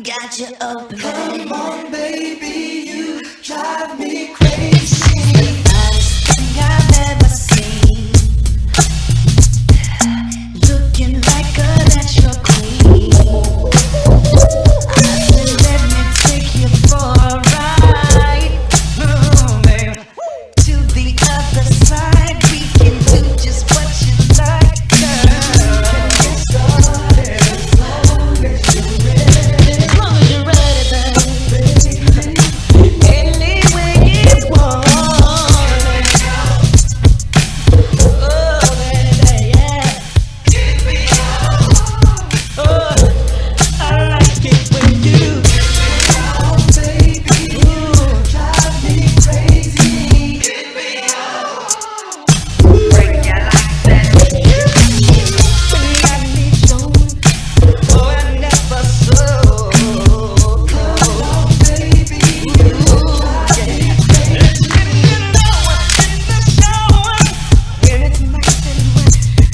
Got you open. Come on, baby, you drive me crazy. Finest thing I've ever seen. Looking like a natural queen. I said, let me take you for a ride. Oh, babe. To the other side, we can do just what you like, girl. Get started as long as you're ready. As long as you're ready, babe. Any way you want. Oh, baby, yeah. Oh, I like it when you. Oh, baby, you drive me crazy. Break your life and got me shown. Oh, I never saw. Oh, baby, you drive me crazy. When it's nice and wet,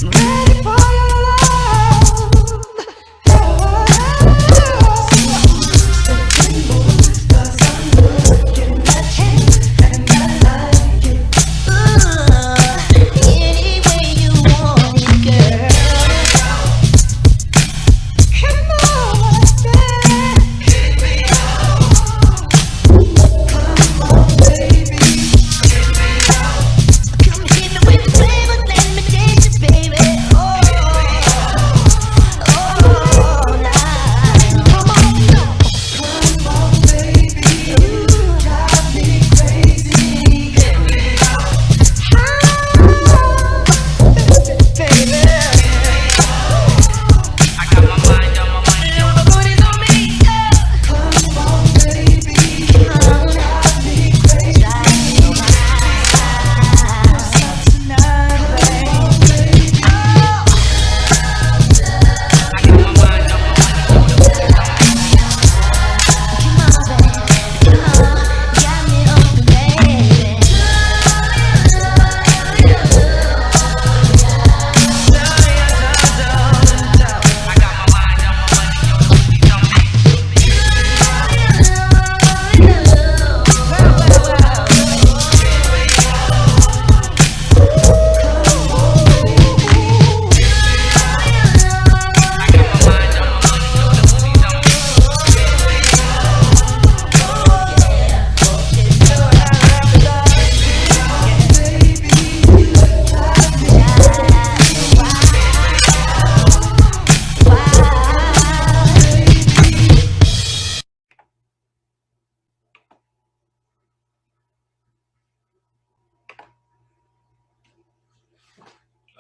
ready for your love. Cause I'm looking at you and I like it. Any way you want it, girl. Come on, baby. Come on, baby. Come hit me with the flavor, let me taste it, baby. Oh, night. Come Come on, baby, you drive me crazy. Come on, baby, you drive me crazy.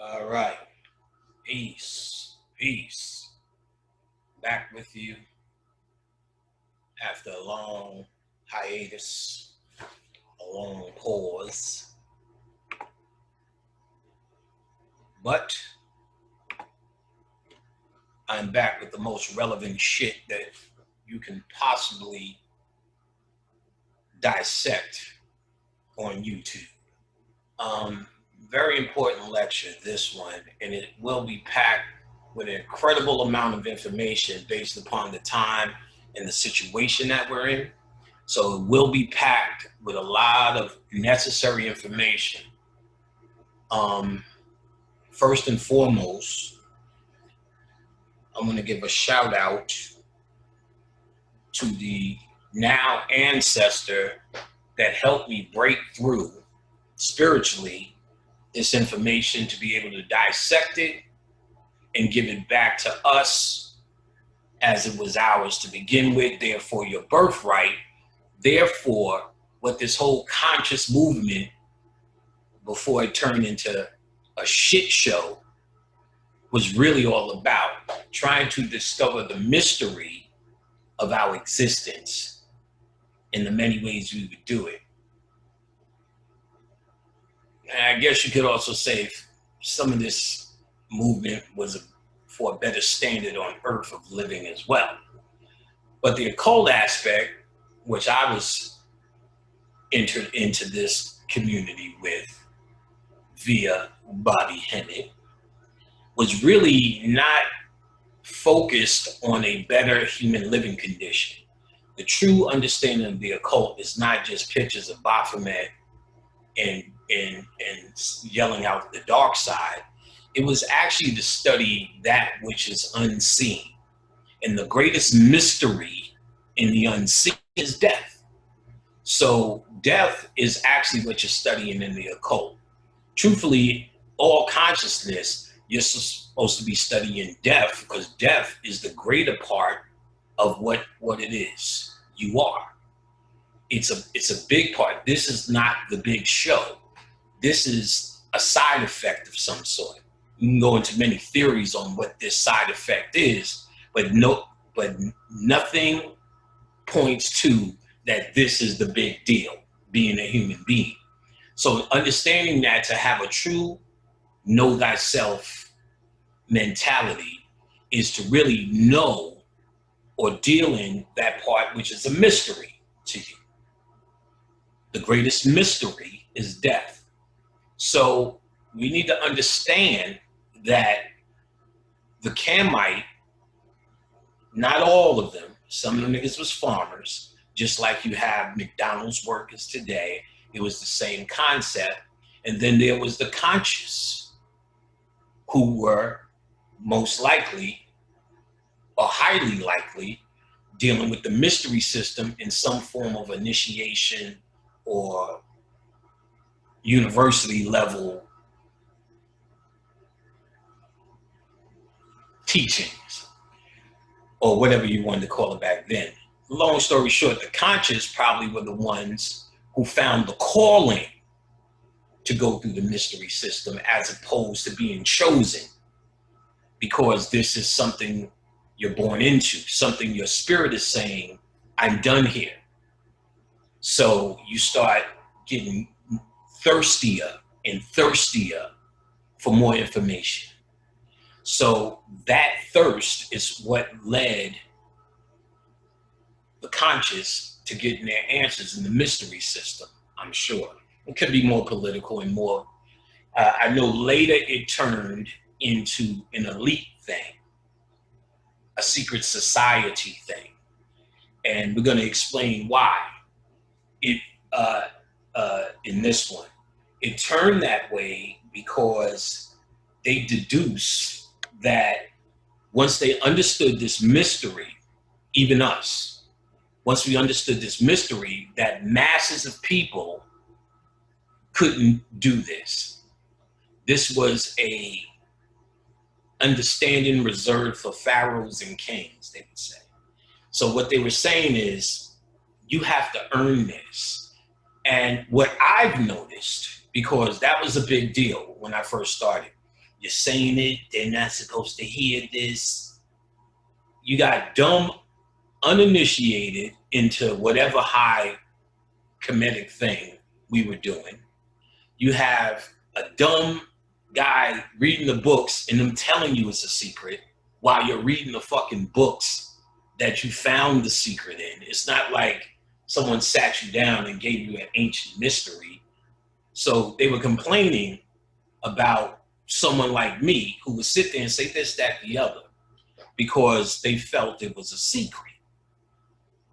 All right. Peace. Peace. Back with you after a long hiatus, a long pause. But I'm back with the most relevant shit that you can possibly dissect on YouTube. Very important lecture, this one, and it will be packed with an incredible amount of information based upon the time and the situation that we're in. So it will be packed with a lot of necessary information. First and foremost, I'm going to give a shout out to the now ancestor that helped me break through spiritually this information to be able to dissect it and give it back to us as it was ours to begin with, therefore your birthright, therefore what this whole conscious movement, before it turned into a shit show, was really all about, trying to discover the mystery of our existence in the many ways we would do it. And I guess you could also say some of this movement was for a better standard on earth of living as well. But the occult aspect, which I was entered into this community with via Bobby Hennett, was really not focused on a better human living condition. The true understanding of the occult is not just pictures of Baphomet and yelling out the dark side. It was actually to study that which is unseen. And the greatest mystery in the unseen is death. So death is actually what you're studying in the occult. Truthfully, all consciousness, you're supposed to be studying death, because death is the greater part of what it is. You are. It's a big part. This is not the big show. This is a side effect of some sort. You can go into many theories on what this side effect is, but nothing points to that this is the big deal, being a human being. So understanding that, to have a true know thyself mentality, is to really know or deal in that part which is a mystery to you. The greatest mystery is death. So we need to understand that the Kamite, not all of them, some of them niggas was farmers, just like you have McDonald's workers today. It was the same concept. And then there was the conscious, who were most likely or highly likely dealing with the mystery system in some form of initiation or university level teachings, or whatever you wanted to call it back then. Long story short, the conscious probably were the ones who found the calling to go through the mystery system, as opposed to being chosen, because this is something you're born into, something your spirit is saying, I'm done here. So you start getting thirstier and thirstier for more information. So that thirst is what led the conscious to getting their answers in the mystery system, I'm sure. It could be more political and more, I know later it turned into an elite thing, a secret society thing. And we're gonna explain why it, in this one. It turned that way because they deduce that once they understood this mystery, even us, once we understood this mystery, that masses of people couldn't do this. This was a understanding reserved for pharaohs and kings, they would say. So what they were saying is, you have to earn this. And what I've noticed, because that was a big deal when I first started, you're saying it, they're not supposed to hear this. You got dumb, uninitiated into whatever high comedic thing we were doing. You have a dumb guy reading the books and them telling you it's a secret while you're reading the fucking books that you found the secret in. It's not like someone sat you down and gave you an ancient mystery. So they were complaining about someone like me who would sit there and say this, that, the other, because they felt it was a secret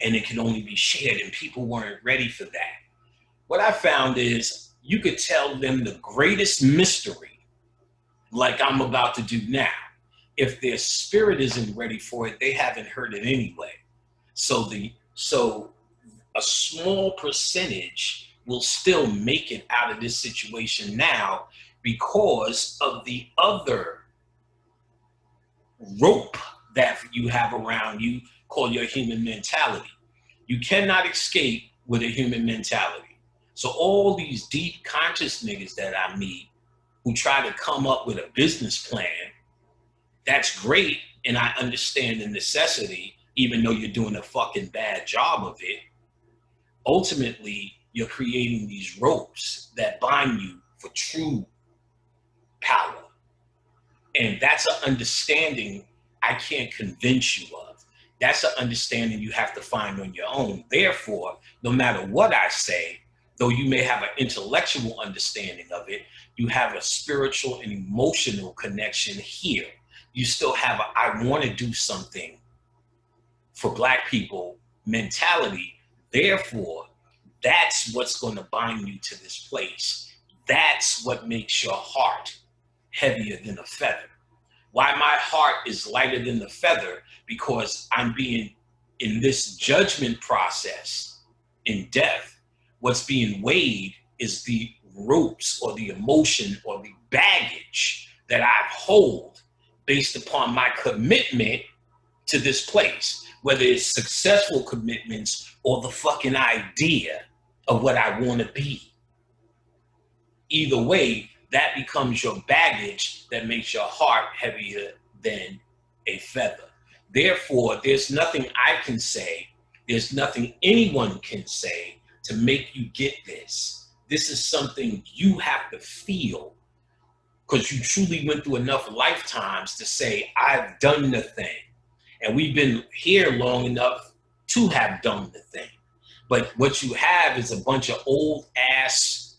and it could only be shared, and people weren't ready for that. What I found is you could tell them the greatest mystery, like I'm about to do now. If their spirit isn't ready for it, they haven't heard it anyway. So a small percentage will still make it out of this situation now because of the other rope that you have around you called your human mentality. You cannot escape with a human mentality. So all these deep conscious niggas that I meet who try to come up with a business plan, that's great, and I understand the necessity, even though you're doing a fucking bad job of it. Ultimately, you're creating these ropes that bind you for true power. And that's an understanding I can't convince you of. That's an understanding you have to find on your own. Therefore, no matter what I say, though you may have an intellectual understanding of it, you have a spiritual and emotional connection here. you still have a I want to do something for Black people mentality. Therefore, that's what's going to bind you to this place. That's what makes your heart heavier than a feather. Why my heart is lighter than the feather? Because I'm being in this judgment process in death. What's being weighed is the ropes or the emotion or the baggage that I hold based upon my commitment to this place, whether it's successful commitments or the fucking idea of what I want to be. Either way, that becomes your baggage that makes your heart heavier than a feather. Therefore, there's nothing I can say, there's nothing anyone can say to make you get this. This is something you have to feel because you truly went through enough lifetimes to say, I've done the thing. And we've been here long enough to have done the thing. But what you have is a bunch of old ass,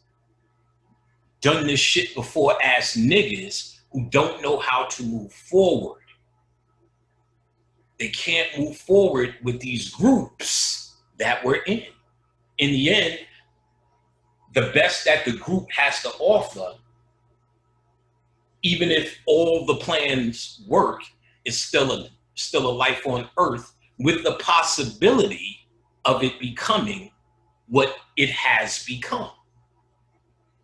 done this shit before ass niggas who don't know how to move forward. They can't move forward with these groups that we're in. In the end, the best that the group has to offer, even if all the plans work, is still a life on Earth with the possibility of it becoming what it has become.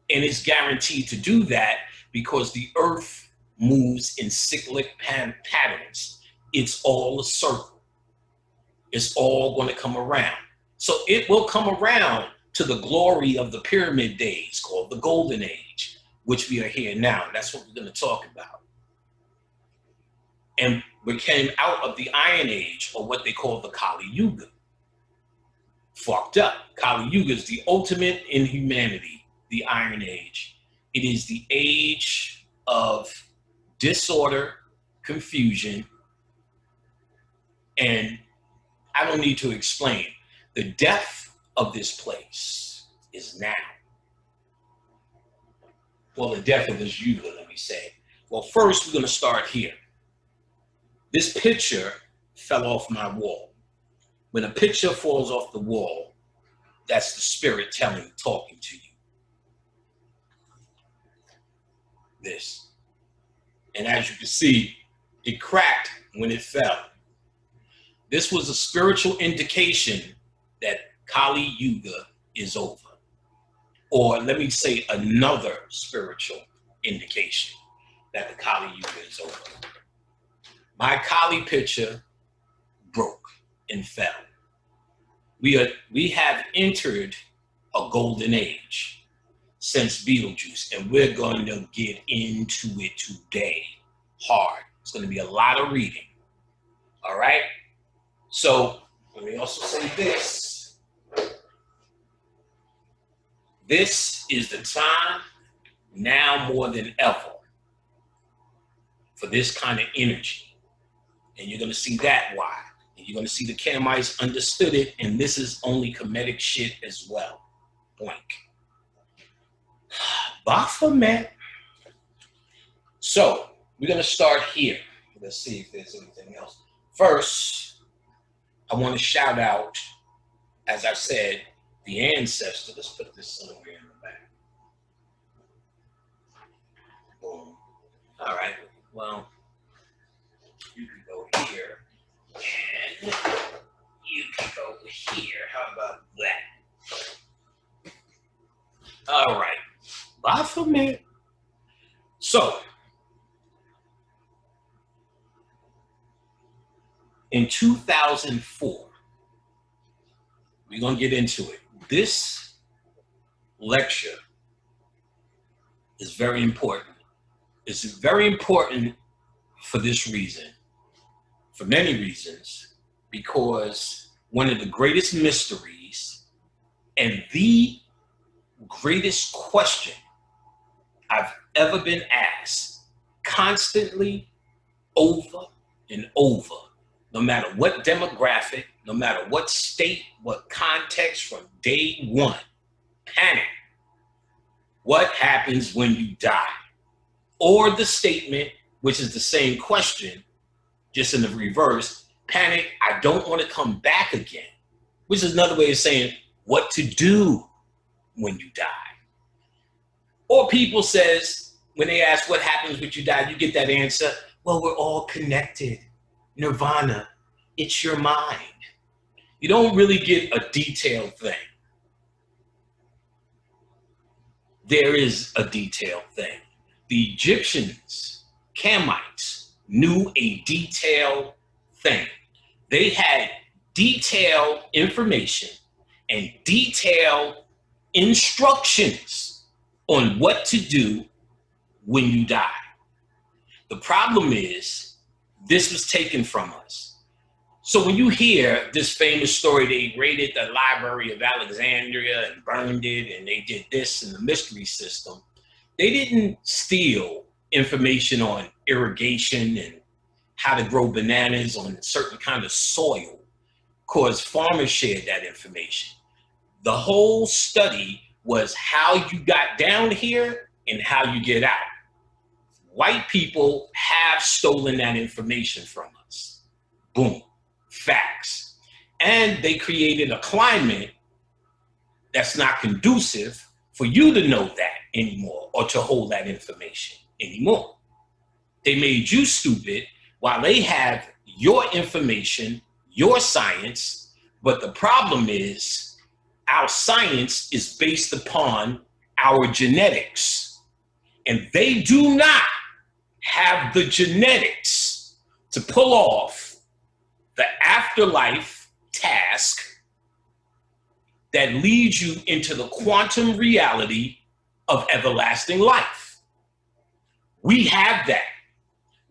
And it's guaranteed to do that because the Earth moves in cyclic patterns. It's all a circle. It's all going to come around. So it will come around to the glory of the pyramid days called the Golden Age, which we are here now. That's what we're going to talk about. And we came out of the Iron Age, or what they call the Kali Yuga. Fucked up. Kali Yuga is the ultimate in humanity, the Iron Age. It is the age of disorder, confusion, and I don't need to explain. The death of this place is now. Well, the death of this Yuga, let me say. Well, first we're going to start here. This picture fell off my wall. When a picture falls off the wall, that's the spirit talking to you. This. And as you can see, it cracked when it fell. This was a spiritual indication that Kali Yuga is over. Or let me say another spiritual indication that the Kali Yuga is over. My Kali picture broke and fell. We have entered a golden age since Beetlejuice, and we're going to get into it today hard. It's going to be a lot of reading. All right? So let me also say this. This is the time now more than ever for this kind of energy. And you're going to see that why. And you're going to see the Kamites understood it, and this is only comedic shit as well. Boink. Baphomet. So we're going to start here. Let's see if there's anything else. First, I want to shout out, as I said, the ancestor. Let's put this somewhere in the back. Boom. All right. Well, you can go here, and you can go here. How about that? All right. Baphomet. So, in 2004, we're going to get into it. This lecture is very important. It's very important for this reason, for many reasons, because one of the greatest mysteries and the greatest question I've ever been asked constantly over and over, no matter what demographic, no matter what state, what context, from day one. Panic. What happens when you die? Or the statement, which is the same question, just in the reverse. Panic, I don't want to come back again, which is another way of saying what to do when you die. Or people says, when they ask what happens when you die, you get that answer, well, we're all connected. Nirvana, it's your mind. You don't really get a detailed thing. There is a detailed thing. The Egyptians, Kamites, knew a detailed thing. They had detailed information and detailed instructions on what to do when you die. The problem is, this was taken from us. So when you hear this famous story, they raided the Library of Alexandria and burned it, and they did this in the mystery system, they didn't steal information on irrigation and how to grow bananas on certain kind of soil, because farmers shared that information. The whole study was how you got down here and how you get out. White people have stolen that information from us. Boom, facts. And they created a climate that's not conducive for you to know that anymore or to hold that information anymore. They made you stupid while they have your information, your science, but the problem is our science is based upon our genetics, and they do not have the genetics to pull off the afterlife task that leads you into the quantum reality of everlasting life. We have that.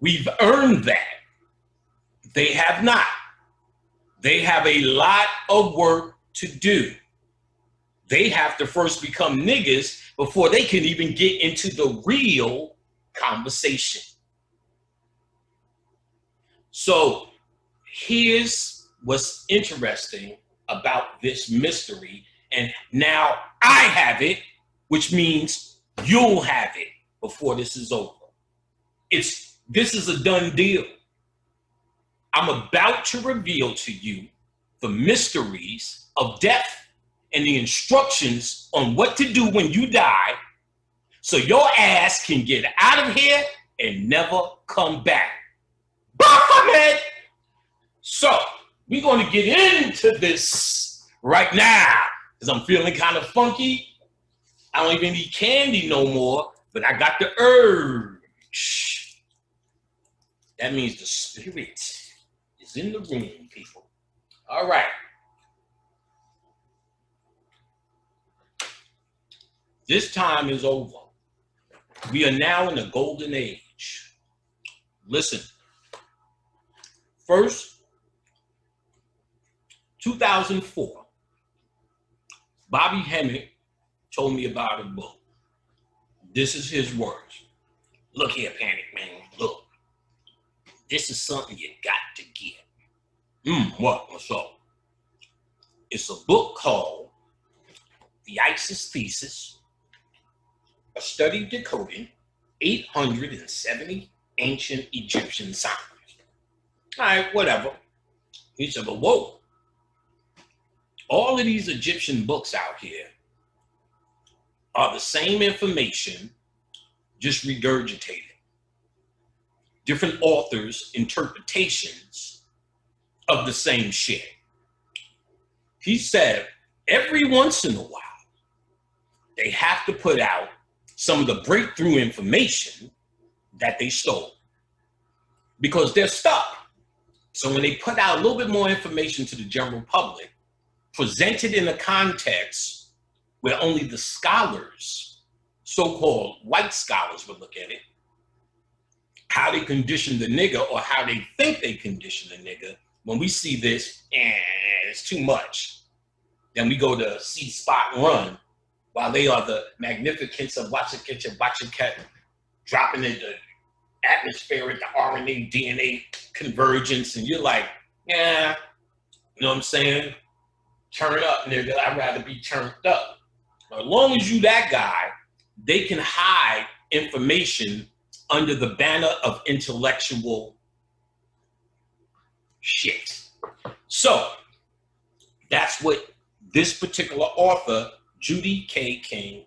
We've earned that. They have not. They have a lot of work to do. They have to first become niggas before they can even get into the real conversation. So here's what's interesting about this mystery, and now I have it, which means you'll have it before this is over. This is a done deal. I'm about to reveal to you the mysteries of death and the instructions on what to do when you die, so your ass can get out of here and never come back. Baphomet! So, we're going to get into this right now, because I'm feeling kind of funky. I don't even eat candy no more, but I got the urge. That means the spirit is in the room, people. All right. This time is over. We are now in the golden age. Listen. First, 2004, Bobby Hemmick told me about a book. This is his words. Look here, Panic Man, look. This is something you got to get. What's up? It's a book called The Isis Thesis, a study decoding 870 ancient Egyptian signs. All right, whatever. He said, but whoa, all of these Egyptian books out here are the same information, just regurgitated. Different authors' interpretations of the same shit. He said, every once in a while, they have to put out some of the breakthrough information that they stole, because they're stuck. So when they put out a little bit more information to the general public, presented in a context where only the scholars, so-called white scholars, would look at it, how they condition the nigga, or how they think they condition the nigga. When we see this, it's too much. Then we go to see Spot Run, while they are the magnificence of Wachaket, dropping into the atmospheric, the RNA, DNA convergence, and you're like, yeah, you know what I'm saying? Turn up, nigga. I'd rather be turned up. But as long as you that guy, they can hide information under the banner of intellectual shit. So that's what this particular author, Judy K. King,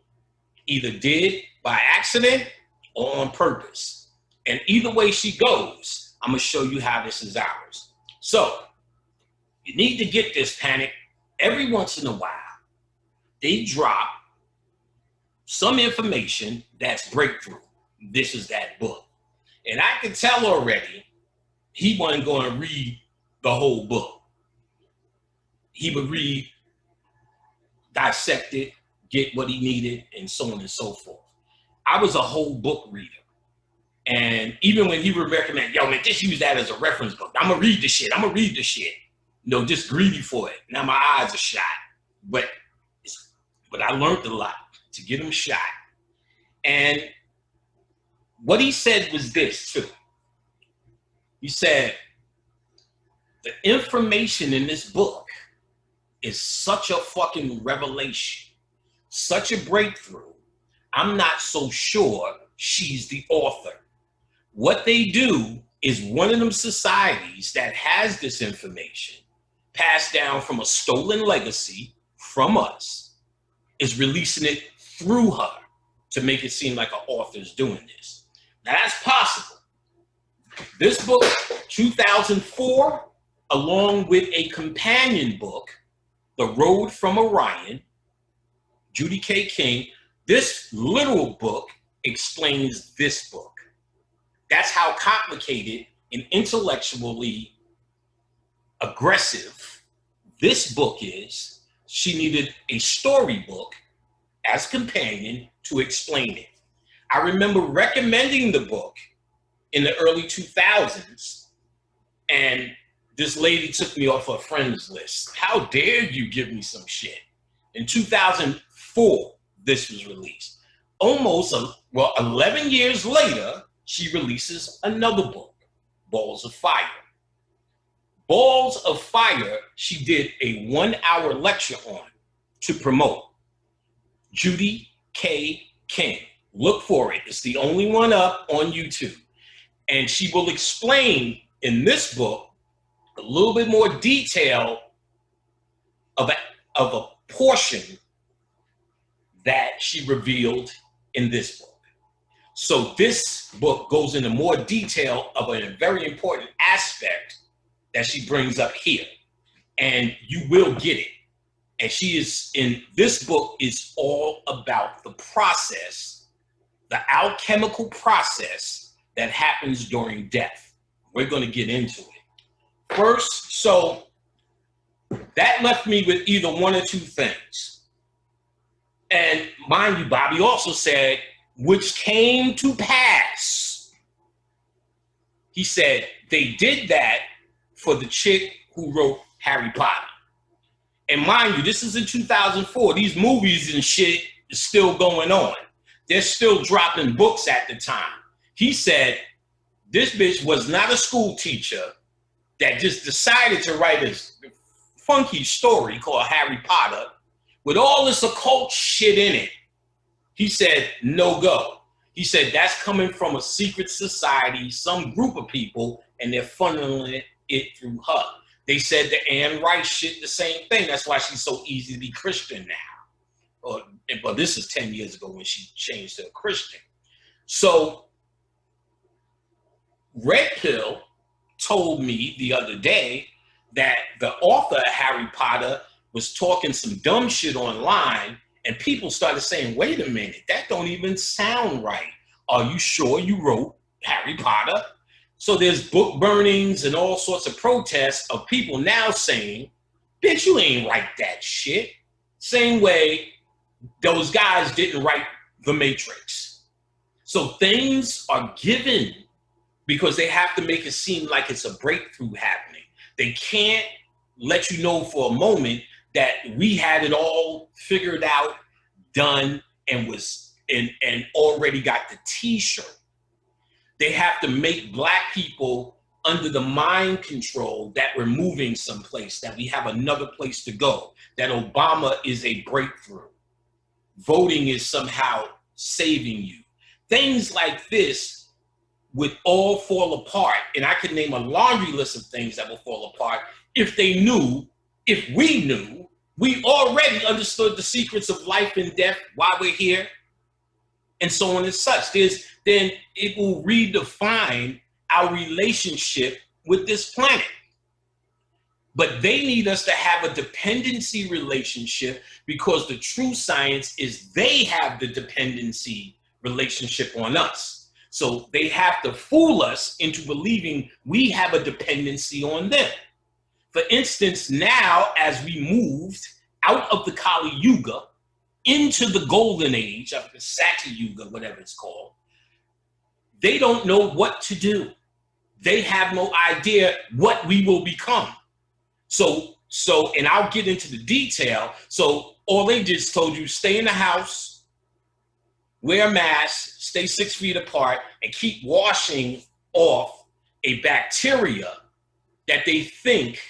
either did by accident or on purpose. And either way she goes, I'm going to show you how this is ours. So you need to get this, Panic. Every once in a while, they drop some information that's breakthrough. This is that book. And I can tell already he wasn't going to read the whole book. He would read, dissect it, get what he needed, and so on and so forth. I was a whole book reader. And even when he would recommend, yo, man, just use that as a reference book. I'm going to read the shit. I'm going to read the shit. You know, just greedy for it. Now my eyes are shot. But I learned a lot to get them shot. And what he said was this, too. He said, the information in this book is such a fucking revelation, such a breakthrough. I'm not so sure she's the author. What they do is one of them societies that has this information passed down from a stolen legacy from us is releasing it through her to make it seem like an author's doing this. Now that's possible. This book, 2004, along with a companion book, The Road from Orion, Judy K. King, this literal book explains this book. That's how complicated and intellectually aggressive this book is. She needed a storybook as companion to explain it. I remember recommending the book in the early 2000s, and this lady took me off her friends list. How dare you give me some shit? In 2004, this was released. Almost, 11 years later, she releases another book, Balls of Fire. Balls of Fire, she did a 1-hour lecture on to promote. Judy K. King. Look for it. It's the only one up on YouTube. And she will explain in this book a little bit more detail of a portion that she revealed in this book. So this book goes into more detail of a very important aspect that she brings up here. And you will get it. And she is in this book is all about the process, the alchemical process that happens during death. We're going to get into it. First, so that left me with either one or two things. And mind you, Bobby also said, which came to pass. He said, they did that for the chick who wrote Harry Potter. And mind you, this is in 2004. These movies and shit is still going on. They're still dropping books at the time. He said, this bitch was not a school teacher that just decided to write a funky story called Harry Potter with all this occult shit in it. He said, no go. He said, that's coming from a secret society, some group of people, and they're funneling it through her. They said the Anne Rice shit, the same thing. That's why she's so easy to be Christian now. But this is 10 years ago when she changed to a Christian. So Red Pill told me the other day that the author of Harry Potter was talking some dumb shit online, and people started saying, wait a minute, that don't even sound right. Are you sure you wrote Harry Potter? So there's book burnings and all sorts of protests of people now saying, bitch, you ain't write that shit. Same way those guys didn't write The Matrix. So things are given because they have to make it seem like it's a breakthrough happening. They can't let you know for a moment that we had it all figured out, done, and already got the t-shirt. They have to make Black people under the mind control that we're moving someplace, that we have another place to go, that Obama is a breakthrough. Voting is somehow saving you. Things like this would all fall apart. And I could name a laundry list of things that will fall apart if they knew, if we knew, we already understood the secrets of life and death, why we're here, and so on and such. Then it will redefine our relationship with this planet. But they need us to have a dependency relationship, because the true science is they have the dependency relationship on us. So they have to fool us into believing we have a dependency on them. For instance, now as we moved out of the Kali Yuga into the golden age of the Sati Yuga, whatever it's called, they don't know what to do. They have no idea what we will become. So, and I'll get into the detail. So all they just told you, stay in the house, wear a mask, stay 6 feet apart, and keep washing off a bacteria that they think,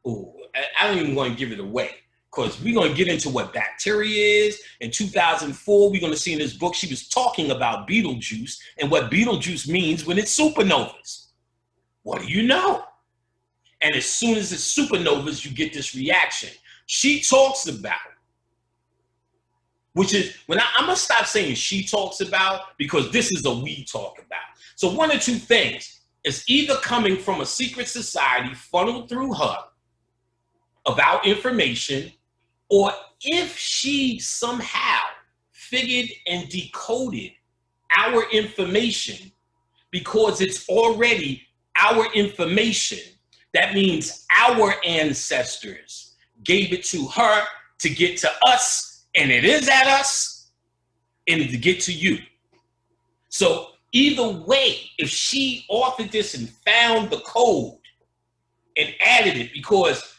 I don't even want to give it away, because we're going to get into what bacteria is. In 2004, we're going to see in this book, she was talking about Betelgeuse and what Betelgeuse means when it's supernovas. What do you know? And as soon as it's supernovas, you get this reaction. She talks about, which is, when I'm going to stop saying she talks about, because this is a we talk about. So one or two things is either coming from a secret society funneled through her of our information, or if she somehow figured and decoded our information because it's already our information, that means our ancestors gave it to her to get to us, and it is at us, and to get to you. So either way, if she authored this and found the code and added it, because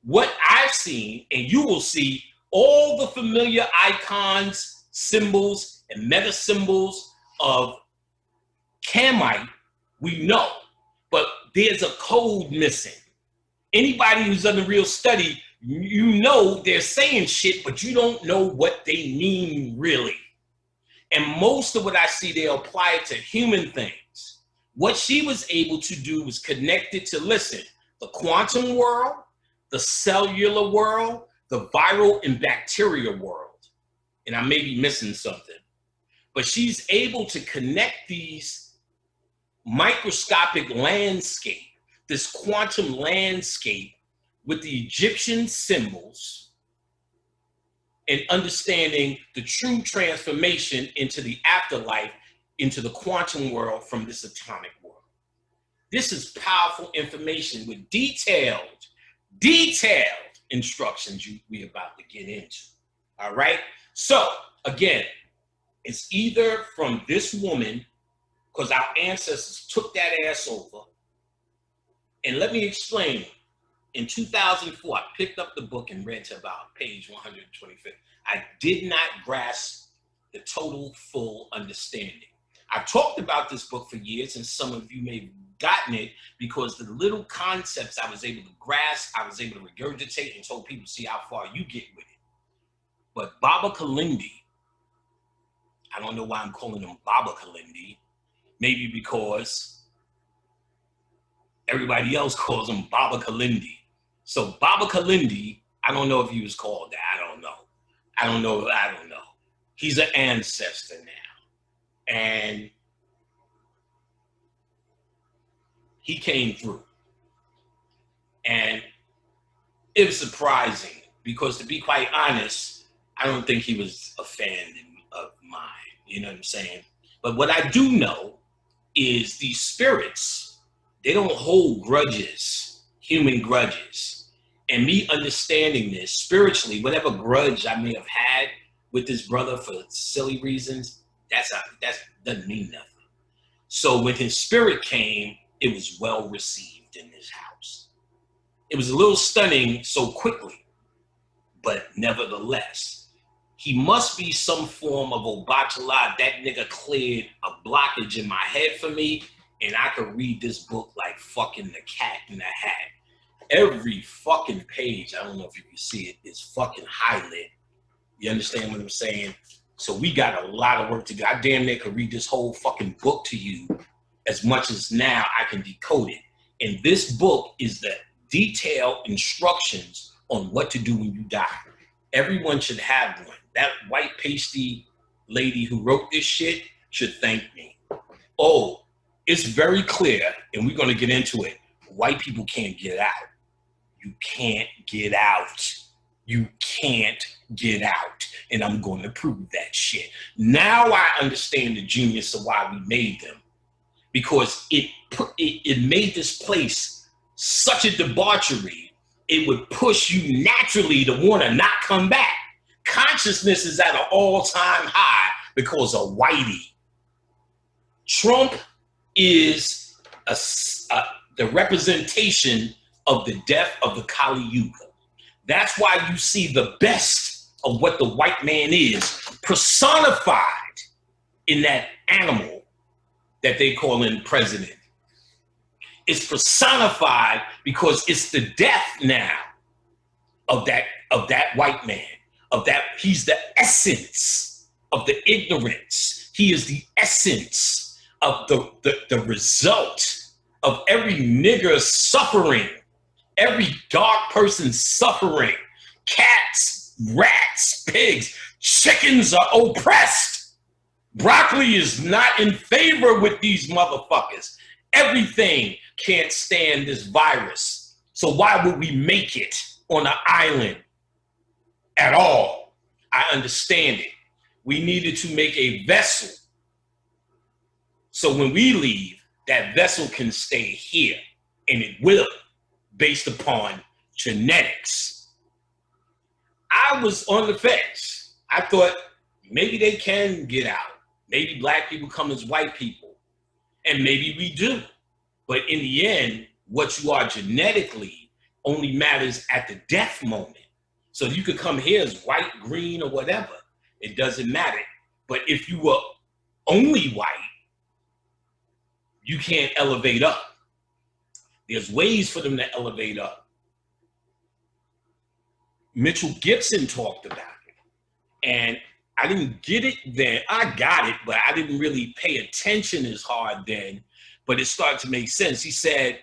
what I've seen, and you will see, all the familiar icons, symbols, and meta symbols of Kamite, we know, but there's a code missing. Anybody who's done the real study, you know they're saying shit, but you don't know what they mean really. And most of what I see, they apply it to human things. What she was able to do was connect it to, listen, the quantum world, the cellular world, the viral and bacteria world. And I may be missing something. But she's able to connect these microscopic landscape, this quantum landscape, with the Egyptian symbols, and understanding the true transformation into the afterlife, into the quantum world from this atomic world. This is powerful information with detailed instructions we're about to get into. All right? So, again, it's either from this woman, because our ancestors took that ass over. And let me explain. In 2004, I picked up the book and read to about page 125. I did not grasp the total, full understanding. I've talked about this book for years, and some of you may have gotten it because the little concepts I was able to grasp, I was able to regurgitate and told people, see how far you get with it. But Baba Kalindi, I don't know why I'm calling him Baba Kalindi, maybe because everybody else calls him Baba Kalindi. So Baba Kalindi, I don't know if he was called that. I don't know. He's an ancestor now. And he came through. And it was surprising because, to be quite honest, I don't think he was a fan of mine. You know what I'm saying? But what I do know is these spirits, they don't hold grudges, human grudges. And me understanding this spiritually, whatever grudge I may have had with this brother for silly reasons, that doesn't mean nothing. So when his spirit came, it was well received in this house. It was a little stunning so quickly, but nevertheless, he must be some form of Obatala. That nigga cleared a blockage in my head for me, and I could read this book like fucking the cat in the hat. Every fucking page, I don't know if you can see it, is fucking highlit. You understand what I'm saying? So we got a lot of work to do. I damn near could read this whole fucking book to you as much as now I can decode it. And this book is the detailed instructions on what to do when you die. Everyone should have one. That white pasty lady who wrote this shit should thank me. Oh, it's very clear, and we're going to get into it. White people can't get out. You can't get out. You can't get out. And I'm going to prove that shit. Now I understand the genius of why we made them. Because it made this place such a debauchery, it would push you naturally to want to not come back. Consciousness is at an all-time high because of whitey. Trump is the representation of the death of the Kali Yuga. That's why you see the best of what the white man is personified in that animal that they call in president. It's personified because it's the death now of that white man, of that. He's the essence of the ignorance. He is the essence of the result of every nigger suffering, every dark person suffering. Cats, rats, pigs, chickens are oppressed. Broccoli is not in favor with these motherfuckers. Everything can't stand this virus. So why would we make it on an island at all? I understand it. We needed to make a vessel. So when we leave, that vessel can stay here, and it will, based upon genetics. I was on the fence. I thought maybe they can get out. Maybe black people come as white people, and maybe we do. But in the end, what you are genetically only matters at the death moment. So you could come here as white, green, or whatever. It doesn't matter. But if you were only white, you can't elevate up. There's ways for them to elevate up. Mitchell Gibson talked about it. And I didn't get it then. I got it, but I didn't really pay attention as hard then. But it started to make sense. He said,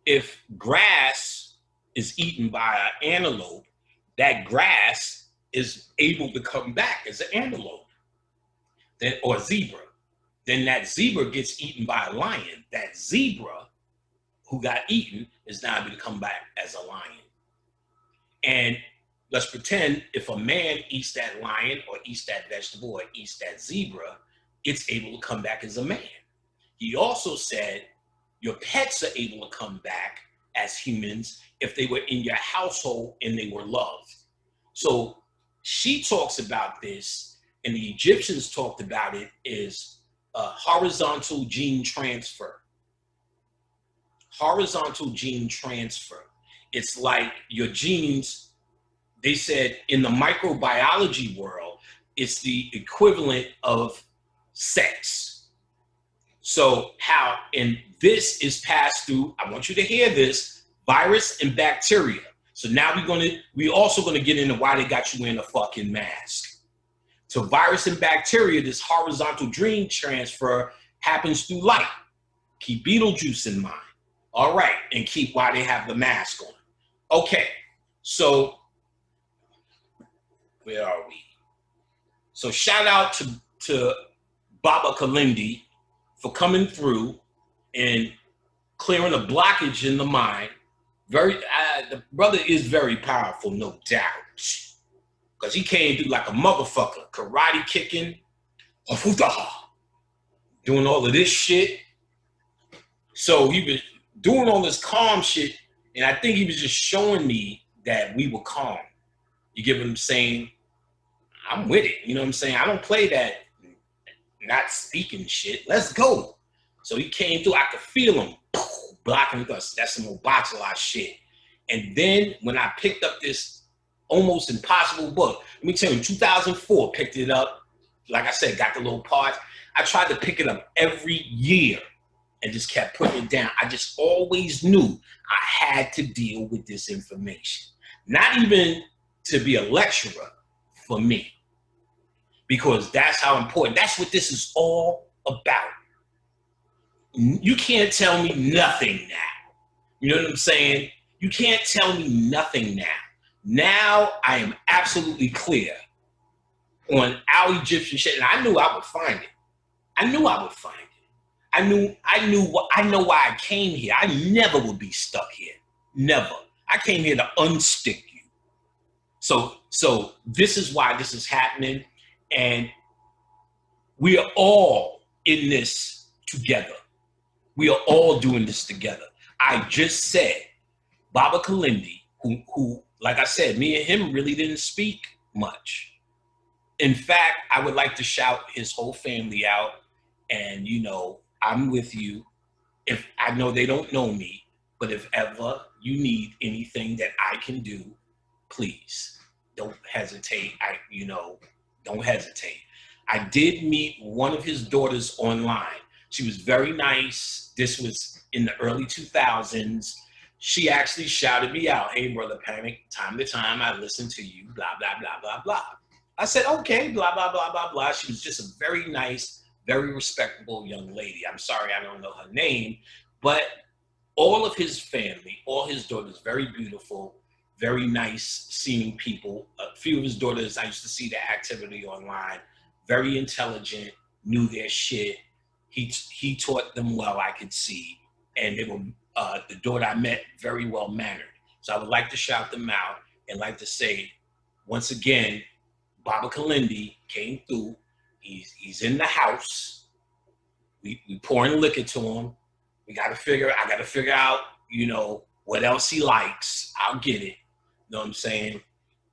if grass is eaten by an antelope, that grass is able to come back as an antelope, then, or a zebra. Then that zebra gets eaten by a lion. That zebra who got eaten is now able to come back as a lion. And let's pretend if a man eats that lion or eats that vegetable or eats that zebra, it's able to come back as a man. He also said your pets are able to come back as humans if they were in your household and they were loved. So she talks about this, and the Egyptians talked about it, is horizontal gene transfer. Horizontal gene transfer. It's like your genes, they said in the microbiology world, it's the equivalent of sex. So how, and this is passed through, I want you to hear this, virus and bacteria. So now we're also gonna get into why they got you in a fucking mask. So virus and bacteria, this horizontal gene transfer happens through light. Keep Beetlejuice in mind. All right, and keep why they have the mask on. Okay, so where are we? So shout out to Baba Kalindi for coming through and clearing a blockage in the mind. The brother is very powerful, no doubt. Because he came through like a motherfucker, karate kicking, doing all of this shit. So he was doing all this calm shit, and I think he was just showing me that we were calm. You get what I'm saying? I'm with it, you know what I'm saying? I don't play that not speaking shit. Let's go. So he came through, I could feel him blocking us. That's some old box lot shit. And then when I picked up this almost impossible book, let me tell you, in 2004, picked it up. Like I said, got the little parts. I tried to pick it up every year and just kept putting it down. I just always knew I had to deal with this information. Not even to be a lecturer for me. because that's how important. That's what this is all about. You can't tell me nothing now. You know what I'm saying? You can't tell me nothing now. Now I am absolutely clear on our Egyptian shit, and I knew I would find it. I knew I would find it. I know why I came here. I never would be stuck here. Never. I came here to unstick you. So this is why this is happening, and we are all in this together. We are all doing this together. I just said Baba Kalindi, who, like I said, me and him really didn't speak much. In fact, I would like to shout his whole family out, and you know, I'm with you. If I know they don't know me, but if ever you need anything that I can do, please don't hesitate. Don't hesitate. I did meet one of his daughters online. She was very nice. This was in the early 2000s. She actually shouted me out, "Hey, Brother Panic, time to time I listen to you, blah, blah, blah, blah, blah." I said, "Okay, blah, blah, blah, blah, blah." She was just a very nice, very respectable young lady. I'm sorry I don't know her name, but all of his family, all his daughters, very beautiful, very nice seeming people. A few of his daughters, I used to see their activity online, very intelligent, knew their shit. He taught them well, I could see. And they were, the daughter I met, very well mannered. So I would like to shout them out and like to say, once again, Baba Kalindi came through. He's in the house. We pouring liquor to him. I got to figure out, you know, what else he likes. I'll get it. You know what I'm saying?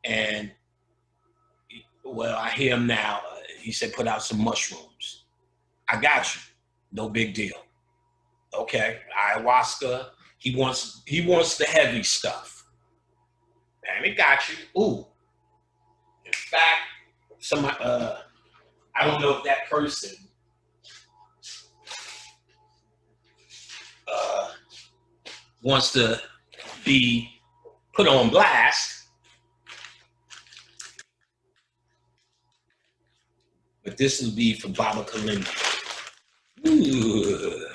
And, well, I hear him now. He said, put out some mushrooms. I got you. No big deal. Okay. Ayahuasca. He wants the heavy stuff. Panic got you. Ooh. In fact, I don't know if that person wants to be put on blast, but this will be for Baba Kalindi. Ooh,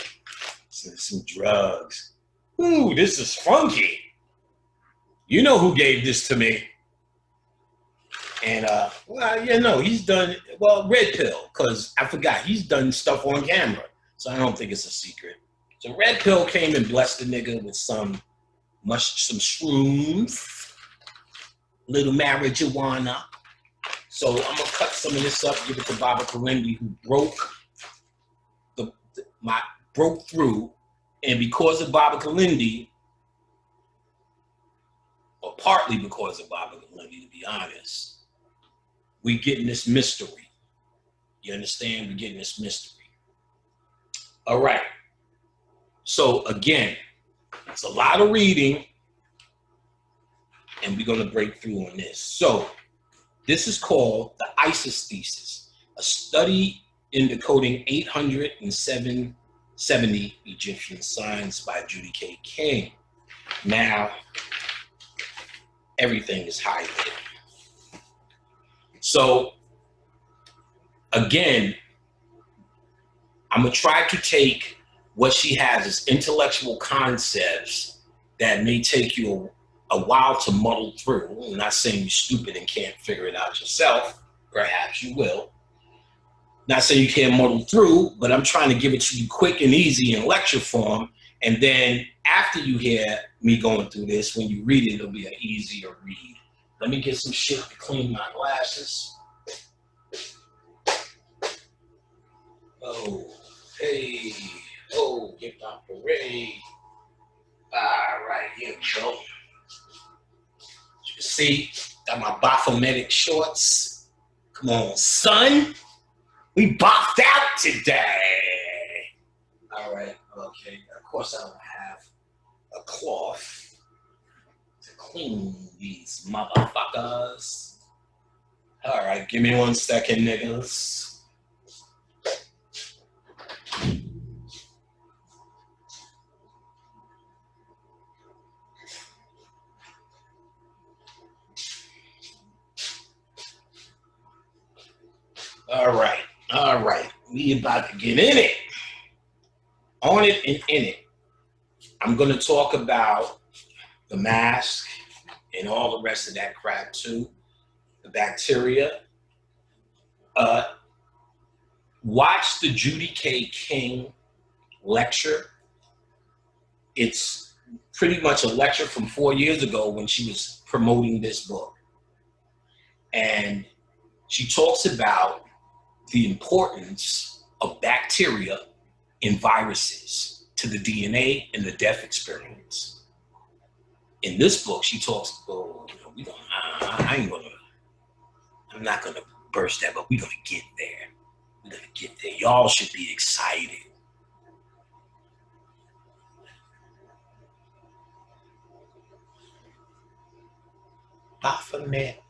some drugs. Ooh, this is funky. You know who gave this to me? And well, yeah, no, he's done Red Pill, because I forgot he's done stuff on camera, so I don't think it's a secret. So Red Pill came and blessed the nigga with some shrooms, little marijuana. So I'm gonna cut some of this up, give it to Baba Kalindi, who broke through, and because of Baba Kalindi, or partly because of Baba Kalindi, to be honest, we getting this mystery. You understand? We're getting this mystery. All right. So again, it's a lot of reading, and we're going to break through on this. So this is called the Isis Thesis, a study in decoding 870 Egyptian signs by Judy K. King. Now, everything is highlighted. So again, I'm going to try to take what she has as intellectual concepts that may take you a while to muddle through. I'm not saying you're stupid and can't figure it out yourself. Perhaps you will. Not saying you can't muddle through, but I'm trying to give it to you quick and easy in lecture form. And then after you hear me going through this, when you read it, it'll be an easier read. Let me get some shit to clean my glasses. Oh, hey. Oh, get out the parade. All right, here we go. You can see, got my Baphometic shorts. Come on, son. We bopped out today. All right, okay. Of course, I don't have a cloth to clean these motherfuckers. All right, give me 1 second, niggas. All right. All right. We about to get in it. On it and in it. I'm going to talk about the mask and all the rest of that crap too. The bacteria. Watch the Judy K. King lecture. It's pretty much a lecture from 4 years ago when she was promoting this book. And she talks about the importance of bacteria and viruses to the DNA and the death experience. In this book, she talks, I'm not gonna burst that, but we're gonna get there. We're gonna get there. Y'all should be excited. Baphomet.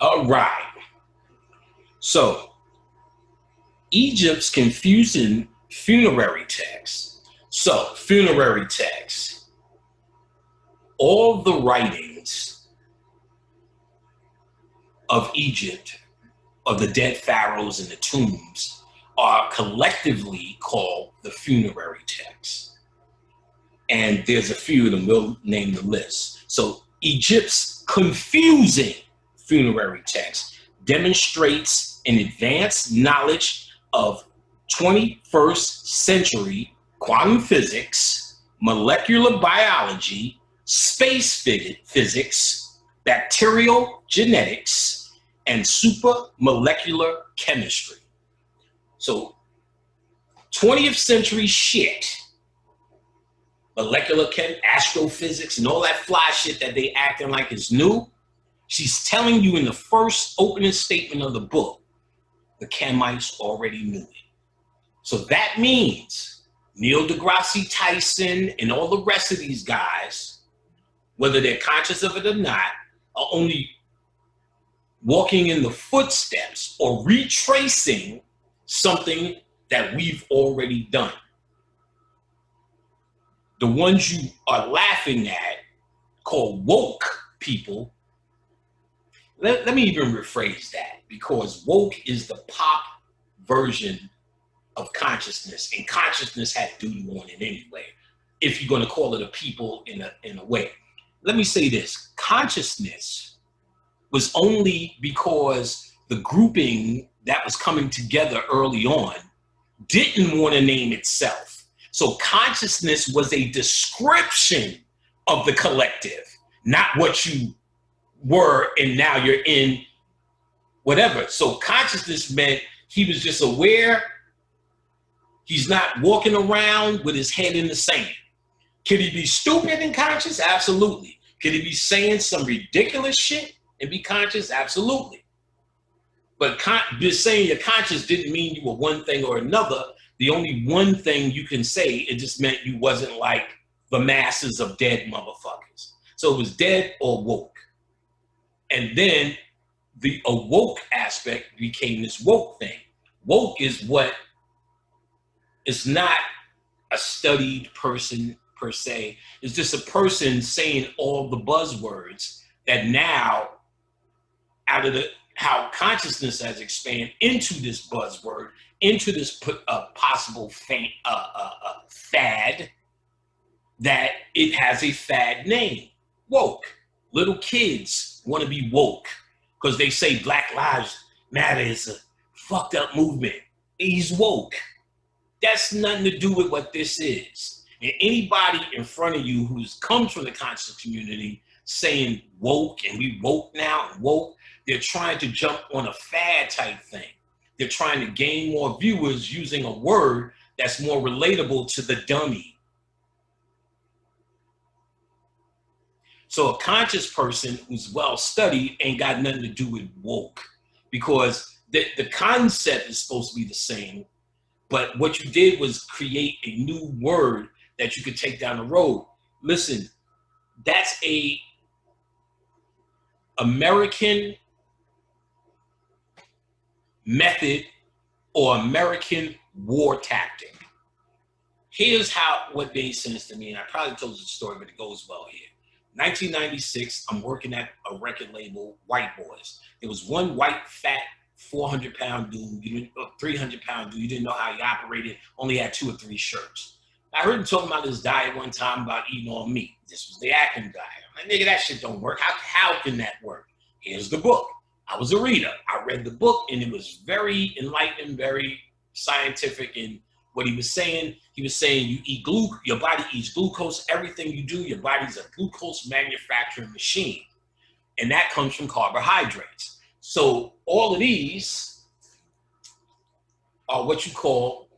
All right. So, Egypt's confusing funerary texts. So, funerary texts. All the writings of Egypt, of the dead pharaohs and the tombs, are collectively called the funerary texts. And there's a few of them, we'll name the list. So, Egypt's confusing funerary text demonstrates an advanced knowledge of 21st century quantum physics, molecular biology, space physics, bacterial genetics, and supramolecular chemistry. So 20th century shit, molecular astrophysics and all that fly shit that they acting like is new, she's telling you in the first opening statement of the book, the Kemites already knew it. So that means Neil deGrasse Tyson and all the rest of these guys, whether they're conscious of it or not, are only walking in the footsteps or retracing something that we've already done. The ones you are laughing at, called woke people, let me even rephrase that, because woke is the pop version of consciousness, and consciousness had duty on it anyway, if you're going to call it a people in a way. Let me say this, consciousness was only because the grouping that was coming together early on didn't want to name itself. So consciousness was a description of the collective, not what you were and now you're in whatever. So consciousness meant he was just aware. He's not walking around with his head in the sand. Could he be stupid and conscious? Absolutely. Could he be saying some ridiculous shit and be conscious? Absolutely. But just saying you're conscious didn't mean you were one thing or another. The only one thing you can say, it just meant you wasn't like the masses of dead motherfuckers. So it was dead or woke. And then the awoke aspect became this woke thing. Woke is what, it's not a studied person per se. It's just a person saying all the buzzwords that now, out of how consciousness has expanded into this buzzword, into this possible fad, that it has a fad name, woke. Little kids want to be woke because they say Black Lives Matter is a fucked up movement. He's woke. That's nothing to do with what this is. And anybody in front of you who's comes from the conscious community saying woke and we woke now and woke, they're trying to jump on a fad type thing. They're trying to gain more viewers using a word that's more relatable to the dummy. So a conscious person who's well studied ain't got nothing to do with woke, because the concept is supposed to be the same, but what you did was create a new word that you could take down the road. Listen, that's a American method or American war tactic. Here's what made sense to me, and I probably told you the story, but it goes well here. 1996, I'm working at a record label, White Boys. There was one white, fat, 400-pound dude, 300-pound dude. You didn't know how he operated, only had 2 or 3 shirts. I heard him talking about his diet one time about eating all meat. This was the Atkins diet. I'm like, nigga, that shit don't work. How can that work? Here's the book. I was a reader. I read the book, and it was very enlightening, very scientific in what he was saying. He was saying you eat your body eats glucose. Everything you do, your body's a glucose manufacturing machine. And that comes from carbohydrates. So all of these are what you call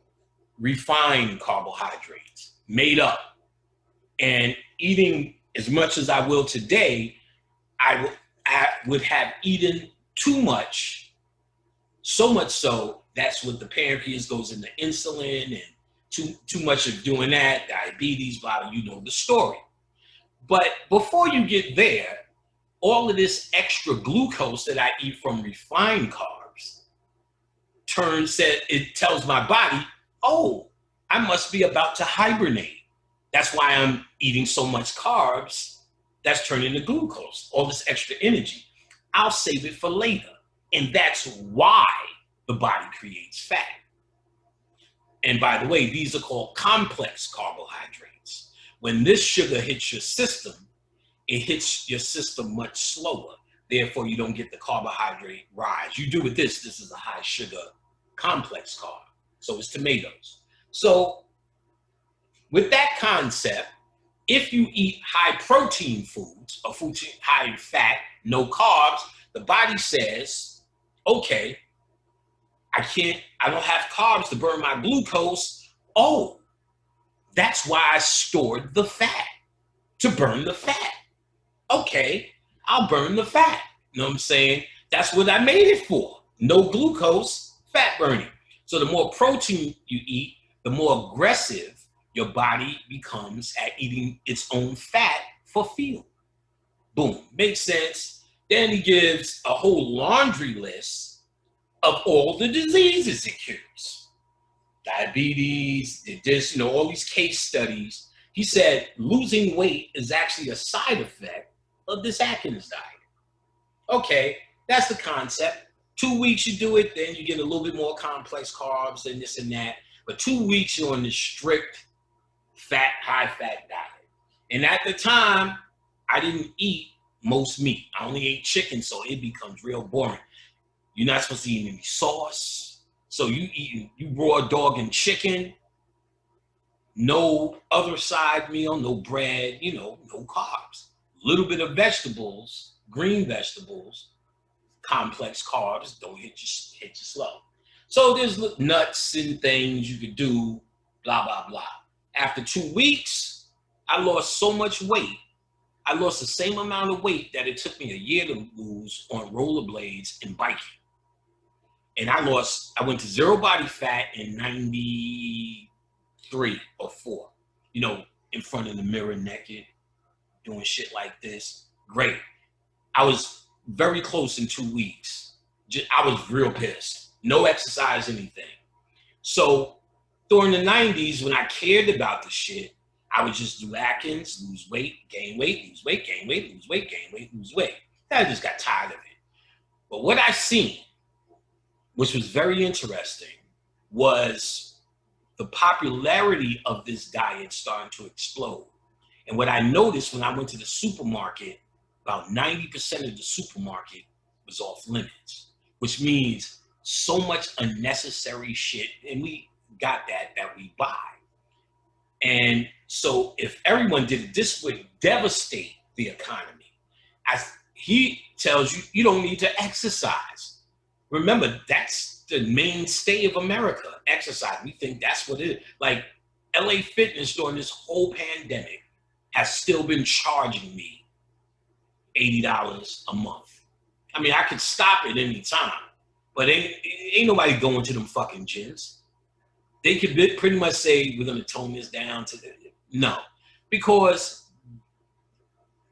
refined carbohydrates, made up. And eating as much as I will today, I would have eaten too much, so much so that's what the pancreas goes into insulin, and too much of doing that, diabetes, blah, you know the story. But before you get there, all of this extra glucose that I eat from refined carbs it tells my body, oh, I must be about to hibernate. That's why I'm eating so much carbs. That's turning to glucose, all this extra energy. I'll save it for later. And that's why the body creates fat. And by the way, these are called complex carbohydrates. When this sugar hits your system, it hits your system much slower. Therefore, you don't get the carbohydrate rise. You do with this is a high sugar complex carb. So it's tomatoes. So with that concept, if you eat high protein foods, or foods high in fat, no carbs, the body says, okay, I don't have carbs to burn my glucose. Oh, that's why I stored the fat, to burn the fat. Okay, I'll burn the fat. You know what I'm saying? That's what I made it for. No glucose, fat burning. So the more protein you eat, the more aggressive your body becomes at eating its own fat for fuel. Boom, makes sense. Then he gives a whole laundry list of all the diseases it cures. Diabetes, this, all these case studies. He said losing weight is actually a side effect of this Atkins diet. Okay, that's the concept. 2 weeks you do it, then you get a little bit more complex carbs and this and that. But 2 weeks you're on this strict fat, high fat diet. And at the time, I didn't eat most meat. I only ate chicken, so it becomes real boring. You're not supposed to eat any sauce. So you raw dog and chicken, no other side meal, no bread, no carbs. A little bit of vegetables, green vegetables, complex carbs, don't hit you slow. So there's nuts and things you could do, blah, blah, blah. After 2 weeks, I lost so much weight. I lost the same amount of weight that it took me a year to lose on rollerblades and biking. And I went to zero body fat in 93 or 4, in front of the mirror naked, doing shit like this. Great. I was very close in 2 weeks. I was real pissed. No exercise, anything. So during the 90s, when I cared about the shit, I would just do Atkins, lose weight, gain weight, lose weight, gain weight, lose weight, gain weight, lose weight. I just got tired of it. But what I seen, which was very interesting, was the popularity of this diet starting to explode. And what I noticed when I went to the supermarket, about 90% of the supermarket was off limits, which means so much unnecessary shit, and we got that we buy. And so if everyone did it, this would devastate the economy. As he tells you, you don't need to exercise. Remember, that's the mainstay of America, exercise. We think that's what it is. Like LA Fitness during this whole pandemic has still been charging me $80 a month. I mean, I could stop at any time, but ain't nobody going to them fucking gyms. They could pretty much say, we're going to tone this down to no, because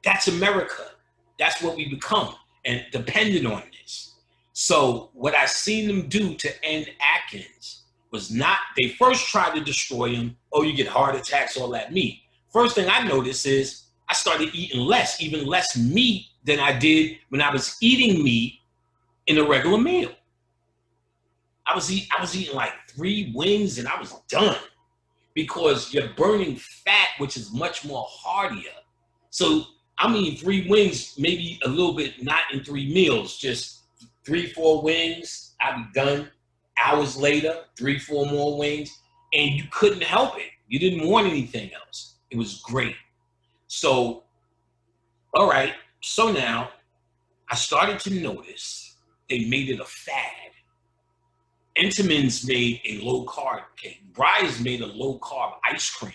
that's America. That's what we become, and dependent on this. So what I seen them do to end Atkins was not, they first tried to destroy him. Oh, you get heart attacks, all that meat. First thing I noticed is I started eating less, even less meat than I did when I was eating meat in a regular meal. I was eating like 3 wings and I was done, because you're burning fat, which is much more heartier. So I'm eating 3 wings, maybe a little bit, not in 3 meals, just 3, 4 wings. I'd be done. Hours later, 3, 4 more wings, and you couldn't help it. You didn't want anything else. It was great. So, all right. So now I started to notice they made it a fad. Entenmann's made a low carb cake. Breyers made a low carb ice cream,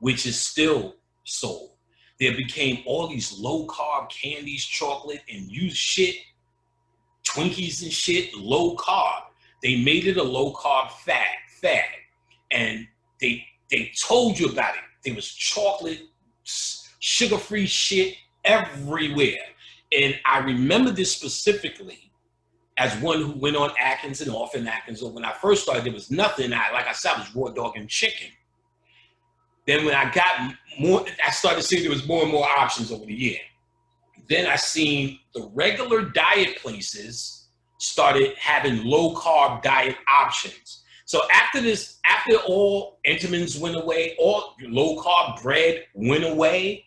which is still sold. There became all these low carb candies, chocolate, and you shit, Twinkies and shit, low carb. They made it a low carb fad. And they told you about it. There was chocolate, sugar-free shit everywhere. And I remember this specifically as one who went on Atkins and off in Atkins. When I first started, there was nothing. Like I said, I was raw dog and chicken. Then when I got more, I started seeing there was more and more options over the year. Then I seen the regular diet places started having low carb diet options. So after all Entenmann's went away, all low carb bread went away.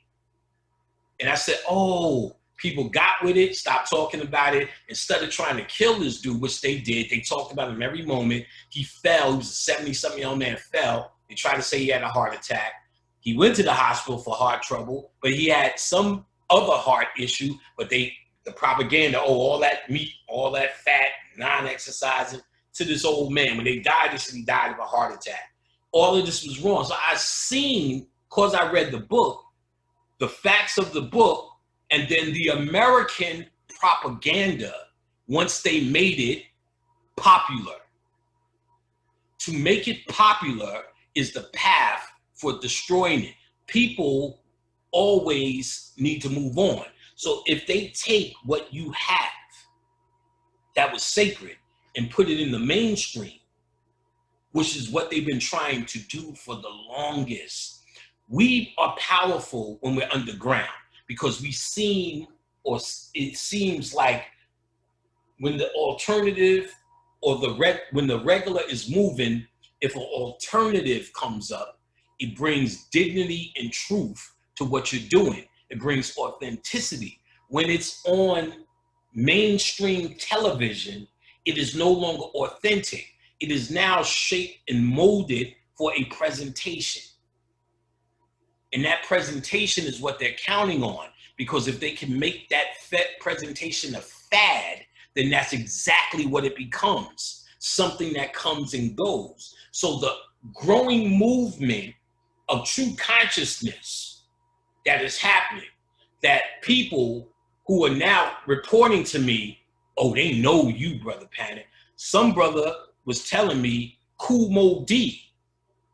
And I said, oh, people got with it, stopped talking about it, instead of trying to kill this dude, which they did. They talked about him every moment. He fell. He was a 70-something-year-old man, fell. They tried to say he had a heart attack. He went to the hospital for heart trouble, but he had some other heart issue. But the propaganda, all that meat, all that fat, non-exercising, to this old man. When they died, they said he died of a heart attack. All of this was wrong. So I seen, because I read the book, the facts of the book, and then the American propaganda, once they made it popular. To make it popular is the path for destroying it. People always need to move on. So if they take what you have that was sacred and put it in the mainstream, which is what they've been trying to do for the longest, we are powerful when we're underground. Because we seem, or it seems like when the alternative or when the regular is moving, if an alternative comes up, it brings dignity and truth to what you're doing. It brings authenticity. When it's on mainstream television, it is no longer authentic. It is now shaped and molded for a presentation. And that presentation is what they're counting on, because if they can make that presentation a fad, then that's exactly what it becomes, something that comes and goes. So the growing movement of true consciousness that is happening, that people who are now reporting to me, oh, they know you, Brother Panic. Some brother was telling me, Kool Moe Dee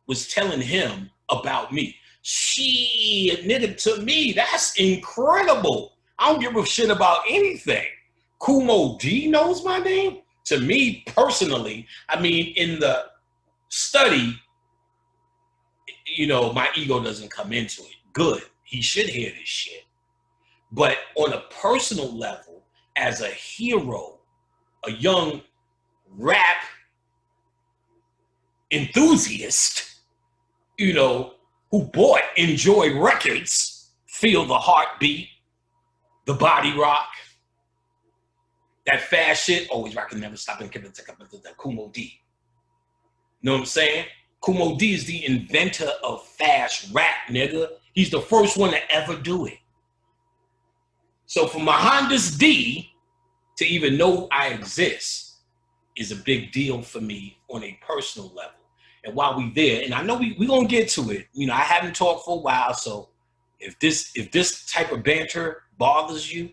was telling him about me. Shit, nigga, to me, that's incredible. I don't give a shit about anything. Kool Moe Dee knows my name? To me, personally, I mean, in the study, you know, my ego doesn't come into it. Good. He should hear this shit. But on a personal level, as a hero, a young rap enthusiast, you know, who bought Enjoy Records, Feel the Heartbeat, The Body Rock, that fast shit, always rockin', never stopping, Kool Moe Dee. Know what I'm saying? Kool Moe Dee is the inventor of fast rap, nigga. He's the first one to ever do it. So for Mohandas D to even know I exist is a big deal for me on a personal level. And while we there, and I know we gonna get to it, you know, I haven't talked for a while, so if this type of banter bothers you,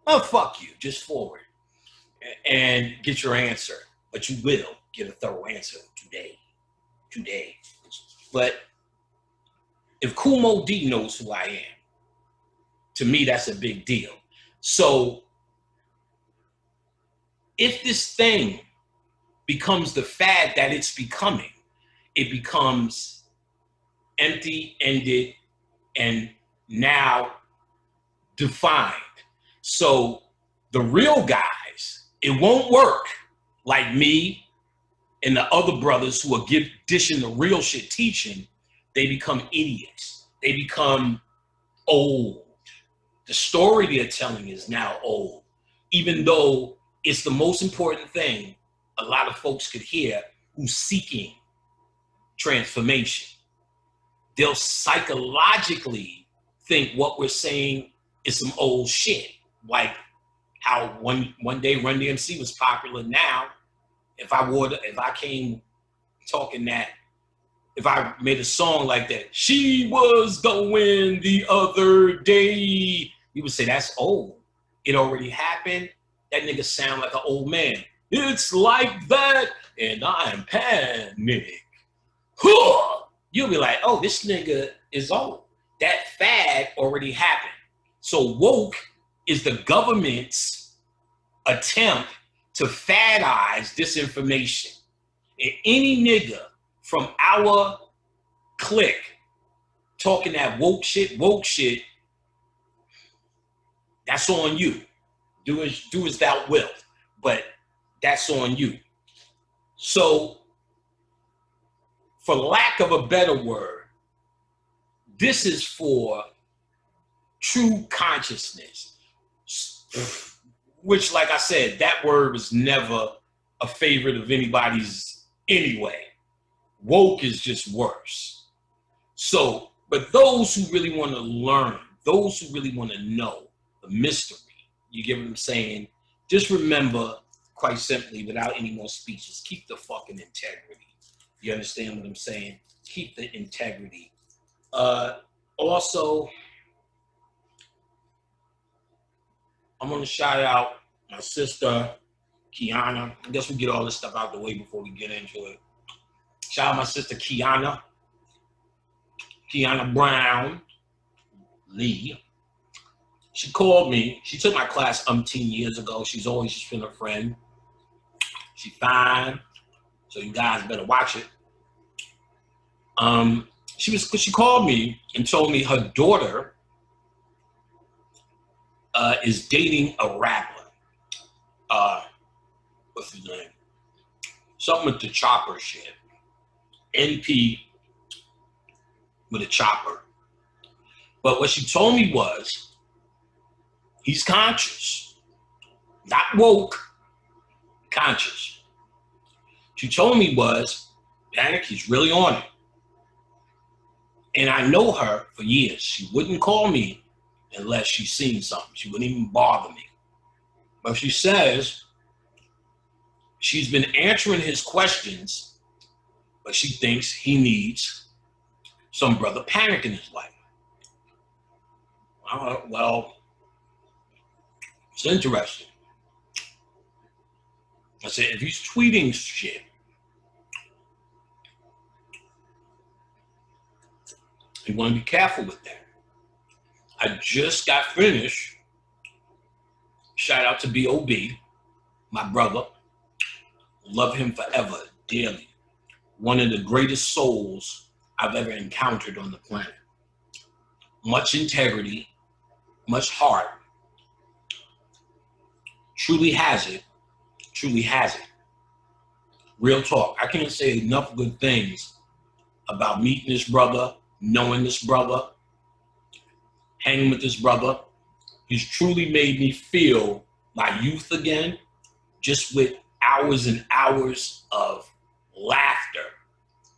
well, fuck you, just forward and get your answer. But you will get a thorough answer today. But if Kool Moe Dee knows who I am, to me, that's a big deal. So if this thing becomes the fad that it's becoming, it becomes empty-ended and now defined. So the real guys, it won't work like me and the other brothers who are dishing the real shit teaching. They become idiots. They become old. The story they're telling is now old, even though it's the most important thing a lot of folks could hear who's seeking transformation. They'll psychologically think what we're saying is some old shit, like how one day Run DMC was popular. Now, if I came talking that, if I made a song like that, she was going the other day, you would say that's old. It already happened. That nigga sound like an old man. It's like that, and I'm panic. Huh. You'll be like, oh, this nigga is old. That fad already happened. So woke is the government's attempt to fadize this information. And any nigga from our clique talking that woke shit, that's on you. Do as thou wilt, but that's on you. So, for lack of a better word, this is for true consciousness, which, like I said, that word was never a favorite of anybody's anyway. Woke is just worse. So, but those who really want to learn, those who really want to know the mystery, you get what I'm saying? Just remember, quite simply, without any more speeches, keep the fucking integrity. You understand what I'm saying? Keep the integrity. Also, I'm going to shout out my sister, Kiana. I guess we'll get all this stuff out the way before we get into it. Shout out my sister, Kiana Brown Lee. She called me. She took my class umpteen years ago. She's always just been a friend. She's fine. So you guys better watch it. She called me and told me her daughter is dating a rapper. What's his name? Something with the chopper shit. NP with a chopper. But what she told me was, he's conscious. Not woke, conscious. She told me was, Panic, he's really on it. And I know her for years. She wouldn't call me unless she's seen something. She wouldn't even bother me. But she says she's been answering his questions, but she thinks he needs some brother Panic in his life. Well, it's interesting. I said, if he's tweeting shit, you want to be careful with that. I just got finished. Shout out to B.O.B., my brother. Love him forever, dearly. One of the greatest souls I've ever encountered on the planet. Much integrity, much heart. Truly has it. Truly has it. Real talk. I can't say enough good things about meeting this brother, knowing this brother, hanging with this brother. He's truly made me feel my youth again, just with hours and hours of laughter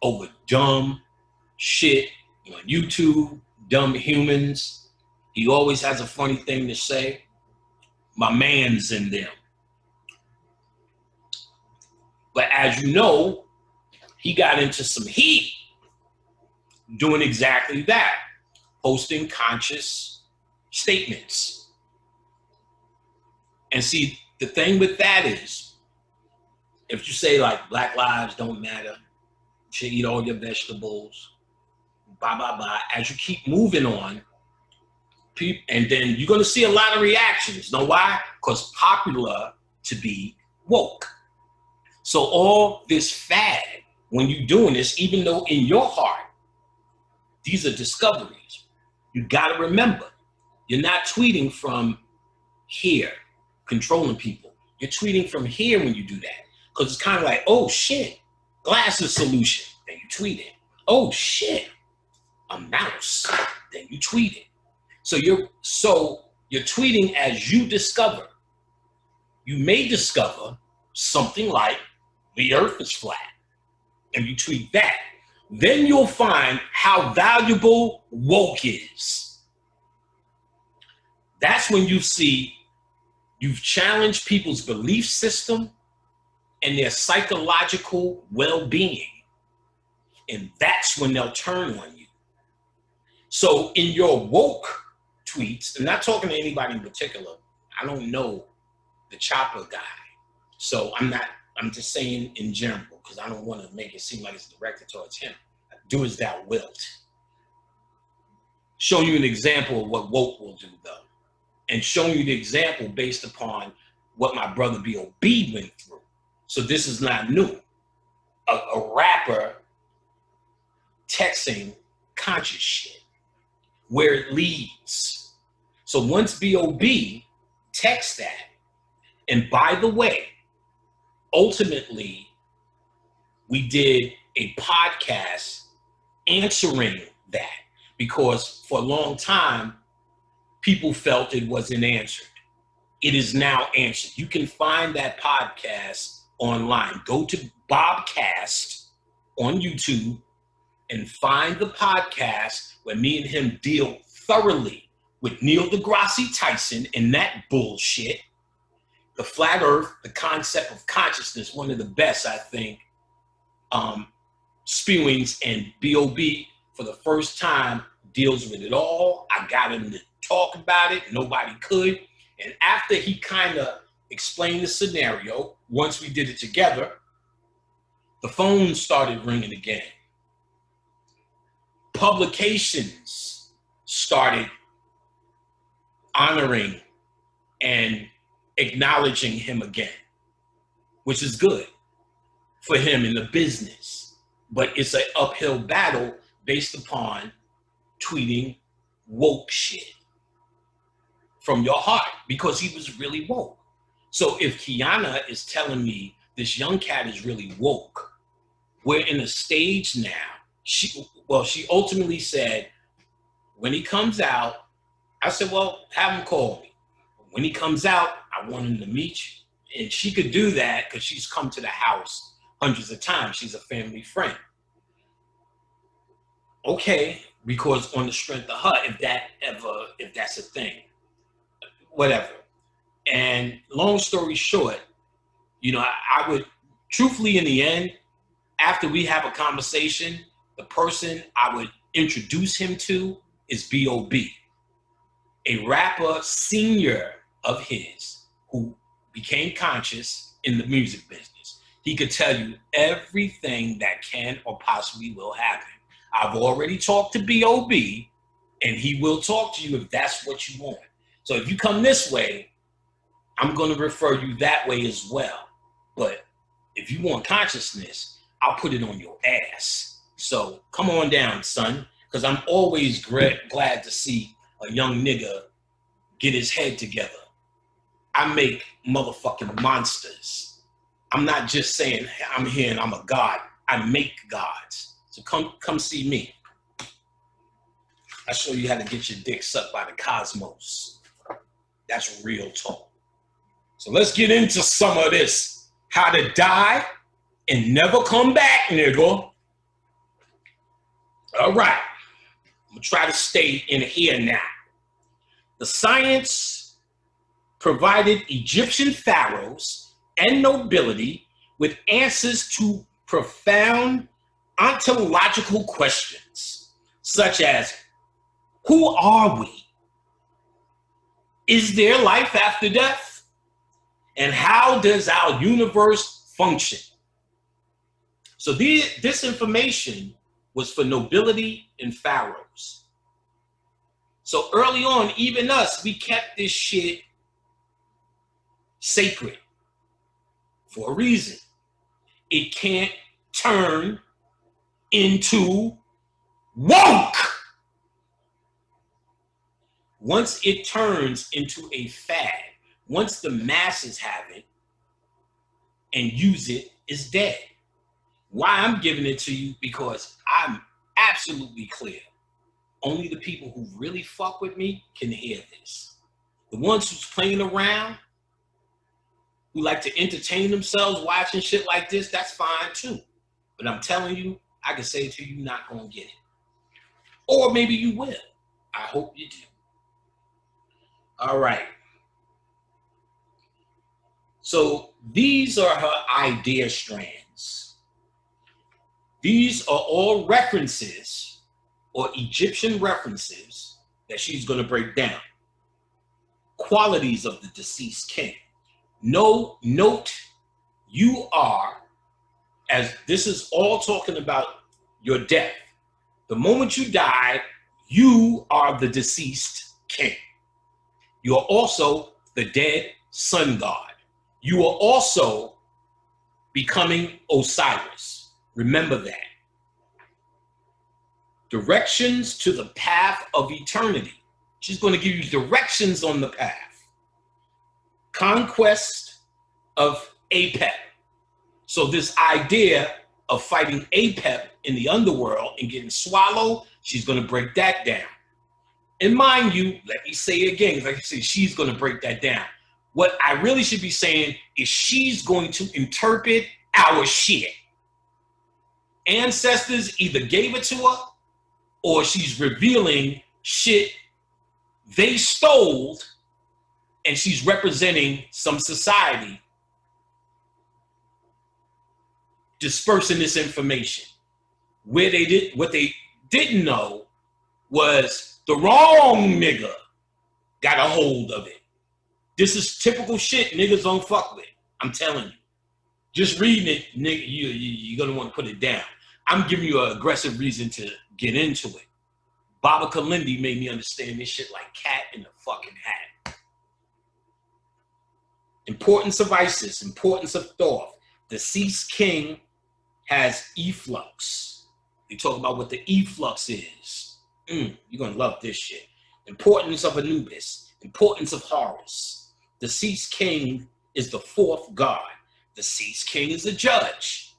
over dumb shit on YouTube, dumb humans. He always has a funny thing to say. My man's in them. But as you know, he got into some heat doing exactly that, posting conscious statements. And see, the thing with that is, if you say like Black lives don't matter, you should eat all your vegetables, blah, blah, blah, as you keep moving on, and then you're going to see a lot of reactions. Know why? Because popular to be woke. So all this fad, when you're doing this, even though in your heart, these are discoveries, You got to remember, you're not tweeting from here, controlling people. You're tweeting from here when you do that. Because it's kind of like, oh shit, glasses solution. Then you tweet it. Oh shit, a mouse. Then you tweet it. So you're tweeting as you discover. You may discover something like the earth is flat. And you tweet that. Then you'll find how valuable woke is. That's when you see you've challenged people's belief system and their psychological well-being. And that's when they'll turn on you. So in your woke tweets, I'm not talking to anybody in particular. I don't know the Chopper guy. So I'm just saying in general, because I don't want to make it seem like it's directed towards him. Do as thou wilt. Showing you an example of what woke will do, though. And showing you the example based upon what my brother B.O.B. went through. So this is not new. A rapper texting conscious shit, where it leads. So once B.O.B. texts that, and by the way, ultimately, we did a podcast answering that, because for a long time, people felt it wasn't answered. It is now answered. You can find that podcast online. Go to Bobcast on YouTube and find the podcast where me and him deal thoroughly with Neil deGrasse Tyson and that bullshit. The flat earth, the concept of consciousness, one of the best, I think, spewings, and B.O.B. for the first time deals with it all. I got him to talk about it. Nobody could. And after he kind of explained the scenario, once we did it together, the phone started ringing again. Publications started honoring and acknowledging him again, which is good for him in the business. But it's an uphill battle based upon tweeting woke shit from your heart, because he was really woke. So if Kiana is telling me this young cat is really woke, we're in a stage now. She ultimately said, when he comes out, I said, well, have him call me. When he comes out, I want him to meet you. And she could do that because she's come to the house hundreds of times. She's a family friend. Okay, because on the strength of her, if that's a thing, whatever. And long story short, I would, truthfully, in the end, after we have a conversation, the person I would introduce him to is B.O.B., a rapper senior of his who became conscious in the music business. He could tell you everything that can or possibly will happen. I've already talked to B.O.B., and he will talk to you if that's what you want. So if you come this way, I'm going to refer you that way as well. But if you want consciousness, I'll put it on your ass. So come on down, son, because I'm always glad to see a young nigga get his head together. I make motherfucking monsters. I'm not just saying I'm here and I'm a god. I make gods. So come see me. I'll show you how to get your dick sucked by the cosmos. That's real talk. So let's get into some of this. How to die and never come back, nigga. All right. I'm gonna try to stay in here now. The science provided Egyptian pharaohs and nobility with answers to profound ontological questions, such as, who are we? Is there life after death? And how does our universe function? So this information was for nobility and pharaohs. So early on, even us, we kept this shit sacred for a reason. It can't turn into woke. once it turns into a fad, once the masses have it and use it, it's dead. Why I'm giving it to you? Because I'm absolutely clear. Only the people who really fuck with me can hear this. The ones who's playing around, who like to entertain themselves watching shit like this, that's fine too. But I'm telling you, I can say to you, you're not gonna get it. Or maybe you will. I hope you do. All right. So these are her idea strands. These are all references or Egyptian references that she's going to break down. Qualities of the deceased king. Note, you are, as this is all talking about your death. The moment you die, you are the deceased king. You are also the dead sun god. You are also becoming Osiris. Remember that. Directions to the path of eternity. She's going to give you directions on the path. Conquest of Apep. So this idea of fighting Apep in the underworld and getting swallowed, she's going to break that down. And mind you, let me say it again, like I said, she's going to break that down. What I really should be saying is she's going to interpret our shit. Ancestors either gave it to her or she's revealing shit they stole and she's representing some society dispersing this information. What they didn't know was the wrong nigga got a hold of it. This is typical shit niggas don't fuck with. I'm telling you. Just reading it, nigga, you're gonna want to put it down. I'm giving you an aggressive reason to get into it. Baba Kalindi made me understand this shit like cat in the fucking hat. Importance of Isis, importance of Thoth. Deceased king has efflux. They talk about what the efflux is. You're gonna love this shit. Importance of Anubis, importance of Horus. Deceased king is the fourth god. Deceased king is a judge.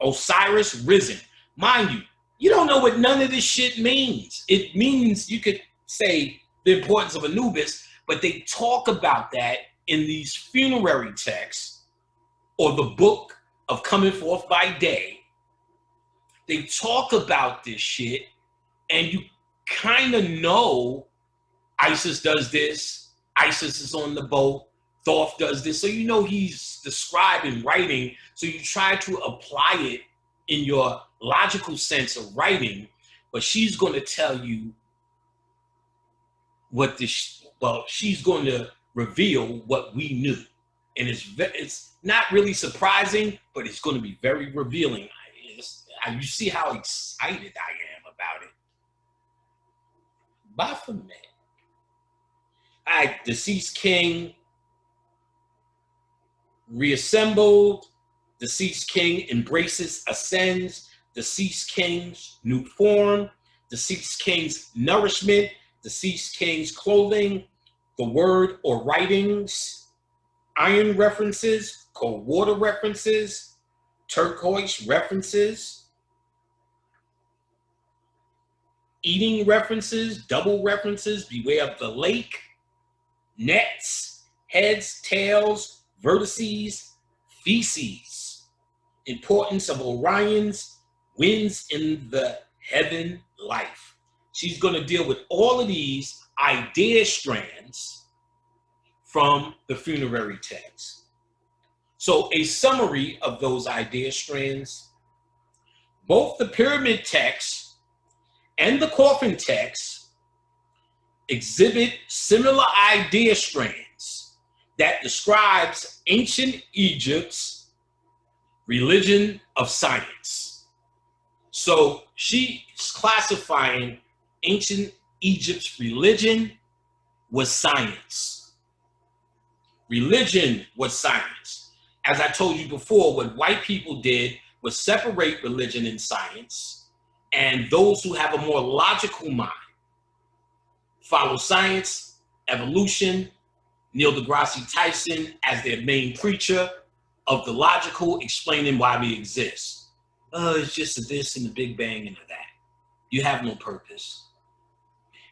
Osiris risen. Mind you, you don't know what none of this shit means. It means, you could say the importance of Anubis, but they talk about that in these funerary texts or the book of Coming Forth by Day. They talk about this shit and you kind of know Isis does this, Isis is on the boat, Thoth does this. So you know he's describing writing. So you try to apply it in your logical sense of writing, but she's going to tell you what this, she's going to reveal what we knew. And it's not really surprising, but it's going to be very revealing. You see how excited I am about it. Baphomet. All right, deceased king reassembled. Deceased king embraces, ascends. Deceased king's new form. Deceased king's nourishment. Deceased king's clothing. The word or writings. Iron references. Cold water references. Turquoise references. Eating references. Double references. Beware of the lake. Nets. Heads, tails, vertices, feces. Importance of Orion's winds in the heaven life. She's going to deal with all of these idea strands from the funerary text. So a summary of those idea strands. Both the pyramid text and the coffin text exhibit similar idea strands that describes ancient Egypt's religion of science. So she's classifying ancient Egypt's religion was science. Religion was science. As I told you before, what white people did was separate religion and science, and those who have a more logical mind follow science, evolution, Neil deGrasse Tyson as their main preacher of the logical, explaining why we exist. It's just a this and the Big Bang and a that. You have no purpose.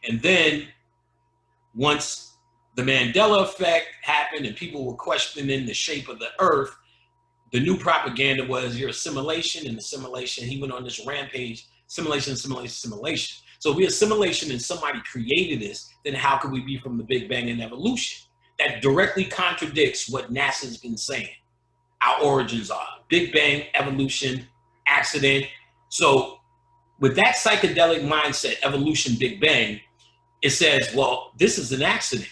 And then once the Mandela effect happened and people were questioning the shape of the earth, the new propaganda was your assimilation and assimilation. He went on this rampage, simulation, simulation, simulation. So if we assimilation and somebody created this, then how could we be from the Big Bang and evolution? That directly contradicts what NASA's been saying. Our origins are Big Bang, evolution, accident. So with that psychedelic mindset, evolution, Big Bang, it says, well, this is an accident.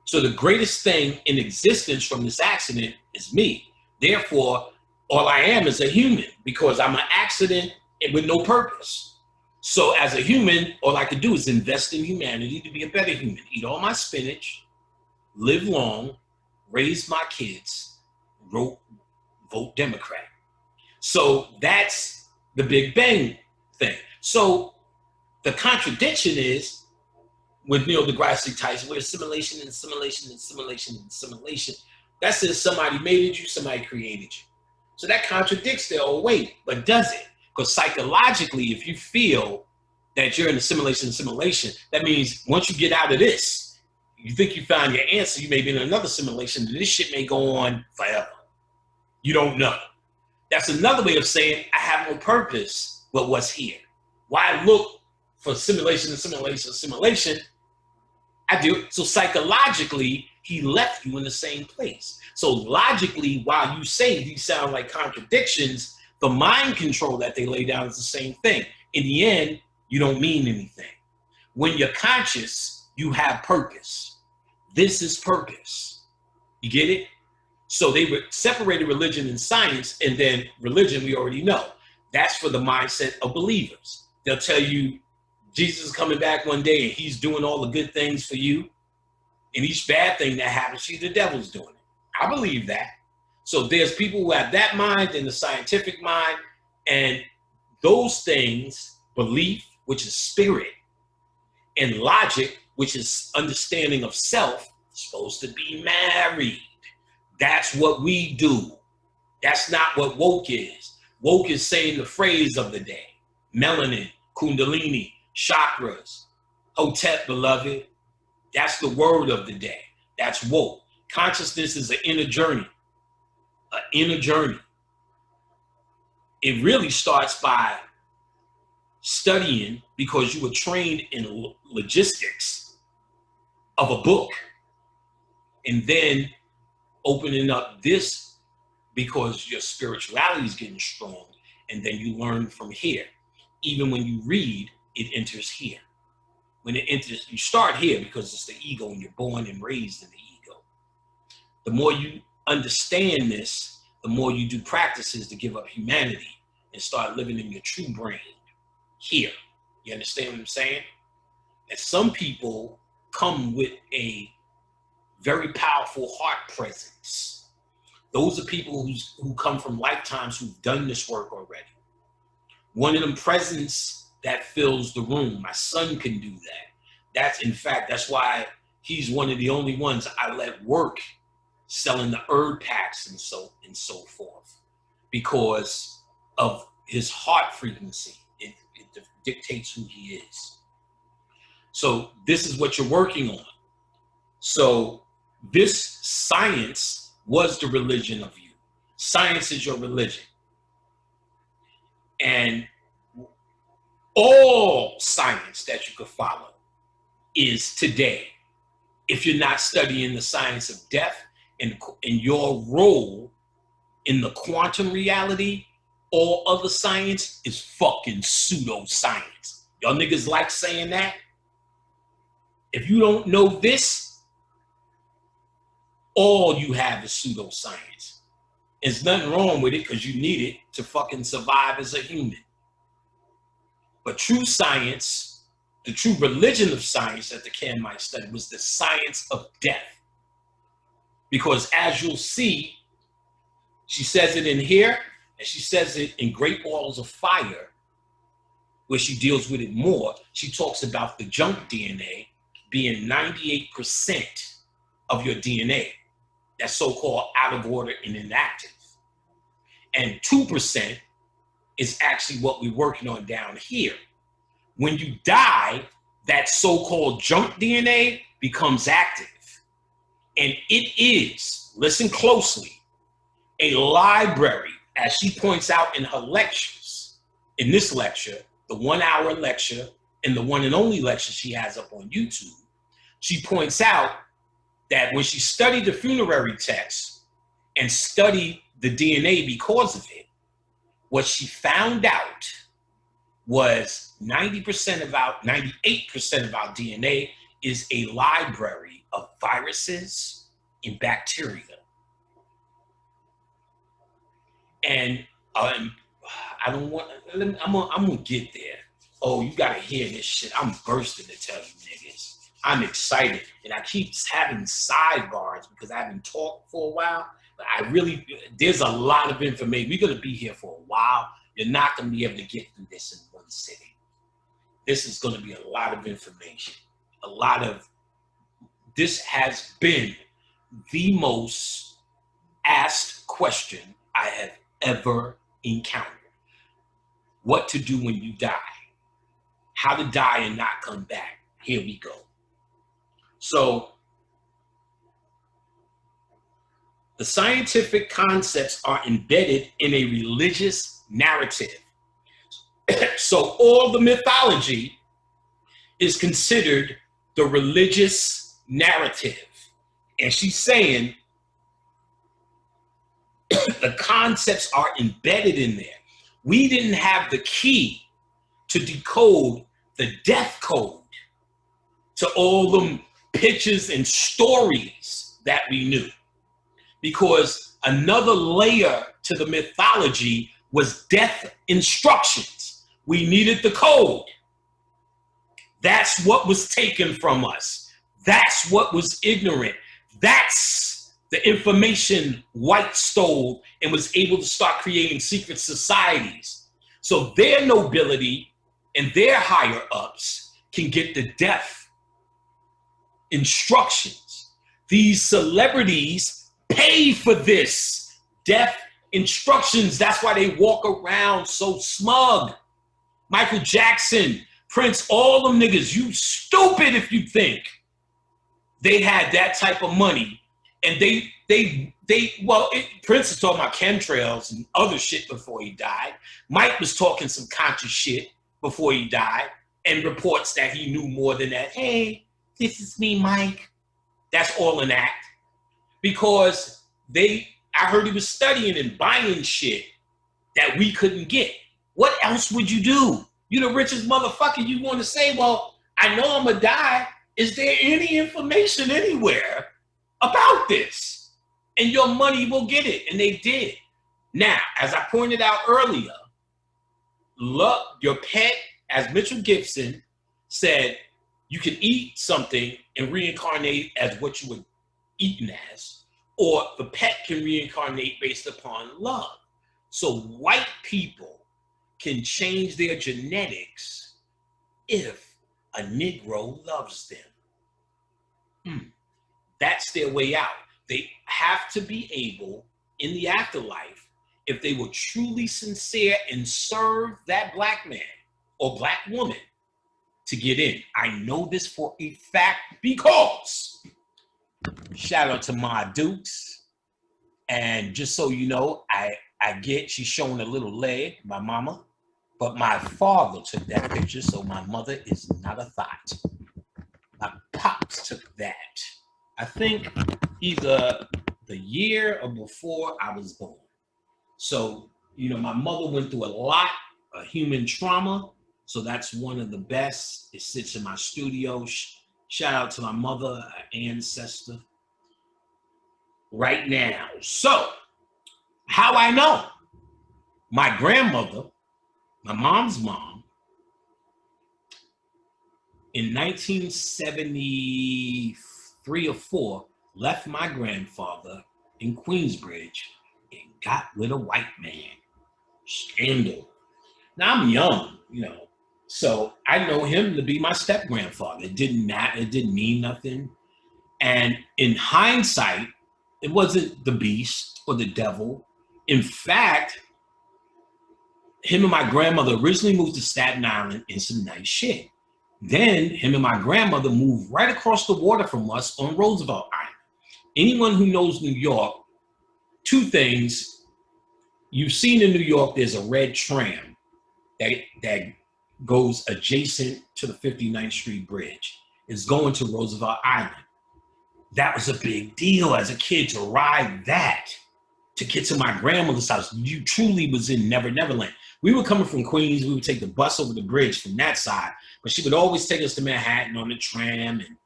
So the greatest thing in existence from this accident is me. Therefore, all I am is a human because I'm an accident with no purpose. So as a human, all I can do is invest in humanity to be a better human. Eat all my spinach, live long, raise my kids, vote Democrat. So that's the Big Bang thing. So the contradiction is with Neil deGrasse Tyson, we're assimilation and assimilation and assimilation and assimilation. That says somebody made you, somebody created you. So that contradicts their old way, but does it? Because psychologically, if you feel that you're in assimilation and assimilation, that means once you get out of this, you think you found your answer, you may be in another simulation, and this shit may go on forever. You don't know. That's another way of saying I have no purpose but what's here. Why look for simulation and simulation and simulation? I do. So psychologically, he left you in the same place. So logically, while you say these sound like contradictions, the mind control that they lay down is the same thing. In the end, you don't mean anything. When you're conscious, you have purpose. This is purpose. You get it? So they separated religion and science, and then religion, we already know. That's for the mindset of believers. They'll tell you Jesus is coming back one day and he's doing all the good things for you. And each bad thing that happens to you, the devil's doing it. I believe that. So there's people who have that mind and the scientific mind, and those things, belief, which is spirit, and logic, which is understanding of self, supposed to be married. That's what we do. That's not what woke is. Woke is saying the phrase of the day. Melanin, kundalini, chakras, Hotep, beloved. That's the word of the day. That's woke. Consciousness is an inner journey. An inner journey. It really starts by studying because you were trained in logistics of a book, and then opening up this because your spirituality is getting strong, and then you learn from here. Even when you read, it enters here. When it enters, you start here because it's the ego and you're born and raised in the ego. The more you understand this, the more you do practices to give up humanity and start living in your true brain here. You understand what I'm saying? And some people come with a very powerful heart presence. Those are people who come from lifetimes who've done this work already. One of them presence that fills the room. My son can do that. That's why he's one of the only ones I let work selling the herb packs and so forth, because of his heart frequency. It dictates who he is. So this is what you're working on. So this science was the religion of you. Science is your religion. And all science that you could follow is today. If you're not studying the science of death and your role in the quantum reality, all other science is fucking pseudoscience. Y'all niggas like saying that? If you don't know this, all you have is pseudoscience. There's nothing wrong with it because you need it to fucking survive as a human. But true science, the true religion of science that the Kenmite studied was the science of death. Because as you'll see, she says it in here, and she says it in Great Balls of Fire, where she deals with it more, she talks about the junk DNA being 98% of your DNA. That's so-called out of order and inactive. And 2% is actually what we're working on down here. When you die, that so-called junk DNA becomes active. And it is, listen closely, a library, as she points out in her lectures. In this lecture, the 1 hour lecture and the one and only lecture she has up on YouTube, she points out that when she studied the funerary text and studied the DNA because of it, what she found out was 98% of our DNA is a library of viruses and bacteria. And I don't want, I'm gonna get there. Oh, you gotta hear this shit. I'm bursting to tell you niggas. I'm excited. And I keep having sidebars because I haven't talked for a while. But there's a lot of information. We're gonna be here for a while. You're not gonna be able to get through this in one sitting. This is gonna be a lot of information. This has been the most asked question I have ever encountered. What to do when you die. How to die and not come back. Here we go. So, the scientific concepts are embedded in a religious narrative. So all the mythology is considered the religious narrative. And she's saying the concepts are embedded in there. We didn't have the key to decode the death code to all them pictures and stories that we knew. Because another layer to the mythology was death instructions. We needed the code. That's what was taken from us. That's what was ignorant. That's the information white stole and was able to start creating secret societies. So their nobility and their higher ups can get the death instructions. These celebrities pay for this death instructions. That's why they walk around so smug. Michael Jackson, Prince, all them niggas, you stupid if you think they had that type of money. And Prince is talking about chemtrails and other shit before he died. Mike was talking some conscious shit before he died and reports that he knew more than that. Hey, this is me, Mike. That's all an act. Because I heard he was studying and buying shit that we couldn't get. What else would you do? You're the richest motherfucker. You want to say, well, I know I'm gonna die. Is there any information anywhere about this? And your money will get it. And they did. Now, as I pointed out earlier, love your pet, as Mitchell Gibson said, you can eat something and reincarnate as what you were eaten as, or the pet can reincarnate based upon love. So white people can change their genetics if a Negro loves them. That's their way out. They have to be able, in the afterlife, if they were truly sincere and serve that black man or black woman, to get in. I know this for a fact because, shout out to Ma Dukes, and just so you know, she's showing a little leg, my mama, but my father took that picture, so my mother is not a thought. My pops took that. I think either the year or before I was born. So, my mother went through a lot of human trauma. So that's one of the best. It sits in my studio. Shout out to my mother, ancestor. Right now. So, how I know? My grandmother, my mom's mom, in 1973 or 4, left my grandfather in Queensbridge and got with a white man. Scandal. Now I'm young, So I know him to be my step grandfather. It didn't matter. It didn't mean nothing. And in hindsight, it wasn't the beast or the devil. In fact, him and my grandmother originally moved to Staten Island in some nice shit. Then him and my grandmother moved right across the water from us on Roosevelt Island. Anyone who knows New York, two things. You've seen in New York, there's a red tram that goes adjacent to the 59th Street Bridge. It's going to Roosevelt Island. That was a big deal as a kid to ride that, to get to my grandmother's house. You truly was in Never Never Land. We were coming from Queens. We would take the bus over the bridge from that side, but she would always take us to Manhattan on the tram. And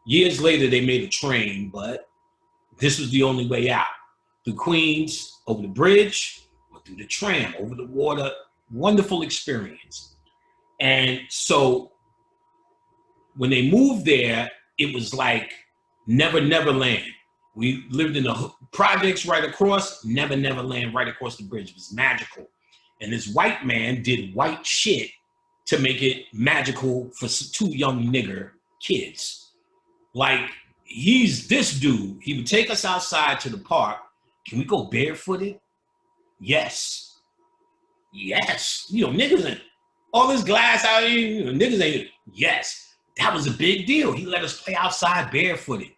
years later, they made a train, but this was the only way out. Through Queens, over the bridge, or through the tram, over the water. Wonderful experience. And so when they moved there, it was like Never Never Land. We lived in the projects right across, Never Never Land right across the bridge. It was magical. And this white man did white shit to make it magical for two young nigger kids. Like, he's this dude. He would take us outside to the park. Can we go barefooted? Yes. Yes. You know, niggas ain't. All this glass out here, you know, niggas ain't. Yes. That was a big deal. He let us play outside barefooted.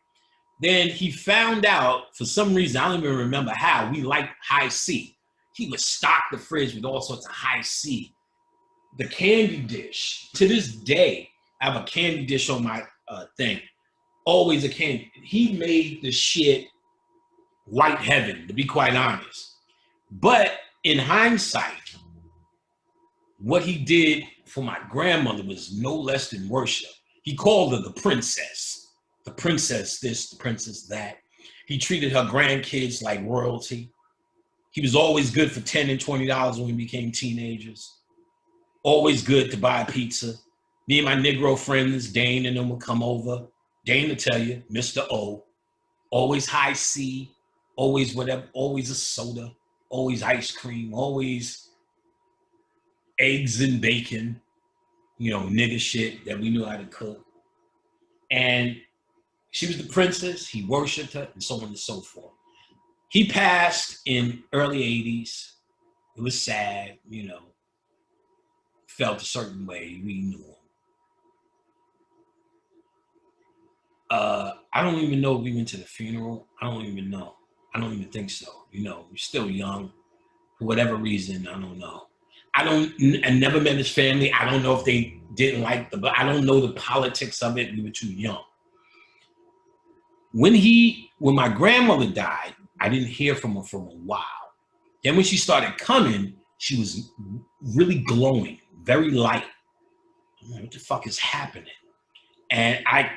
Then he found out, for some reason, I don't even remember how, we liked high C. He would stock the fridge with all sorts of high C. The candy dish. To this day, I have a candy dish on my thing. Always a candy. He made the shit white heaven, to be quite honest. But in hindsight, what he did for my grandmother was no less than worship. He called her the princess. The princess this, the princess that. He treated her grandkids like royalty. He was always good for $10 and $20 when we became teenagers. Always good to buy pizza. Me and my Negro friends, Dane and them would come over. Dane will tell you, Mr. O, always high C, always whatever, always a soda, always ice cream, always eggs and bacon, you know, nigga shit that we knew how to cook. And she was the princess, he worshiped her, and so on and so forth. He passed in early 80s. It was sad, you know, felt a certain way, we knew him. I don't even know if we went to the funeral. I don't even know. I don't even think so. You know, we're still young. For whatever reason, I don't know. I never met his family. I don't know if they didn't like I don't know the politics of it. We were too young. When my grandmother died, I didn't hear from her for a while. Then when she started coming, she was really glowing, very light. I'm like, what the fuck is happening? And I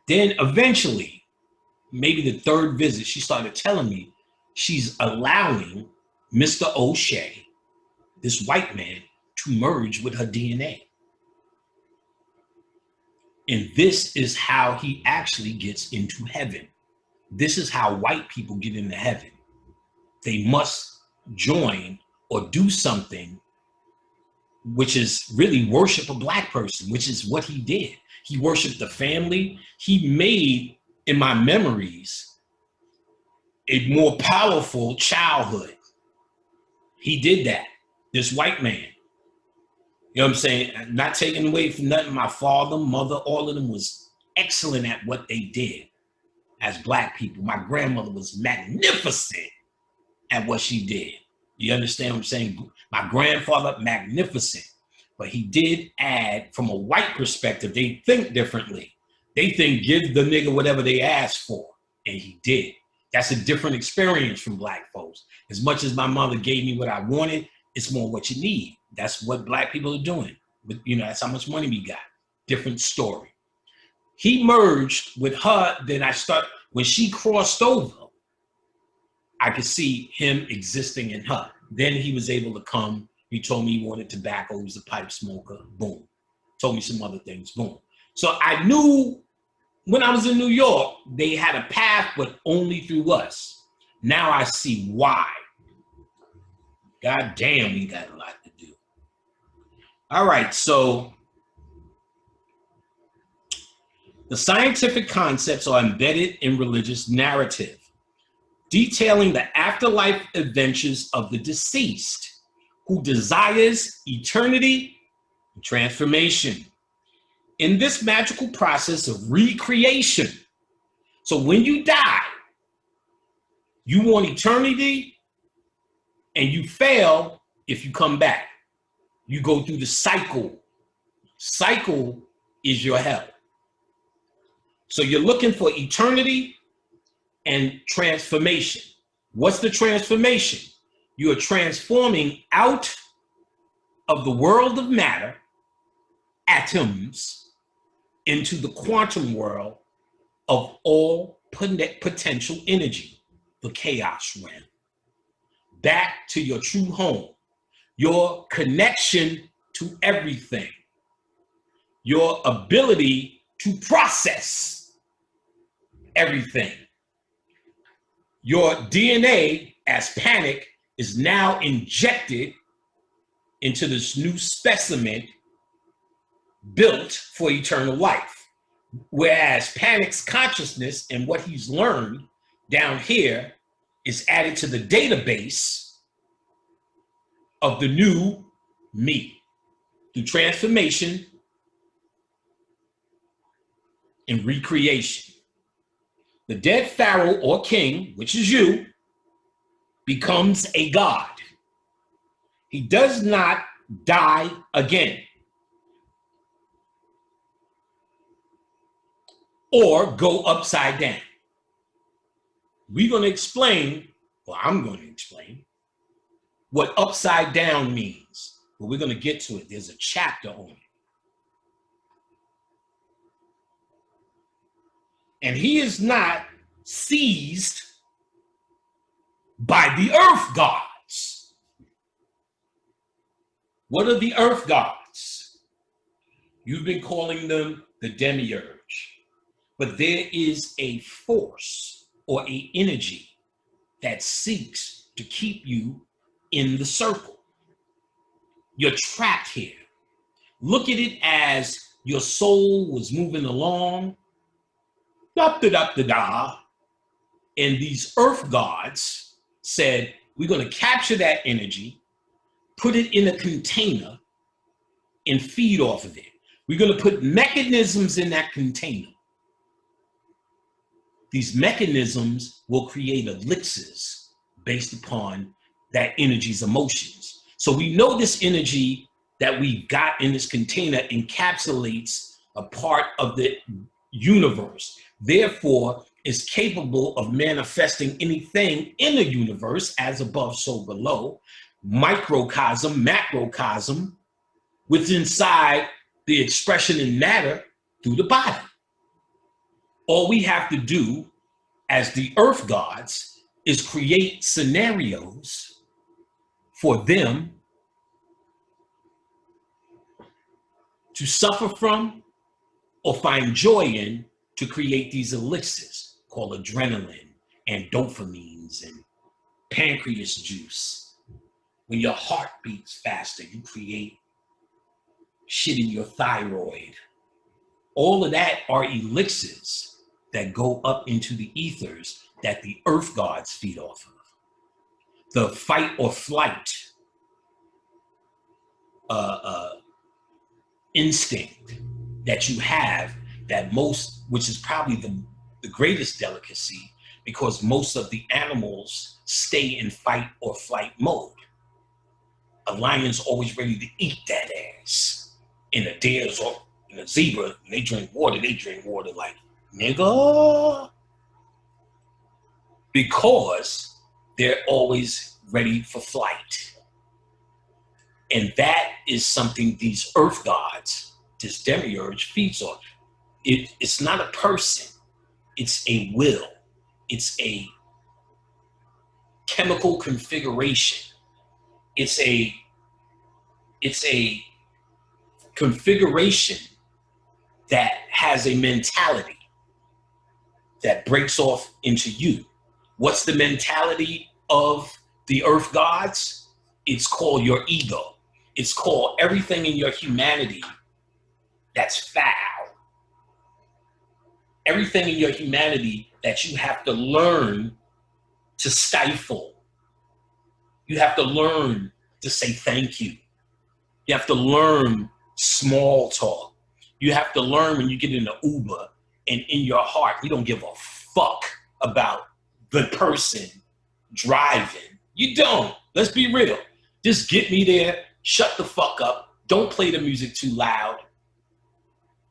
then eventually, maybe the third visit, she started telling me she's allowing Mr. O'Shea, this white man, to merge with her DNA. And this is how he actually gets into heaven. This is how white people get into heaven. They must join or do something which is really worship a black person, which is what he did. He worshiped the family. He made, in my memories, a more powerful childhood. He did that, this white man. You know what I'm saying? Not taking away from nothing. My father, mother, all of them was excellent at what they did as black people. My grandmother was magnificent at what she did. You understand what I'm saying? My grandfather, magnificent. But he did add, from a white perspective, they think differently. They think give the nigga whatever they ask for. And he did. That's a different experience from black folks. As much as my mother gave me what I wanted, it's more what you need. That's what black people are doing. But you know, that's how much money we got. Different story. He merged with her, then when she crossed over, I could see him existing in her. Then he was able to come. He told me he wanted tobacco. He was a pipe smoker. Boom. Told me some other things. Boom. So I knew when I was in New York, they had a path, but only through us. Now I see why. God damn, we got a lot to do. All right, so the scientific concepts are embedded in religious narrative, detailing the afterlife adventures of the deceased who desires eternity and transformation. In this magical process of recreation, so when you die, you want eternity and you fail if you come back. You go through the cycle. Cycle is your hell. So you're looking for eternity and transformation. What's the transformation? You are transforming out of the world of matter, atoms, into the quantum world of all potential energy, the chaos realm. Back to your true home, your connection to everything, your ability to process everything. Your DNA as panic is now injected into this new specimen built for eternal life. Whereas panic's consciousness and what he's learned down here is added to the database of the new me through transformation and recreation. The dead pharaoh or king, which is you, becomes a god. He does not die again or go upside down. We're going to explain, well, I'm going to explain what upside down means, but we're going to get to it. There's a chapter on it. And he is not seized by the earth gods. What are the earth gods? You've been calling them the demiurge, but there is a force or a energy that seeks to keep you in the circle. You're trapped here. Look at it as your soul was moving along, da-da-da-da-da, and these earth gods said, we're going to capture that energy, put it in a container, and feed off of it. We're going to put mechanisms in that container. These mechanisms will create elixirs based upon that energy's emotions. So we know this energy that we got in this container encapsulates a part of the universe. Therefore, is capable of manifesting anything in the universe, as above, so below, microcosm, macrocosm, within inside the expression in matter through the body. All we have to do as the earth gods is create scenarios for them to suffer from or find joy in, to create these elixirs called adrenaline and dopamines and pancreas juice. When your heart beats faster, you create shit in your thyroid. All of that are elixirs that go up into the ethers that the earth gods feed off of. The fight or flight instinct that you have, that most, which is probably the greatest delicacy, because most of the animals stay in fight or flight mode. A lion's always ready to eat that ass. And a deer's or a zebra, when they drink water like, nigga. Because they're always ready for flight. And that is something these earth gods, this demiurge, feeds on. It's not a person, it's a will. It's a chemical configuration. It's a configuration that has a mentality that breaks off into you. What's the mentality of the earth gods? It's called your ego. It's called everything in your humanity that's foul. Everything in your humanity that you have to learn to stifle. You have to learn to say thank you. You have to learn small talk. You have to learn when you get in the Uber and in your heart, you don't give a fuck about the person driving. You don't. Let's be real. Just get me there, shut the fuck up, don't play the music too loud,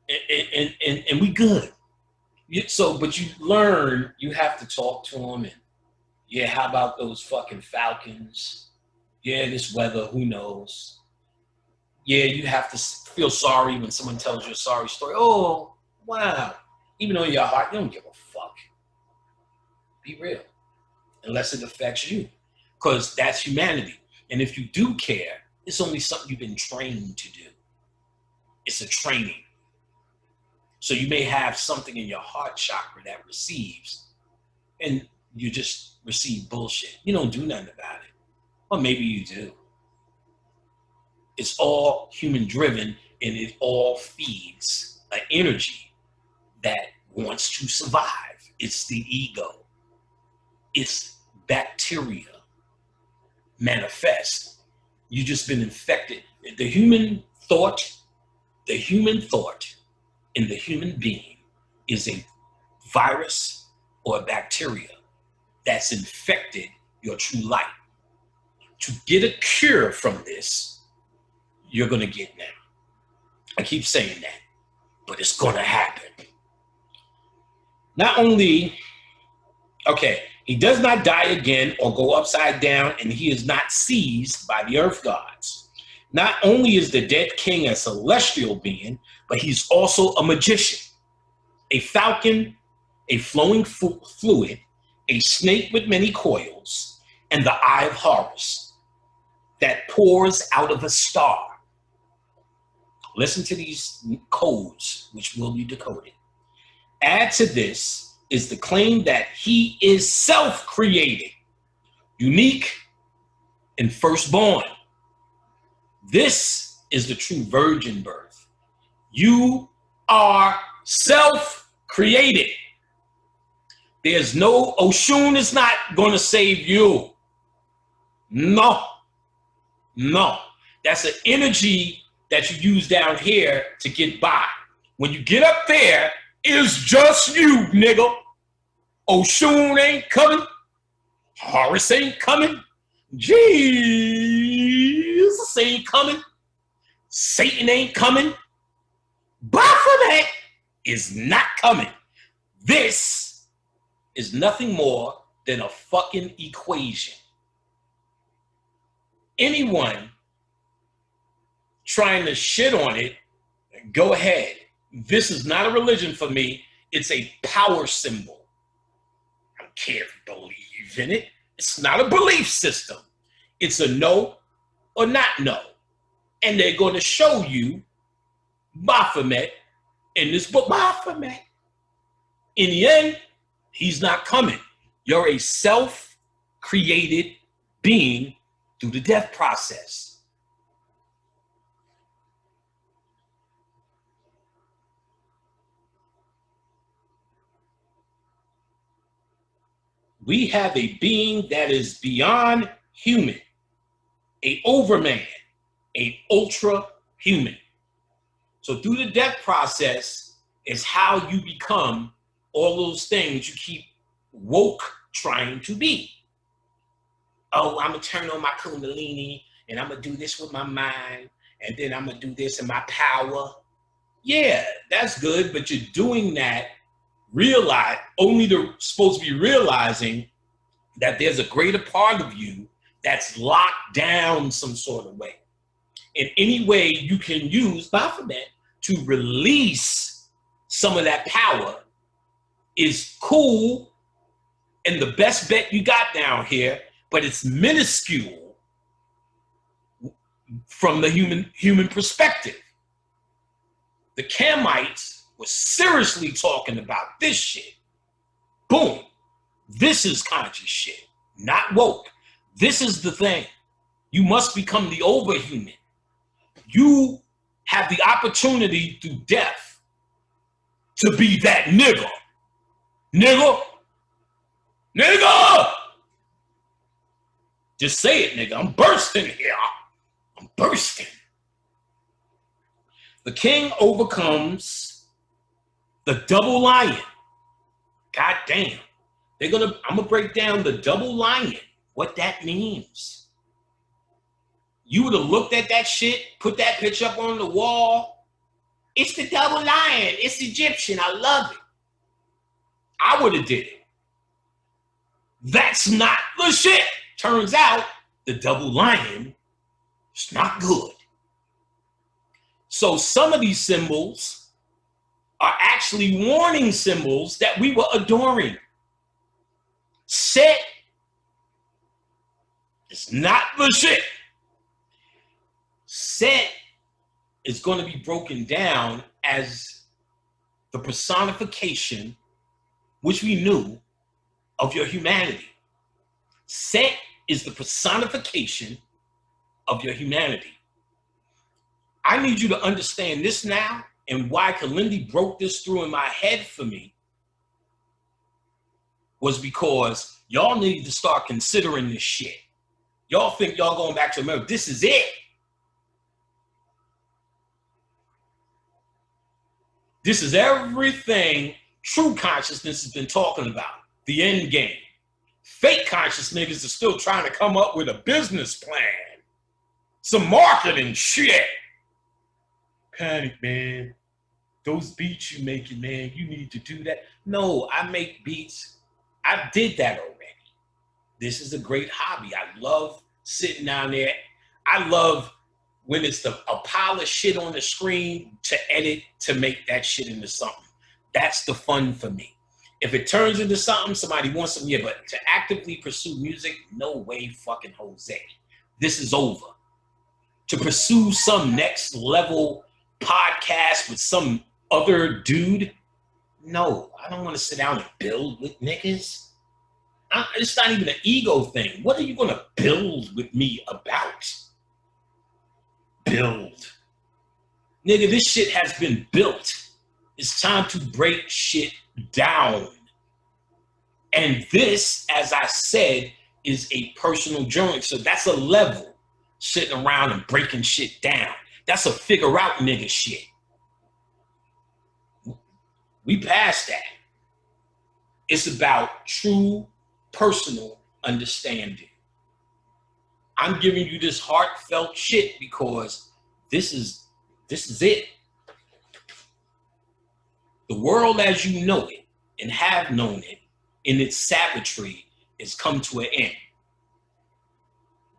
and we good. But you learn, you have to talk to them, and yeah, how about those fucking Falcons? Yeah, this weather, who knows? Yeah, you have to feel sorry when someone tells you a sorry story. Oh, wow. Even though in your heart, you don't give a fuck. Be real. Unless it affects you. Because that's humanity. And if you do care, it's only something you've been trained to do. It's a training. So you may have something in your heart chakra that receives, and you just receive bullshit. You don't do nothing about it. Or maybe you do. It's all human driven, and it all feeds an energy that wants to survive. It's the ego. It's bacteria manifest. You just been infected. The human thought in the human being is a virus or a bacteria that's infected your true light. To get a cure from this, you're gonna get now. I keep saying that, but it's gonna happen. Not only, okay, he does not die again or go upside down, and he is not seized by the earth gods. Not only is the dead king a celestial being, but he's also a magician, a falcon, a flowing fluid, a snake with many coils, and the eye of Horus that pours out of a star. Listen to these codes, which will be decoded. Add to this is the claim that he is self-created, unique, and firstborn. This is the true virgin birth. You are self-created. There's no, Oshun is not going to save you. No. That's an energy that you use down here to get by. When you get up there, it's just you, nigga. Oshun ain't coming. Horus ain't coming. Jesus ain't coming. Satan ain't coming. Baphomet is not coming. This is nothing more than a fucking equation. Anyone trying to shit on it, go ahead. This is not a religion for me. It's a power symbol. I don't care if you believe in it. It's not a belief system. It's a no or not no. And they're going to show you Baphomet in this book. Baphomet. In the end, he's not coming. You're a self-created being through the death process. We have a being that is beyond human, a overman, a ultra human. So through the death process is how you become all those things you keep woke trying to be. Oh, I'm gonna turn on my Kundalini and I'm gonna do this with my mind, and then I'm gonna do this in my power. Yeah, that's good, but you're doing that supposed to be realizing that there's a greater part of you that's locked down some sort of way. In any way you can use Baphomet to release some of that power is cool and the best bet you got down here, but it's minuscule from the human perspective. The Kamites were seriously talking about this shit. Boom. This is conscious shit, not woke. This is the thing. You must become the overhuman. you have the opportunity through death to be that nigga. Nigga. Nigga. Just say it, nigga. I'm bursting here. I'm bursting. The king overcomes the double lion. God damn. I'm gonna break down the double lion, what that means. You would have looked at that shit, put that picture up on the wall. It's the double lion. It's Egyptian. I love it. I would have did it. That's not the shit. Turns out the double lion is not good. So some of these symbols are actually warning symbols that we were adoring. Set is not the shit. Set is going to be broken down as the personification, which we knew, of your humanity. Set is the personification of your humanity. I need you to understand this now, and why Kalindi broke this through in my head for me was because y'all need to start considering this shit. Y'all think y'all going back to America. This is it. This is everything true consciousness has been talking about. The end game. Fake conscious niggas are still trying to come up with a business plan. Some marketing shit. Panic, man. Those beats you making, man, you need to do that. No, I make beats. I did that already. This is a great hobby. I love sitting down there. I love when it's a pile of shit on the screen to edit, to make that shit into something. That's the fun for me. If it turns into something, somebody wants something, yeah, but to actively pursue music, no way fucking Jose. This is over. To pursue some next level podcast with some other dude, no, I don't want to sit down and build with niggas. It's not even an ego thing. What are you going to build with me about? Build. Nigga, this shit has been built. It's time to break shit down. And this, as I said, is a personal journey. So that's a level, sitting around and breaking shit down. That's a figure out nigga shit. We passed that. It's about true personal understanding. I'm giving you this heartfelt shit because this is it. The world as you know it and have known it in its savagery has come to an end.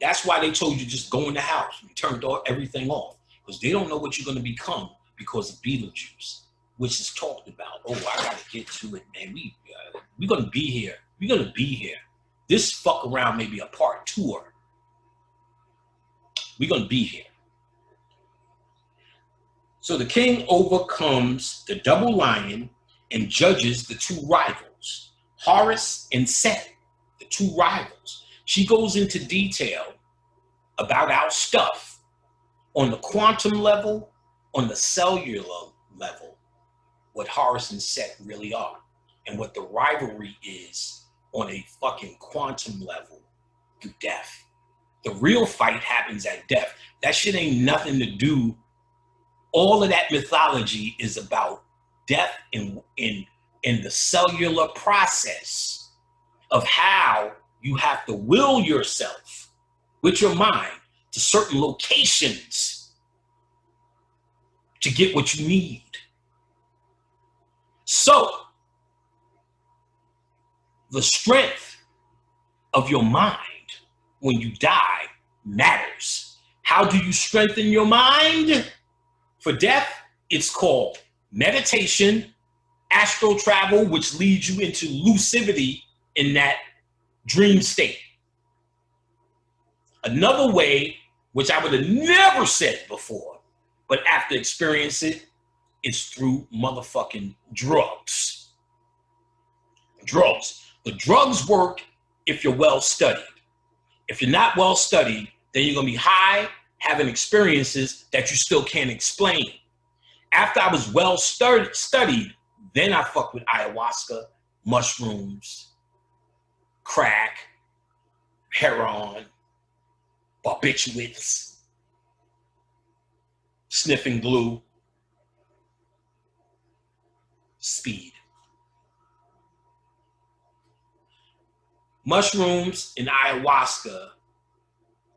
That's why they told you just go in the house and turned everything off, because they don't know what you're going to become because of Beetlejuice, which is talked about. Oh, I got to get to it, man. We're going to be here. We're going to be here. This fuck around may be a part tour. We're going to be here. So the king overcomes the double lion and judges the two rivals, Horus and Set, the two rivals. She goes into detail about our stuff on the quantum level, on the cellular level, what Horus and Set really are, and what the rivalry is on a fucking quantum level through death. The real fight happens at death. That shit ain't nothing to do. All of that mythology is about death in the cellular process of how you have to will yourself with your mind to certain locations to get what you need. So, the strength of your mind when you die matters. How do you strengthen your mind? For death, it's called meditation, astral travel, which leads you into lucidity in that dream state. Another way, which I would have never said before, but after experience it, is through motherfucking drugs. Drugs. The drugs work if you're well studied. If you're not well studied, then you're gonna be high having experiences that you still can't explain. After I was well studied, then I fucked with ayahuasca, mushrooms, crack, heroin, barbiturates, sniffing glue, speed. Mushrooms and ayahuasca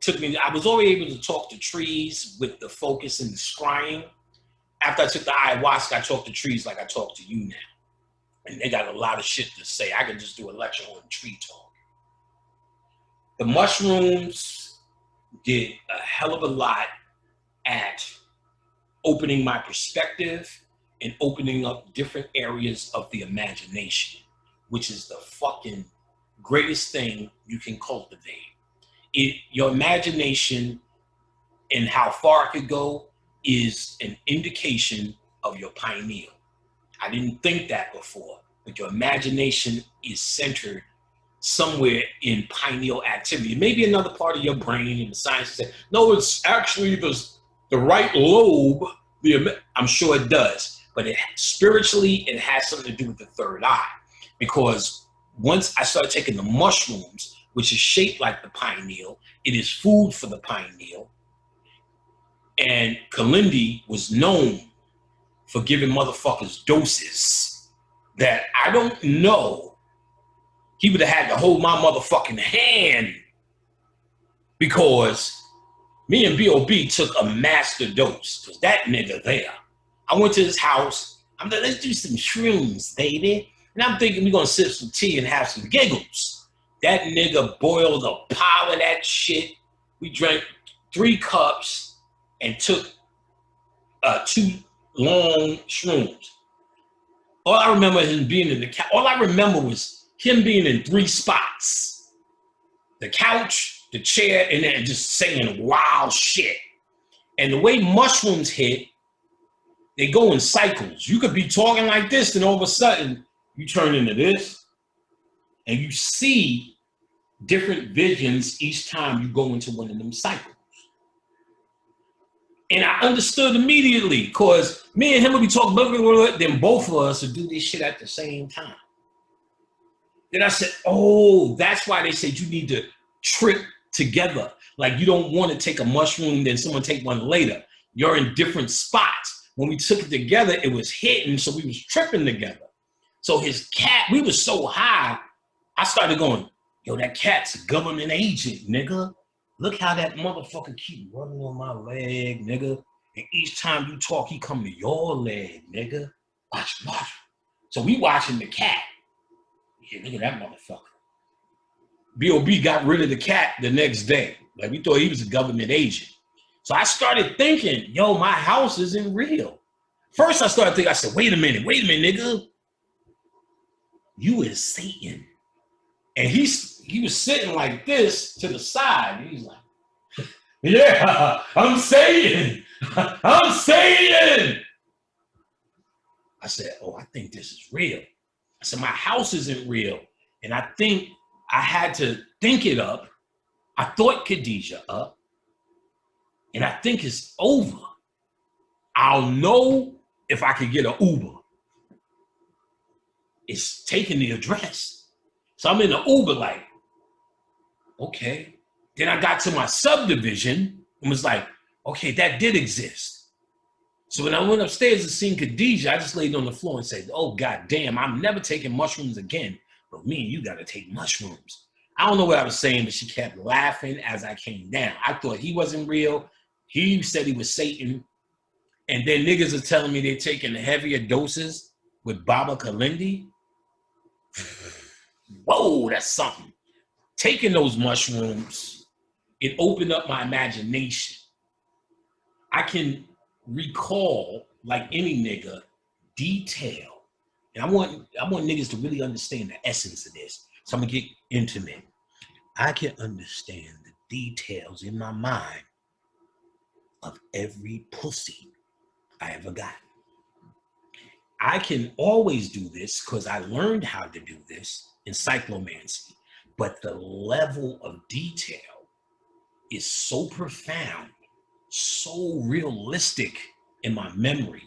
took me, I was already able to talk to trees with the focus and the scrying. After I took the ayahuasca, I talked to trees like I talk to you now. And they got a lot of shit to say. I could just do a lecture on tree talk. The mushrooms did a hell of a lot at opening my perspective and opening up different areas of the imagination, which is the fucking greatest thing you can cultivate. Your imagination and how far it could go is an indication of your pineal. I didn't think that before, but your imagination is centered somewhere in pineal activity. Maybe another part of your brain, and the science said, no, it's actually the right lobe. I'm sure it does, but spiritually, it has something to do with the third eye. Because once I started taking the mushrooms, which is shaped like the pineal, it is food for the pineal. And Kalindi was known for giving motherfuckers doses that I don't know. He would have had to hold my motherfucking hand, because me and B.O.B. took a master dose, because that nigga there. I went to his house. I'm like, let's do some shrooms, baby. And I'm thinking we're going to sip some tea and have some giggles. That nigga boiled a pile of that shit. We drank 3 cups and took 2 long shrooms. All I remember him being in the couch. All I remember was him being in 3 spots: the couch, the chair, and then just saying wild shit. And the way mushrooms hit, they go in cycles. You could be talking like this, and all of a sudden you turn into this, and you see different visions each time you go into one of them cycles. And I understood immediately, because me and him would be talking, then both of us would do this shit at the same time. Then I said, oh, that's why they said you need to trip together. Like, you don't want to take a mushroom, then someone take one later. You're in different spots. When we took it together, it was hitting, so we was tripping together. So his cat, we was so high, I started going, yo, that cat's a government agent, nigga. Look how that motherfucker keep running on my leg, nigga. And each time you talk, he come to your leg, nigga. Watch. So we watching the cat. Yeah, look at that motherfucker. B.O.B. got rid of the cat the next day. Like, we thought he was a government agent. So I started thinking, yo, my house isn't real. First I started thinking, I said, wait a minute, nigga. You is Satan. And he was sitting like this to the side. And he's like, yeah, I'm Satan. I'm Satan. I said, oh, I think this is real. I said, my house isn't real. And I think I had to think it up. I thought Khadijah up. And I think it's over. I'll know if I could get an Uber. It's taking the address. So I'm in the Uber like, okay. Then I got to my subdivision and was like, okay, that did exist. So when I went upstairs and seen Khadijah, I just laid on the floor and said, oh, God damn, I'm never taking mushrooms again. But me and you got to take mushrooms. I don't know what I was saying, but she kept laughing as I came down. I thought he wasn't real. He said he was Satan. And then niggas are telling me they're taking heavier doses with Baba Kalindi. Whoa, that's something. Taking those mushrooms, it opened up my imagination. I can recall, like any nigga, detail. And I want niggas to really understand the essence of this. So I'm gonna get intimate. I can understand the details in my mind of every pussy I ever got. I can always do this because I learned how to do this in cyclomancy, but the level of detail is so profound so realistic in my memory.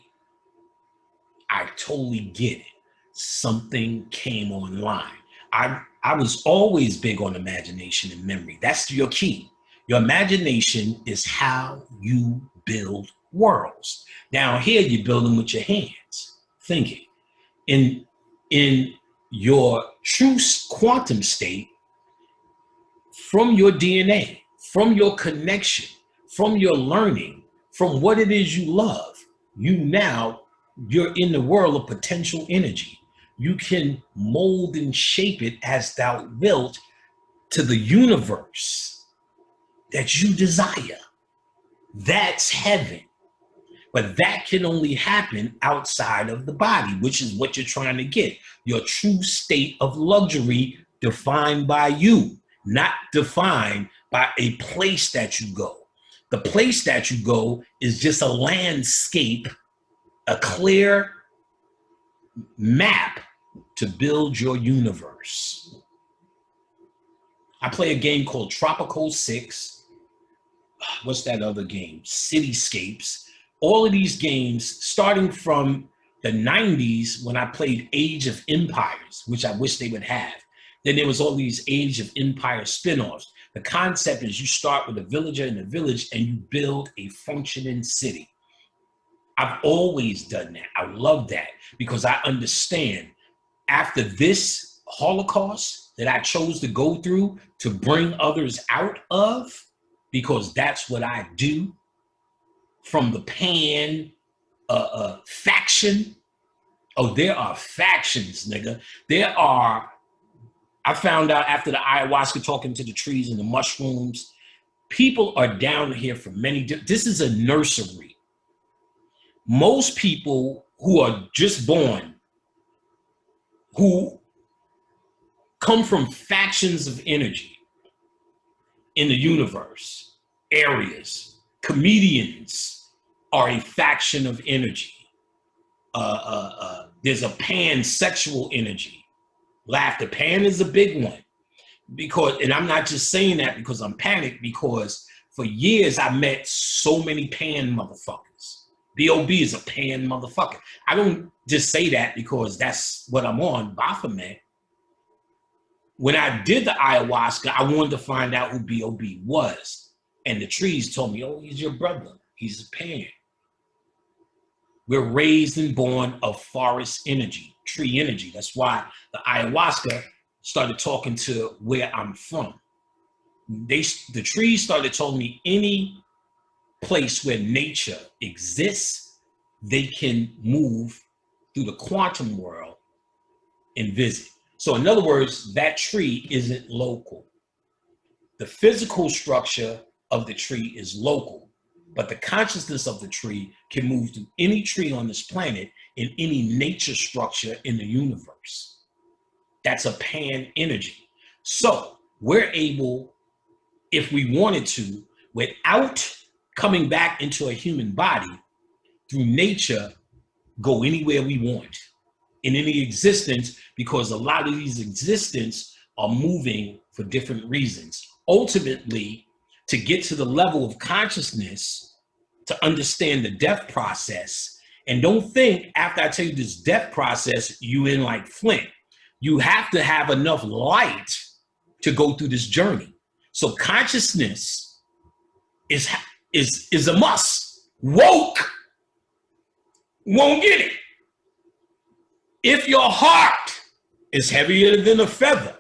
I totally get it. Something came online. I was always big on imagination and memory. That's your key. Your imagination is how you build worlds. Now here you build them with your hands, thinking. In your true quantum state, from your DNA, from your connection, from your learning, from what it is you love, you're in the world of potential energy. You can mold and shape it as thou wilt to the universe that you desire. That's heaven. But that can only happen outside of the body, which is what you're trying to get. Your true state of luxury defined by you, not defined by a place that you go. The place that you go is just a landscape, a clear map to build your universe. I play a game called Tropico 6. What's that other game? Cityscapes. All of these games, starting from the 90s when I played Age of Empires, which I wish they would have. Then there was all these Age of Empire spin-offs. The concept is you start with a villager in a village and you build a functioning city. I've always done that. I love that because I understand after this Holocaust that I chose to go through to bring others out of, because that's what I do, from the pan faction. Oh, there are factions, nigga. I found out after the ayahuasca, talking to the trees and the mushrooms, people are down here for this is a nursery. Most people who are just born, who come from factions of energy in the universe, areas, comedians are a faction of energy. There's a pansexual energy. Laughter. Pan is a big one. And I'm not just saying that because I'm panicked, because for years I met so many pan motherfuckers. B.O.B. is a pan motherfucker. I don't just say that because that's what I'm on, Baphomet. When I did the ayahuasca, I wanted to find out who B.O.B. was. And the trees told me, oh, he's your brother. He's a pan. We're raised and born of forest energy, tree energy. That's why the ayahuasca started talking to where I'm from. The trees started telling me any place where nature exists, they can move through the quantum world and visit. So in other words, that tree isn't local. The physical structure of the tree is local, but the consciousness of the tree can move through any tree on this planet in any nature structure in the universe. That's a pan energy. So we're able, if we wanted to, without coming back into a human body, through nature, go anywhere we want in any existence, because a lot of these existences are moving for different reasons. Ultimately, to get to the level of consciousness, to understand the death process, and don't think after I tell you this death process, you in like Flint. You have to have enough light to go through this journey. So consciousness is a must. Woke won't get it. If your heart is heavier than a feather,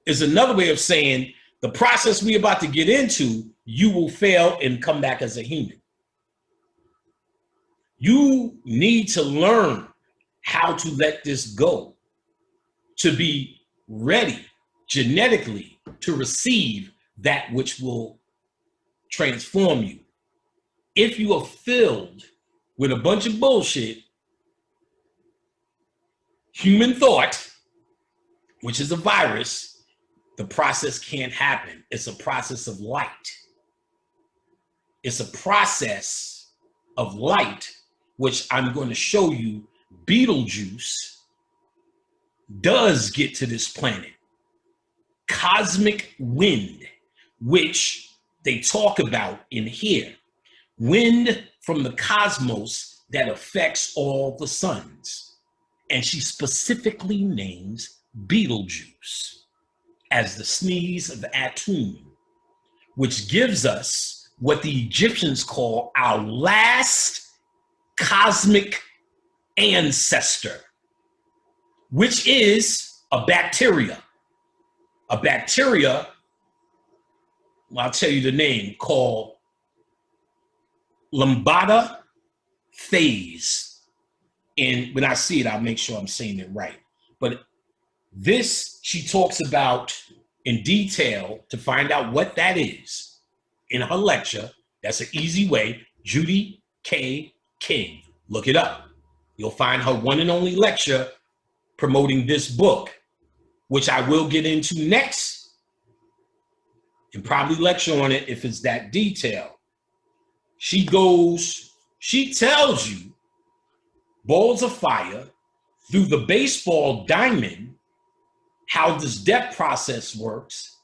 is another way of saying the process we're about to get into, you will fail and come back as a human. You need to learn how to let this go, to be ready genetically to receive that which will transform you. If you are filled with a bunch of bullshit, human thought, which is a virus, the process can't happen. It's a process of light. It's a process of light, which I'm going to show you Beetlejuice does get to this planet. Cosmic wind, which they talk about in here. wind from the cosmos that affects all the suns. And she specifically names Betelgeuse as the sneeze of Atum, which gives us what the Egyptians call our last cosmic ancestor, which is a bacteria. A bacteria, well, I'll tell you the name, called Lambda phase. And when I see it, I'll make sure I'm saying it right. But this, she talks about in detail to find out what that is in her lecture. That's an easy way. Judy K. King. Look it up. You'll find her one and only lecture promoting this book, which I will get into next and probably lecture on it if it's that detailed. She tells you balls of fire through the baseball diamond, how this depth process works.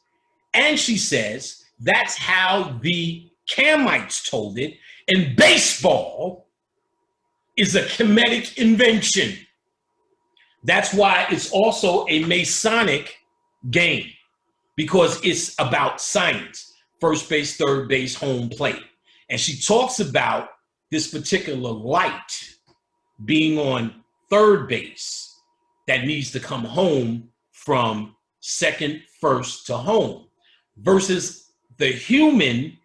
And she says that's how the Kamites told it. And baseball is a Kemetic invention. That's why it's also a Masonic game, because it's about science, first base, third base, home plate. And she talks about this particular light being on third base that needs to come home from second, first to home, versus the human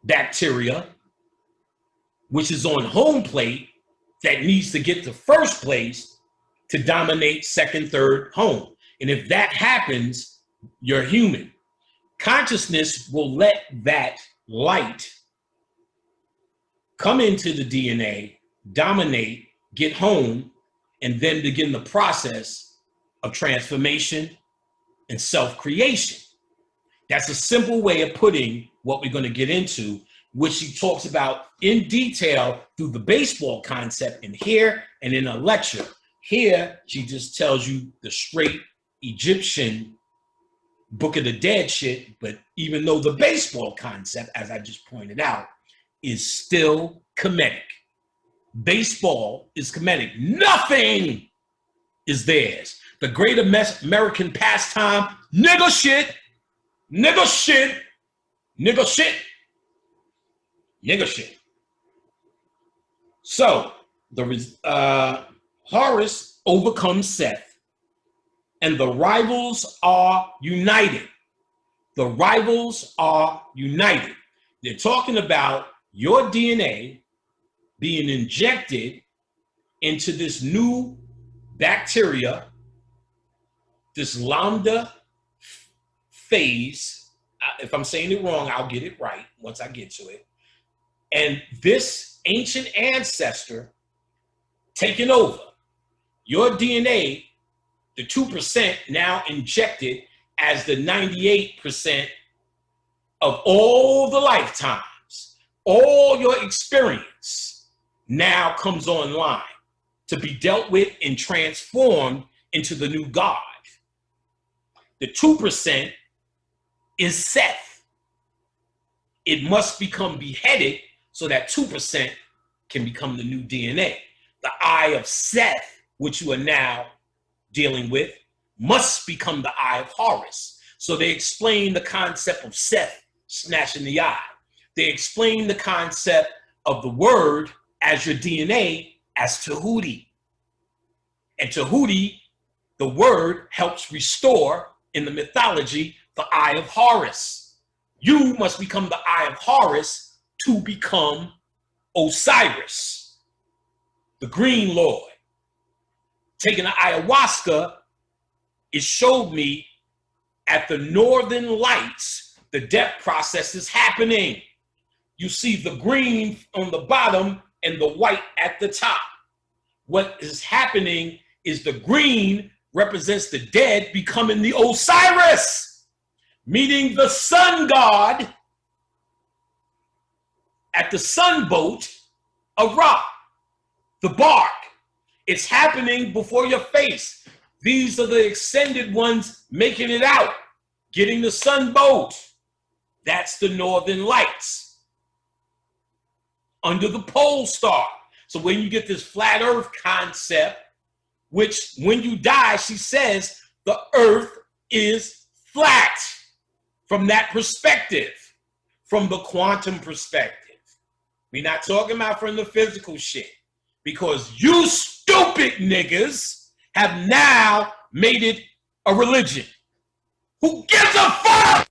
bacteria, which is on home plate, that needs to get to first place to dominate second, third, home. And if that happens, you're human. Consciousness will let that light come into the DNA, dominate, get home, and then begin the process of transformation and self-creation. That's a simple way of putting what we're going to get into, which she talks about in detail through the baseball concept in here and in a lecture. Here, she just tells you the straight Egyptian Book of the Dead shit, but even though the baseball concept, as I just pointed out, is still Kemetic. Baseball is Kemetic. Nothing is theirs. The great American pastime, nigga shit, nigga shit, nigga shit, nigga shit. So, Horus overcomes Seth, and the rivals are united. The rivals are united. They're talking about your DNA being injected into this new bacteria, this lambda phase. If I'm saying it wrong, I'll get it right once I get to it. And this ancient ancestor taking over your DNA, the 2% now injected as the 98% of all the lifetimes, all your experience now comes online to be dealt with and transformed into the new God. The 2% is Seth. It must become beheaded so that 2% can become the new DNA. The eye of Seth, which you are now dealing with, must become the eye of Horus. So they explain the concept of Seth snatching the eye. They explain the concept of the word as your DNA as Tahuti. And Tahuti, the word, helps restore in the mythology the eye of Horus. You must become the eye of Horus to become Osiris, the Green Lord. Taking the ayahuasca, it showed me at the northern lights, the depth process is happening. You see the green on the bottom and the white at the top. What is happening is the green represents the dead becoming the Osiris, meeting the sun god at the sunboat of Ra, the bark. It's happening before your face. These are the ascended ones making it out, getting the sunboat. That's the northern lights. under the pole star. So when you get this flat earth concept, which when you die, she says the earth is flat from that perspective, from the quantum perspective. We're not talking about from the physical shit, because you stupid niggas have now made it a religion. Who gives a fuck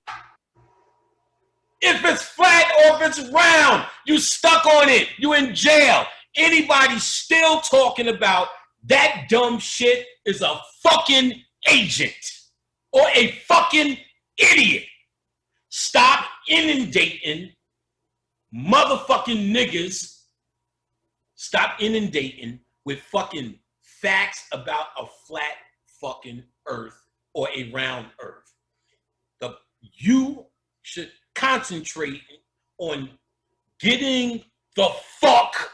if it's flat or if it's round? You stuck on it. You in jail. Anybody still talking about that dumb shit is a fucking agent or a fucking idiot. Stop inundating motherfucking niggas. Stop inundating with fucking facts about a flat fucking earth or a round earth. You should concentrate on getting the fuck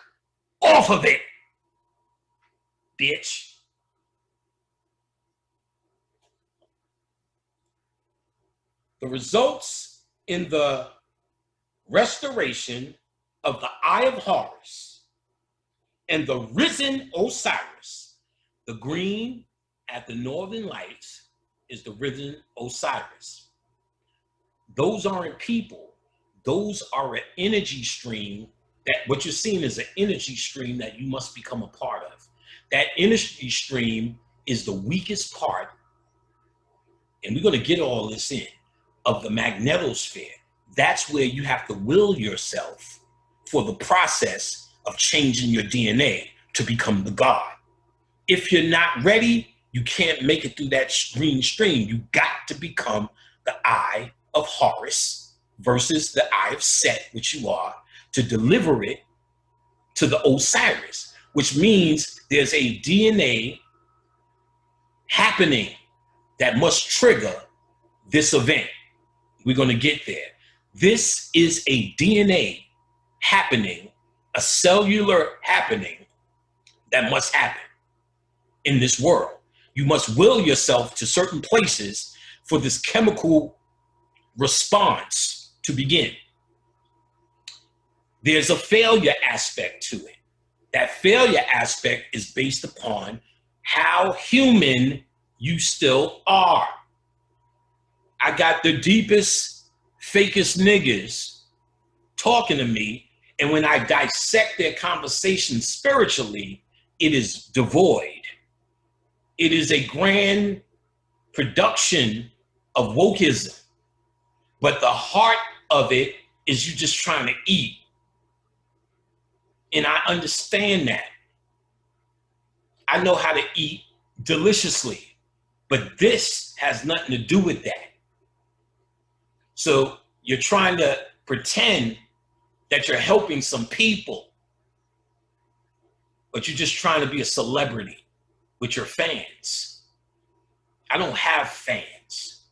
off of it, bitch. The results in the restoration of the Eye of Horus and the risen Osiris, the green at the northern lights is the risen Osiris. Those aren't people. Those are an energy stream that what you're seeing is an energy stream that you must become a part of. That energy stream is the weakest part, and we're going to get all this in, of the magnetosphere. That's where you have to will yourself for the process of changing your DNA to become the God. If you're not ready, you can't make it through that green stream. You got to become the Eye of Horus versus the Eye of Set, which you are, to deliver it to the Osiris, which means there's a DNA happening that must trigger this event. We're going to get there. This is a DNA happening, a cellular happening that must happen in this world. You must will yourself to certain places for this chemical response to begin. There's a failure aspect to it. That failure aspect is based upon how human you still are. I got the deepest, fakest niggas talking to me, and when I dissect their conversation spiritually, it is devoid. It is a grand production of wokeism. But the heart of it is you just trying to eat. And I understand that. I know how to eat deliciously, but this has nothing to do with that. So you're trying to pretend that you're helping some people, but you're just trying to be a celebrity with your fans. I don't have fans.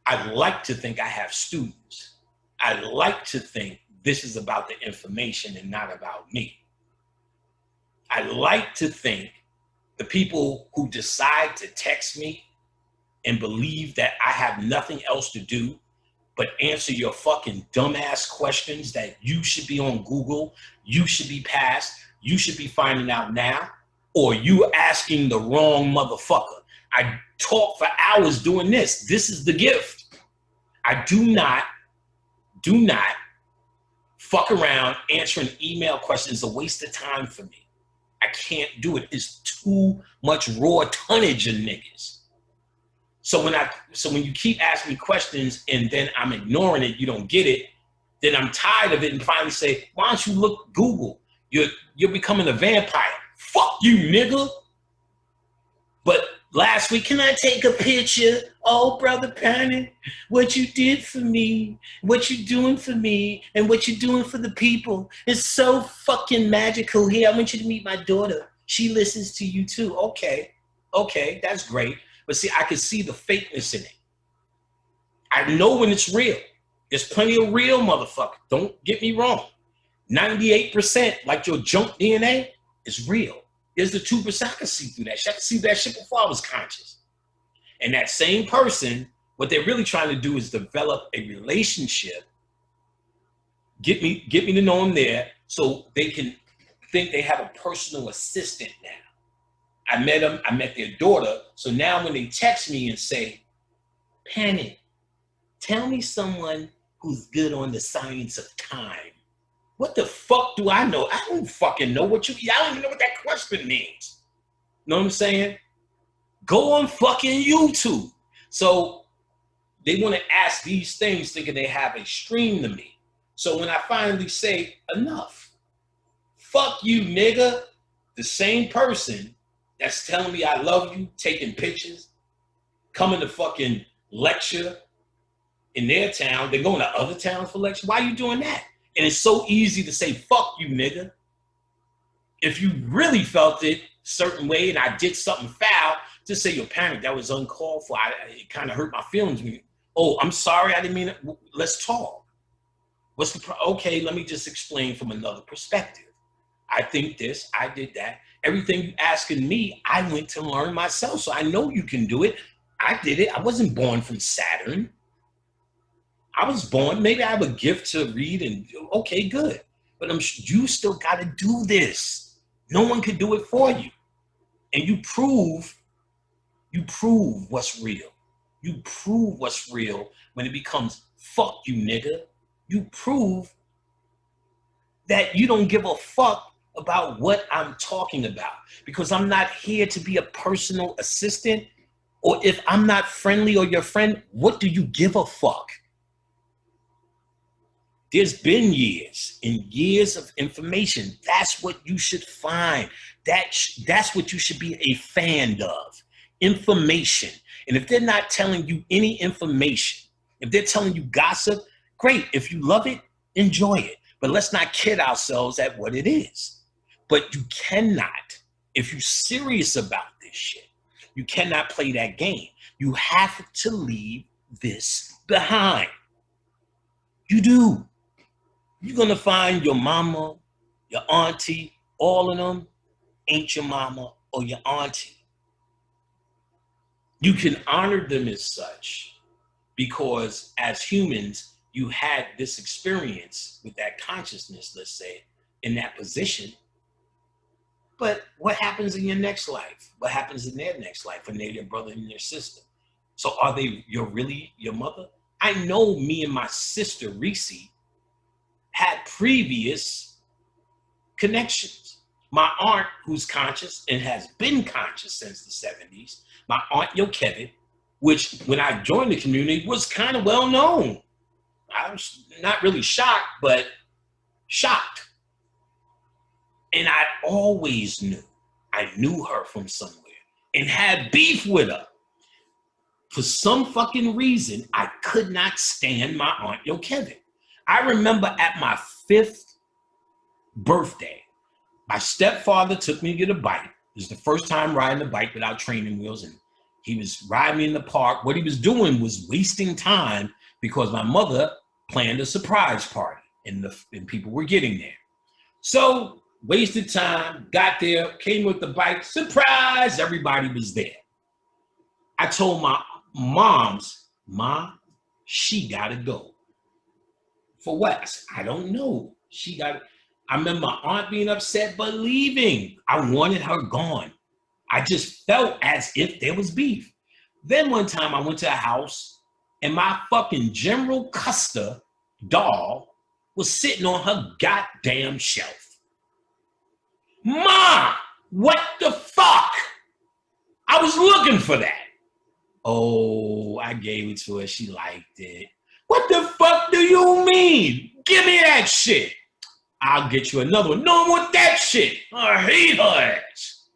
I like to think I have students. I like to think this is about the information and not about me. I like to think the people who decide to text me and believe that I have nothing else to do but answer your fucking dumbass questions that you should be on Google, you should be past, you should be finding out now, or you asking the wrong motherfucker. I talk for hours doing this. This is the gift. I do not fuck around answering email questions. A waste of time for me. I can't do it. It's too much raw tonnage of niggas. So when you keep asking me questions and then I'm ignoring it, you don't get it, then I'm tired of it and finally say, why don't you look Google? You're becoming a vampire. Fuck you, nigga. But last week, can I take a picture? Oh, Brother Panic, what you did for me, what you doing for me, and what you doing for the people is so fucking magical. Here, I want you to meet my daughter. She listens to you too. Okay, that's great. But see, I can see the fakeness in it. I know when it's real. There's plenty of real motherfuckers. Don't get me wrong. 98%, like your junk DNA, is real. There's the 2% I can see through that shit. I can see that shit before I was conscious. And that same person, what they're really trying to do is develop a relationship Get me to know them there so they can think they have a personal assistant now. I met them, I met their daughter. So now when they text me and say, Panic, tell me someone who's good on the science of time. What the fuck do I know? I don't fucking know what I don't even know what that question means. Know what I'm saying? Go on fucking YouTube. So they want to ask these things thinking they have a stream to me. So when I finally say enough, fuck you, nigga, the same person that's telling me I love you, taking pictures, coming to fucking lecture in their town, they're going to other towns for lecture. Why are you doing that? And it's so easy to say, fuck you, nigga. If you really felt it a certain way and I did something foul, just say, yo, Panic, that was uncalled for. It kind of hurt my feelings. Oh, I'm sorry, I didn't mean it. Let's talk. What's the okay, let me just explain from another perspective. I think this, I did that. Everything you asking me, I went to learn myself. So I know you can do it. I did it. I wasn't born from Saturn. I was born, maybe I have a gift to read and okay, good. But you still got to do this. No one can do it for you. And you prove what's real. You prove what's real when it becomes fuck you, nigga. You prove that you don't give a fuck about what I'm talking about because I'm not here to be a personal assistant, or if I'm not friendly or your friend, what do you give a fuck? There's been years and years of information. That's what you should find. That's what you should be a fan of. Information. And if they're not telling you any information, if they're telling you gossip, great. If you love it, enjoy it. But let's not kid ourselves at what it is. But you cannot, if you're serious about this shit, you cannot play that game. You have to leave this behind. You do. You're going to find your mama, your auntie, all of them ain't your mama or your auntie. You can honor them as such because as humans, you had this experience with that consciousness, let's say, in that position. But what happens in your next life? What happens in their next life when they're your brother and your sister? So are they really your mother? I know me and my sister, Reese, had previous connections. My aunt, who's conscious and has been conscious since the 70s, my aunt Yokevet, which when I joined the community was kind of well known. I was not really shocked, but shocked. And I always knew. I knew her from somewhere and had beef with her. For some fucking reason, I could not stand my aunt Yokevet. I remember at my 5th birthday, my stepfather took me to get a bike. It was the first time riding a bike without training wheels, and he was riding me in the park. What he was doing was wasting time because my mother planned a surprise party and people were getting there. So wasted time, got there, came with the bike, surprise, everybody was there. I told my mom's, Ma, she gotta go. For what? I said, I don't know. I remember my aunt being upset but leaving. I wanted her gone. I just felt as if there was beef. Then one time I went to a house and my fucking General Custer doll was sitting on her goddamn shelf. Ma, what the fuck? I was looking for that. Oh, I gave it to her. She liked it. What the fuck do you mean? Give me that shit. I'll get you another one. No, I want that shit. I hate her ass.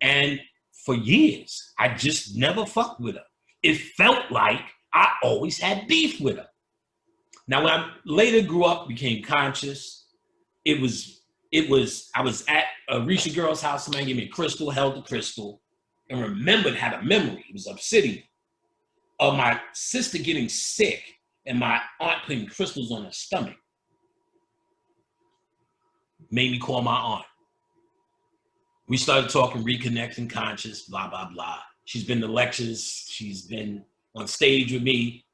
And for years, I just never fucked with her. It felt like I always had beef with her. Now, when I later grew up, became conscious, I was at a Risha girl's house. Somebody gave me a crystal, held the crystal, and remembered, had a memory. It was obsidian of my sister getting sick and my aunt putting crystals on her stomach. Made me call my aunt. We started talking, reconnecting, conscious, blah, blah, blah. She's been to lectures. She's been on stage with me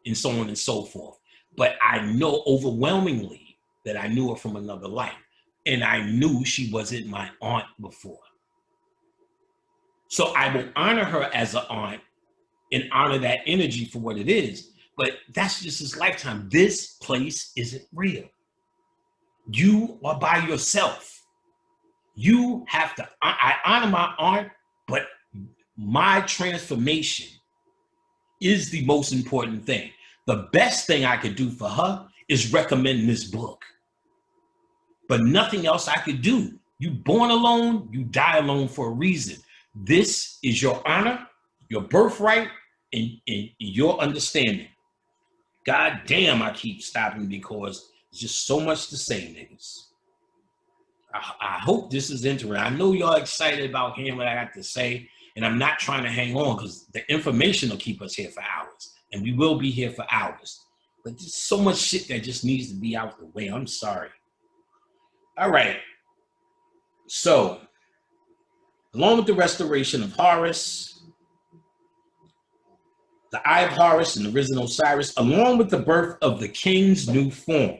and so on and so forth. But I know overwhelmingly that I knew her from another life. And I knew she wasn't my aunt before. So I will honor her as an aunt and honor that energy for what it is. But that's just his lifetime. This place isn't real. You are by yourself. You have to, I honor my aunt, but my transformation is the most important thing. The best thing I could do for her is recommend this book. But nothing else I could do. You born alone, you die alone for a reason. This is your honor, your birthright, and your understanding. God damn, I keep stopping because there's just so much to say, niggas. I hope this is interesting. I know y'all excited about hearing what I got to say, and I'm not trying to hang on because the information will keep us here for hours, and we will be here for hours. But there's so much shit that just needs to be out the way. I'm sorry. All right. So, along with the restoration of Horus, the Eye of Horus and the Risen Osiris, along with the birth of the king's new form,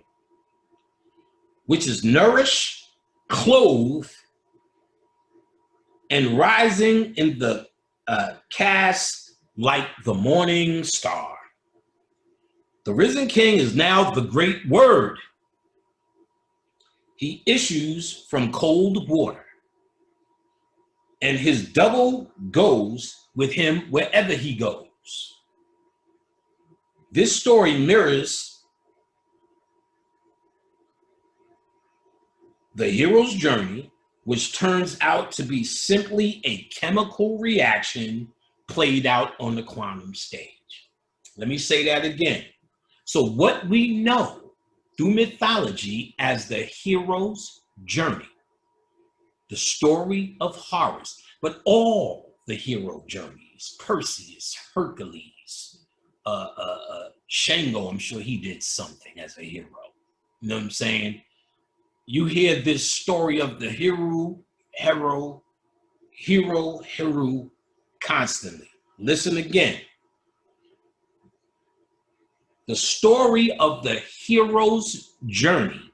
which is nourished, clothed, and rising in the cast like the morning star. The risen king is now the great word. He issues from cold water, and his double goes with him wherever he goes. This story mirrors the hero's journey, which turns out to be simply a chemical reaction played out on the quantum stage. Let me say that again. So what we know through mythology as the hero's journey, the story of Horus, but all the hero journeys, Perseus, Hercules, Shango, I'm sure he did something as a hero. You know what I'm saying? You hear this story of the hero constantly. Listen again. The story of the hero's journey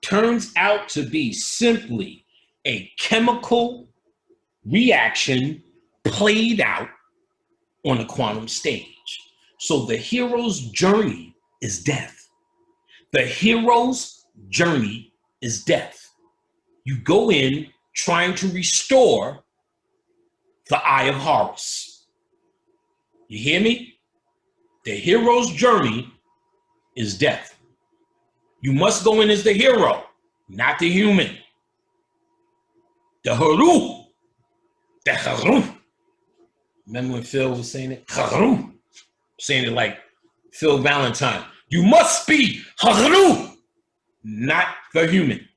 turns out to be simply a chemical reaction played out on a quantum stage. So the hero's journey is death. The hero's journey is death. You go in trying to restore the Eye of Horus. You hear me? The hero's journey is death. You must go in as the hero, not the human. The Haru. The Haru. Remember when Phil was saying it? Haru. Saying it like Phil Valentine. You must be Haru, not the human.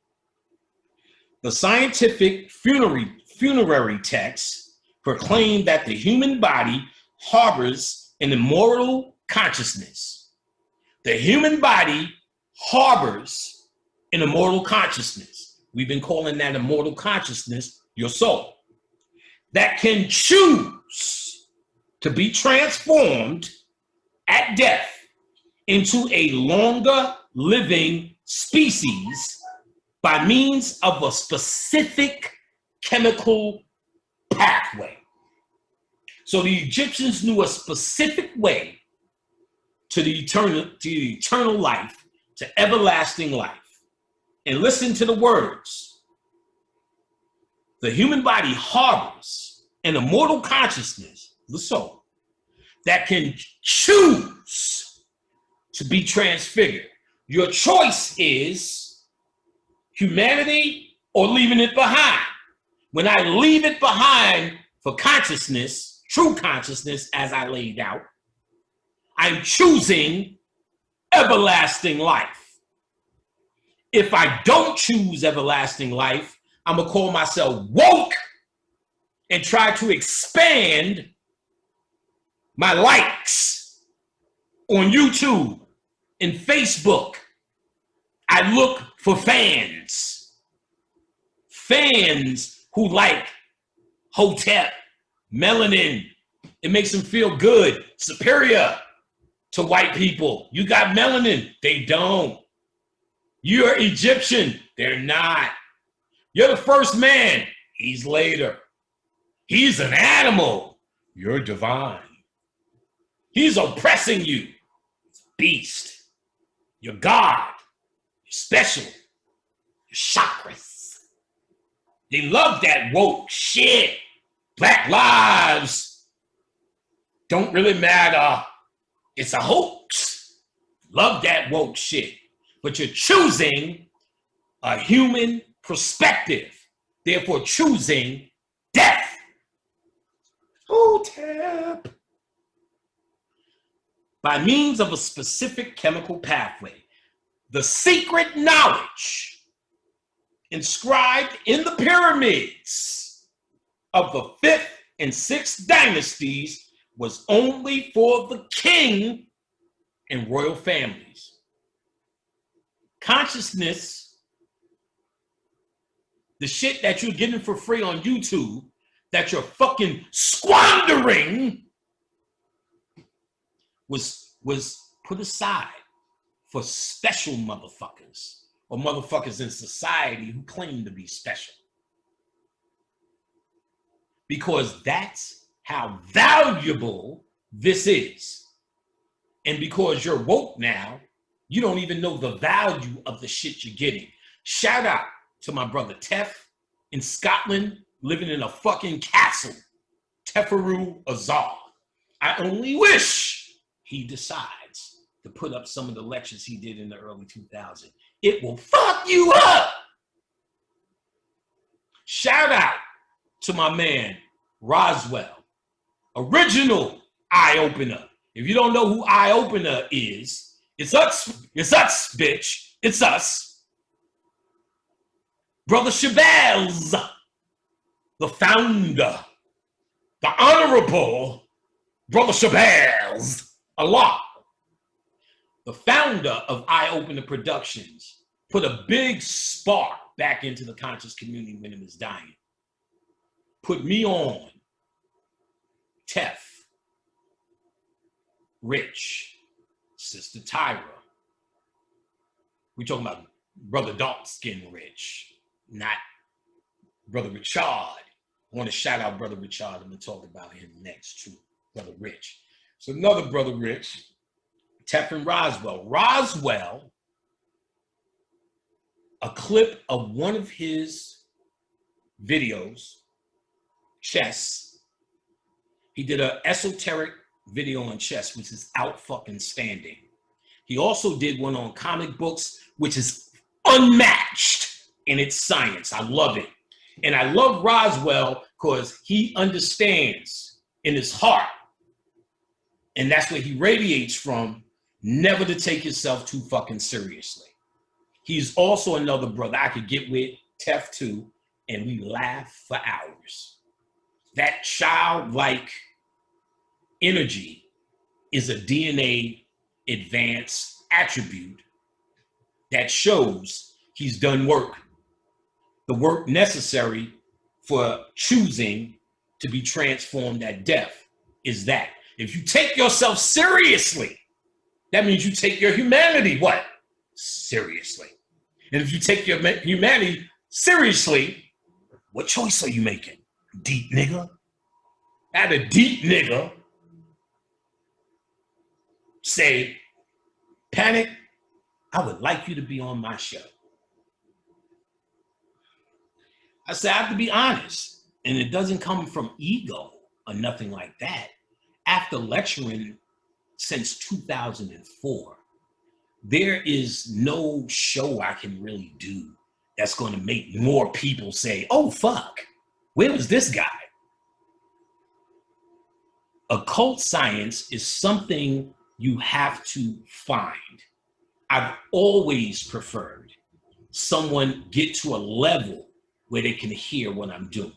The scientific funerary texts proclaim that the human body harbors an immortal consciousness. The human body harbors an immortal consciousness. We've been calling that immortal consciousness your soul. That can choose to be transformed at death into a longer living species by means of a specific chemical pathway. So the Egyptians knew a specific way to the eternal life, to everlasting life. And listen to the words. The human body harbors an immortal consciousness, the soul, that can choose to be transfigured. Your choice is humanity or leaving it behind. When I leave it behind for consciousness, true consciousness, as I laid out, I'm choosing everlasting life. If I don't choose everlasting life, I'm gonna call myself woke and try to expand my likes on YouTube and Facebook. I look for fans who like Hotep, melanin. It makes them feel good, superior to white people. You got melanin, they don't. You're Egyptian. They're not. You're the first man. He's later. He's an animal. You're divine. He's oppressing you. Beast. You're God. You're special. You're chakras. They love that woke shit. Black lives don't really matter. It's a hoax. Love that woke shit. But you're choosing a human perspective, therefore choosing death. Hotep. By means of a specific chemical pathway, the secret knowledge inscribed in the pyramids of the 5th and 6th dynasties was only for the king and royal families. Consciousness, the shit that you're getting for free on YouTube, that you're fucking squandering, was put aside for special motherfuckers or motherfuckers in society who claim to be special. Because that's how valuable this is. And because you're woke now, you don't even know the value of the shit you're getting. Shout out to my brother Tef in Scotland, living in a fucking castle. Teferu Azar. I only wish he decides to put up some of the lectures he did in the early 2000s. It will fuck you up. Shout out to my man, Roswell. Original Eye Opener. If you don't know who Eye Opener is, it's us, bitch. It's us. Brother Chavez, the founder, the honorable Brother Chavez, Allah, the founder of Eye Opener Productions, put a big spark back into the conscious community when it was dying. Put me on, Tef, Rich, Sister Tyra. We're talking about Brother Dark Skin Rich, not Brother Richard. I want to shout out Brother Richard. I'm going to talk about him next too, Brother Rich. So another Brother Rich, Teflon Roswell. Roswell, a clip of one of his videos, chess. He did an esoteric video on chess, which is out fucking standing. He also did one on comic books, which is unmatched in its science. I love it. And I love Roswell because he understands in his heart, and that's where he radiates from, never to take yourself too fucking seriously. He's also another brother I could get with, Tef too, and we laugh for hours. That childlike energy is a DNA advanced attribute that shows he's done work. The work necessary for choosing to be transformed at death is that. If you take yourself seriously, that means you take your humanity, what? Seriously. And if you take your humanity seriously, what choice are you making? Deep nigga? At a deep nigga say, Panic, I would like you to be on my show. I said, I have to be honest, and it doesn't come from ego or nothing like that. After lecturing since 2004, there is no show I can really do that's going to make more people say, oh, fuck, where was this guy? Occult science is something you have to find. I've always preferred someone get to a level where they can hear what I'm doing.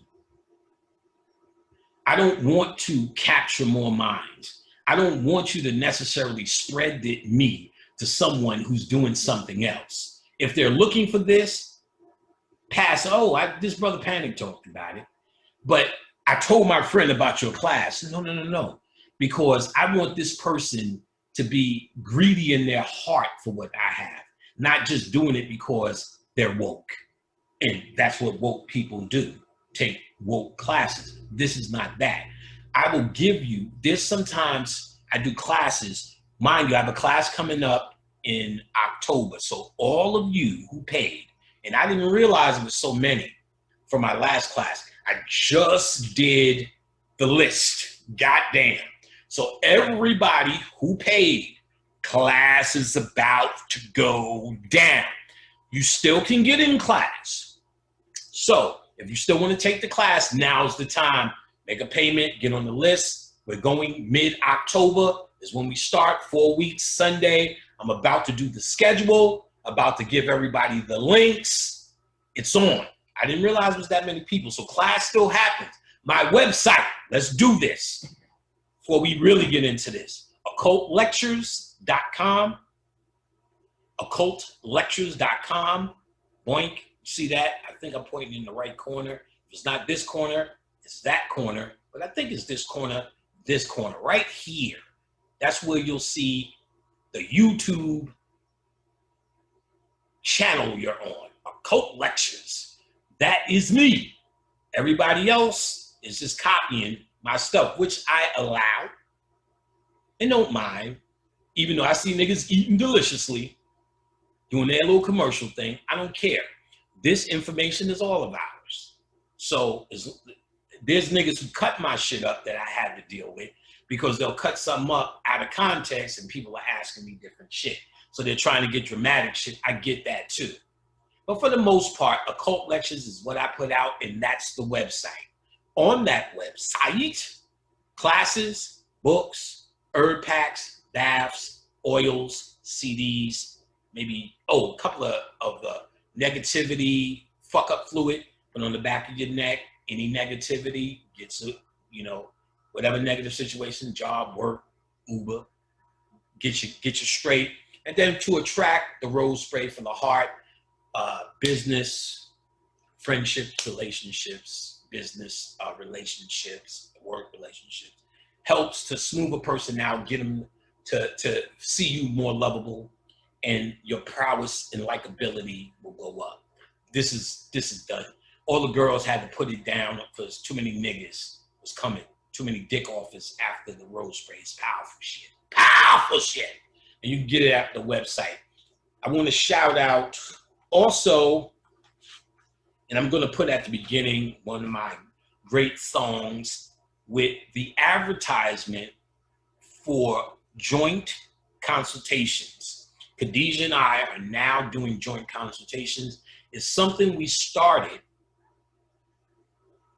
I don't want to capture more minds. I don't want you to necessarily spread me to someone who's doing something else. If they're looking for this, pass, this brother Panic talked about it, but I told my friend about your class. No. Because I want this person to be greedy in their heart for what I have. not just doing it because they're woke. And that's what woke people do, take woke classes. This is not that. I will give you, there's sometimes I do classes. Mind you, I have a class coming up in October. So all of you who paid, and I didn't realize it was so many for my last class. I just did the list. Goddamn. So everybody who paid, class is about to go down. You still can get in class. So if you still want to take the class, now's the time. Make a payment, get on the list. We're going mid-October is when we start, 4 weeks, Sunday. I'm about to do the schedule, about to give everybody the links. It's on. I didn't realize it was that many people. So class still happens. My website, let's do this before we really get into this. occultlectures.com. occultlectures.com. Boink. See that? I think I'm pointing in the right corner. If it's not this corner, it's that corner. But I think it's this corner, right here. That's where you'll see the YouTube channel you're on. Occult Lectures. That is me. Everybody else is just copying my stuff, which I allow and don't mind. Even though I see niggas eating deliciously, doing their little commercial thing, I don't care. This information is all of ours. So there's niggas who cut my shit up that I had to deal with because they'll cut something up out of context and people are asking me different shit. So they're trying to get dramatic shit. I get that too. But for the most part, Occult Lectures is what I put out, and that's the website. On that website, classes, books, herb packs, baths, oils, CDs, maybe, a couple of the negativity, fuck up fluid, put on the back of your neck. Any negativity gets, whatever negative situation, job, work, Uber, get you straight. And then to attract, the rose spray for the heart, business, friendships, relationships, business relationships, work relationships, helps to smooth a person out, get them to see you more lovable, and your prowess and likability will go up. This is done. All the girls had to put it down because too many niggas was coming. Too many dick offers after the rose spray. It's powerful shit. Powerful shit. And you can get it at the website. I want to shout out also, and I'm going to put at the beginning one of my great songs with the advertisement for joint consultations. Khadijah and I are now doing joint consultations. It's something we started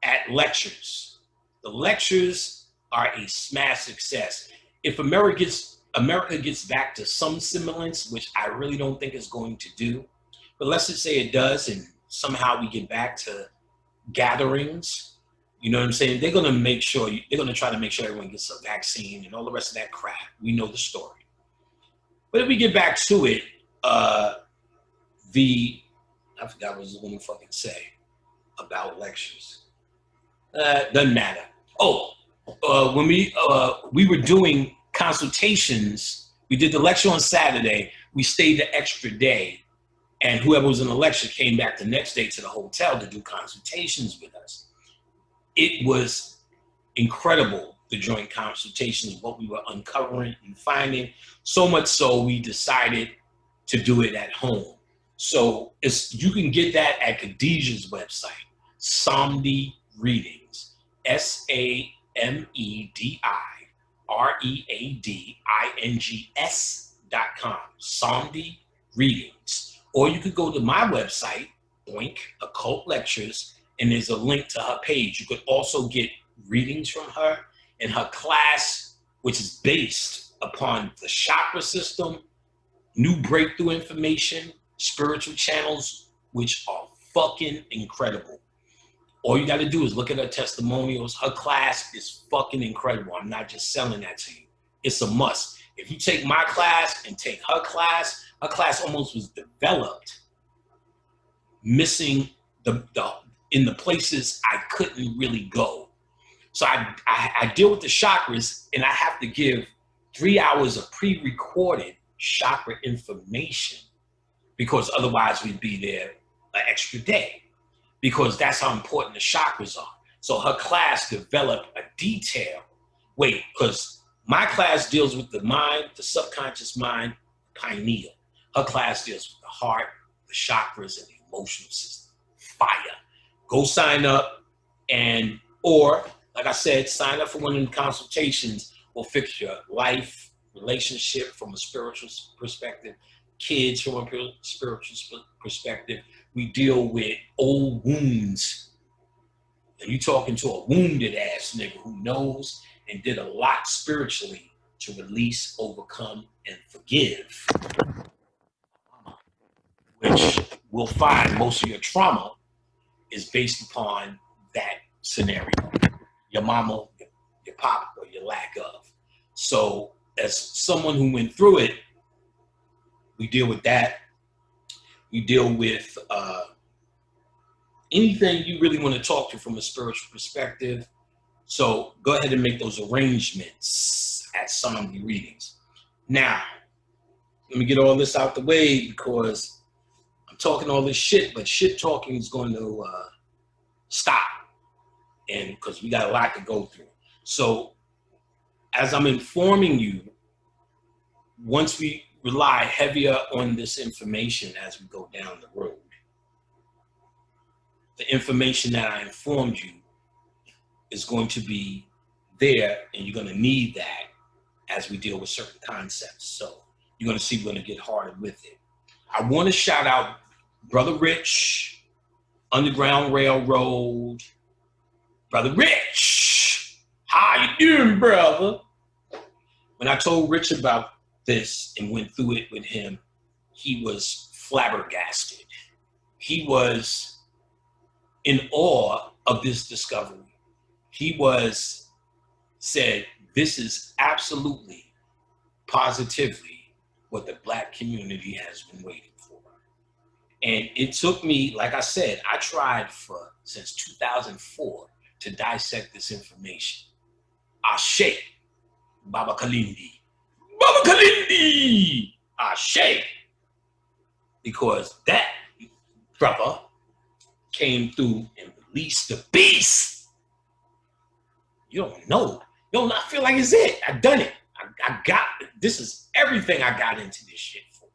at lectures. The lectures are a smash success. If America gets back to some semblance, which I really don't think it's going to do, but let's just say it does, and somehow we get back to gatherings, you know what I'm saying? They're going to make sure, they're going to try to make sure everyone gets a vaccine and all the rest of that crap. We know the story. But if we get back to it, I forgot what I was going to fucking say about lectures. Doesn't matter. When we were doing consultations, we did the lecture on Saturday, we stayed the extra day, and whoever was in the lecture came back the next day to the hotel to do consultations with us. It was incredible, the joint consultations, what we were uncovering and finding, so much so we decided to do it at home. So you can get that at Khadijah's website, Samdi Readings, SAMEDIREADINGS.com, Samdi Readings. Or you could go to my website, Boink, Occult Lectures, and there's a link to her page. You could also get readings from her and her class, which is based upon the chakra system, new breakthrough information, spiritual channels, which are fucking incredible. All you got to do is look at her testimonials. Her class is fucking incredible. I'm not just selling that to you. It's a must. If you take my class and take her class almost was developed missing in the places I couldn't really go. So I deal with the chakras, and I have to give 3 hours of pre-recorded chakra information. because otherwise we'd be there an extra day, because that's how important the chakras are. So her class developed a detail. Because my class deals with the mind, the subconscious mind, pineal. Her class deals with the heart, the chakras, and the emotional system. Fire. Go sign up, or like I said, sign up for one of the consultations. We'll fix your life, relationship from a spiritual perspective, kids from a spiritual perspective. We deal with old wounds. And you talking to a wounded ass nigga who knows and did a lot spiritually to release, overcome, and forgive. Which we'll find most of your trauma is based upon that scenario. Your mama, your pop, or your lack of. So as someone who went through it, we deal with that. We deal with anything you really want to talk to from a spiritual perspective. So go ahead and make those arrangements at Somni Readings. Now, let me get all this out the way, because I'm talking all this shit, but shit talking is going to stop. And because we got a lot to go through. So as I'm informing you, once we rely heavier on this information as we go down the road, the information that I informed you is going to be there, and you're going to need that as we deal with certain concepts. So you're going to see we're going to get harder with it. I want to shout out Brother Rich, Underground Railroad. Brother Rich, how you doing, brother? When I told Rich about this and went through it with him, he was flabbergasted. He was in awe of this discovery. He said, this is absolutely, positively what the Black community has been waiting for. And it took me, like I said, I tried since 2004 to dissect this information. Ashe, Baba Kalindi. Baba Kalindi! Ashe! Because that brother came through and released the beast. You don't know. You don't feel like it's it. I done it. I got it. This is everything I got into this shit for.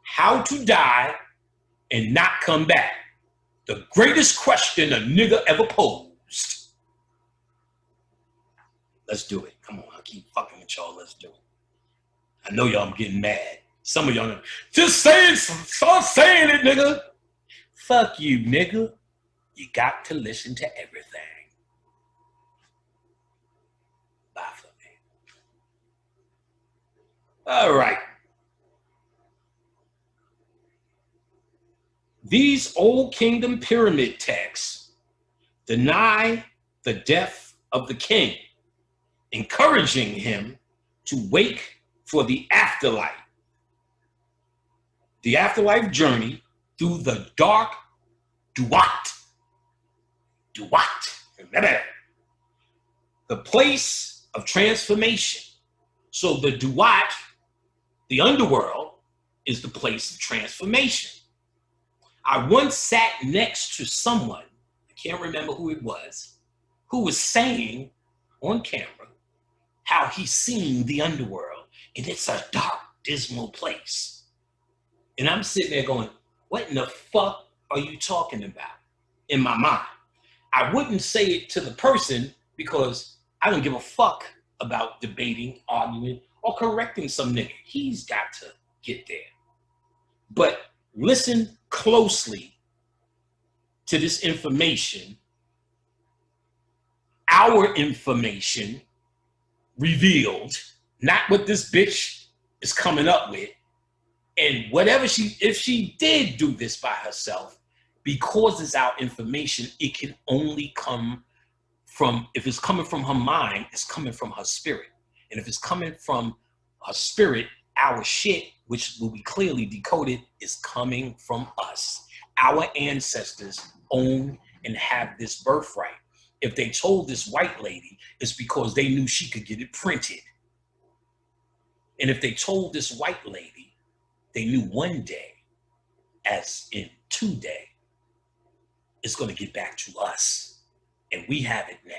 How to die and not come back. The greatest question a nigga ever posed. Let's do it. Come on, I keep fucking with y'all. Let's do it. I know y'all getting mad. Some of y'all know, just say it, start saying it, nigga. Fuck you, nigga. You got to listen to everything. Bye for me. All right. These Old Kingdom pyramid texts deny the death of the king, encouraging him to wake for the afterlife journey through the dark Duat. Remember, the place of transformation. So the Duat, the underworld, is the place of transformation. I once sat next to someone, I can't remember who it was, who was saying on camera how he's seen the underworld, and it's a dark, dismal place. And I'm sitting there going, what in the fuck are you talking about? In my mind. I wouldn't say it to the person because I don't give a fuck about debating, arguing, or correcting some nigga. He's got to get there. But listen closely to this information, our information revealed, not what this bitch is coming up with. And whatever if she did do this by herself, because it's our information, it can only come from, if it's coming from her mind, it's coming from her spirit. And if it's coming from her spirit, our shit, which will be clearly decoded, is coming from us. Our ancestors own and have this birthright. If they told this white lady, it's because they knew she could get it printed. And if they told this white lady, they knew one day as in today. It's going to get back to us. And we have it now.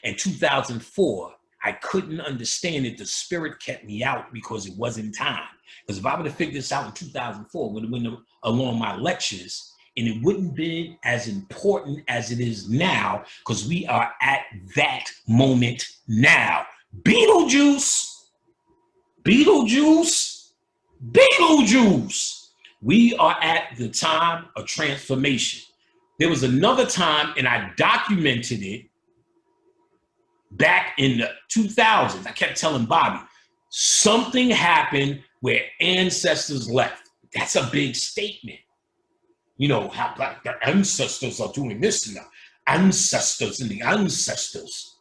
In 2004, I couldn't understand it. The spirit kept me out because it wasn't time. Because if I would have figured this out in 2004, it would have been along my lectures, and it wouldn't be as important as it is now, because we are at that moment now. Beetlejuice, Beetlejuice, Beetlejuice. We are at the time of transformation. There was another time, and I documented it back in the 2000s. I kept telling Bobby, something happened where ancestors left. That's a big statement. You know, how like the ancestors are doing this and the ancestors and the ancestors.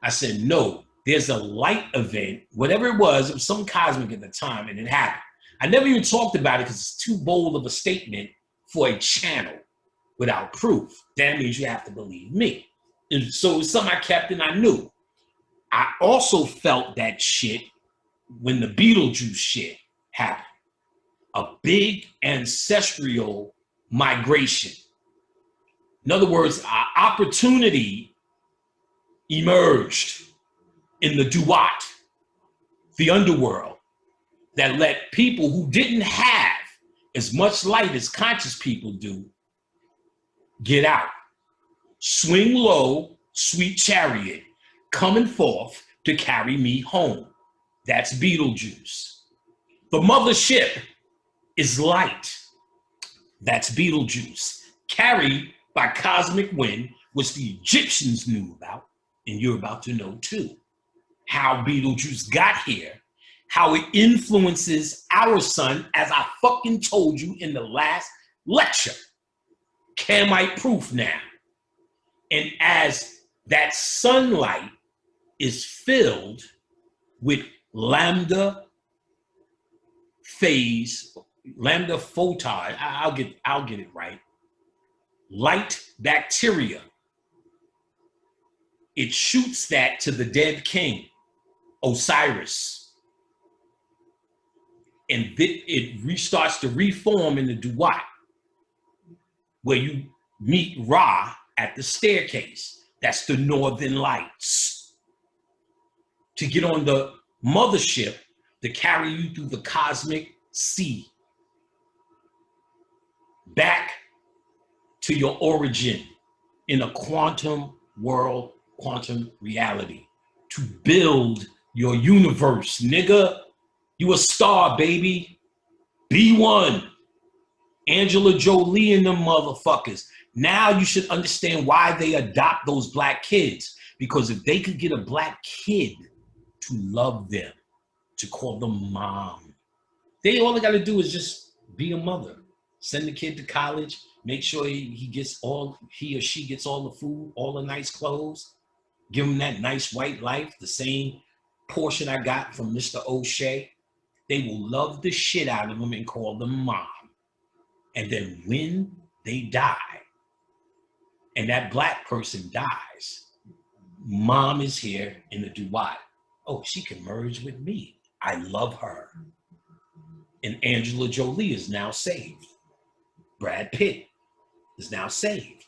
I said, no, there's a light event, whatever it was some cosmic at the time, and it happened. I never even talked about it because it's too bold of a statement for a channel without proof. That means you have to believe me. And so it's something I kept and I knew. I also felt that shit when the Beetlejuice shit happened. A big ancestral migration. In other words, our opportunity emerged in the Duat, the underworld, that let people who didn't have as much light as conscious people do get out. Swing low, sweet chariot, coming forth to carry me home. That's Beetlejuice. The mothership is light. That's Beetlejuice. Carried by cosmic wind, which the Egyptians knew about, and you're about to know too. How Beetlejuice got here, how it influences our sun, as I fucking told you in the last lecture. Camite proof now. And as that sunlight is filled with lambda phase, lambda photon, I'll get it right. Light bacteria. It shoots that to the dead king, Osiris. And it restarts to reform in the Duat, where you meet Ra at the staircase. That's the northern lights. To get on the mothership to carry you through the cosmic sea. Back to your origin in a quantum world, quantum reality. To build your universe, nigga. You a star, baby. Be one. Angela Jolie and them motherfuckers. Now you should understand why they adopt those black kids. Because if they could get a black kid to love them, to call them mom, all they gotta do is just be a mother. Send the kid to college, make sure he or she gets all the food, all the nice clothes, give him that nice white life, the same portion I got from Mr. O'Shea. They will love the shit out of them and call them mom. And then when they die, and that black person dies, mom is here in the Duat. Oh, she can merge with me. I love her. And Angela Jolie is now saved. Brad Pitt is now saved.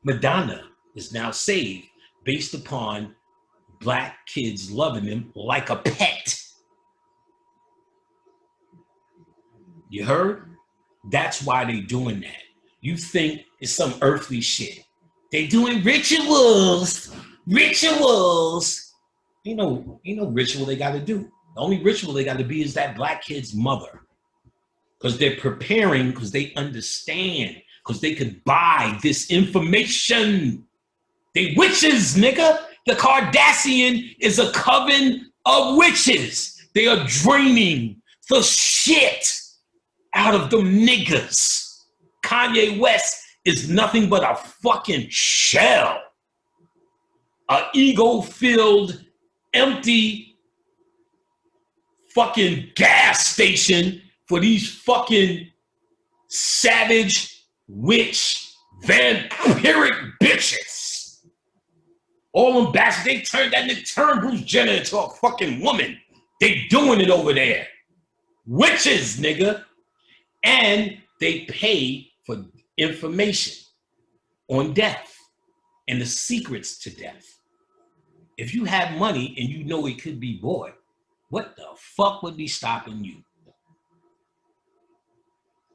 Madonna is now saved based upon black kids loving them like a pet. You heard? That's why they doing that. You think it's some earthly shit. They doing rituals. Rituals. You know ritual they got to do. The only ritual they got to be is that black kid's mother. Because they're preparing, because they understand, because they could buy this information. They witches, nigga. The Kardashian is a coven of witches. They are draining the shit out of them niggas. Kanye West is nothing but a fucking shell. A ego-filled, empty fucking gas station for these fucking savage, witch, vampiric bitches. All them bastards, they turned Bruce Jenner into a fucking woman. They doing it over there. Witches, nigga. And They pay for information on death and the secrets to death. If you have money and you know it could be bought, what the fuck would be stopping you?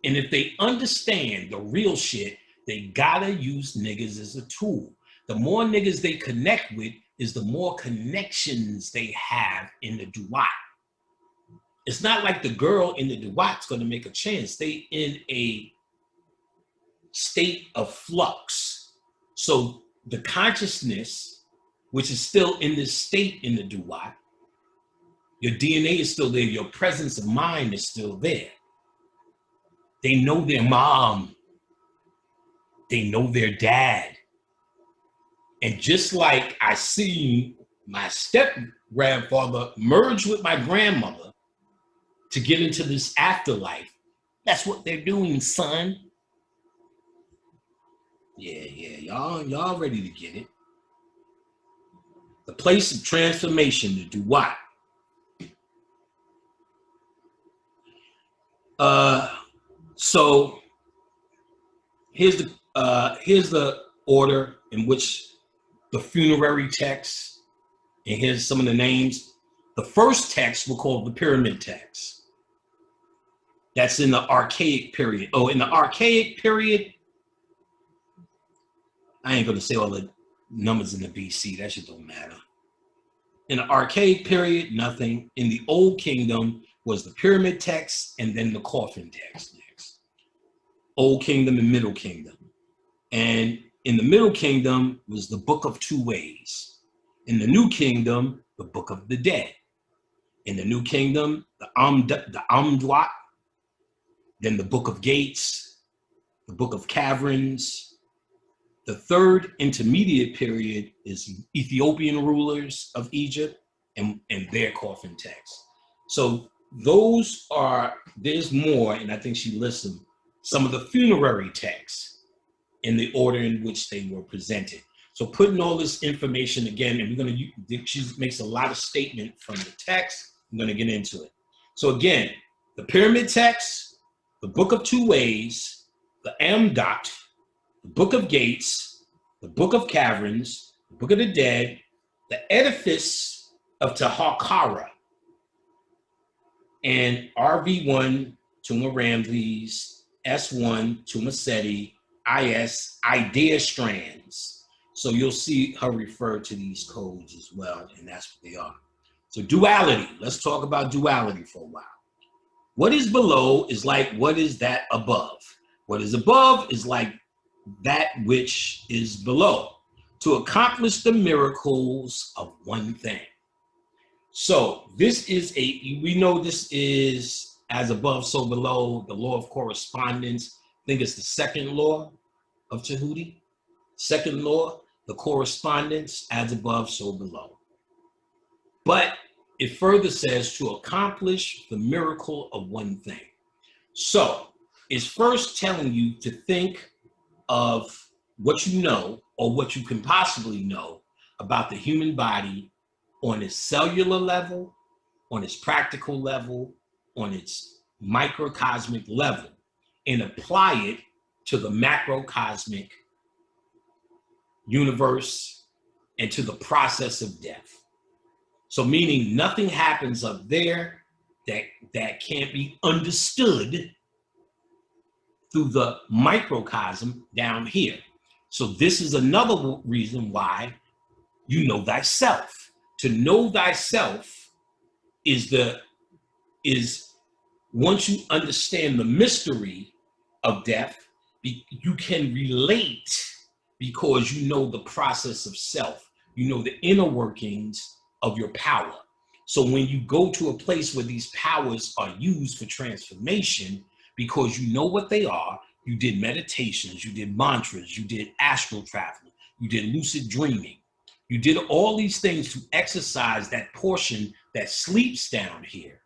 And if they understand the real shit, they gotta use niggas as a tool. The more niggas they connect with is the more connections they have in the duat. It's not like the girl in the duat's gonna make a chance. They in a state of flux. So the consciousness, which is still in this state in the duat, your DNA is still there, your presence of mind is still there. They know their mom. They know their dad. And just like I seen my step-grandfather merge with my grandmother to get into this afterlife, that's what they're doing, son. Yeah, y'all ready to get it. The place of transformation, to do what? So here's the order in which the funerary text, and here's some of the names. The first text we'll call the pyramid text. That's in the archaic period. Oh, in the archaic period, I ain't gonna say all the numbers in the BC, that shit don't matter. In the archaic period, nothing. In the Old Kingdom was the pyramid text and then the coffin text next. Old Kingdom and Middle Kingdom. And in the Middle Kingdom was the Book of Two Ways. In the New Kingdom, the Book of the Dead. In the New Kingdom, the Amduat, then the Book of Gates, the Book of Caverns. The third intermediate period is Ethiopian rulers of Egypt and their coffin text. So those are, there's more, and I think she lists them, some of the funerary texts in the order in which they were presented. So putting all this information again, and we're gonna, she makes a lot of statement from the text. I'm gonna get into it. So again, the pyramid text, the Book of Two Ways, the Amdot, the Book of Gates, the Book of Caverns, the Book of the Dead, the Edifice of Taharqara, and RV1, Tomb of Ramses, S1, Tomb of Seti, IS, Idea Strands. So you'll see her refer to these codes as well, and that's what they are. So duality, let's talk about duality for a while. What is below is like what is that above. What is above is like that which is below, to accomplish the miracles of one thing. So this is we know this is as above, so below, the law of correspondence. I think it's the second law of Tahuti. Second law, the correspondence, as above, so below. But it further says to accomplish the miracle of one thing. So it's first telling you to think of what you know or what you can possibly know about the human body on its cellular level, on its practical level, on its microcosmic level, and apply it to the macrocosmic universe and to the process of death. So meaning nothing happens up there that can't be understood through the microcosm down here. So this is another reason why you know thyself. To know thyself is once you understand the mystery of death, you can relate because you know the process of self. You know the inner workings of your power. So when you go to a place where these powers are used for transformation, because you know what they are, you did meditations, you did mantras, you did astral traveling, you did lucid dreaming. You did all these things to exercise that portion that sleeps down here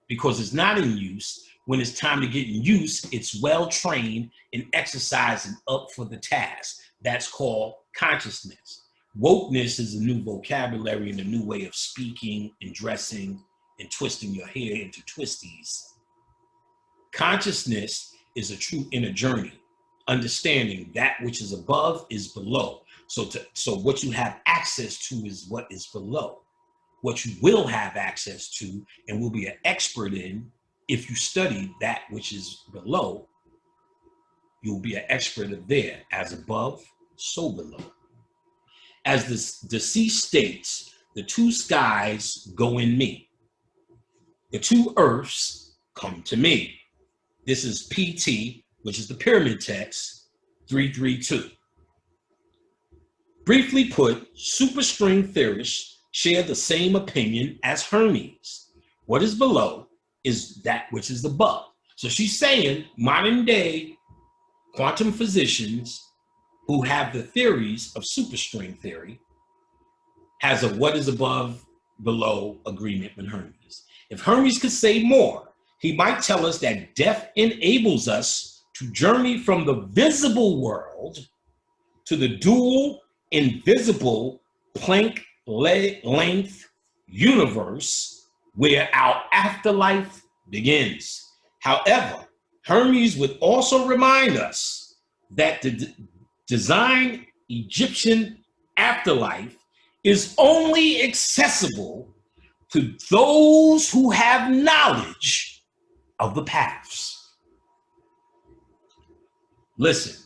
because it's not in use. When it's time to get in use, it's well trained and exercised and up for the task. That's called consciousness. Wokeness is a new vocabulary and a new way of speaking and dressing and twisting your hair into twisties. Consciousness is a true inner journey, understanding that which is above is below. So what you have access to is what is below. What you will have access to and will be an expert in, if you study that which is below, you'll be an expert of there. As above, so below. As the deceased states, the two skies go in me. The two earths come to me. This is PT, which is the pyramid text, 332. Briefly put, superstring theorists share the same opinion as Hermes. What is below is that which is above. So she's saying modern day quantum physicians who have the theories of superstring theory has a what is above, below agreement with Hermes. If Hermes could say more, he might tell us that death enables us to journey from the visible world to the dual invisible Planck length universe where our afterlife begins. However, Hermes would also remind us that the design Egyptian afterlife is only accessible to those who have knowledge of the paths. Listen,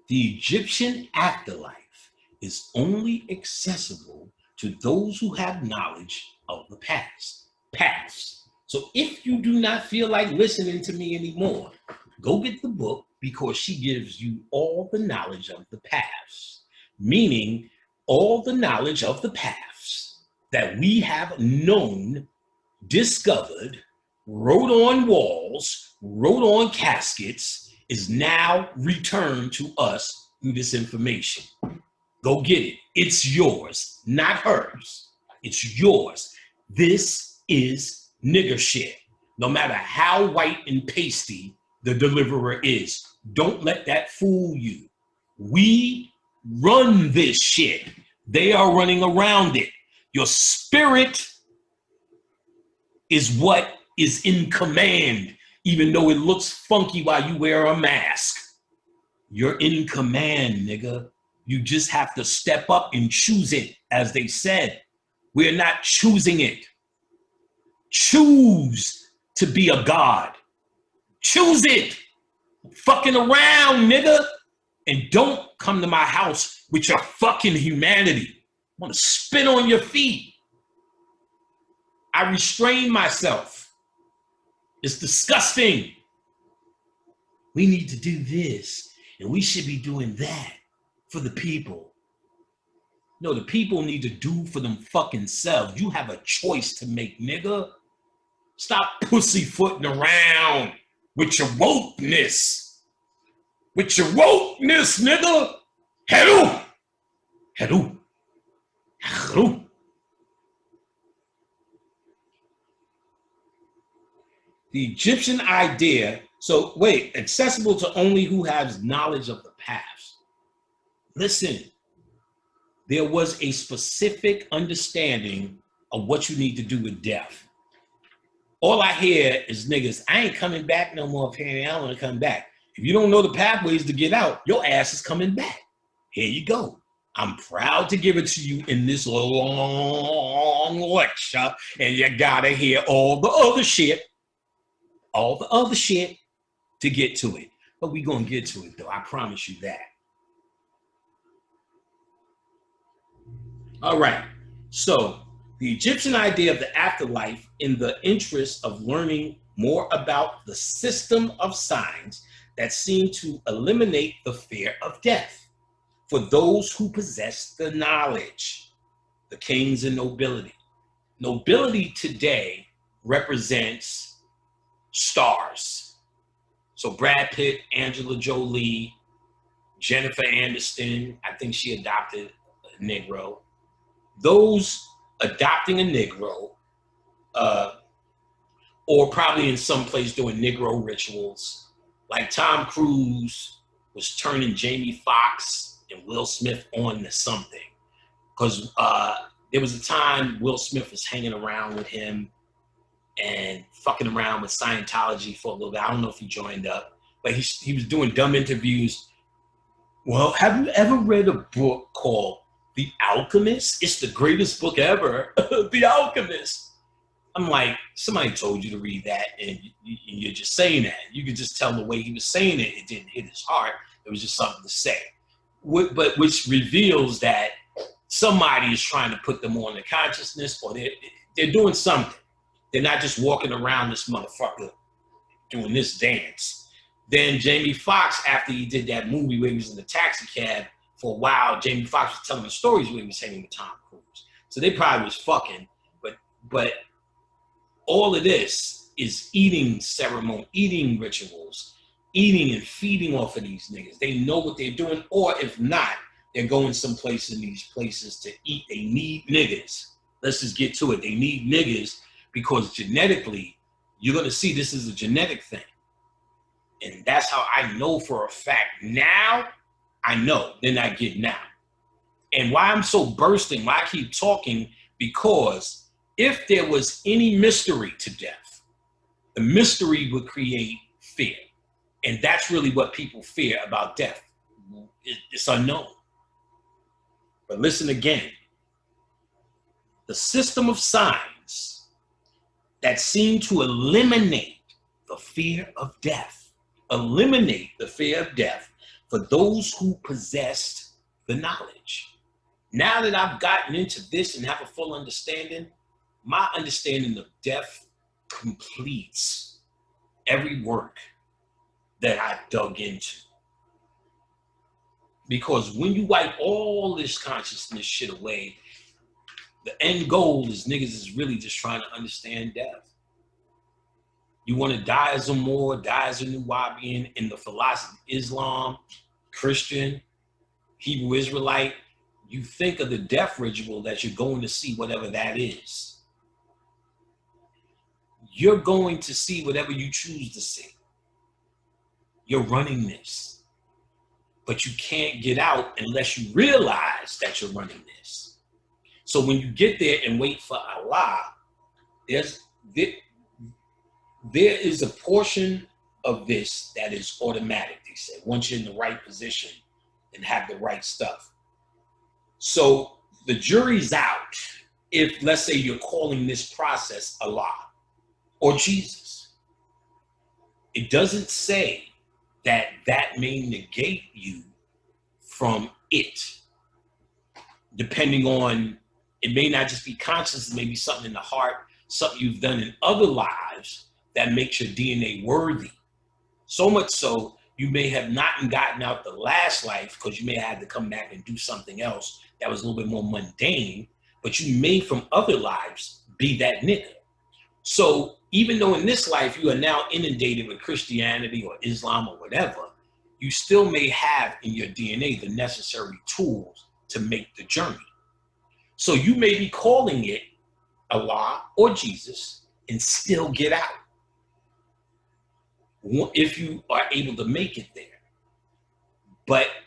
the Egyptian afterlife is only accessible to those who have knowledge of the paths. So if you do not feel like listening to me anymore, go get the book, because she gives you all the knowledge of the paths, meaning all the knowledge of the paths that we have known, discovered, wrote on walls, wrote on caskets, is now returned to us through this information. Go get it. It's yours, not hers. It's yours. This is nigger shit. No matter how white and pasty the deliverer is, don't let that fool you. We run this shit. They are running around it. Your spirit is what is in command, even though it looks funky while you wear a mask. You're in command, nigga. You just have to step up and choose it, as they said. We're not choosing it. Choose to be a god. Choose it. Fucking around, nigga. And don't come to my house with your fucking humanity. I want to spit on your feet. I restrain myself. It's disgusting. We need to do this, and we should be doing that for the people. No, the people need to do for them fucking selves. You have a choice to make, nigga. Stop pussyfooting around with your wokeness. With your wokeness, nigga. Heru. Heru. Heru. The Egyptian idea, so wait, accessible to only who has knowledge of the past. Listen, there was a specific understanding of what you need to do with death. All I hear is niggas, I ain't coming back no more, Penny. I don't want to come back. If you don't know the pathways to get out, your ass is coming back. Here you go. I'm proud to give it to you in this long lecture, and you gotta hear all the other shit to get to it. But we gonna get to it though, I promise you that. All right, so the Egyptian idea of the afterlife in the interest of learning more about the system of signs that seem to eliminate the fear of death for those who possess the knowledge, the kings and nobility. Nobility today represents stars. So Brad Pitt, Angela Jolie, Jennifer Aniston, I think she adopted a Negro. Those adopting a Negro, or probably in some place doing Negro rituals, like Tom Cruise was turning Jamie Foxx and Will Smith on to something. Because there was a time Will Smith was hanging around with him, and fucking around with Scientology for a little bit. I don't know if he joined up, but he was doing dumb interviews. Well, have you ever read a book called The Alchemist? It's the greatest book ever. The Alchemist. I'm like, somebody told you to read that, and you're just saying that. You could just tell the way he was saying it, it didn't hit his heart. It was just something to say. But which reveals that somebody is trying to put them on the consciousness, or they're doing something. They're not just walking around this motherfucker doing this dance. Then Jamie Foxx, after he did that movie where he was in the taxi cab for a while, Jamie Foxx was telling the stories where he was hanging with Tom Cruise. So they probably was fucking, but all of this is eating ceremony, eating rituals, eating and feeding off of these niggas. They know what they're doing, or if not, they're going someplace in these places to eat. They need niggas. Let's just get to it. They need niggas because genetically, you're going to see this is a genetic thing. And that's how I know for a fact. Now, I know, then I get now. And why I'm so bursting, why I keep talking, because if there was any mystery to death, the mystery would create fear. And that's really what people fear about death. It's unknown. But listen again. The system of signs that seem to eliminate the fear of death, eliminate the fear of death for those who possessed the knowledge. Now that I've gotten into this and have a full understanding, my understanding of death completes every work that I dug into. Because when you wipe all this consciousness shit away, the end goal is niggas is really just trying to understand death. You want to die as a Moor, die as a Nuwabian in the philosophy, Islam, Christian, Hebrew Israelite, you think of the death ritual that you're going to see, whatever that is. You're going to see whatever you choose to see. You're running this. But you can't get out unless you realize that you're running this. So when you get there and wait for Allah, there is a portion of this that is automatic, they say, once you're in the right position and have the right stuff. So the jury's out if, let's say, you're calling this process Allah or Jesus. It doesn't say that that may negate you from it, depending on, it may not just be conscious, it may be something in the heart, something you've done in other lives that makes your DNA worthy. So much so, you may have not gotten out the last life because you may have had to come back and do something else that was a little bit more mundane, but you may from other lives be that nigga. So even though in this life you are now inundated with Christianity or Islam or whatever, you still may have in your DNA the necessary tools to make the journey. So you may be calling it Allah or Jesus and still get out if you are able to make it there.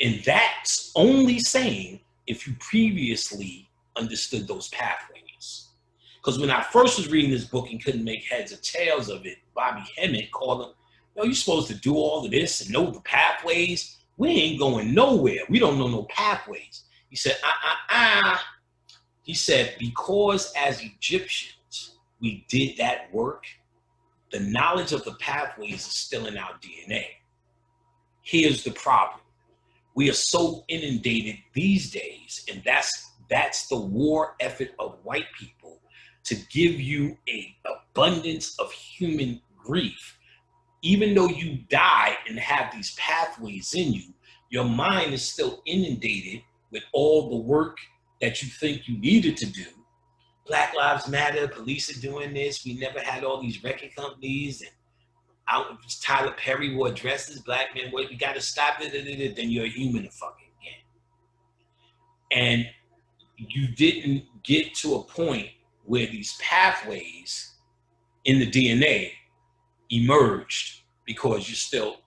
And that's only saying if you previously understood those pathways. Because when I first was reading this book and couldn't make heads or tails of it, Bobby Hemmett called him, "No, you're supposed to do all of this and know the pathways. We ain't going nowhere. We don't know no pathways." He said, He said, because as Egyptians, we did that work, the knowledge of the pathways is still in our DNA. Here's the problem. We are so inundated these days, and that's the war effort of white people to give you an abundance of human grief. Even though you die and have these pathways in you, your mind is still inundated with all the work that you think you needed to do. Black Lives Matter, police are doing this. We never had all these record companies, and Tyler Perry wore dresses, black men, we got to stop it, then you're a human fucking again. And you didn't get to a point where these pathways in the DNA emerged because you're still,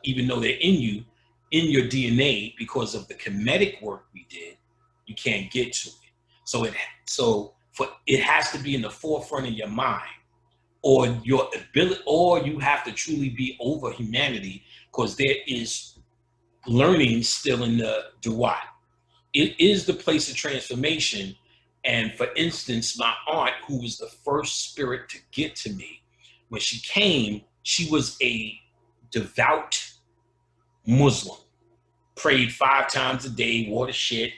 even though they're in you, in your DNA, because of the kinetic work we did, you can't get to it. So it has to be in the forefront of your mind. or your ability, or you have to truly be over humanity, because there is learning still in the Duat. It is the place of transformation. And for instance, my aunt, who was the first spirit to get to me, when she came, she was a devout Muslim, prayed 5 times a day, wore the shit.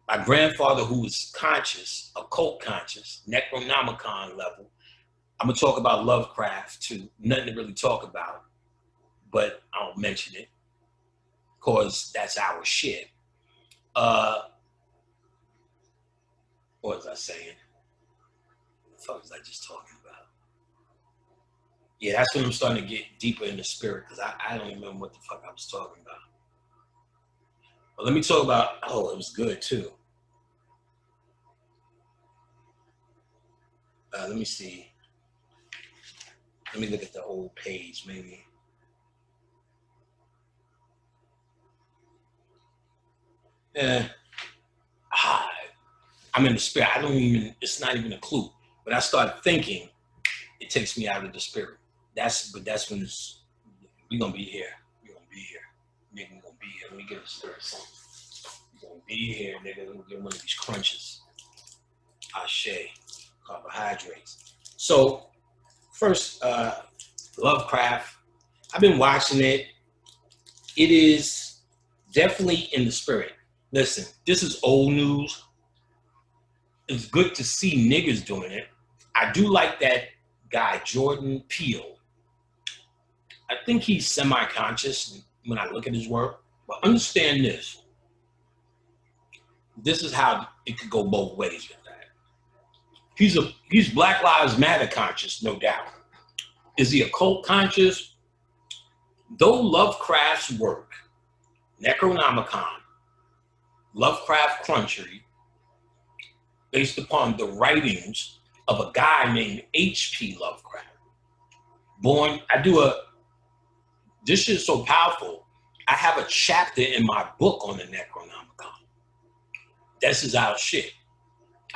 My grandfather, who was conscious, occult conscious, Necronomicon level. I'm gonna talk about Lovecraft too. Nothing to really talk about, but I'll mention it because that's our shit. What was I saying? What the fuck was I just talking about? Yeah, that's when I'm starting to get deeper in the spirit, because I don't even remember what the fuck I was talking about. But let me talk about, oh, it was good too. Let me see. Let me look at the old page, maybe. I'm in the spirit. I don't even, it's not even a clue. When I start thinking, it takes me out of the spirit. That's when it's, we're gonna be here. We're gonna be here. Nigga, we're gonna be here. Let me get the spirit something. We're gonna be here, nigga. Let me get one of these crunches. Ashe, carbohydrates. So, first, Lovecraft. I've been watching it. It is definitely in the spirit. Listen, this is old news. It's good to see niggas doing it. I do like that guy, Jordan Peele. I think he's semi-conscious when I look at his work. But understand this. This is how it could go both ways with that. He's Black Lives Matter conscious, no doubt. Is he occult conscious? Though Lovecraft's work, Necronomicon, Lovecraft Country, based upon the writings of a guy named H.P. Lovecraft. This shit is so powerful, I have a chapter in my book on the Necronomicon. This is our shit.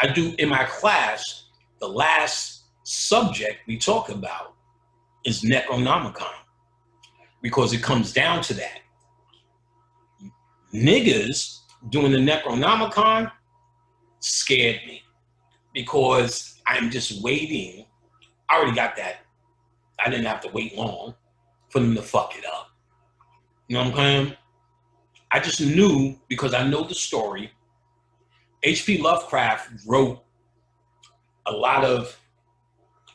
I do, in my class, the last subject we talk about is Necronomicon, because it comes down to that. Niggas doing the Necronomicon scared me, because I'm just waiting. I already got that. I didn't have to wait long for them to fuck it up. You know what I'm saying? I just knew, because I know the story. H.P. Lovecraft wrote a lot of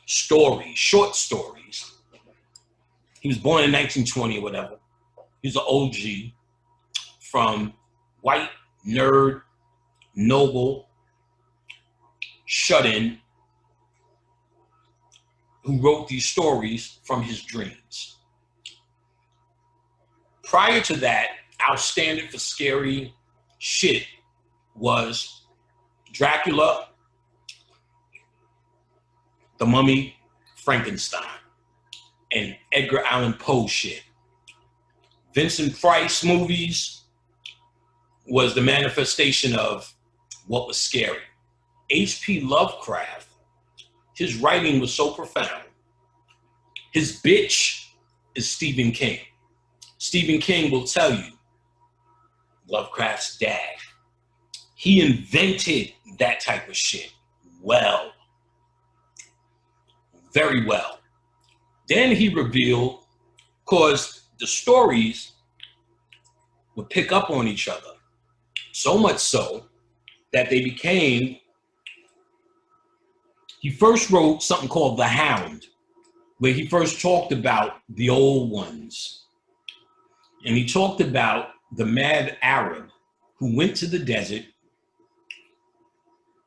stories, short stories. He was born in 1920 or whatever. He's an OG from white, nerd, noble, shut-in, who wrote these stories from his dreams. Prior to that, our standard for scary shit was Dracula, The Mummy, Frankenstein, and Edgar Allan Poe shit. Vincent Price movies was the manifestation of what was scary. H.P. Lovecraft, his writing was so profound. His bitch is Stephen King. Stephen King will tell you, Lovecraft's dad, he invented that type of shit well, very well. Then he revealed, because the stories would pick up on each other, so much so that they became, he first wrote something called The Hound, where he first talked about the old ones. And he talked about the mad Arab who went to the desert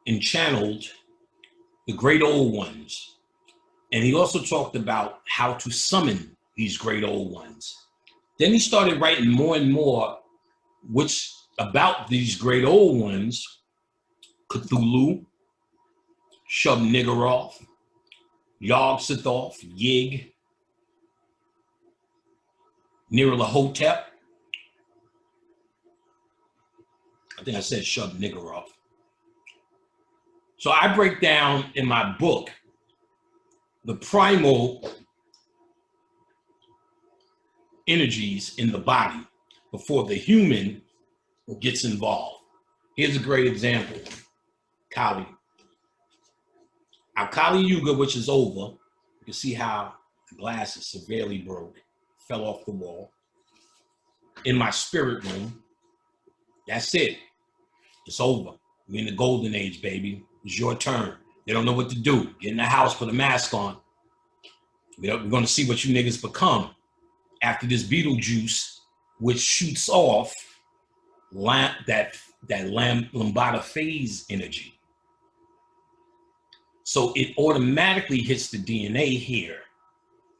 and channeled the great old ones. And he also talked about how to summon these great old ones. Then he started writing more and more about these great old ones: Cthulhu, Shub-Niggurath, Yog-Sothoth, Yig, Nyarlathotep. I think I said Shub-Niggurath. So I break down in my book the primal energies in the body before the human gets involved. Here's a great example. Kali. Our Kali Yuga, which is over, you can see how the glass is severely broke, fell off the wall. In my spirit room, that's it. It's over. We're in the golden age, baby. It's your turn. They don't know what to do. Get in the house, put a mask on. We're going to see what you niggas become after this Beetlejuice, which shoots off that lambada phase energy. So it automatically hits the DNA here.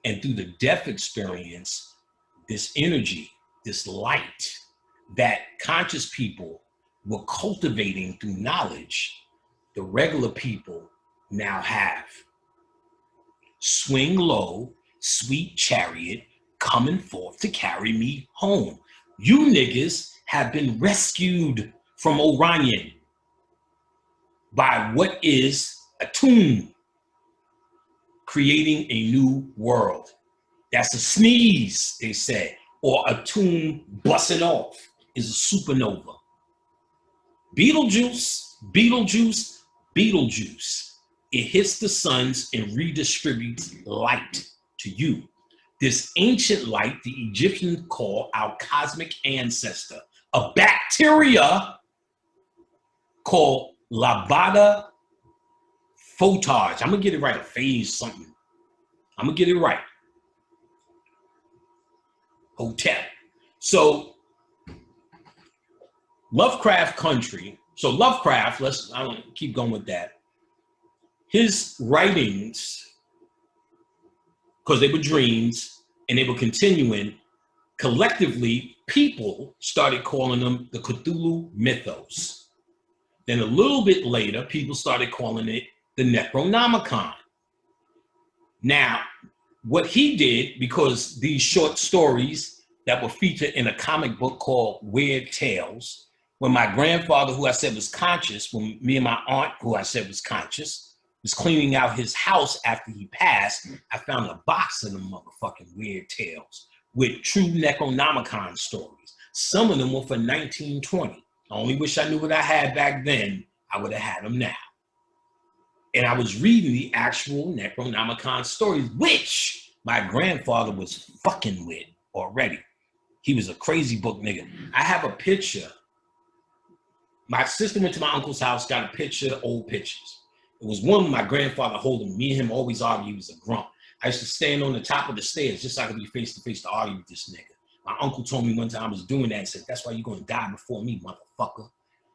And through the death experience, this energy, this light that conscious people were cultivating through knowledge, the regular people now have. Swing low, sweet chariot, coming forth to carry me home. You niggas have been rescued from Orion by what is Atum, creating a new world. That's a sneeze, they say, or Atum busting off is a supernova. Beetlejuice, Beetlejuice, Beetlejuice. It hits the suns and redistributes light to you. This ancient light, the Egyptians call our cosmic ancestor, a bacteria called Labada photage. I'm gonna get it right, phase something. I'm gonna get it right. Hotel. So Lovecraft country. So Lovecraft, I want to keep going with that. His writings, because they were dreams and they were continuing, collectively, people started calling them the Cthulhu mythos. Then a little bit later, people started calling it the Necronomicon. Now, what he did, because these short stories that were featured in a comic book called Weird Tales, when my grandfather, who I said was conscious, when me and my aunt, who I said was conscious, was cleaning out his house after he passed, I found a box of them motherfucking Weird Tales with true Necronomicon stories. Some of them were for 1920. I only wish I knew what I had back then. I would have had them now. And I was reading the actual Necronomicon stories, which my grandfather was fucking with already. He was a crazy book nigga. I have a picture. My sister went to my uncle's house, got a picture, old pictures. It was one of my grandfather holding me and him always argue. He was a grump. I used to stand on the top of the stairs just so I could be face to face to argue with this nigga. My uncle told me one time I was doing that and said, "That's why you're going to die before me, motherfucker."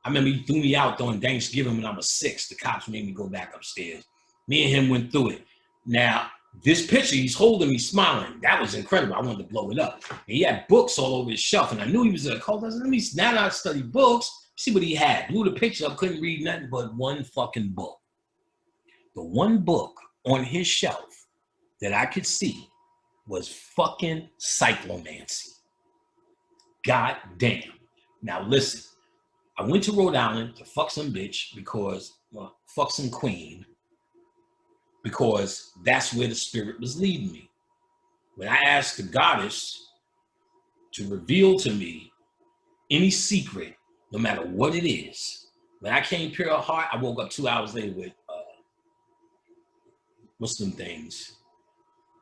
I remember he threw me out during Thanksgiving when I was 6. The cops made me go back upstairs. Me and him went through it. Now, this picture, he's holding me smiling. That was incredible. I wanted to blow it up. And he had books all over his shelf, and I knew he was a cult. I said, now that I study books, see what he had. Blew the picture up, couldn't read nothing but one fucking book. The one book on his shelf that I could see was fucking Cyclomancy. God damn. Now listen, I went to Rhode Island to fuck some bitch because, well, fuck some queen, because that's where the spirit was leading me. When I asked the goddess to reveal to me any secret, no matter what it is, when I came pure of heart, I woke up 2 hours later with, what's them things?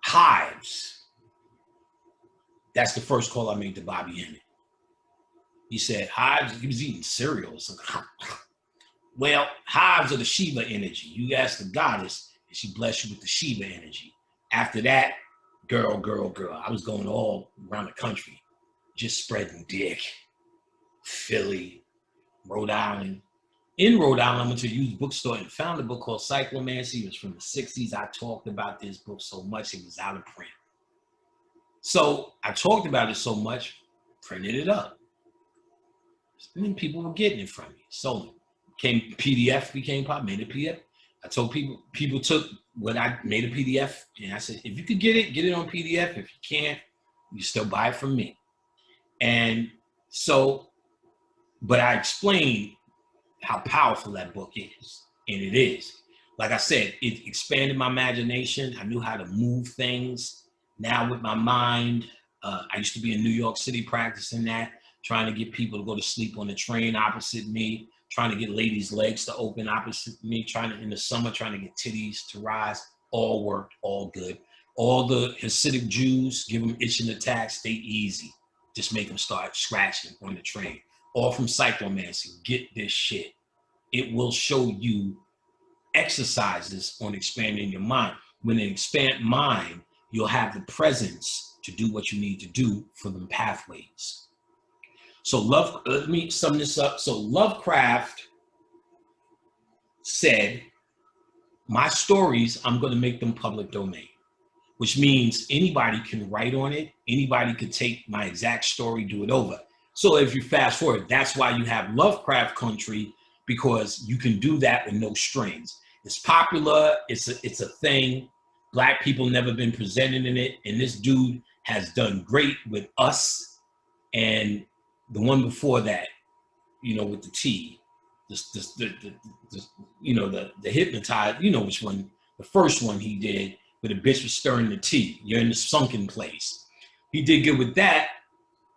Hives. That's the first call I made to Bobby Emmett. He said, hives, he was eating cereal or something. Well, hives are the Shiva energy. You ask the goddess, and she bless you with the Shiva energy. After that, girl, I was going all around the country, just spreading dick. Philly, Rhode Island. In Rhode Island, I went to a used bookstore and found a book called Cyclomancy. It was from the 60s. I talked about this book so much, it was out of print. So I talked about it so much, printed it up. And people were getting it from me. Sold it. Became PDF, became pop, made a PDF. I told people took what I made a PDF, and I said, if you could get it on PDF. If you can't, you still buy it from me. And so, but I explained how powerful that book is, and it is. like I said, it expanded my imagination. I knew how to move things. Now with my mind, I used to be in New York City practicing that, trying to get people to go to sleep on the train opposite me, trying to get ladies' legs to open opposite me, trying to, in the summer, trying to get titties to rise. All worked, all good. All the Hasidic Jews, give them itching attacks, they easy. Just make them start scratching on the train. All from psychomancy, get this shit. It will show you exercises on expanding your mind. When you expand mind, you'll have the presence to do what you need to do for them pathways. So let me sum this up. So Lovecraft said, my stories, I'm going to make them public domain, which means anybody can write on it. Anybody could take my exact story, do it over. So if you fast forward, that's why you have Lovecraft Country, because you can do that with no strings. It's popular. It's a thing. Black people never been presented in it. And this dude has done great with Us and the one before that, you know, with the T. You know, the Hypnotized, you know which one, the first one he did, where the bitch was stirring the tea. You're in the sunken place. He did good with that.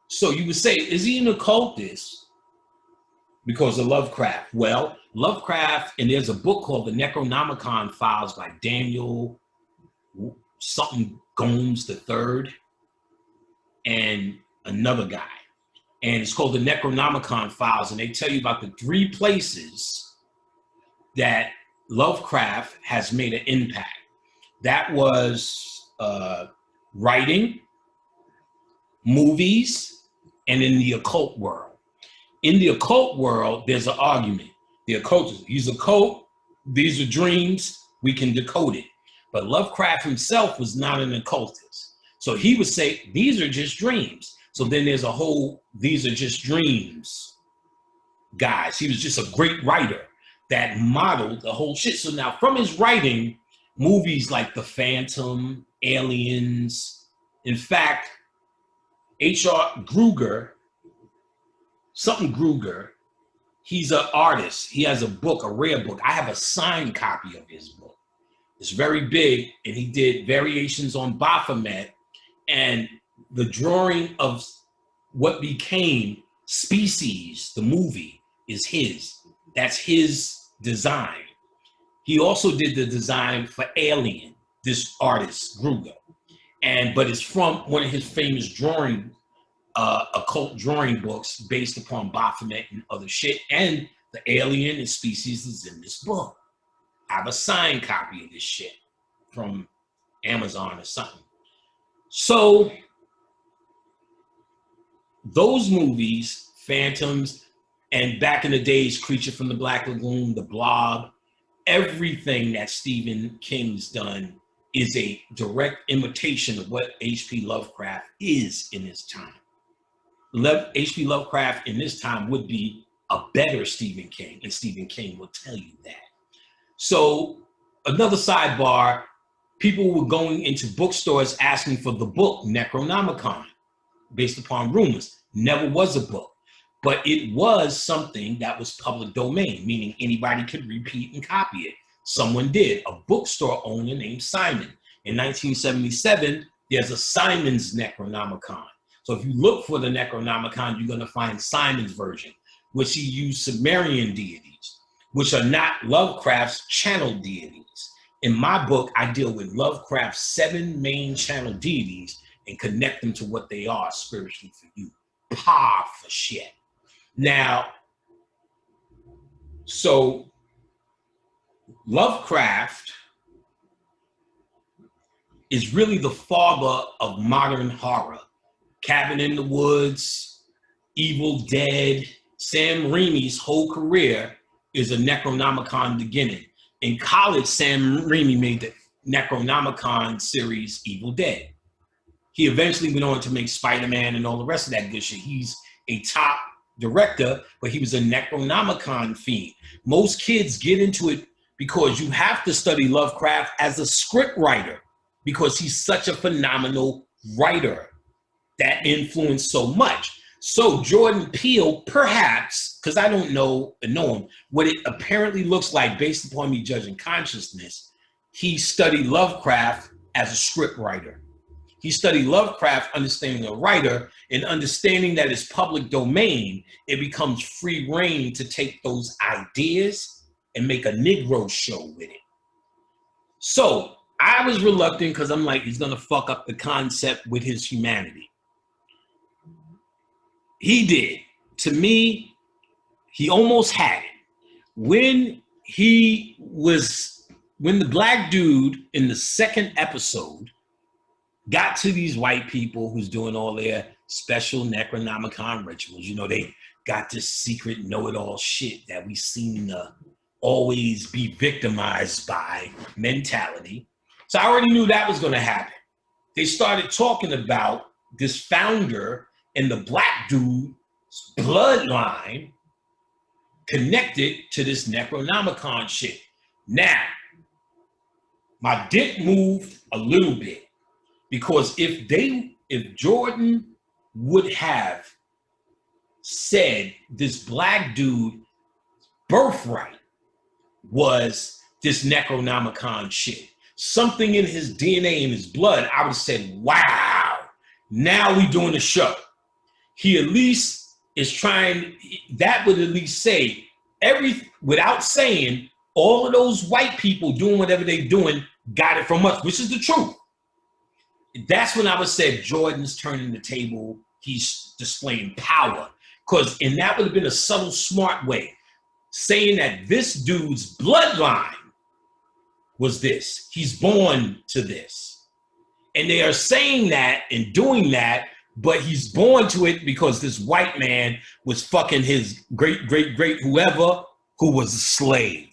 So you would say, is he an occultist because of Lovecraft? Well, Lovecraft, and there's a book called the Necronomicon Files by Daniel something Gomes III and another guy. And it's called the Necronomicon Files, and they tell you about the 3 places that Lovecraft has made an impact. That was writing, movies, and in the occult world. In the occult world, there's an argument. The occultist, he's occult, these are dreams, we can decode it. But Lovecraft himself was not an occultist. So he would say, these are just dreams. So then there's a whole, these are just dreams, guys. He was just a great writer that modeled the whole shit. So now from his writing, movies like The Phantom, Aliens, in fact, H.R. Gruger, he's an artist. He has a book, a rare book. I have a signed copy of his book. It's very big, and he did variations on Baphomet, and the drawing of what became Species, the movie, is his. That's his design. He also did the design for Alien, this artist, Gruger. But it's from one of his famous occult drawing books based upon Baphomet and other shit. And the Alien and Species is in this book. I have a signed copy of this shit from Amazon or something. So those movies, Phantoms, and back in the days, Creature from the Black Lagoon, The Blob, everything that Stephen King's done is a direct imitation of what H.P. Lovecraft is in his time. H.P. Lovecraft in this time would be a better Stephen King, and Stephen King will tell you that. So another sidebar, people were going into bookstores asking for the book Necronomicon, based upon rumors. Never was a book, but it was something that was public domain, meaning anybody could repeat and copy it. Someone did, a bookstore owner named Simon. In 1977, there's a Simon's Necronomicon. So if you look for the Necronomicon, you're gonna find Simon's version, which he used Sumerian deities, which are not Lovecraft's channel deities. In my book, I deal with Lovecraft's 7 main channel deities and connect them to what they are spiritually for you. Powerful shit. Now, so Lovecraft is really the father of modern horror. Cabin in the Woods, Evil Dead. Sam Raimi's whole career is a Necronomicon beginning. In college, Sam Raimi made the Necronomicon series Evil Dead. He eventually went on to make Spider-Man and all the rest of that good shit. He's a top director, but he was a Necronomicon fiend. Most kids get into it because you have to study Lovecraft as a script writer because he's such a phenomenal writer that influenced so much. So Jordan Peele, perhaps, because I don't know him, what it apparently looks like based upon me judging consciousness, he studied Lovecraft as a script writer. He studied Lovecraft, understanding a writer, and understanding that it's public domain, it becomes free reign to take those ideas and make a Negro show with it. So I was reluctant because I'm like, he's gonna fuck up the concept with his humanity. He did. To me, he almost had it. When the black dude in the second episode got to these white people who's doing all their special Necronomicon rituals, you know, they got this secret know-it-all shit that we seem to always be victimized by mentality. So I already knew that was going to happen. They started talking about this founder and the black dude's bloodline connected to this Necronomicon shit. Now, my dick moved a little bit because if Jordan would have said this black dude birthright was this Necronomicon shit, something in his DNA, in his blood, I would have said, wow, now we doing a show. He at least is trying, that would at least say, without saying, all of those white people doing whatever they're doing got it from us, which is the truth. That's when I would say Jordan's turning the table, he's displaying power. And that would have been a subtle, smart way, saying that this dude's bloodline was this. He's born to this. And they are saying that and doing that, but he's born to it because this white man was fucking his great, great, great whoever who was a slave.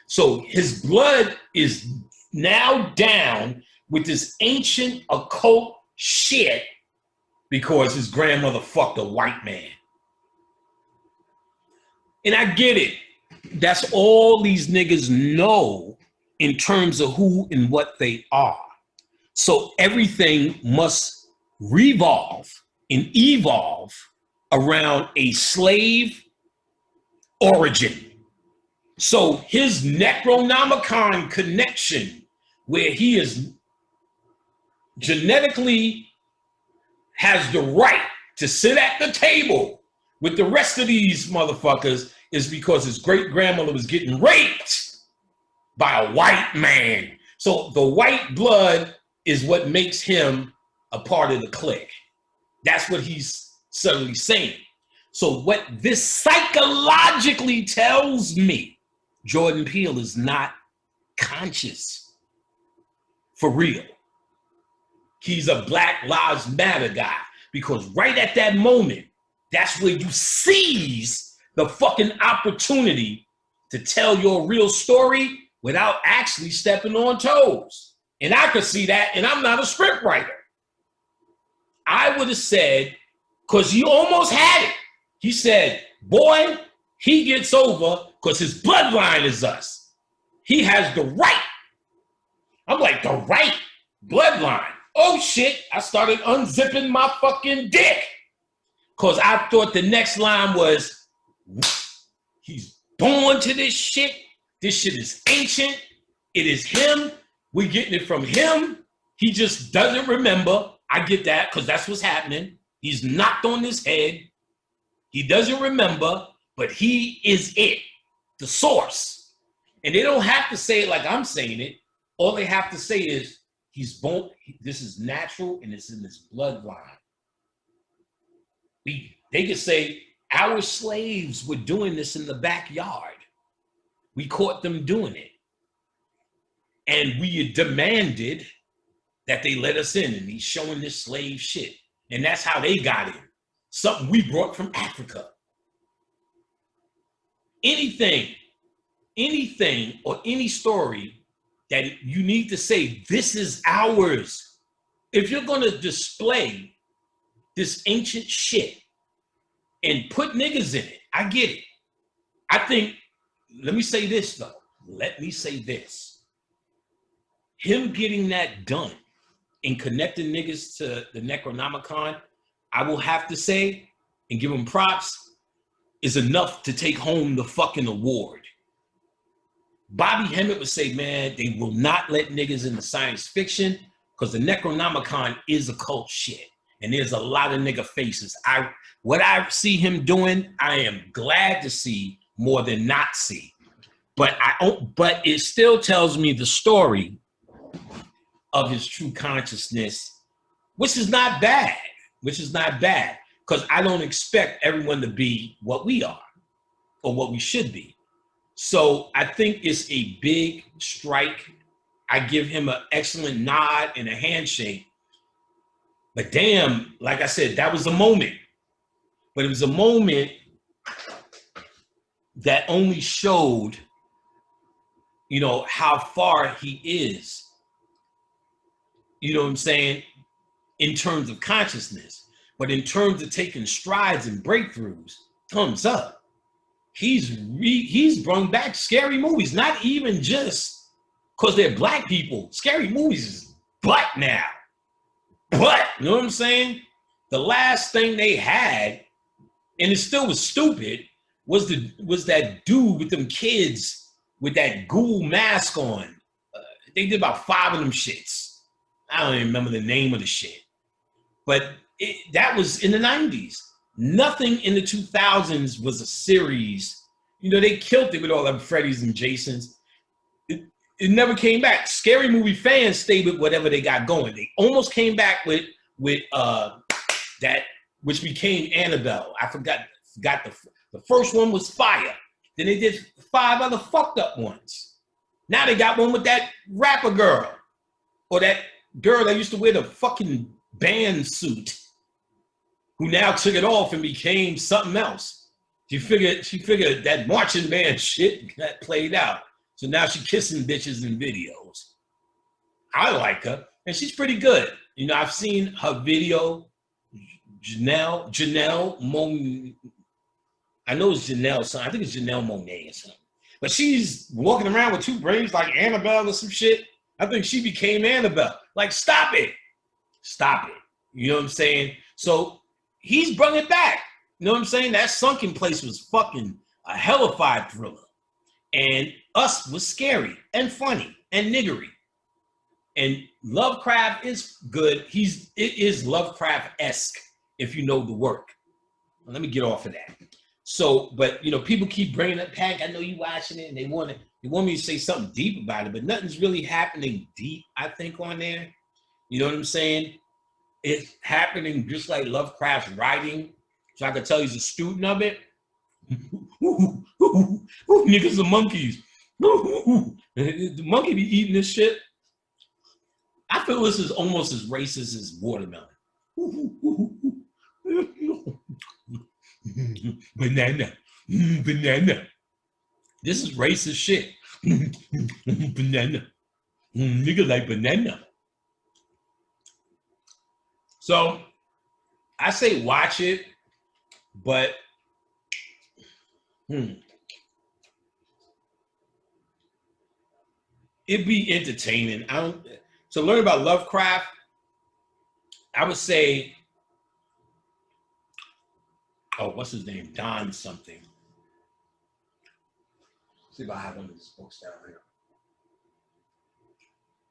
So his blood is now down with this ancient occult shit because his grandmother fucked a white man. And I get it. That's all these niggas know in terms of who and what they are. So everything must revolve and evolve around a slave origin. So his Necronomicon connection, where he is genetically has the right to sit at the table with the rest of these motherfuckers, is because his great grandmother was getting raped by a white man. So the white blood is what makes him a part of the clique. That's what he's suddenly saying. So what this psychologically tells me, Jordan Peele is not conscious for real. He's a Black Lives Matter guy, because right at that moment, that's where you seize the fucking opportunity to tell your real story without actually stepping on toes. And I could see that, and I'm not a script writer. I would have said, because he almost had it. He said, boy, he gets over because his bloodline is us. He has the right. I'm like, the right bloodline. Oh shit, I started unzipping my fucking dick. Because I thought the next line was, he's born to this shit. This shit is ancient. It is him. We're getting it from him. He just doesn't remember. I get that because that's what's happening. He's knocked on his head. He doesn't remember, but he is it, the source. And they don't have to say it like I'm saying it. All they have to say is, he's born, this is natural and it's in his bloodline. They could say, our slaves were doing this in the backyard. We caught them doing it. And we demanded that they let us in, and he's showing this slave shit. And that's how they got in. Something we brought from Africa. Anything or any story that you need to say, this is ours. If you're gonna display this ancient shit and put niggas in it, I get it. I think, let me say this though. Let me say this. Him getting that done and connecting niggas to the Necronomicon, I will have to say, and give them props is enough to take home the fucking award. Bobby Hemmett would say, man, they will not let niggas into science fiction because the Necronomicon is a cult shit. And there's a lot of nigga faces. What I see him doing, I am glad to see more than not see. But it still tells me the story of his true consciousness, which is not bad. Because I don't expect everyone to be what we are or what we should be. So I think it's a big strike. I give him an excellent nod and a handshake. But damn, like I said, that was a moment. But it was a moment that only showed, you know, how far he is. You know what I'm saying? In terms of consciousness. But in terms of taking strides and breakthroughs, thumbs up. He's brought back scary movies, not even just because they're black people. Scary movies is butt now. But, you know what I'm saying? The last thing they had, and it still was stupid, was that dude with them kids with that ghoul mask on. They did about 5 of them shits. I don't even remember the name of the shit. But that was in the 90s. Nothing in the 2000s was a series. You know, they killed it with all them Freddy's and Jasons. It never came back. Scary movie fans stayed with whatever they got going. They almost came back with that, which became Annabelle. I forgot the first one was fire. Then they did 5 other fucked up ones. Now they got one with that rapper girl, or that girl that used to wear the fucking band suit, who now took it off and became something else. She figured that marching band shit got played out. So now she's kissing bitches in videos. I like her, and she's pretty good. You know, I've seen her video, Janelle Monáe. I know it's Janelle something. I think it's Janelle Monáe or something. But she's walking around with 2 brains like Annabelle or some shit. I think she became Annabelle. Like, stop it. Stop it. You know what I'm saying? So he's brought it back. You know what I'm saying? That Sunken Place was fucking a hellified thriller. And Us was scary and funny and niggery. And Lovecraft is good. It is Lovecraft-esque if you know the work. Well, let me get off of that. So, but you know, people keep bringing up Pack. I know you watching it, and they want me to say something deep about it, but nothing's really happening deep, I think, on there. You know what I'm saying? It's happening just like Lovecraft's writing. So I can tell he's a student of it. Niggas are monkeys. The monkey be eating this shit. I feel this is almost as racist as watermelon. Banana. Banana. This is racist shit. Banana. Nigga like banana. So I say watch it, but it'd be entertaining. To learn about Lovecraft, I would say, what's his name? Don something. Let's see if I have one of his books down here.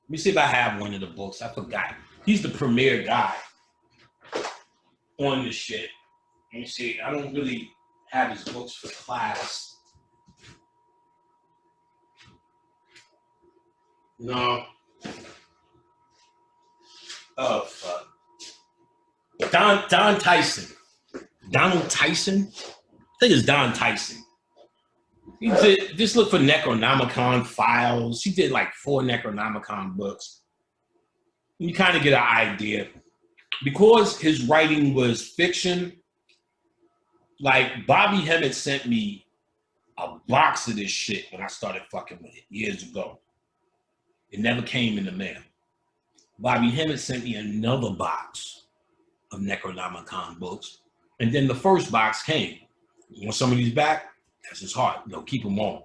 Let me see if I have one of the books. I forgot. He's the premier guy on this shit. Let me see. I don't really have his books for class. No. Oh, fuck. Don Tyson. Donald Tyson? I think it's Don Tyson. He did, just look for Necronomicon files. He did like 4 Necronomicon books. You kind of get an idea. Because his writing was fiction, like Bobby Hemmett sent me a box of this shit when I started fucking with it years ago. It never came in the mail. Bobby Hemmett sent me another box of Necronomicon books. And then the first box came. You want some of these back? That's his heart. You know, keep them on.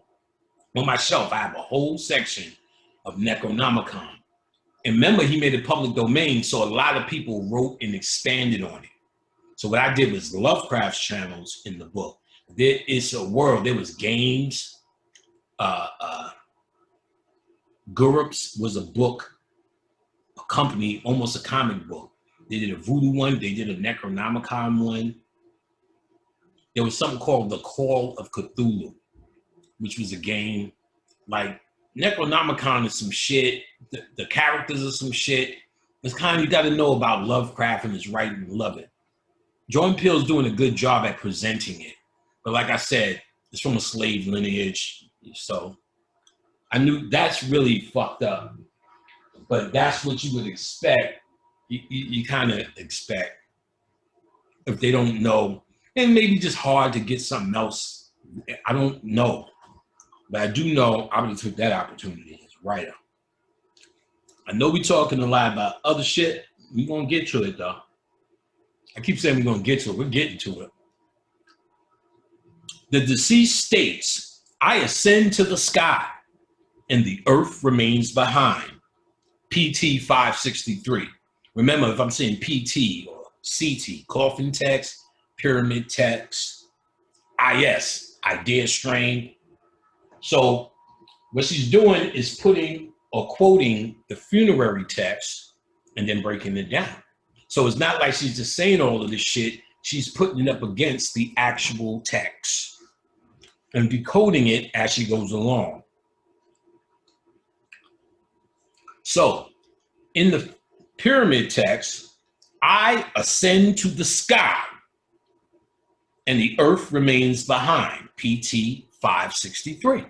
On my shelf, I have a whole section of Necronomicon. And remember, he made it public domain, so a lot of people wrote and expanded on it. So what I did was Lovecraft's channels in the book. There is a world. There was games. Gurups was a book, a company, almost a comic book. They did a voodoo one. They did a Necronomicon one. There was something called The Call of Cthulhu, which was a game. Like Necronomicon is some shit. The characters are some shit. It's kind of, you got to know about Lovecraft and his writing, love it. Jordan Peele's doing a good job at presenting it. But like I said, it's from a slave lineage. So I knew that's really fucked up. But that's what you would expect. You kind of expect if they don't know. And maybe just hard to get something else. I don't know. But I do know I would have took that opportunity as a writer. I know we're talking a lot about other shit. We're going to get to it, though. I keep saying we're going to get to it. We're getting to it. The deceased states, I ascend to the sky, and the earth remains behind. PT 563. Remember, if I'm saying PT or CT, coffin text, pyramid text, IS, idea strain. So what she's doing is putting or quoting the funerary text and then breaking it down. So it's not like she's just saying all of this shit. She's putting it up against the actual text and decoding it as she goes along. So in the pyramid text, I ascend to the sky and the earth remains behind, PT 563.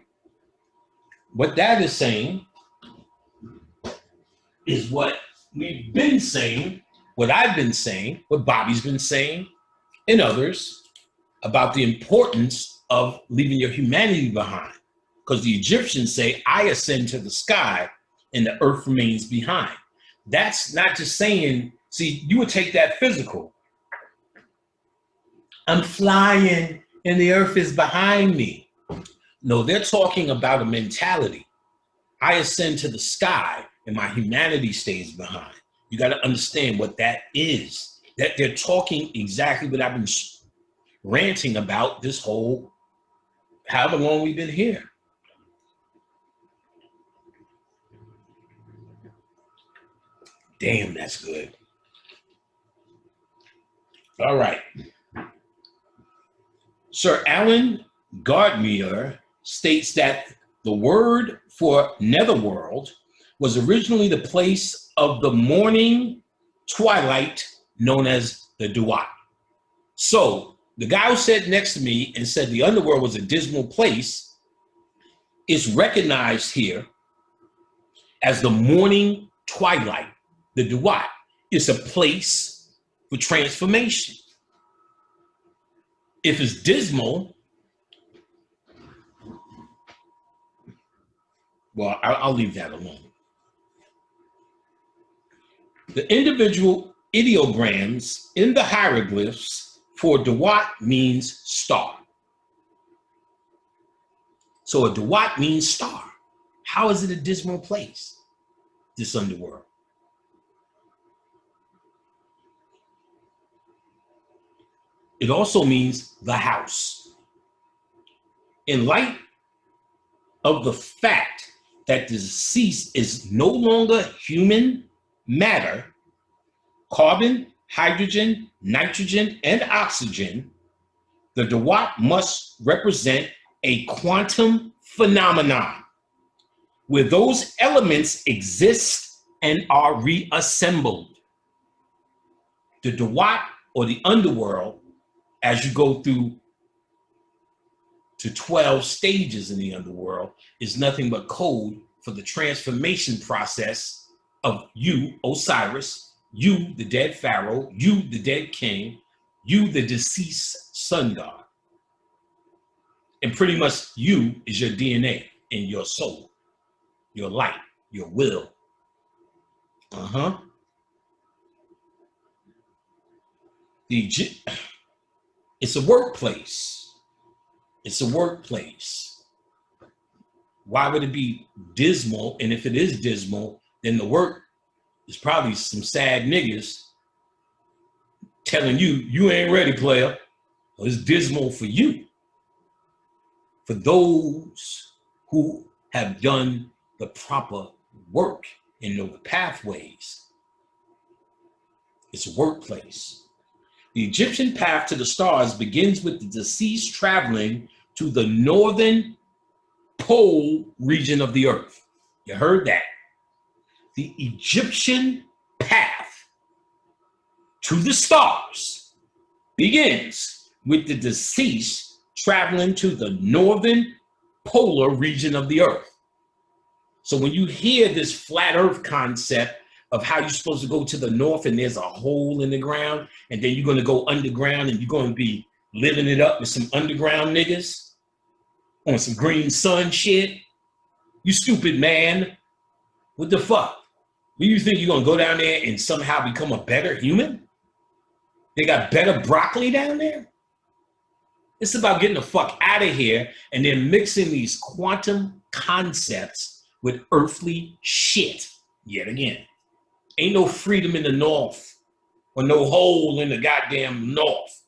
What that is saying is what we've been saying, what I've been saying, what Bobby's been saying, and others about the importance of leaving your humanity behind. Because the Egyptians say, I ascend to the sky and the earth remains behind. That's not just saying, see, you would take that physical. I'm flying and the earth is behind me. No, they're talking about a mentality. I ascend to the sky and my humanity stays behind. You got to understand what that is. That they're talking exactly what I've been ranting about this whole, however long we've been here. Damn, that's good. All right. Sir Alan Gardner states that the word for netherworld was originally the place of the morning twilight known as the Duat. So the guy who sat next to me and said the underworld was a dismal place is recognized here as the morning twilight. The Duat is a place for transformation. If it's dismal, well, I'll leave that alone. The individual ideograms in the hieroglyphs for Duat means star. So a Duat means star. How is it a dismal place, this underworld? It also means the house. In light of the fact that the deceased is no longer human matter, carbon, hydrogen, nitrogen, and oxygen, the Duat must represent a quantum phenomenon where those elements exist and are reassembled. The Duat, or the underworld, as you go through to 12 stages in the underworld, is nothing but code for the transformation process of you, Osiris, you, the dead pharaoh, you, the dead king, you, the deceased sun god. And pretty much you is your DNA and your soul, your light, your will. It's a workplace. It's a workplace. Why would it be dismal? And if it is dismal, then the work is probably some sad niggas telling you, you ain't ready, player. It's dismal for you. For those who have done the proper work and know the pathways, it's a workplace. The Egyptian path to the stars begins with the deceased traveling to the northern pole region of the earth. You heard that. The Egyptian path to the stars begins with the deceased traveling to the northern polar region of the earth. So when you hear this flat earth concept of how you're supposed to go to the north and there's a hole in the ground, and then you're going to go underground and you're going to be living it up with some underground niggas on some green sun shit, you stupid man. What the fuck? Do you think you're going to go down there and somehow become a better human? They got better broccoli down there? It's about getting the fuck out of here and then mixing these quantum concepts with earthly shit yet again. Ain't no freedom in the north or no hole in the goddamn north.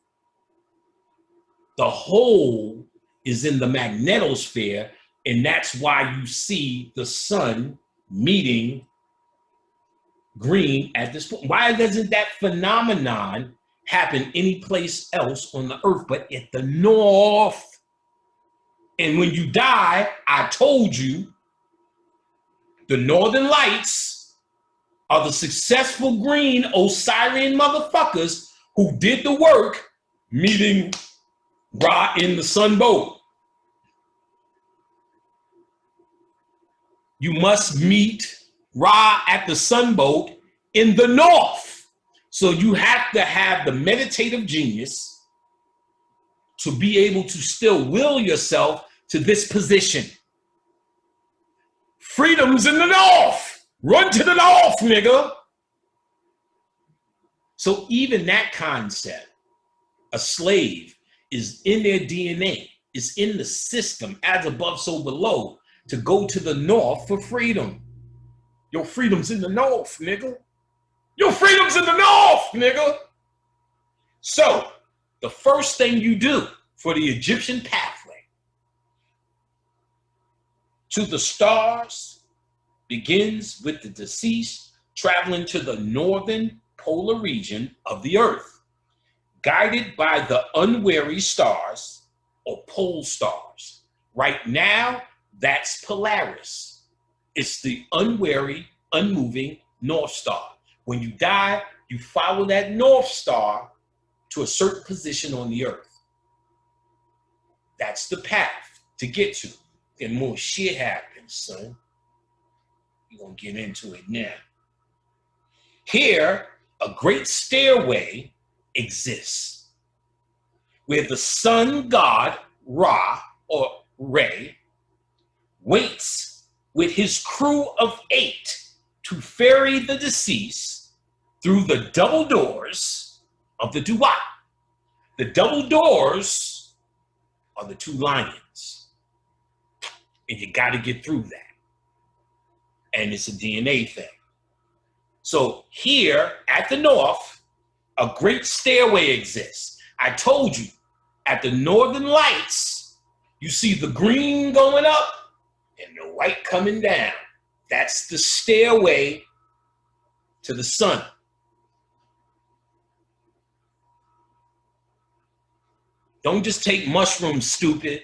The hole is in the magnetosphere, and that's why you see the sun meeting green at this point. Why doesn't that phenomenon happen any place else on the earth but at the north? And when you die, I told you, the northern lights are the successful green Osirian motherfuckers who did the work meeting Ra in the sun boat. You must meet Ra at the sun boat in the north. So you have to have the meditative genius to be able to still will yourself to this position. Freedom's in the north. Run to the north, nigga. So even that concept, a slave, is in their DNA, is in the system, as above, so below, to go to the north for freedom. Your freedom's in the north, nigga. Your freedom's in the north, nigga. So the first thing you do for the Egyptian pathway to the stars begins with the deceased traveling to the northern polar region of the earth, guided by the unwary stars or pole stars. Right now, that's Polaris. It's the unwary, unmoving North Star. When you die, you follow that North Star to a certain position on the earth. That's the path to get to. Then more shit happens, son. We're going to get into it now. Here, a great stairway exists where the sun god Ra, or Re, waits with his crew of 8 to ferry the deceased through the double doors of the Duat. The double doors are the 2 lions. And you got to get through that. And it's a DNA thing. So here at the north, a great stairway exists. I told you, at the northern lights, you see the green going up and the white coming down. That's the stairway to the sun. Don't just take mushrooms, stupid.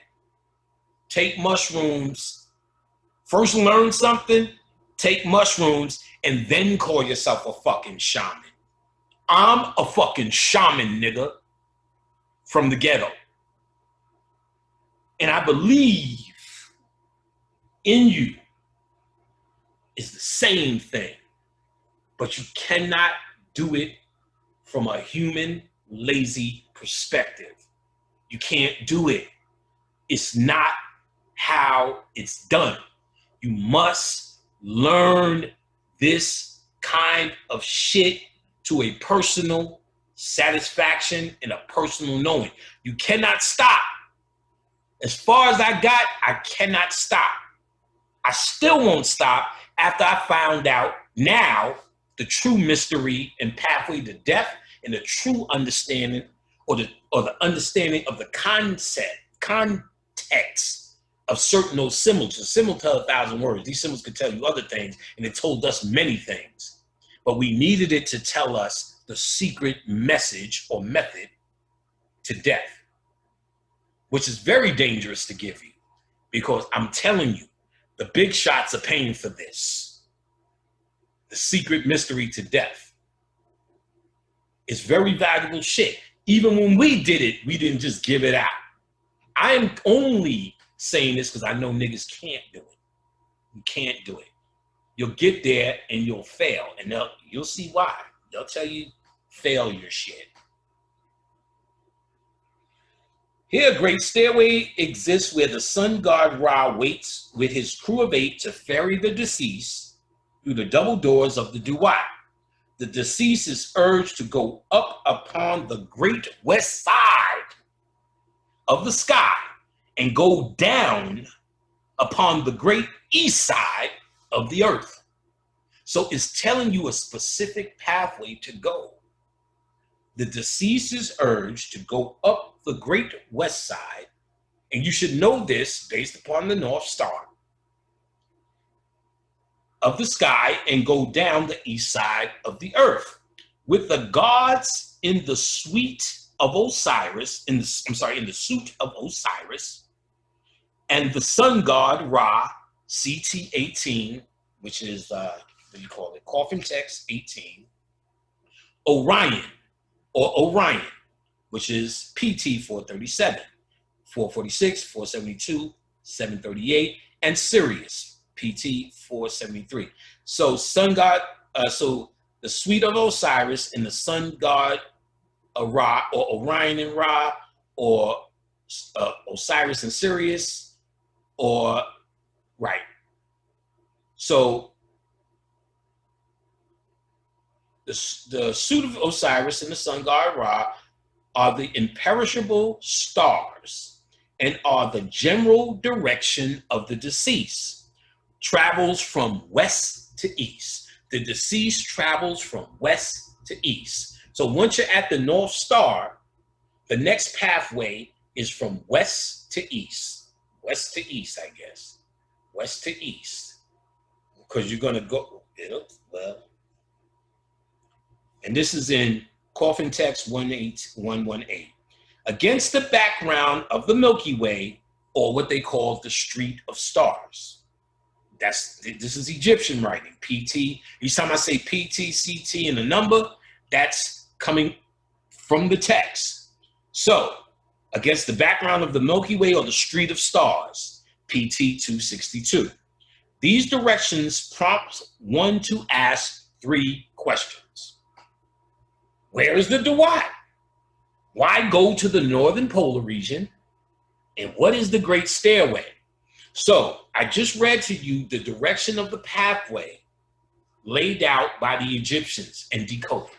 Take mushrooms. First learn something, take mushrooms, and then call yourself a fucking shaman. I'm a fucking shaman, nigga, from the ghetto. And I believe in you is the same thing, but you cannot do it from a human, lazy perspective. You can't do it. It's not how it's done. You must learn this kind of shit to a personal satisfaction and a personal knowing. You cannot stop. As far as I got, I cannot stop. I still won't stop after I found out now the true mystery and pathway to death and the true understanding or the understanding of the context of certain those symbols. A symbol tell 1,000 words. These symbols could tell you other things, and it told us many things. But we needed it to tell us the secret message or method to death, which is very dangerous to give you, because I'm telling you, the big shots are paying for this. The secret mystery to death is very valuable shit. Even when we did it, we didn't just give it out. I am only saying this because I know niggas can't do it. You can't do it. You'll get there and you'll fail, and you'll see why. They'll tell you failure shit. Here, a great stairway exists where the sun god Ra waits with his crew of 8 to ferry the deceased through the double doors of the Duat. The deceased is urged to go up upon the great west side of the sky and go down upon the great east side of the earth. So it's telling you a specific pathway to go. The deceased is urged to go up the great west side, and you should know this based upon the North Star of the sky, and go down the east side of the earth, with the gods in the suite of Osiris, in the suit of Osiris, and the sun god Ra, CT 18, which is what do you call it? Coffin text 18. Orion, which is PT 437, 446, 472, 738, and Sirius, PT 473. So sun god, so the suite of Osiris and the sun god Ra, or Orion and Ra, or Osiris and Sirius, or right. So the suit of Osiris and the sun god Ra are the imperishable stars and are the general direction of the deceased. Travels from west to east. The deceased travels from west to east. So once you're at the North Star, the next pathway is from west to east. West to east, I guess. West to east. Because you're going to go, well, and this is in Coffin Text 18118. Against the background of the Milky Way, or what they call the Street of Stars. This is Egyptian writing, PT. Each time I say PT, CT, and a number, that's coming from the text. So, against the background of the Milky Way or the Street of Stars, PT 262. These directions prompt one to ask 3 questions. Where is the Duat? Why go to the northern polar region? And what is the Great Stairway? So I just read to you the direction of the pathway laid out by the Egyptians and decoded.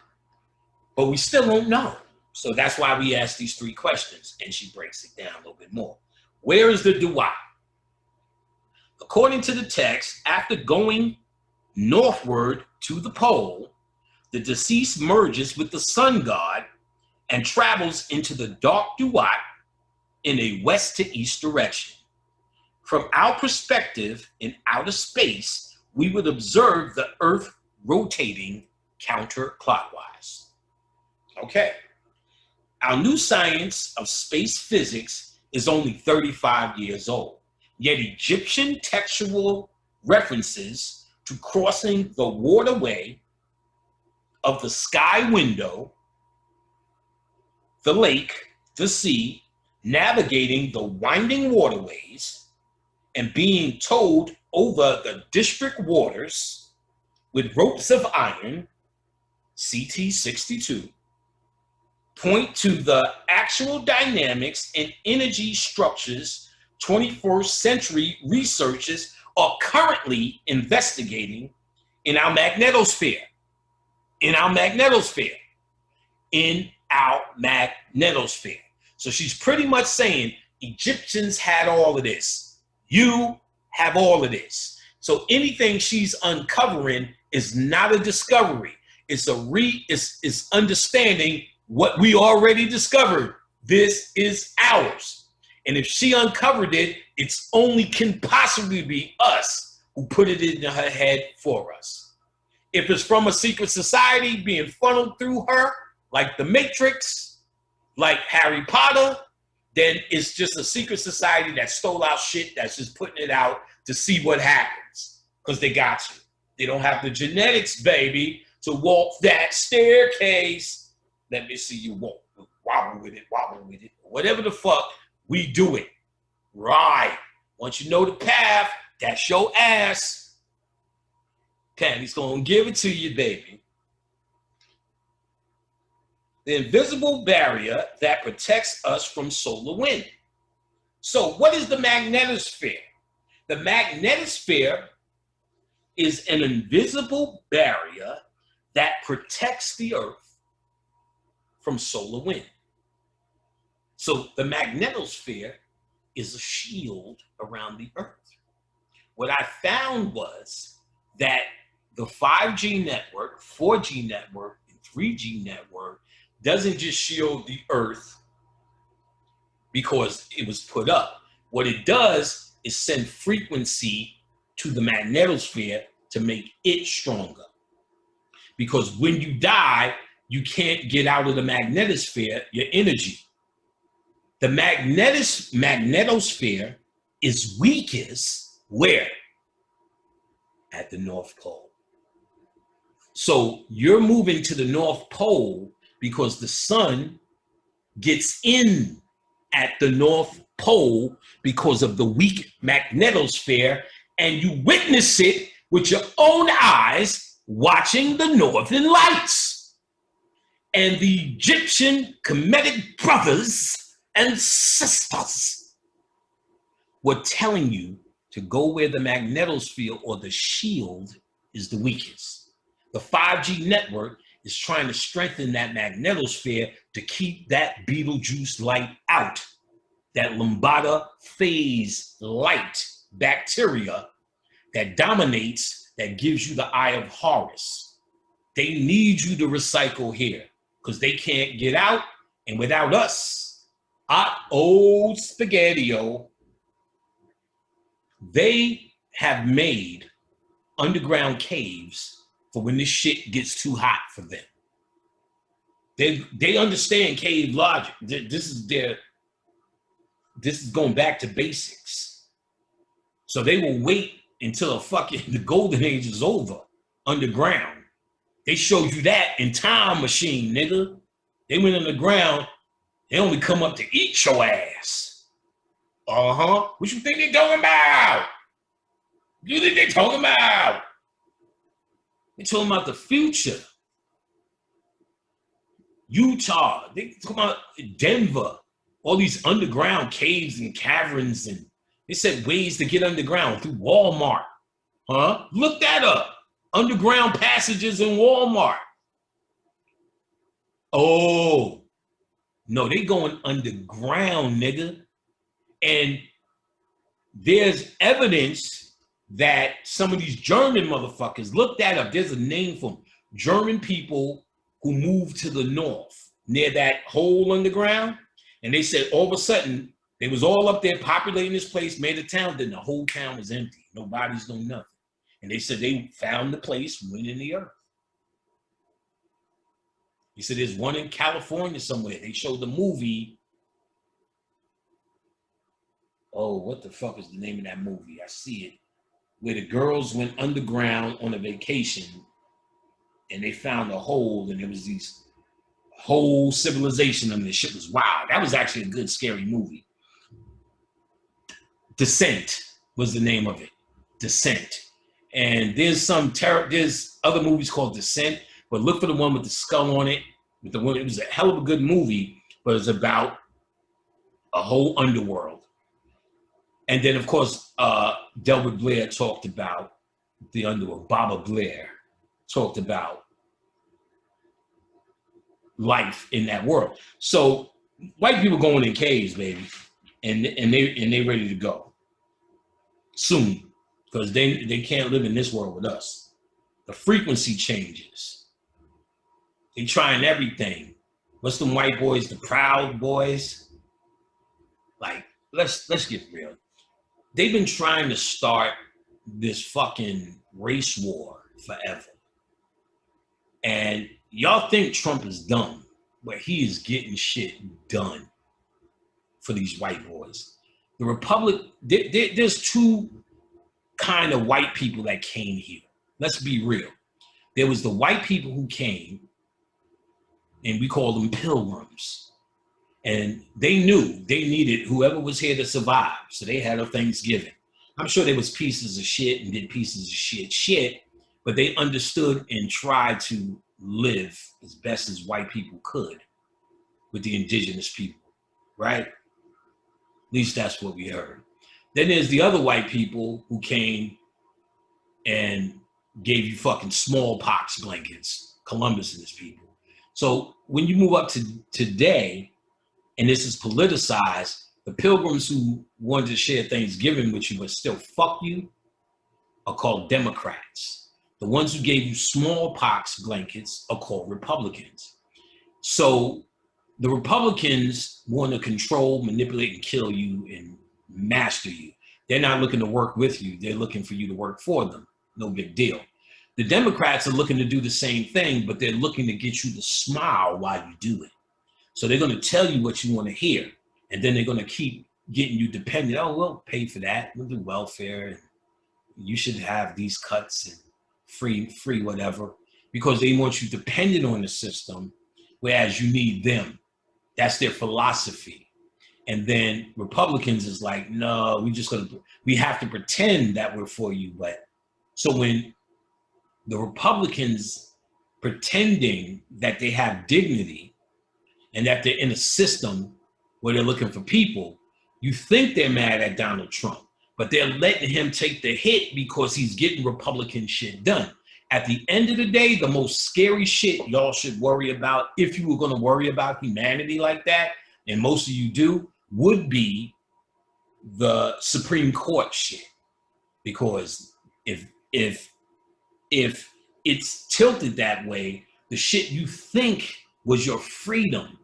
But we still don't know. So that's why we asked these 3 questions, and she breaks it down a little bit more. Where is the Duat? According to the text, after going northward to the pole, the deceased merges with the sun god and travels into the dark Duat in a west to east direction. From our perspective in outer space, we would observe the Earth rotating counterclockwise. Okay. Our new science of space physics is only 35 years old, yet Egyptian textual references to crossing the waterway of the sky window, the lake, the sea, navigating the winding waterways, and being towed over the district waters with ropes of iron, CT 62, point to the actual dynamics and energy structures 21st century researchers are currently investigating in our magnetosphere. In our magnetosphere. In our magnetosphere. So she's pretty much saying Egyptians had all of this. You have all of this. So anything she's uncovering is not a discovery. It's it's understanding what we already discovered. This is ours. And if she uncovered it, it's only can possibly be us who put it in her head for us. If it's from a secret society being funneled through her, like the Matrix, like Harry Potter, then it's just a secret society that stole our shit that's just putting it out to see what happens. Because they got you. They don't have the genetics, baby, to walk that staircase. Let me see you walk. Wobble with it, wobble with it. Whatever the fuck, we do it. Right. Once you know the path, that's your ass. Patty's gonna give it to you, baby. The invisible barrier that protects us from solar wind. So what is the magnetosphere? The magnetosphere is an invisible barrier that protects the earth from solar wind. So the magnetosphere is a shield around the earth. What I found was that the 5G network, 4G network, and 3G network doesn't just shield the earth because it was put up. What it does is send frequency to the magnetosphere to make it stronger. Because when you die, you can't get out of the magnetosphere your energy. The magnetosphere is weakest where? At the North Pole. So you're moving to the North Pole because the sun gets in at the North Pole because of the weak magnetosphere, and you witness it with your own eyes watching the Northern Lights. And the Egyptian Kemetic brothers and sisters were telling you to go where the magnetosphere or the shield is the weakest. The 5G network is trying to strengthen that magnetosphere to keep that Betelgeuse light out, that lambda phase light bacteria that dominates, that gives you the Eye of Horus. They need you to recycle here because they can't get out, and without us, hot old spaghetti-o, they have made underground caves for when this shit gets too hot for them. They understand cave logic. This is going back to basics. So they will wait until the golden age is over underground. They showed you that in Time Machine, nigga. They went underground. They only come up to eat your ass. Uh-huh. What you think they talking about? You think they talking about? They talking about the future. Utah. They talking about Denver. All these underground caves and caverns, and they said ways to get underground through Walmart. Huh? Look that up. Underground passages in Walmart. Oh. No, they going underground, nigga. And there's evidence that some of these German motherfuckers, look that up. There's a name for them. German people who moved to the north near that hole underground. And they said all of a sudden, they was all up there populating this place, made a town, then the whole town was empty. No bodies, no nothing. And they said they found the place, went in the earth. He said there's one in California somewhere. They showed the movie. Oh, what the fuck is the name of that movie? I see it. Where the girls went underground on a vacation and they found a hole, and there was these whole civilization of this shit. Was wild. That was actually a good, scary movie. Descent was the name of it. Descent. And there's there's other movies called Descent, but look for the one with the skull on it. It was a hell of a good movie, but it's about a whole underworld. And then, of course, Delbert Blair talked about the underworld. Baba Blair talked about life in that world. So white people going in caves, baby, and they ready to go soon, because they can't live in this world with us. The frequency changes. They trying everything. What's them white boys? The Proud Boys. Like, let's get real. They've been trying to start this fucking race war forever. And y'all think Trump is dumb, but he is getting shit done for these white boys. The Republic, there's two kind of white people that came here. Let's be real. There was the white people who came, and we call them pilgrims. And they knew they needed whoever was here to survive. So they had a Thanksgiving. I'm sure there was pieces of shit and did pieces of shit, but they understood and tried to live as best as white people could with the indigenous people, right? At least that's what we heard. Then there's the other white people who came and gave you fucking smallpox blankets, Columbus and his people. So when you move up to today, and this is politicized, the pilgrims who wanted to share Thanksgiving with you but still fuck you are called Democrats. The ones who gave you smallpox blankets are called Republicans. So the Republicans want to control, manipulate, and kill you and master you. They're not looking to work with you. They're looking for you to work for them. No big deal. The Democrats are looking to do the same thing, but they're looking to get you to smile while you do it. So they're going to tell you what you want to hear, and then they're going to keep getting you dependent. Oh, we'll pay for that. We'll do welfare. And you should have these cuts and free whatever, because they want you dependent on the system, whereas you need them. That's their philosophy. And then Republicans is like, no, we have to pretend that we're for you. But so when the Republicans pretending that they have dignity and that they're in a system where they're looking for people, you think they're mad at Donald Trump, but they're letting him take the hit because he's getting Republican shit done. At the end of the day, the most scary shit y'all should worry about, if you were going to worry about humanity like that, and most of you do, would be the Supreme Court shit. Because if it's tilted that way, the shit you think was your freedom,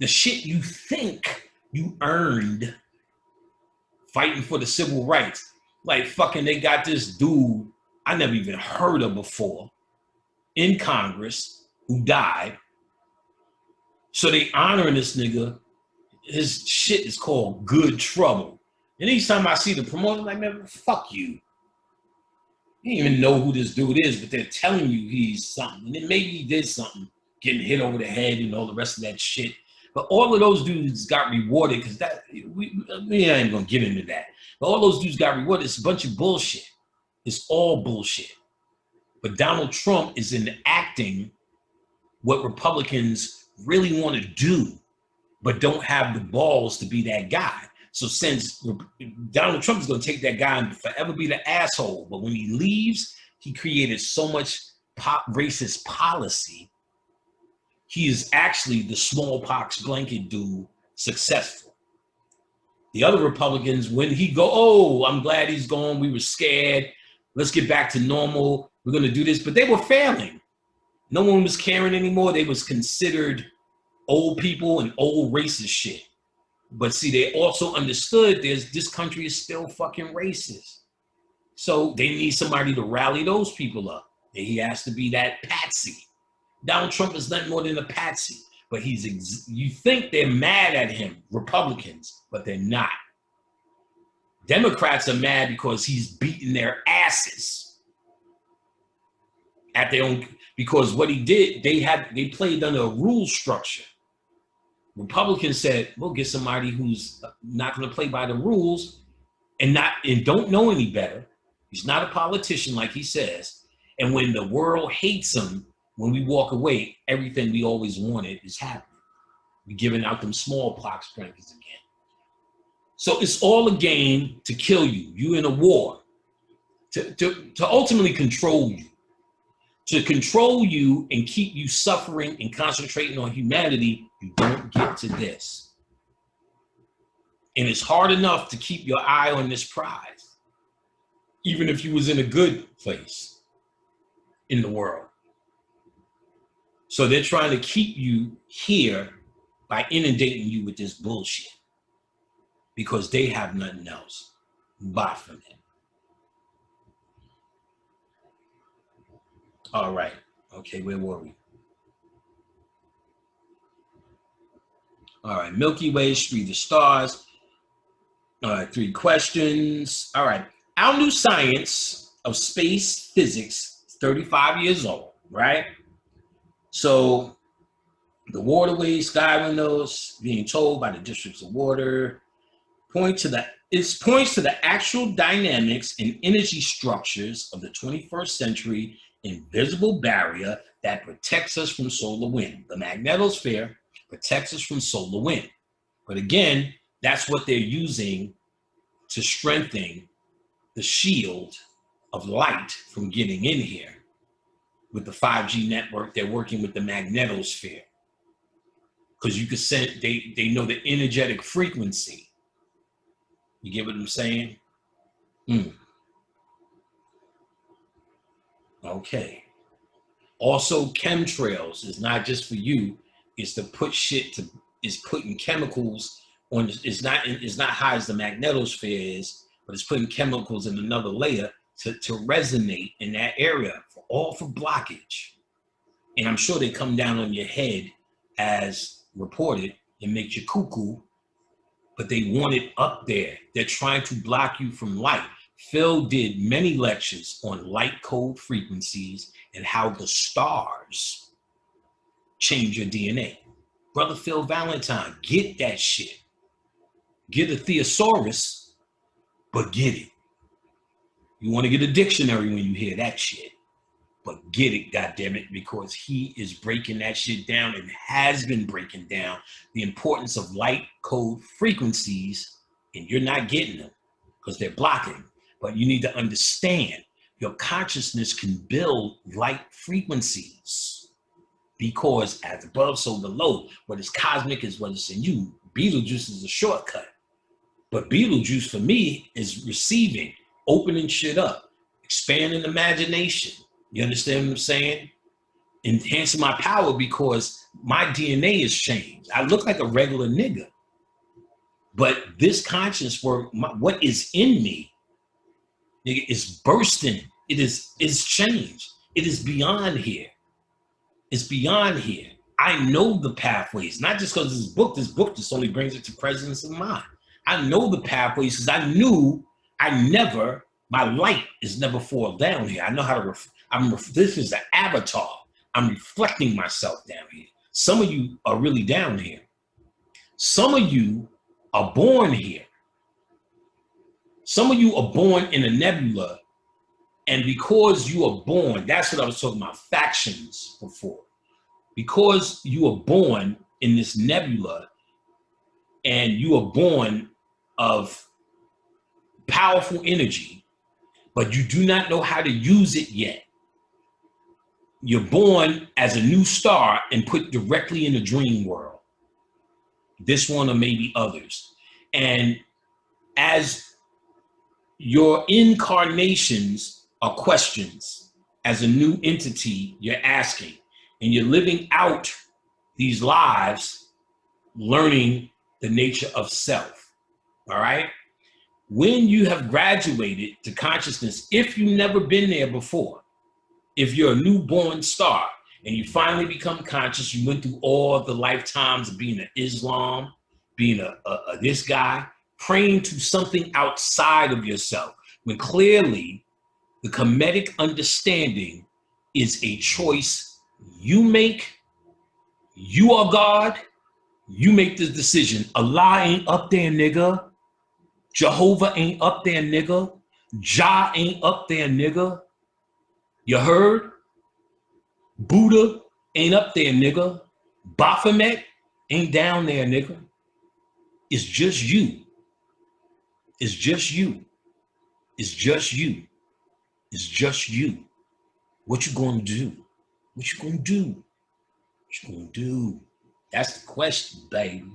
the shit you think you earned fighting for the civil rights, like fucking they got this dude I never even heard of before in Congress who died. So they honoring this nigga. His shit is called Good Trouble. And each time I see the promoter, I'm like, man, fuck you. You don't even know who this dude is, but they're telling you he's something. And then maybe he did something, getting hit over the head and all the rest of that shit. But all of those dudes got rewarded because that we ain't gonna get into that. But all those dudes got rewarded. It's a bunch of bullshit. It's all bullshit. But Donald Trump is enacting what Republicans really want to do, but don't have the balls to be that guy. So since Donald Trump is going to take that guy and forever be the asshole, but when he leaves, he created so much racist policy. He is actually the smallpox blanket dude successful. The other Republicans, when he go, oh, I'm glad he's gone. We were scared. Let's get back to normal. We're going to do this. But they were failing. No one was caring anymore. They was considered old people and old racist shit. But see, they also understood this country is still fucking racist. So they need somebody to rally those people up. And he has to be that patsy. Donald Trump is nothing more than a patsy. But you think they're mad at him, Republicans, but they're not. Democrats are mad because he's beating their asses at their own, because what he did, they played under a rule structure. Republicans said, we'll get somebody who's not going to play by the rules and don't know any better. He's not a politician like he says. And when the world hates him, when we walk away, everything we always wanted is happening. We're giving out them smallpox blankets again. So it's all a game to kill you. You in a war. To ultimately control you. To control you and keep you suffering and concentrating on humanity, you don't get to this. And it's hard enough to keep your eye on this prize, even if you was in a good place in the world. So they're trying to keep you here by inundating you with this bullshit because they have nothing else. Buy from them. All right. Okay, where were we? All right, Milky Way, Street of Stars. All right, 3 questions. All right, our new science of space physics is 35 years old, right? So the waterways, sky windows, being told by the districts of water, points to the actual dynamics and energy structures of the 21st century invisible barrier that protects us from solar wind. The magnetosphere protects us from solar wind. But again, that's what they're using to strengthen the shield of light from getting in here. With the 5G network, they're working with the magnetosphere. Because you can send, they know the energetic frequency. You get what I'm saying? Okay. Also, chemtrails is not just for you. It's to put shit to, it's putting chemicals on, it's not high as the magnetosphere is, but it's putting chemicals in another layer to resonate in that area, for blockage. And I'm sure they come down on your head as reported and make you cuckoo, but they want it up there. They're trying to block you from light. Phil did many lectures on light code frequencies and how the stars change your DNA. Brother Phil Valentine, get that shit. Get a thesaurus, but get it. You want to get a dictionary when you hear that shit, but get it, goddammit, because he is breaking that shit down and has been breaking down the importance of light code frequencies, and you're not getting them because they're blocking. But you need to understand your consciousness can build light frequencies because as above, so below. What is cosmic is what is in you. Beetlejuice is a shortcut. But Beetlejuice for me is receiving, opening shit up, expanding imagination. You understand what I'm saying? Enhancing my power because my DNA has changed. I look like a regular nigga. But this conscious work, what is in me, nigga, is bursting. It's changed. It is beyond here. It's beyond here. I know the pathways, not just because this book just only brings it to presence of mind. I know the pathways because I knew my light is never fall down here. I know how to, this is an avatar. I'm reflecting myself down here. Some of you are really down here. Some of you are born here. Some of you are born in a nebula, and because you are born, that's what I was talking about, factions before. Because you are born in this nebula, and you are born of powerful energy, but you do not know how to use it yet. You're born as a new star and put directly in the dream world. This one or maybe others. And as your incarnations are questions, as a new entity you're asking, and you're living out these lives, learning the nature of self, all right? When you have graduated to consciousness, if you've never been there before, if you're a newborn star and you finally become conscious, you went through all the lifetimes of being an Islam, being a this guy, praying to something outside of yourself, when clearly the Kemetic understanding is a choice you make. You are God. You make this decision. Allah ain't up there, nigga. Jehovah ain't up there, nigga. Jah ain't up there, nigga. You heard? Buddha ain't up there, nigga. Baphomet ain't down there, nigga. It's just you. It's just you. It's just you. It's just you. What you gonna do? What you gonna do? What you gonna do? That's the question, baby.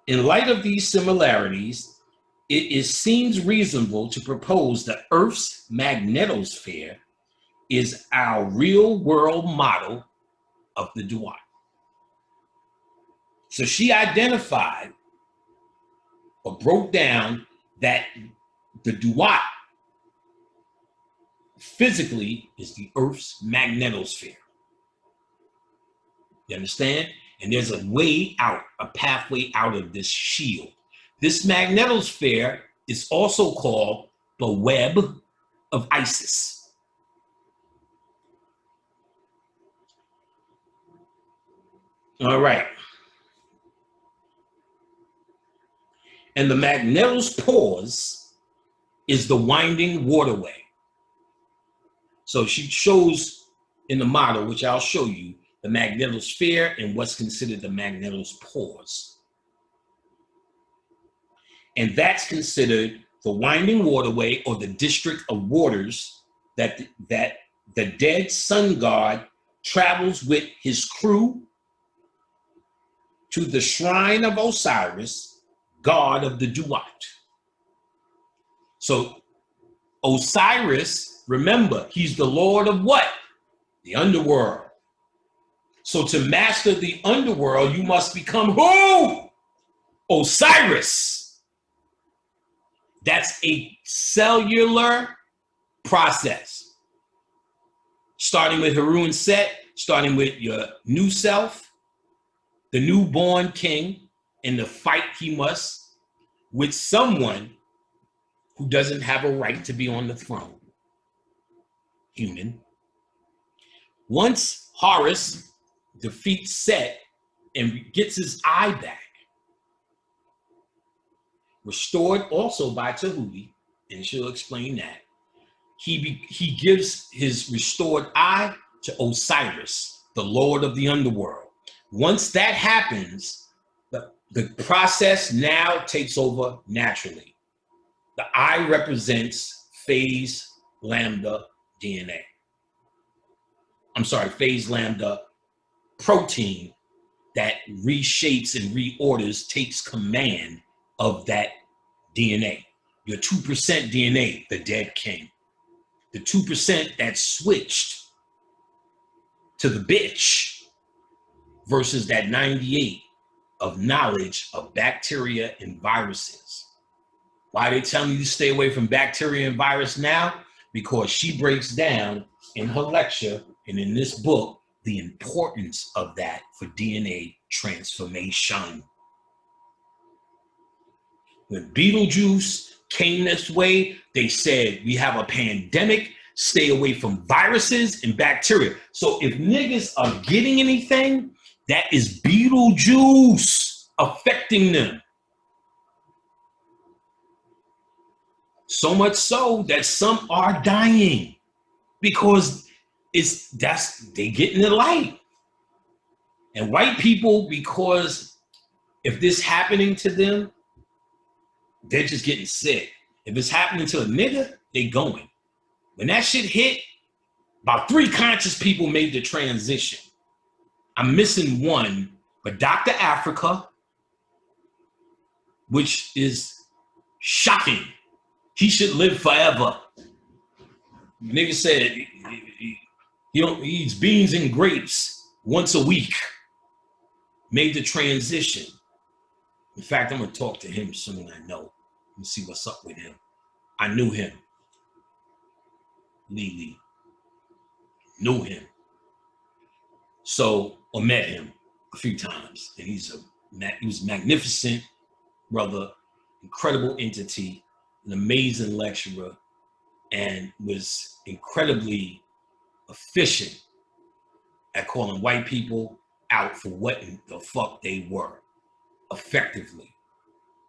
In light of these similarities, it seems reasonable to propose that Earth's magnetosphere is our real world model of the Duat. So she identified or broke down that the Duat physically is the Earth's magnetosphere. You understand? And there's a way out, a pathway out of this shield. This magnetosphere is also called the web of Isis. All right. And the magnetospores is the winding waterway. So she shows in the model, which I'll show you, the magnetosphere and what's considered the magnetospores. And that's considered the winding waterway or the district of waters that the dead sun god travels with his crew to the shrine of Osiris, god of the Duat. So Osiris, remember, he's the lord of what? The underworld. So to master the underworld, you must become who? Osiris. That's a cellular process. Starting with Haru and Set, starting with your new self, the newborn king, and the fight he must with someone who doesn't have a right to be on the throne. Human. Once Horus defeats Set and gets his eye back, restored also by Tahuti, and she'll explain that, he gives his restored eye to Osiris, the lord of the underworld. Once that happens, the process now takes over naturally. The eye represents phase lambda DNA. I'm sorry, phase lambda protein that reshapes and reorders, takes command of that DNA. Your 2% DNA, the dead king. The 2% that switched to the bitch versus that 98 of knowledge of bacteria and viruses. Why are they telling you to stay away from bacteria and virus now? Because she breaks down in her lecture and in this book the importance of that for DNA transformation. When Beetlejuice came this way, they said, we have a pandemic, stay away from viruses and bacteria. So if niggas are getting anything, that is Beetlejuice affecting them. So much so that some are dying because they getting the light. And white people, because if this happening to them, they're just getting sick. If it's happening to a nigga, they going. When that shit hit, about 3 conscious people made the transition. I'm missing one, but Dr. Africa, which is shocking. He should live forever. Nigga said he eats beans and grapes once a week. Made the transition. In fact, I'm gonna talk to him soon, I know. Let me see what's up with him. I knew him. Lee. Knew him. So, or met him a few times. And he was a magnificent brother, incredible entity, an amazing lecturer, and was incredibly efficient at calling white people out for what the fuck they were, effectively.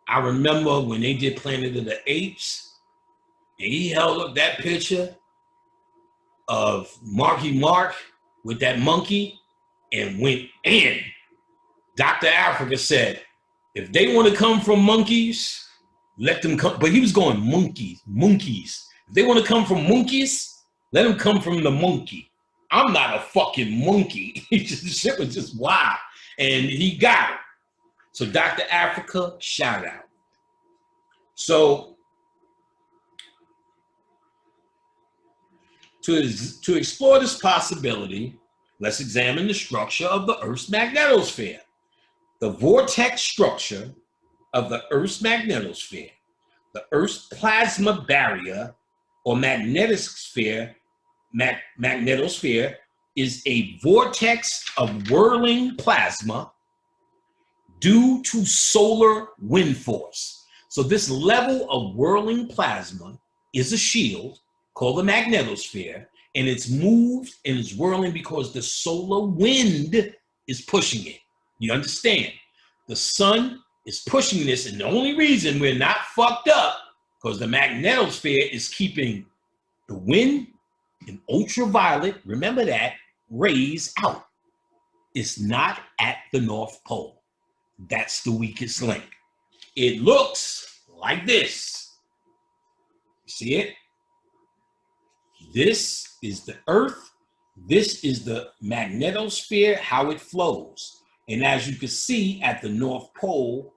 I remember when they did Planet of the Apes, and he held up that picture of Marky Mark with that monkey and went in. Dr. Africa said, if they want to come from monkeys, let them come. But he was going monkeys. If they want to come from monkeys, let them come from the monkey. I'm not a fucking monkey. The shit was just wild. And he got it. So Dr. Africa, shout out. So To explore this possibility, let's examine the structure of the Earth's magnetosphere. The vortex structure of the Earth's magnetosphere. The Earth's plasma barrier or magnetosphere is a vortex of whirling plasma due to solar wind force. So this level of whirling plasma is a shield called the magnetosphere, and it's moved and it's whirling because the solar wind is pushing it. You understand? The sun is pushing this, and the only reason we're not fucked up because the magnetosphere is keeping the wind and ultraviolet, remember that, rays out. It's not at the North Pole. That's the weakest link. It looks like this. See it? This is the Earth. This is the magnetosphere, how it flows. And as you can see at the North Pole,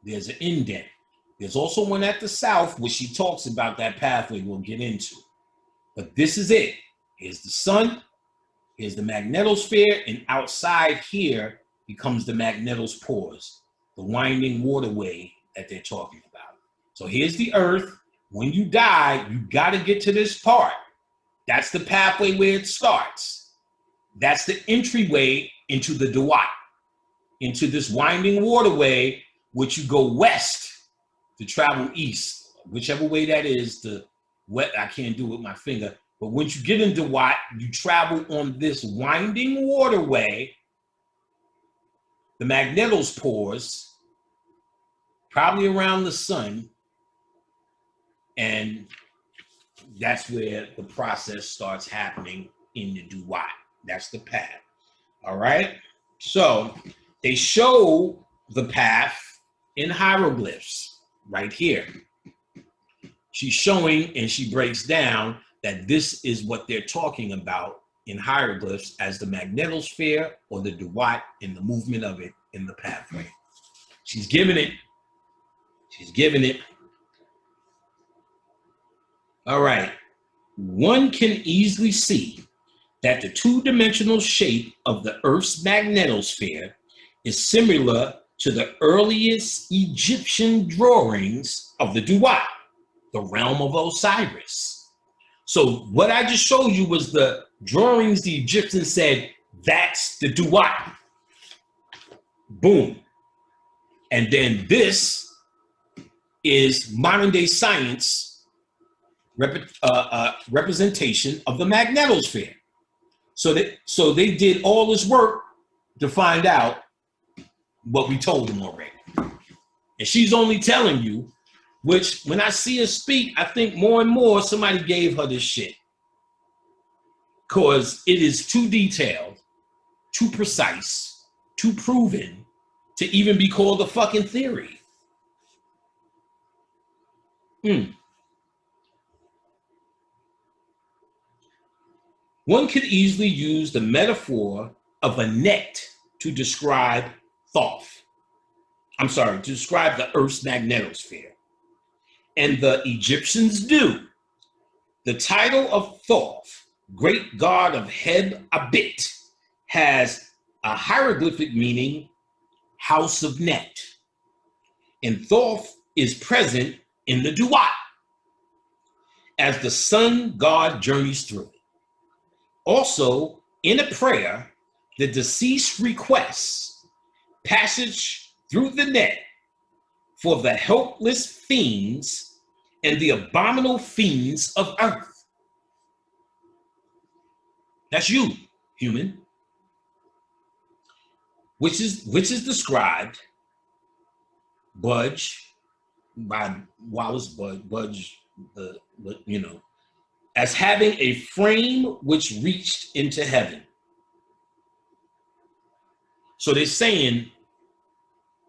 there's an indent. There's also one at the South, which she talks about that pathway we'll get into. But this is it. Here's the sun, here's the magnetosphere, and outside here becomes the magnetospores, the winding waterway that they're talking about. So here's the Earth. When you die, you got to get to this part. That's the pathway where it starts. That's the entryway into the Duat, into this winding waterway, which you go west to travel east, whichever way that is. I can't do it with my finger, but once you get into Duat, you travel on this winding waterway, the magnetospores, probably around the sun, and that's where the process starts happening in the Duat. That's the path. All right. So they show the path in hieroglyphs right here. She's showing and she breaks down that this is what they're talking about in hieroglyphs as the magnetosphere or the Duat and the movement of it in the pathway. She's giving it. She's giving it. All right. One can easily see that the two-dimensional shape of the Earth's magnetosphere is similar to the earliest Egyptian drawings of the Duat, the realm of Osiris. So what I just showed you was the drawings the Egyptians said, that's the Duat. Boom. And then this is modern day science representation of the magnetosphere. So they did all this work to find out what we told them already. And she's only telling you, which when I see her speak, I think more and more somebody gave her this shit. Because it is too detailed, too precise, too proven to even be called a fucking theory. One could easily use the metaphor of a net to describe Thoth. To describe the Earth's magnetosphere. And the Egyptians do. The title of Thoth, great god of Heb Abit, has a hieroglyphic meaning, house of net. And Thoth is present in the Duat as the sun god journeys through it. Also, in a prayer, the deceased requests passage through the net for the helpless fiends and the abominable fiends of earth. That's you, human. Which is described, Budge, by Wallace Budge, as having a frame which reached into heaven. So they're saying,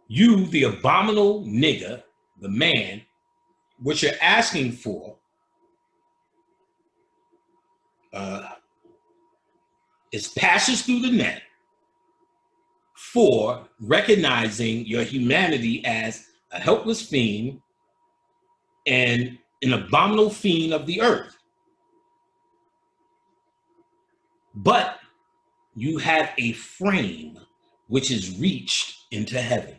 you, the abominable nigger, the man, what you're asking for is passage through the net for recognizing your humanity as a helpless fiend and an abominable fiend of the earth. But you have a frame which is reached into heaven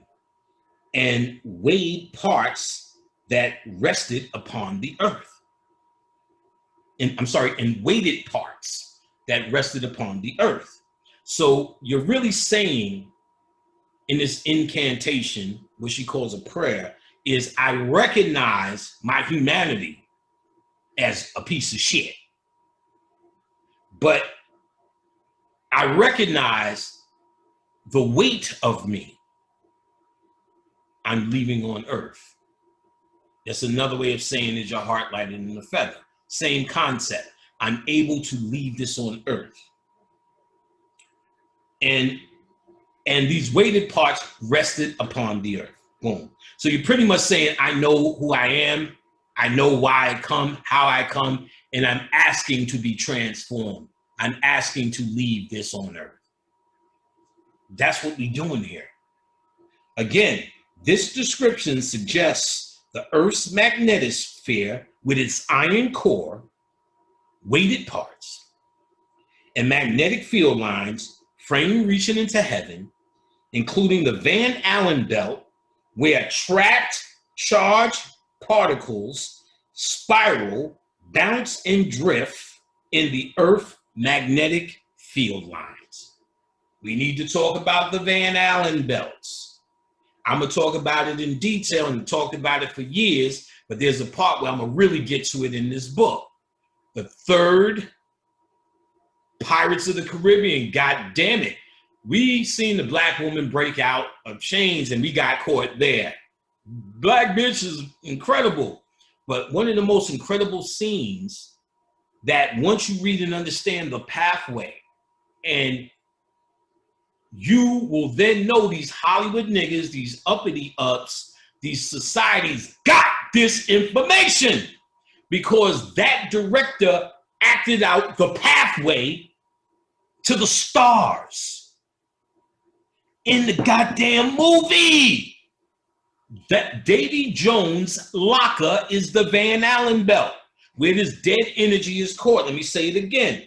and weighed parts that rested upon the earth. And weighted parts that rested upon the earth. So you're really saying in this incantation, what she calls a prayer, is I recognize my humanity as a piece of shit. But I recognize the weight of me. I'm leaving on earth. That's another way of saying is your heart lighter than a feather. Same concept. I'm able to leave this on earth. And these weighted parts rested upon the earth. Boom. So you're pretty much saying, I know who I am. I know why I come, how I come, and I'm asking to be transformed. I'm asking to leave this on earth. That's what we're doing here. Again, this description suggests the Earth's magnetosphere with its iron core, weighted parts, and magnetic field lines, frame reaching into heaven, including the Van Allen belt, where trapped charged particles spiral, bounce, and drift in the Earth magnetic field lines. We need to talk about the Van Allen belts. I'm going to talk about it in detail and talked about it for years, but there's a part where I'm going to really get to it in this book. The third Pirates of the Caribbean, God damn it. We seen the black woman break out of chains and we got caught there. Black bitch is incredible. But one of the most incredible scenes that once you read and understand the pathway, and you will then know these Hollywood niggas, these uppity ups, these societies got this information because that director acted out the pathway to the stars in the goddamn movie. That Davy Jones' locker is the Van Allen belt, where this dead energy is caught. Let me say it again.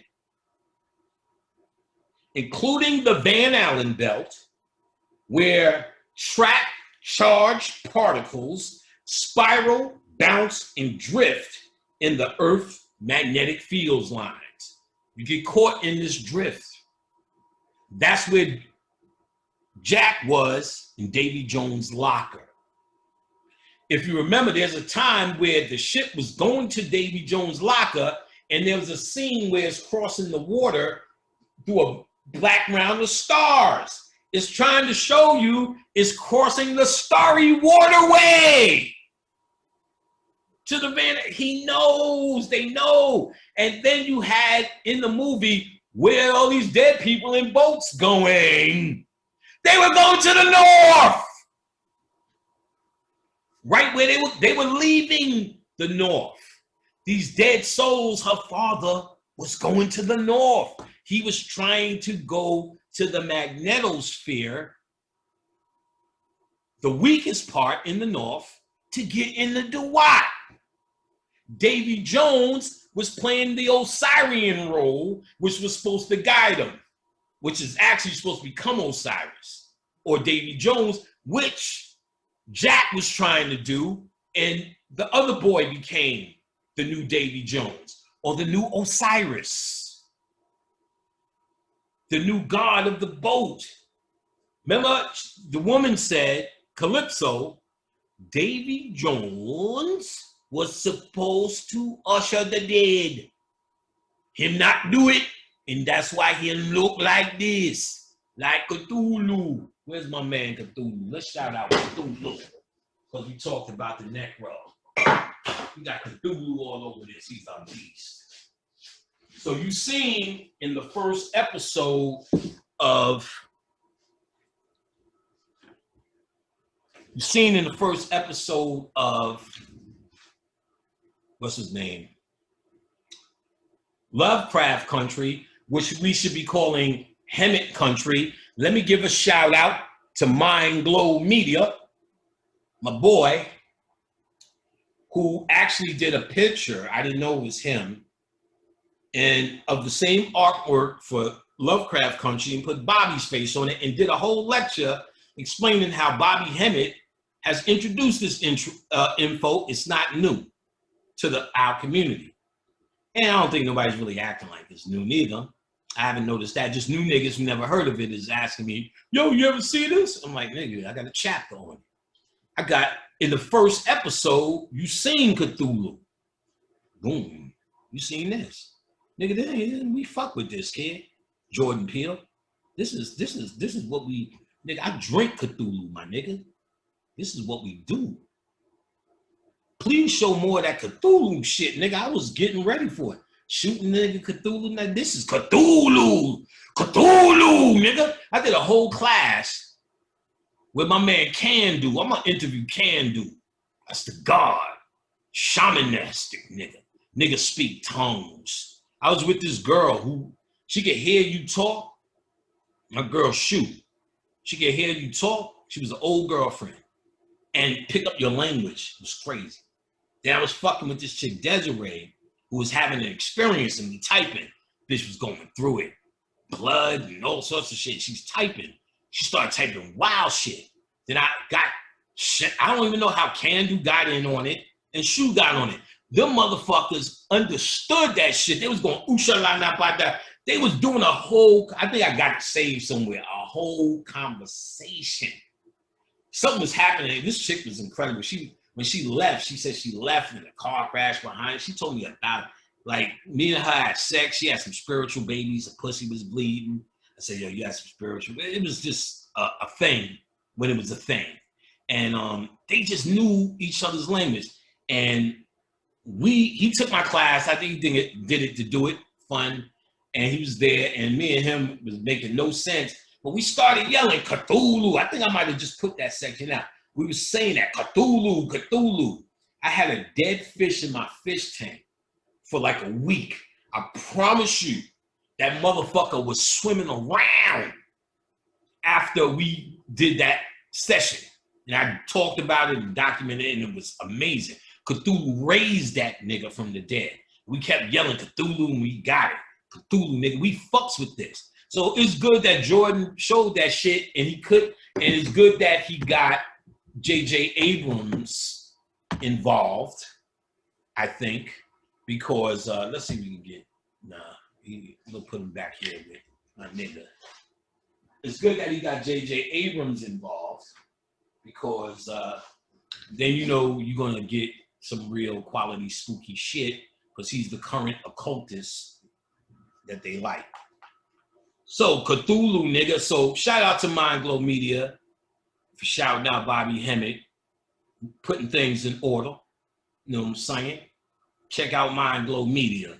Including the Van Allen belt, where trapped charged particles spiral, bounce, and drift in the Earth magnetic field lines. You get caught in this drift. That's where Jack was in Davy Jones' locker. If you remember, there's a time where the ship was going to Davy Jones' locker, and there was a scene where it's crossing the water through a black round of stars. It's trying to show you it's crossing the starry waterway to the Van. He knows, they know. And then you had in the movie, where all these dead people in boats going? They were going to the north. Right where they were leaving the north. These dead souls, her father was going to the north. He was trying to go to the magnetosphere, the weakest part in the north, to get in the Duat. Davy Jones was playing the Osirian role, which was supposed to guide him, which is actually supposed to become Osiris, or Davy Jones, which Jack was trying to do, and the other boy became the new Davy Jones, or the new Osiris, the new god of the boat. Remember, the woman said, Calypso, Davy Jones was supposed to usher the dead. Him not do it, and that's why he look like this, like Cthulhu. Where's my man Cthulhu? Let's shout out Cthulhu, because we talked about the Necro. We got Cthulhu all over this. He's a beast. So you seen in the first episode of what's his name? Lovecraft Country, which we should be calling Hemet Country. Let me give a shout out to Mind Glow Media, my boy, who actually did a picture. I didn't know it was him. and of the same artwork for Lovecraft Country and put Bobby's face on it and did a whole lecture explaining how Bobby Hemmett has introduced this info. It's not new to our community. And I don't think nobody's really acting like it's new neither. I haven't noticed that. Just new niggas who never heard of it is asking me, yo, you ever see this? I'm like, nigga, I got a chapter on it. I got, in the first episode, you seen Cthulhu. Boom. You seen this. Nigga, we fuck with this, kid. Jordan Peele. This is what we, nigga, I drink Cthulhu, my nigga. This is what we do. Please show more of that Cthulhu shit, nigga. I was getting ready for it. Shooting nigga Cthulhu. Now this is Cthulhu. Cthulhu, nigga. I did a whole class with my man Candu. I'm gonna interview Candu. That's the god. Shamanistic nigga. Nigga speak tongues. I was with this girl who, she could hear you talk. My girl shoot. She could hear you talk. She was an old girlfriend. And pick up your language. It was crazy. Then I was fucking with this chick, Desiree, who was having an experience and me typing. Bitch was going through it. Blood and all sorts of shit. She's typing. She started typing wild shit. Then I got shit. I don't even know how Candu got in on it and Shu got on it. Them motherfuckers understood that shit. They was going, ooh-sha-la-na-ba-da. They was doing a whole, I think I got it saved somewhere, a whole conversation. Something was happening. This chick was incredible. When she left, she said she left in a car crash behind her. She told me about, like, me and her had sex. She had some spiritual babies. Her pussy was bleeding. I said, yo, you had some spiritual. It was just a thing when it was a thing. And they just knew each other's language. And he took my class. I think he did it to do it fun. And he was there. And me and him was making no sense. But we started yelling, Cthulhu. I think I might have just put that section out. We were saying that, Cthulhu, Cthulhu. I had a dead fish in my fish tank for like a week. I promise you, that motherfucker was swimming around after we did that session. And I talked about it and documented it, and it was amazing. Cthulhu raised that nigga from the dead. We kept yelling Cthulhu, and we got it. Cthulhu, nigga, we fucks with this. So it's good that Jordan showed that shit, and he could, and it's good that he got J.J. Abrams involved, I think, because let's see if we can get, we'll put him back here with my nigga. It's good that he got J.J. Abrams involved, because then you know you're gonna get some real quality spooky shit, because he's the current occultist that they like. So Cthulhu, nigga. So shout out to Mindglow Media for shouting out Bobby Hemmett, putting things in order. You know what I'm saying? Check out Mindglow Media.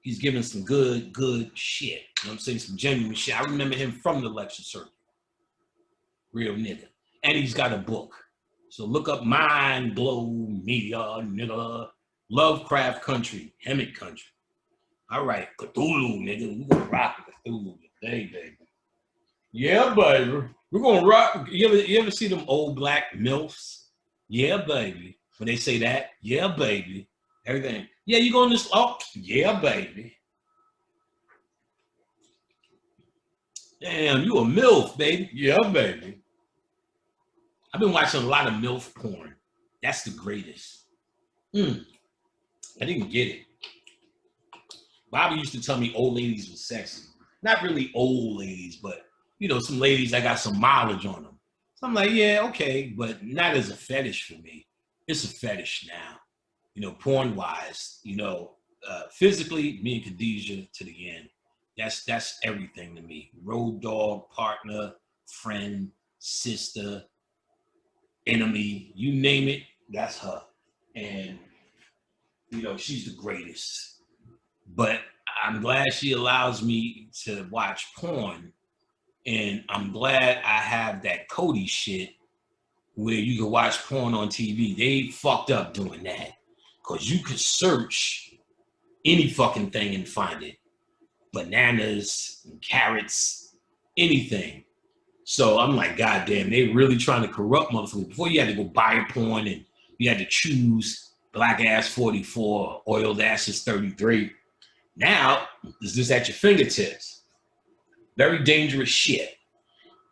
He's giving some good shit. You know what I'm saying? Some genuine shit. I remember him from the lecture circuit. Real nigga. And he's got a book. So look up Mindglow Media, nigga. Lovecraft Country, Hemmett Country. All right, Cthulhu, nigga. We gonna rock with Cthulhu today, baby. Yeah, baby. We're gonna rock. You ever see them old black MILFs? Yeah, baby. When they say that, yeah, baby. Everything. Yeah, you going this? Oh, yeah, baby. Damn, you a MILF, baby. Yeah, baby. I've been watching a lot of MILF porn. That's the greatest. I didn't get it. Bobby used to tell me old ladies was sexy. Not really old ladies, but, you know, some ladies that got some mileage on them. So I'm like, yeah, okay, but not as a fetish for me. It's a fetish now. You know, porn-wise, you know, physically, me and Khadijah to the end. That's everything to me. Road dog, partner, friend, sister, enemy, you name it, that's her. And, you know, she's the greatest. But I'm glad she allows me to watch porn. And I'm glad I have that Kodi shit where you can watch porn on TV. They fucked up doing that. Because you could search any fucking thing and find it. Bananas, and carrots, anything. So I'm like, God damn, they really trying to corrupt motherfuckers. Before you had to go buy porn and you had to choose black ass 44, oiled asses 33. Now, it's just at your fingertips. Very dangerous shit.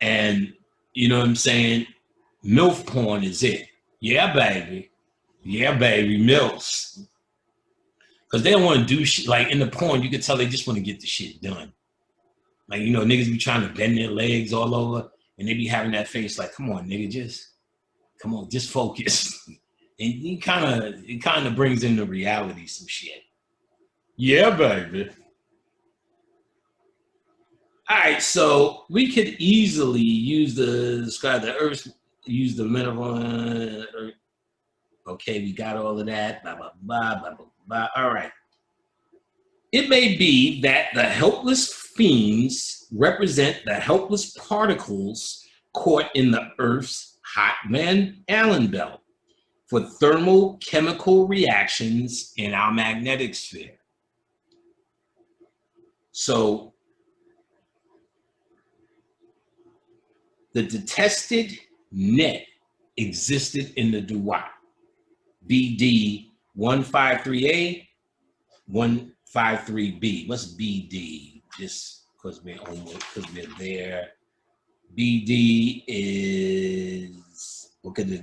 And you know what I'm saying? MILF porn is it. Yeah, baby. Yeah, baby. MILFs. Because they don't want to do shit. Like in the porn, you can tell they just want to get the shit done. Like, you know, niggas be trying to bend their legs all over. And they be having that face like, come on, nigga, just focus. And it kind of brings into reality some shit. Yeah, baby. All right, so we could easily describe the Earth, use the metaphor. Okay, we got all of that. Blah, blah, blah, blah, blah, blah. All right. It may be that the helpless fiends represent the helpless particles caught in the Earth's hot Van Allen belt for thermal chemical reactions in our magnetic sphere. So the detested net existed in the Duat, BD 153A, 153B. What's BD? Just because we're there. BD is Book of the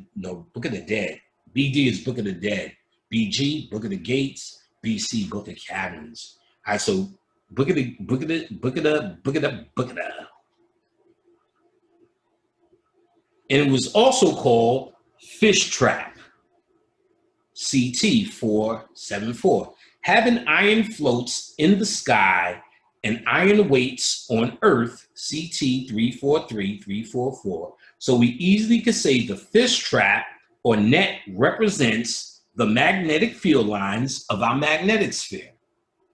Dead. BD is Book of the Dead. BG, Book of the Gates. BC, Book of Caverns. All right, so Book of the. And it was also called Fish Trap, CT 474. Having iron floats in the sky and iron weights on Earth, CT 343, 344. So we easily could say the fish trap or net represents the magnetic field lines of our magnetic sphere.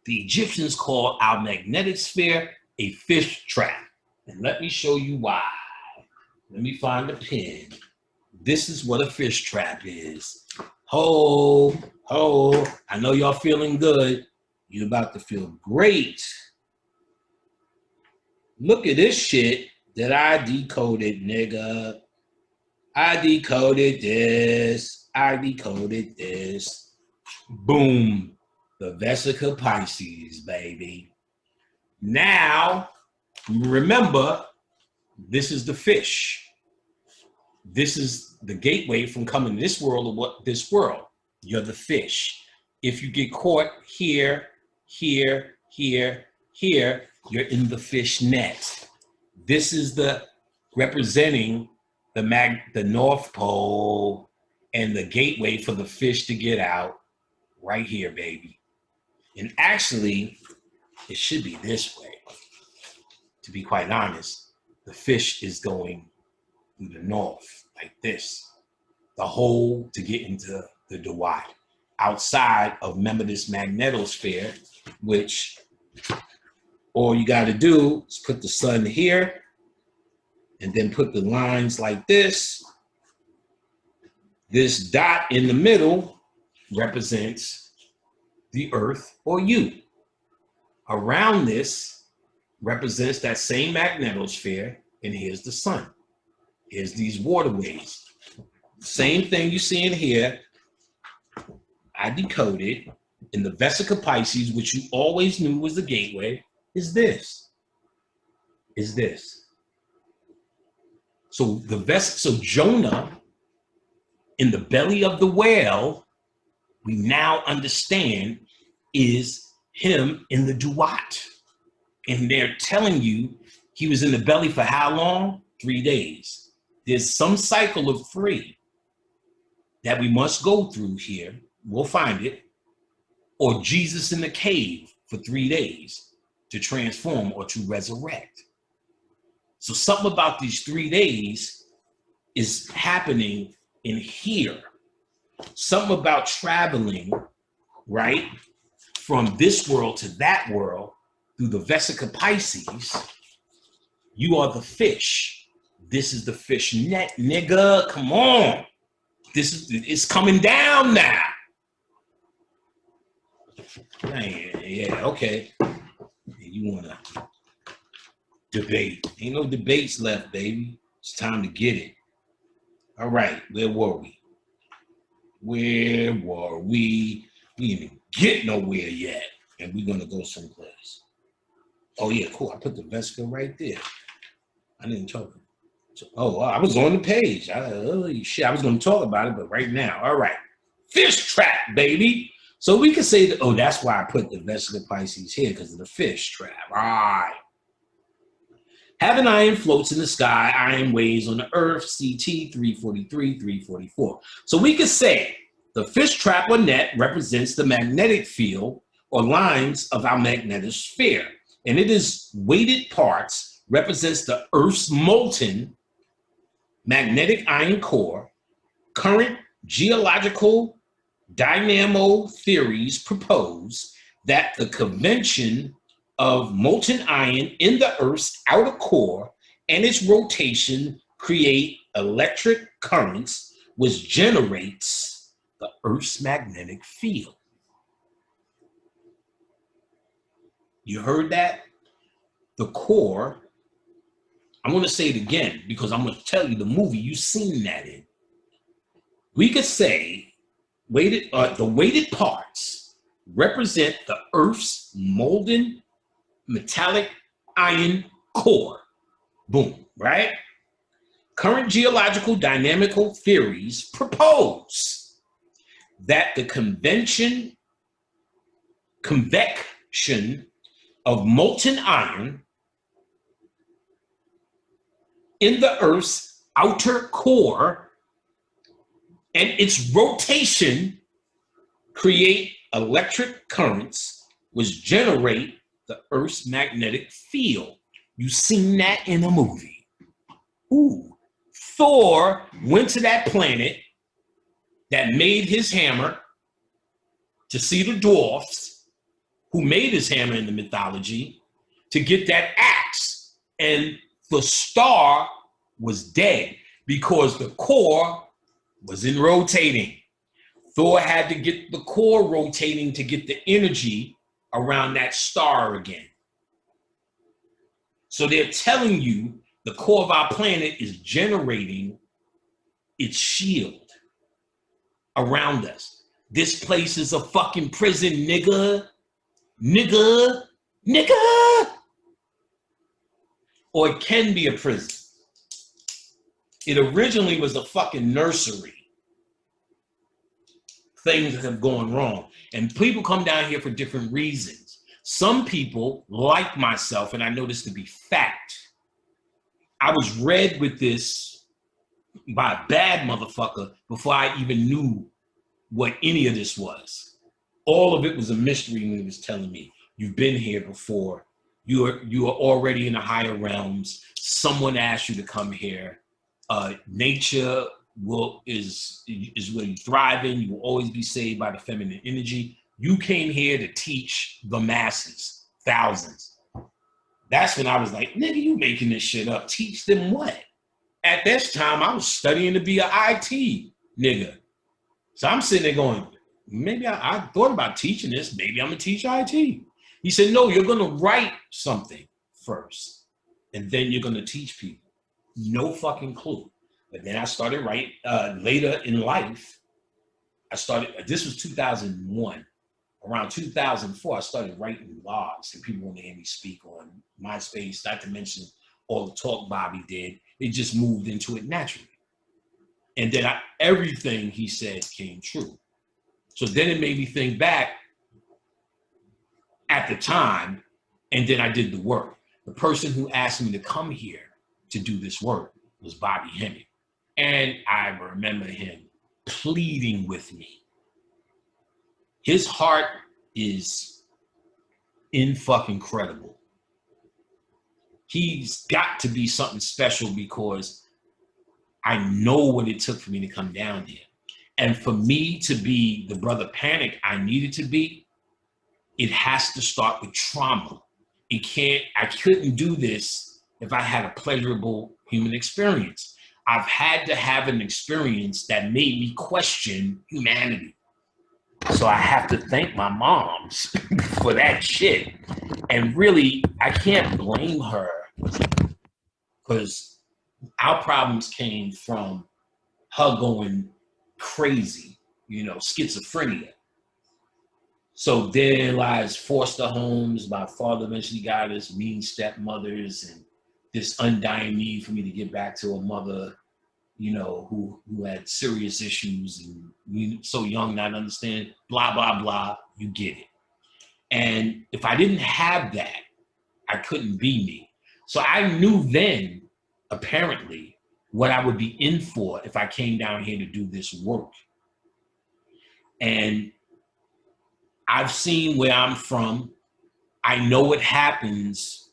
The Egyptians called our magnetic sphere a fish trap. And let me show you why. Let me find the pen. This is what a fish trap is. Ho, I know y'all feeling good. You're about to feel great. Look at this shit that I decoded, nigga. I decoded this. Boom. The Vesica Pisces, baby. Now, remember, this is the fish. This is the gateway from coming to this world or this world. You're the fish. If you get caught here, you're in the fish net. This is the representing the North Pole and the gateway for the fish to get out right here, baby. And actually, it should be this way. To be quite honest, the fish is going through the north, like this. The hole to get into the Duat. Outside of, remember, this magnetosphere, which all you got to do is put the sun here and then put the lines like this. This dot in the middle represents the Earth or you. Around this represents that same magnetosphere, and here's the sun. Here's these waterways. Same thing you see in here. I decoded in the Vesica Pisces, which you always knew was the gateway, is this. So so Jonah in the belly of the whale, we now understand is him in the Duat. And they're telling you he was in the belly for how long? 3 days. There's some cycle of 3 that we must go through here. We'll find it. Or Jesus in the cave for 3 days to transform or to resurrect. So something about these 3 days is happening in here. Something about traveling, right, from this world to that world through the Vesica Pisces. You are the fish. This is the fish net, nigga. Come on. It's coming down now. Yeah, okay. You want to debate. Ain't no debates left, baby. It's time to get it. All right, where were we? We didn't even get nowhere yet. and we're gonna go someplace. Oh yeah, cool. I put the vesicle right there. I didn't talk. Oh, wow, I was on the page. Holy shit, I was gonna talk about it, but right now, all right. Fish trap, baby. So we can say that, oh, that's why I put the vesicle Pisces here, because of the fish trap. All right. Having iron floats in the sky, iron weighs on the earth, CT 343, 344. So we could say the fish trap or net represents the magnetic field or lines of our magnetosphere. And it is weighted parts, represents the Earth's molten magnetic iron core. Current geological dynamo theories propose that the convention of molten iron in the Earth's outer core and its rotation create electric currents, which generates the Earth's magnetic field. You heard that? The core, I'm going to say it again because I'm going to tell you the movie you've seen that in. We could say the weighted parts represent the Earth's molten metallic iron core. Boom, right? Current geological dynamical theories propose that the convection of molten iron in the Earth's outer core and its rotation create electric currents which generate the Earth's magnetic field. You've seen that in a movie. Ooh. Thor went to that planet that made his hammer to see the dwarfs who made his hammer in the mythology to get that axe. And the star was dead because the core wasn't rotating. Thor had to get the core rotating to get the energy around that star again. So they're telling you the core of our planet is generating its shield around us. This place is a fucking prison, nigga. Nigga. Nigga. Or it can be a prison. It originally was a fucking nursery. Things have gone wrong. And people come down here for different reasons. Some people, like myself, and I know this to be fact, I was read with this by a bad motherfucker before I even knew what any of this was. All of it was a mystery when he was telling me, you've been here before. You are already in the higher realms. Someone asked you to come here. Nature is where you thrive in. You will always be saved by the feminine energy. You came here to teach the masses, thousands. That's when I was like, nigga, you making this shit up. Teach them what? At this time, I was studying to be an IT nigga. So I'm sitting there going, maybe I thought about teaching this. Maybe I'm going to teach IT. He said, no, you're going to write something first, and then you're going to teach people. No fucking clue. But then I started writing later in life. This was 2001. Around 2004, I started writing blogs, and people want to hear me speak on MySpace, not to mention all the talk Bobby did. It just moved into it naturally. And then everything he said came true. So then it made me think back at the time, and then I did the work. The person who asked me to come here to do this work was Bobby Hemming. And I remember him pleading with me. His heart is fucking credible. He's got to be something special because I know what it took for me to come down here. And for me to be the brother Panic I needed to be, it has to start with trauma. I couldn't do this if I had a pleasurable human experience. I've had to have an experience that made me question humanity. So I have to thank my moms for that shit. And really, I can't blame her because our problems came from her going crazy, schizophrenia. So therein lies foster homes. My father eventually got us mean stepmothers and this undying need for me to get back to a mother, you know, who had serious issues and we so young not understand, blah, blah, blah, you get it. And if I didn't have that, I couldn't be me. So I knew then, apparently, what I would be in for if I came down here to do this work. And I've seen where I'm from. I know what happens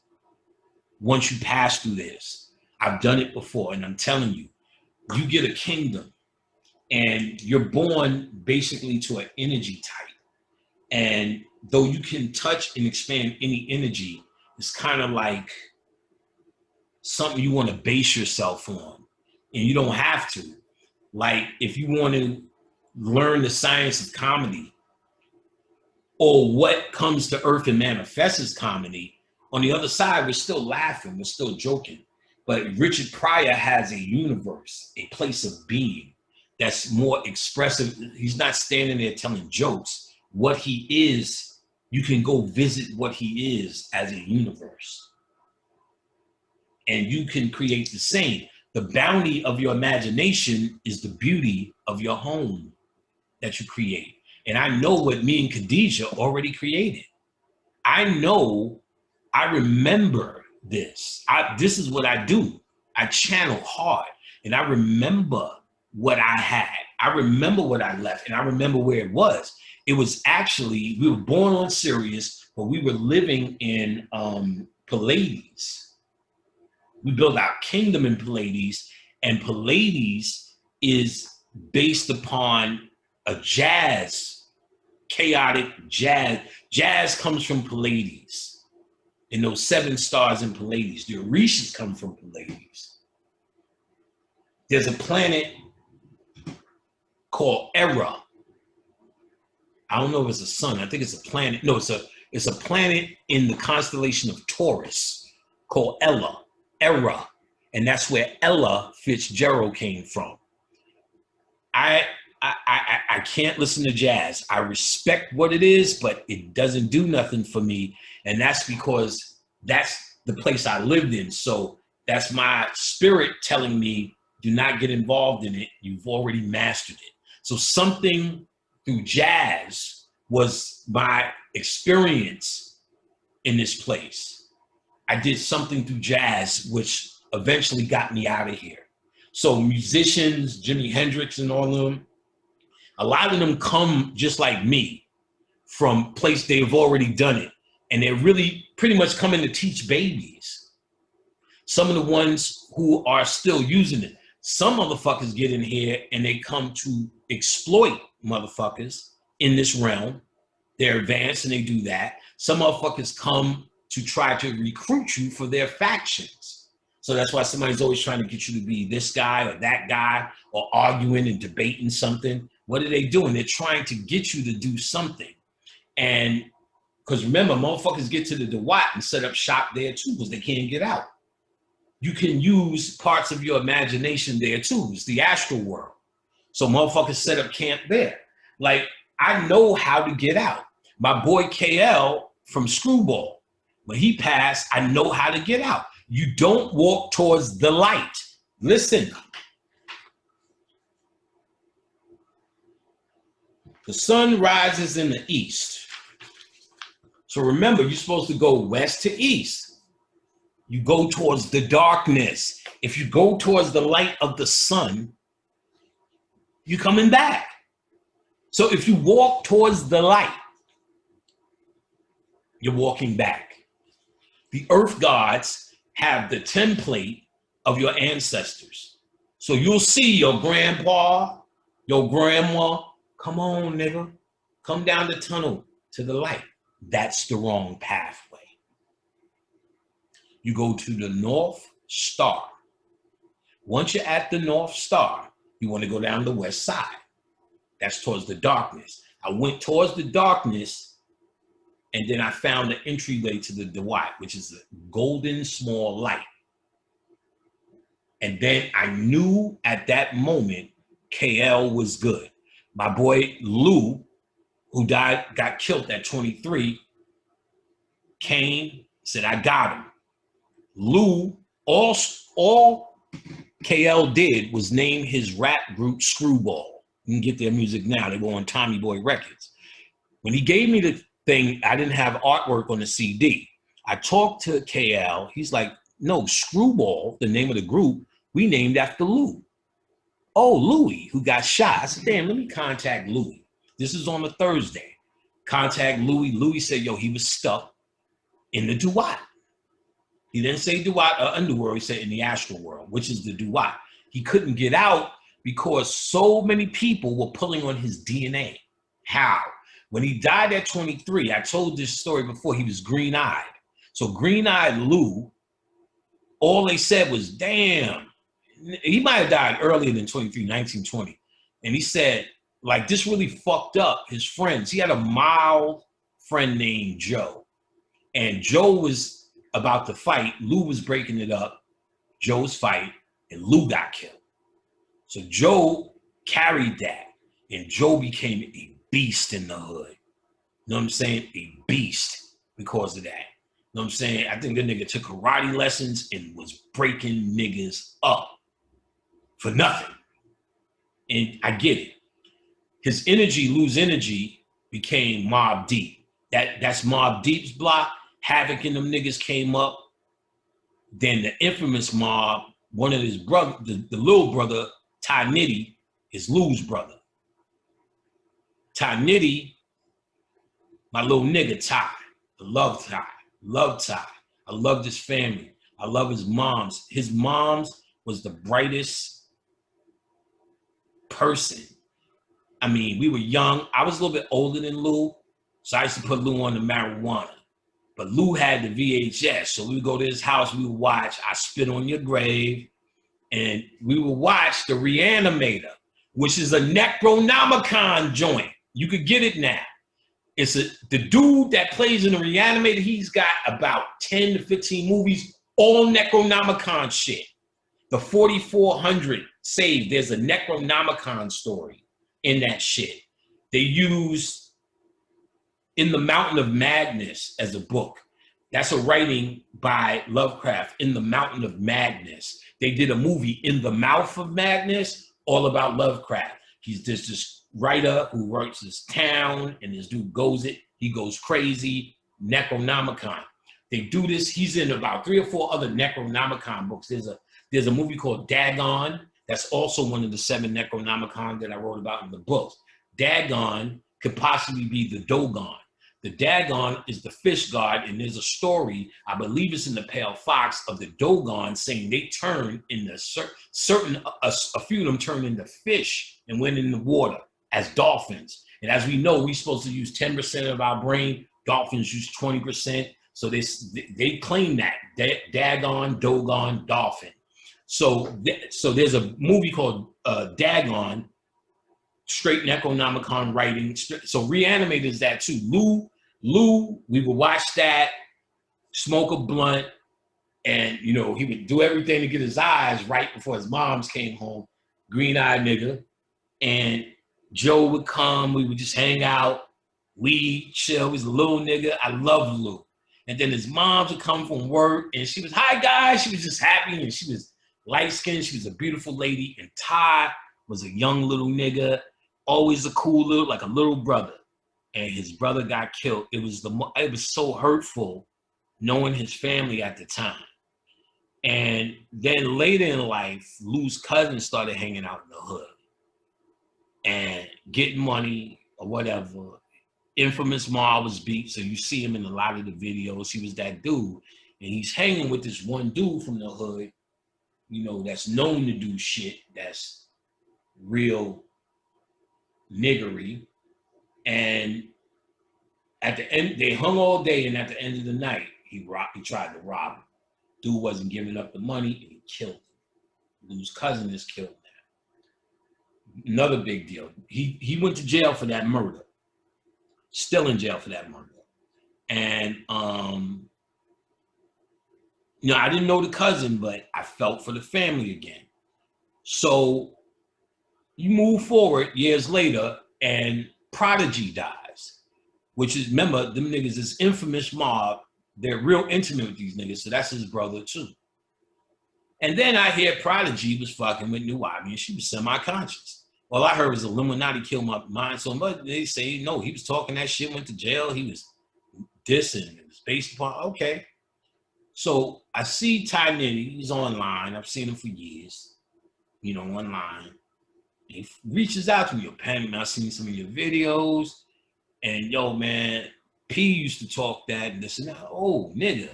once you pass through this. I've done it before, and I'm telling you, you get a kingdom, and you're born basically to an energy type. And though you can touch and expand any energy, it's kind of like something you want to base yourself on, and you don't have to. Like if you want to learn the science of comedy or what comes to earth and manifests as comedy, on the other side, we're still laughing, we're still joking. But Richard Pryor has a universe, a place of being that's more expressive. He's not standing there telling jokes. What he is, you can go visit what he is as a universe. And you can create the same. The bounty of your imagination is the beauty of your home that you create. And I know what me and Khadijah already created. I know, I remember this. This is what I do. I channel hard. And I remember what I had. I remember what I left. And I remember where it was. It was actually, we were born on Sirius, but we were living in Pleiades. We built our kingdom in Pleiades, and Pleiades is based upon a jazz, chaotic jazz. Jazz comes from Pleiades, and those 7 stars in Pleiades. The Orishas come from Pleiades. There's a planet called Era. I don't know if it's a sun. I think it's a planet. No, it's a planet in the constellation of Taurus called Era, and that's where Ella Fitzgerald came from. I can't listen to jazz. I respect what it is, but it doesn't do nothing for me, and that's because that's the place I lived in. So that's my spirit telling me, do not get involved in it. You've already mastered it. So something through jazz was my experience in this place. I did something through jazz, which eventually got me out of here. So musicians, Jimi Hendrix and all of them, a lot of them come just like me from place they've already done it. And they're really pretty much coming to teach babies. Some of the ones who are still using it. Some motherfuckers get in here and they come to exploit motherfuckers in this realm. They're advanced and they do that. Some motherfuckers come to try to recruit you for their factions. So that's why somebody's always trying to get you to be this guy or that guy, or arguing and debating something. What are they doing? They're trying to get you to do something. And because remember, motherfuckers get to the DeWatt and set up shop there too, because they can't get out. You can use parts of your imagination there too. It's the astral world. So motherfuckers set up camp there. Like, I know how to get out. My boy KL from Screwball, when he passed, I know how to get out. You don't walk towards the light. Listen. The sun rises in the east. So remember, you're supposed to go west to east. You go towards the darkness. If you go towards the light of the sun, you're coming back. So if you walk towards the light, you're walking back. The earth gods have the template of your ancestors. So you'll see your grandpa, your grandma, come on, nigga, come down the tunnel to the light. That's the wrong pathway. You go to the North Star. Once you're at the North Star, you want to go down the west side. That's towards the darkness. I went towards the darkness, and then I found the entryway to the DeWatt, which is a golden small light. And then I knew at that moment KL was good. My boy Lou, who got killed at 23, came, said, I got him. Lou, all KL did was name his rap group Screwball. You can get their music now. They were on Tommy Boy Records. When he gave me the thing, I didn't have artwork on the CD. I talked to KL. He's like, no, Screwball, the name of the group, we named after Lou. Oh, Louis, who got shot. I said, damn, let me contact Louis. This is on a Thursday. Contact Louis. Louis said, yo, he was stuck in the Duat. He didn't say Duat or Underworld. He said in the astral world, which is the Duat. He couldn't get out because so many people were pulling on his DNA. How? When he died at 23, I told this story before, he was green-eyed. So green-eyed Lou, all they said was, damn, he might have died earlier than 23, 1920. And he said, like, this really fucked up his friends. He had a mild friend named Joe. And Joe was about to fight. Lou was breaking it up. Joe's fight. And Lou got killed. So Joe carried that. And Joe became a beast in the hood. You know what I'm saying? A beast because of that. You know what I'm saying? I think the nigga took karate lessons and was breaking niggas up for nothing. And I get it. His energy, Lou's energy, became Mobb Deep. That's Mobb Deep's block. Havoc and them niggas came up. Then the infamous Mob, one of his brother, the little brother, Ty Nitty, is Lou's brother. Ty Nitty, my little nigga Ty. I love Ty. Love Ty. I love his family. I love his moms. His moms was the brightest person. I mean, we were young. I was a little bit older than Lou, so I used to put Lou on the marijuana. But Lou had the VHS, so we would go to his house, we would watch I Spit on Your Grave, and we would watch The Reanimator, which is a Necronomicon joint. You could get it now. It's the dude that plays in The Reanimator, he's got about 10 to 15 movies, all Necronomicon shit. The 4400 saved, there's a Necronomicon story in that shit. They used In the Mountain of Madness as a book. That's a writing by Lovecraft, In the Mountain of Madness. They did a movie, In the Mouth of Madness, all about Lovecraft. He's just this writer who works this town, and this dude he goes crazy, Necronomicon. They do this, he's in about 3 or 4 other Necronomicon books. There's a movie called Dagon, that's also one of the 7 Necronomicon that I wrote about in the books. Dagon could possibly be the Dogon. The Dagon is the fish god, and there's a story, I believe it's in the Pale Fox, of the Dogon saying they turned into a few of them turned into fish and went in the water as dolphins. And as we know, we're supposed to use 10% of our brain. Dolphins use 20%. So they claim that Dagon, Dogon, dolphin. So there's a movie called Dagon, straight Necronomicon writing. So Reanimator is that too. Lou, we would watch that, smoke a blunt, and he would do everything to get his eyes right before his moms came home. Green-eyed nigga. And Joe would come, we would just hang out, we chill. He was a little nigga. I love Lou. And then his moms would come from work, and she was, hi guys. She was just happy, and she was light-skinned. She was a beautiful lady. And Ty was a young little nigga, always a cool little, like a little brother. And his brother got killed. It was so hurtful knowing his family at the time. And then later in life, Lou's cousin started hanging out in the hood and getting money or whatever. Infamous Ma was beat, so you see him in a lot of the videos. He was that dude. And he's hanging with this one dude from the hood, that's known to do shit that's real niggery. And at the end, they hung all day, and at the end of the night, he tried to rob him. Dude wasn't giving up the money, and he killed him. Lou's cousin is killed now. Another big deal. He went to jail for that murder. Still in jail for that murder. And I didn't know the cousin, but I felt for the family again. So you move forward years later, and Prodigy dies. which is, remember, them niggas is infamous mob. They're real intimate with these niggas, so that's his brother too. And then I hear Prodigy was fucking with Nuwabi, and she was semi-conscious. All I heard was Illuminati killed my mind so much. They say, no, he was talking that shit, went to jail. He was dissing. It was based upon, okay. So I see Ty Nitty. He's online. I've seen him for years, you know, online. He reaches out to me. Yo, Pam, I've seen some of your videos. And yo, man, P used to talk that and this and that. Oh, nigga,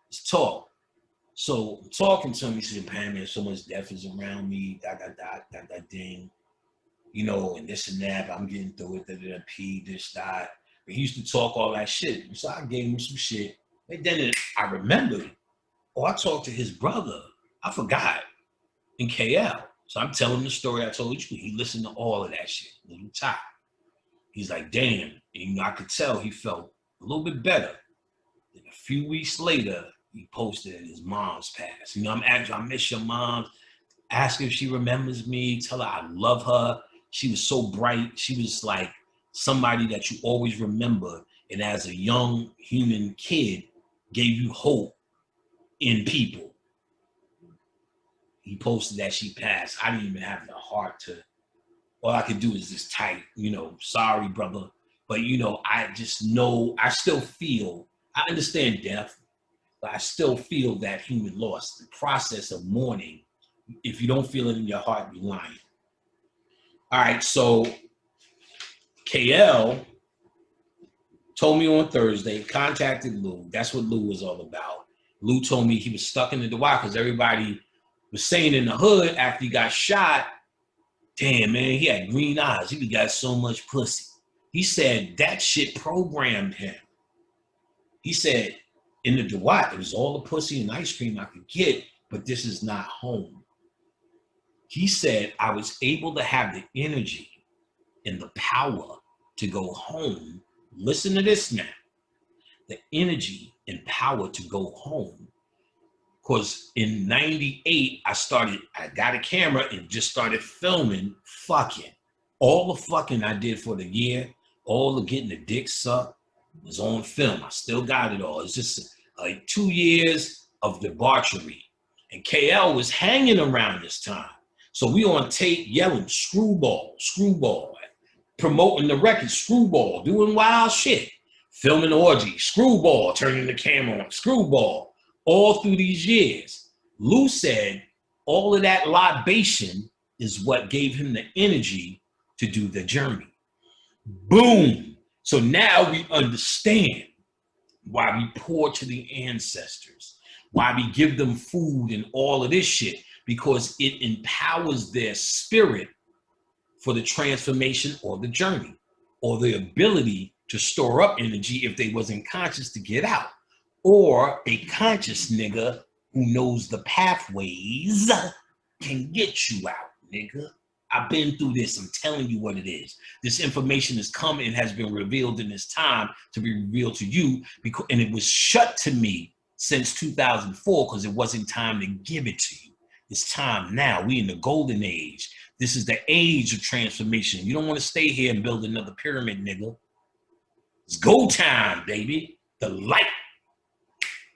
let's talk. So I'm talking to him. He said, Pam, man, so much death is around me. Ding. You know, and this and that, but I'm getting through it, P, this, that. But he used to talk all that shit. So I gave him some shit. And then I remembered, oh, I talked to his brother. I forgot, in KL. So I'm telling him the story I told you. He listened to all of that shit, little Ty. He's like, damn. And, you know, I could tell he felt a little bit better. Then a few weeks later, he posted that his mom's passed. You know, I'm asking, I miss your mom. Ask her if she remembers me. Tell her I love her. She was so bright. She was like somebody that you always remember. And as a young human kid, gave you hope in people. He posted that she passed. I didn't even have the heart to, all I could do is just type, you know, sorry, brother. But, you know, I just know, I still feel, I understand death, but I still feel that human loss. The process of mourning, if you don't feel it in your heart, you're lying. All right, so KL told me on Thursday, contacted Lou. That's what Lou was all about. Lou told me he was stuck in the Dwight because everybody was saying in the hood after he got shot, damn, man, he had green eyes. He got so much pussy. He said that shit programmed him. He said in the Dwight, it was all the pussy and ice cream I could get, but this is not home. He said, I was able to have the energy and the power to go home. Listen to this now. The energy and power to go home. Because in 98, I got a camera and just started filming fucking. All the fucking I did for the year, all the getting the dick sucked was on film. I still got it all. It's just like 2 years of debauchery. And KL was hanging around this time. So we on tape yelling, screwball, screwball, promoting the record, screwball, doing wild shit, filming orgy, screwball, turning the camera on, screwball, all through these years. Lou said all of that libation is what gave him the energy to do the journey. Boom. So now we understand why we pour to the ancestors, why we give them food and all of this shit, because it empowers their spirit for the transformation or the journey, or the ability to store up energy if they wasn't conscious to get out, or a conscious nigga who knows the pathways can get you out, nigga. I've been through this. I'm telling you what it is. This information is coming and has been revealed in this time to be revealed to you, because, and it was shut to me since 2004 because it wasn't time to give it to you. It's time now. We in the golden age. This is the age of transformation. You don't want to stay here and build another pyramid, nigga. It's go time, baby. The light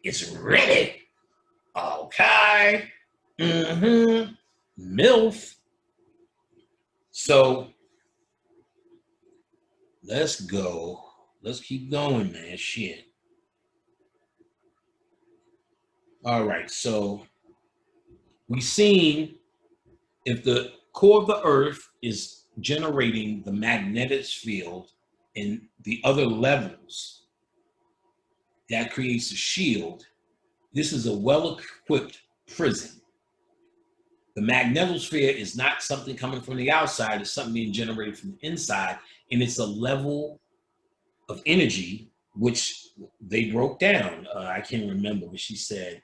is ready. Okay. MILF. So let's go. Let's keep going, man. Shit. All right. So we've seen if the core of the earth is generating the magnetic field in the other levels, that creates a shield. This is a well-equipped prison. The magnetosphere is not something coming from the outside, it's something being generated from the inside, and it's a level of energy which they broke down. I can't remember, but she said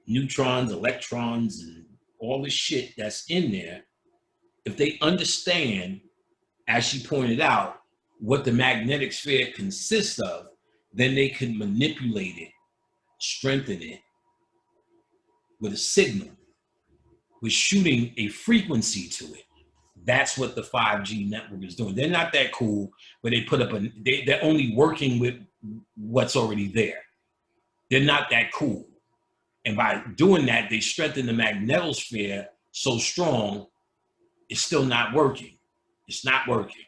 neutrons, electrons, and all the shit that's in there. If they understand, as she pointed out, what the magnetic sphere consists of, then they can manipulate it, strengthen it with a signal, with shooting a frequency to it. That's what the 5G network is doing. They're not that cool, but they put up they're only working with what's already there. They're not that cool. And by doing that, they strengthen the magnetosphere so strong, it's still not working. It's not working.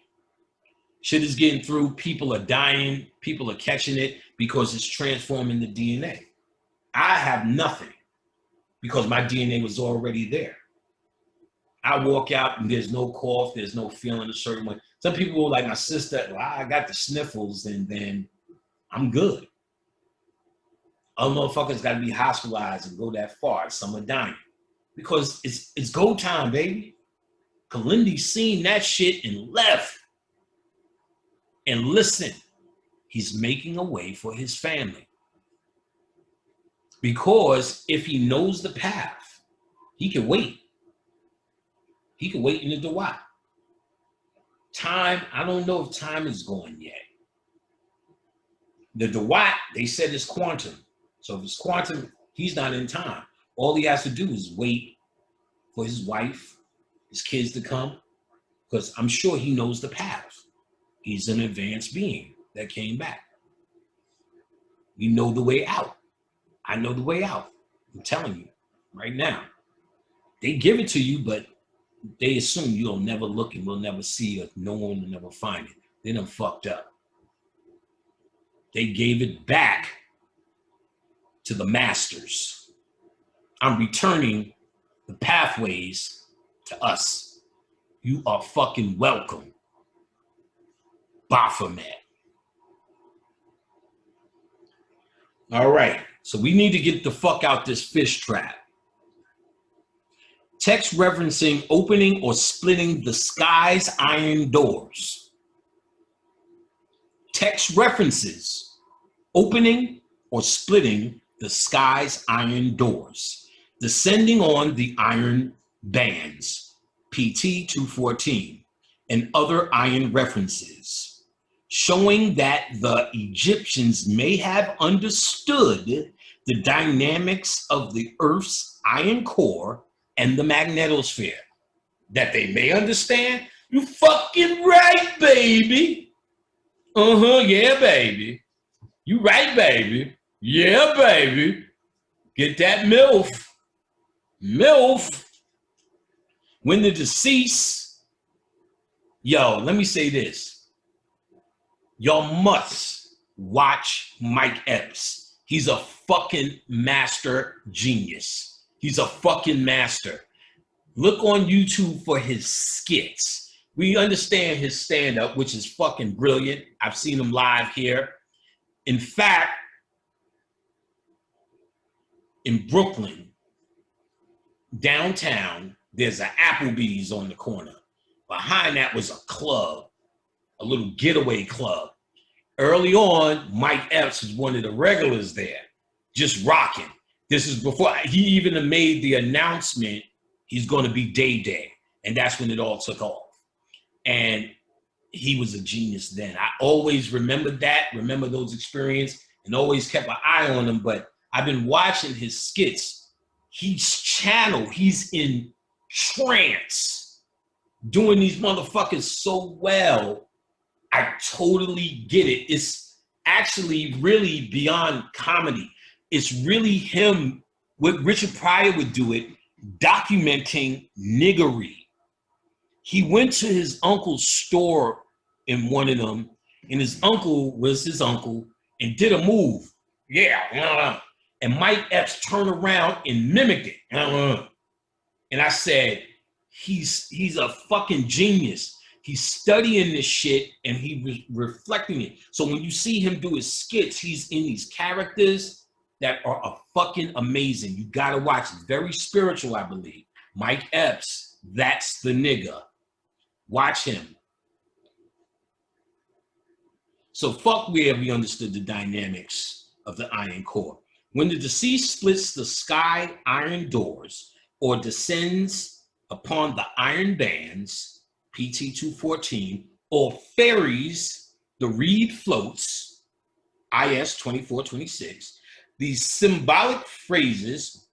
Shit is getting through. People are dying. People are catching it because it's transforming the DNA. I have nothing because my DNA was already there. I walk out and there's no cough, there's no feeling a certain way. Some people like my sister, well, I got the sniffles and then I'm good. Other motherfuckers got to be hospitalized and go that far. Some are dying because it's go time, baby. Kalindi seen that shit and left. And listen, he's making a way for his family. Because if he knows the path, he can wait. He can wait in the Dawat. Time, I don't know if time is going yet. The Dawat, they said is quantum. So if it's quantum, he's not in time. All he has to do is wait for his wife, his kids to come, because I'm sure he knows the path. He's an advanced being that came back. You know the way out. I know the way out. I'm telling you right now. They give it to you, but they assume you'll never look and we'll never see it. No one will never find it. They done fucked up. They gave it back to the masters. I'm returning the pathways to us. You are fucking welcome. Baphomet. All right, so we need to get the fuck out this fish trap. Text referencing opening or splitting the sky's iron doors. Text references opening or splitting the sky's iron doors, descending on the iron bands, PT 214, and other iron references, showing that the Egyptians may have understood the dynamics of the Earth's iron core and the magnetosphere. That they may understand? You fucking right, baby. Yeah, baby. You right, baby. Yeah, baby. Get that MILF. MILF. When the deceased, yo, let me say this. Y'all must watch Mike Epps. He's a fucking master genius. He's a fucking master. Look on YouTube for his skits. We understand his stand-up, which is fucking brilliant. I've seen him live here. In fact, in Brooklyn, downtown, there's an Applebee's on the corner. Behind that was a club, a little getaway club. Early on, Mike Epps was one of the regulars there, just rocking. This is before he even made the announcement he's going to be Day. And that's when it all took off. And he was a genius then. I always remembered that, remember those experiences, and always kept an eye on him. But I've been watching his skits. He's channeled. He's in trance, doing these motherfuckers so well. I totally get it. It's actually really beyond comedy. It's really him, what Richard Pryor would do it, documenting niggery. He went to his uncle's store in one of them, and his uncle was his uncle, and did a move. Yeah. And Mike Epps turned around and mimicked it. And I said, he's a fucking genius. He's studying this shit and he was reflecting it. So when you see him do his skits, he's in these characters that are fucking amazing. You gotta watch it. Very spiritual, I believe. Mike Epps, that's the nigga. Watch him. So fuck where we understood the dynamics of the iron core. When the deceased splits the sky iron doors or descends upon the iron bands, PT 214, or ferries the reed floats, IS 2426, these symbolic phrases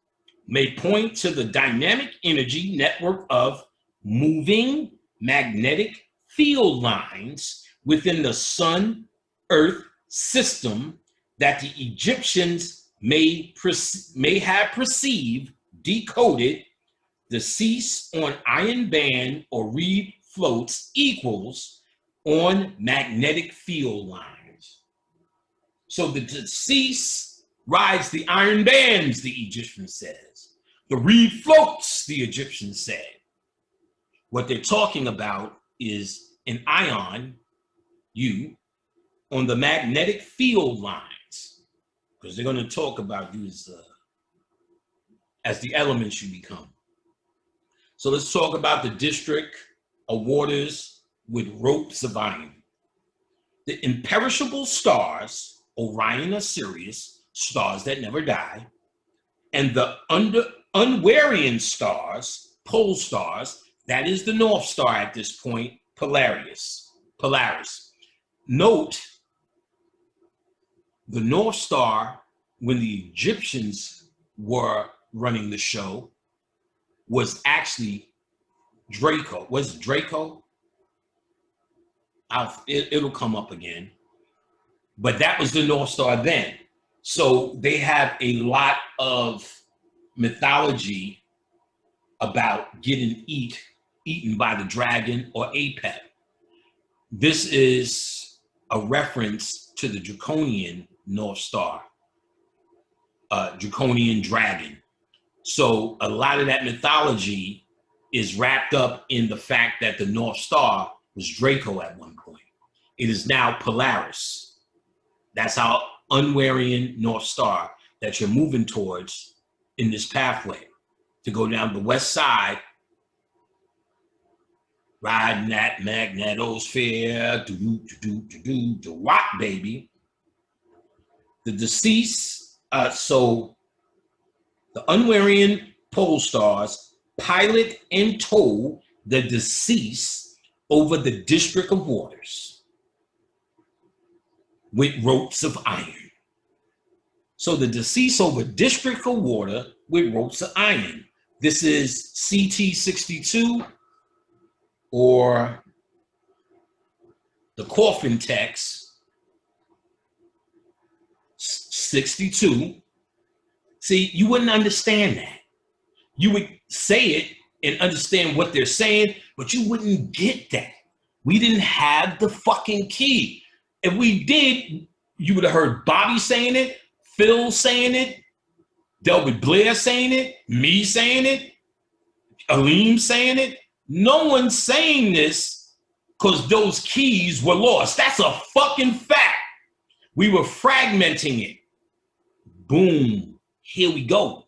may point to the dynamic energy network of moving magnetic field lines within the Sun-Earth system that the Egyptians may have perceived, decoded, the cease on iron band or reed floats equals on magnetic field lines. So the deceased rides the iron bands, the Egyptian says. The reed floats, the Egyptian said. What they're talking about is an ion, you, on the magnetic field lines, because they're going to talk about you as the elements you become. So let's talk about the district of waters with ropes of iron. The imperishable stars, Orion or Sirius, stars that never die, and the unvarying stars, pole stars, that is the North Star at this point, Polaris. Note, the North Star, when the Egyptians were running the show, was actually Draco. Was it Draco? It'll come up again. But that was the North Star then. So they have a lot of mythology about getting eaten by the dragon or Apep. This is a reference to the Draconian North Star, Draconian dragon. So a lot of that mythology is wrapped up in the fact that the North Star was Draco at one point. It is now Polaris. That's our unvarying North Star that you're moving towards in this pathway to go down the west side, riding that magnetosphere, do what, baby? The deceased, so the unvarying pole stars pilot and tow the deceased over the district of waters with ropes of iron. So the deceased over district of water with ropes of iron. This is CT62 or the coffin text 62. See, you wouldn't understand that. You would say it and understand what they're saying, but you wouldn't get that. We didn't have the fucking key. If we did, you would have heard Bobby saying it, Phil saying it, Delbert Blair saying it, me saying it, Aleem saying it. No one's saying this because those keys were lost. That's a fucking fact. We were fragmenting it. Boom. Here we go.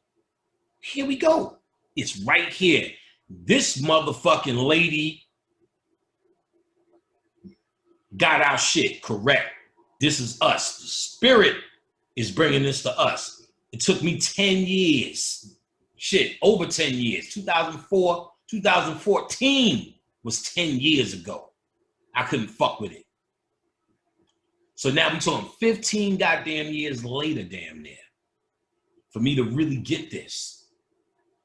Here we go. It's right here. This motherfucking lady got our shit correct. This is us. The spirit is bringing this to us. It took me 10 years. Shit, over 10 years. 2004, 2014 was 10 years ago. I couldn't fuck with it. So now we're talking 15 goddamn years later, damn near, for me to really get this.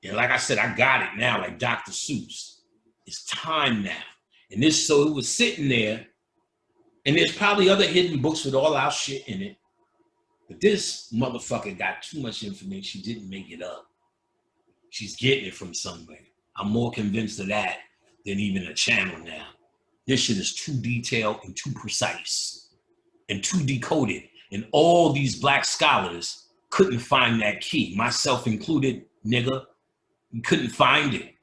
And like I said, I got it now, like Dr. Seuss. It's time now. And this, so it was sitting there, and there's probably other hidden books with all our shit in it. But this motherfucker got too much information. She didn't make it up. She's getting it from somewhere. I'm more convinced of that than even a channel now. This shit is too detailed and too precise and too decoded. And all these black scholars couldn't find that key, myself included, nigga. We couldn't find it.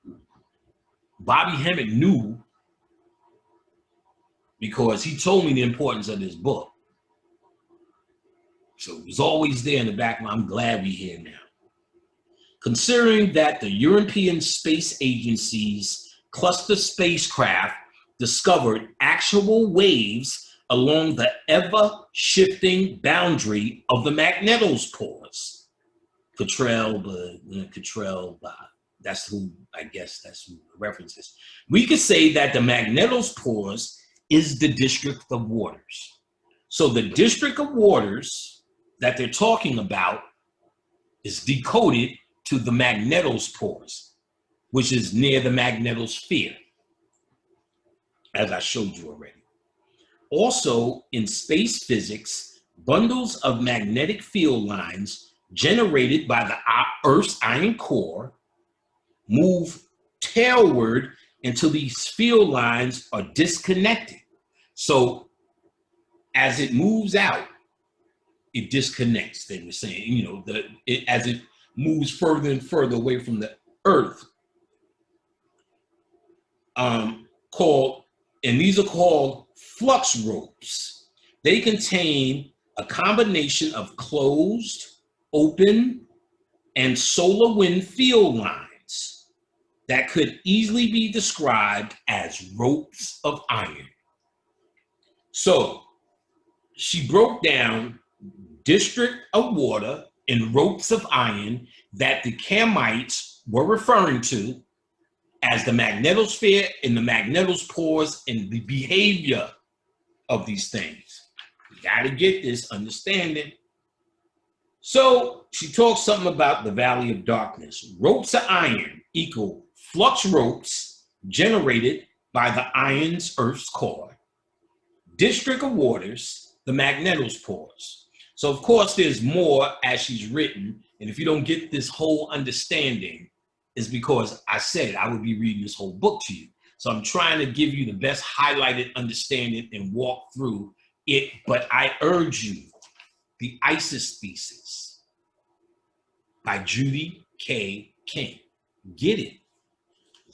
Bobby Hemmitt knew because he told me the importance of this book. So it was always there in the back. I'm glad we're here now. Considering that the European Space Agency's cluster spacecraft discovered actual waves along the ever-shifting boundary of the magnetospores. Cottrell, that's who, I guess that's who the reference is. We could say that the magnetospores is the district of waters. So the district of waters that they're talking about is decoded to the magnetospores, which is near the magnetosphere. as I showed you already. Also, in space physics, bundles of magnetic field lines generated by the Earth's iron core move tailward until these field lines are disconnected. So as it moves out, it disconnects. They were saying, you know, as it moves further and further away from the Earth, and these are called flux ropes. They contain a combination of closed, open, and solar wind field lines that could easily be described as ropes of iron. So she broke down district of water and ropes of iron that the Kamites were referring to as the magnetosphere and the magnetospores and the behavior of these things. You got to get this understanding. So she talks something about the Valley of Darkness. Ropes of iron equal flux ropes generated by the iron's Earth's core. District of waters, the magnetospores. So of course there's more as she's written, and if you don't get this whole understanding, it's because I said I would be reading this whole book to you. So I'm trying to give you the best highlighted understanding and walk through it, but I urge you, The ISIS Thesis by Judy K. King. Get it.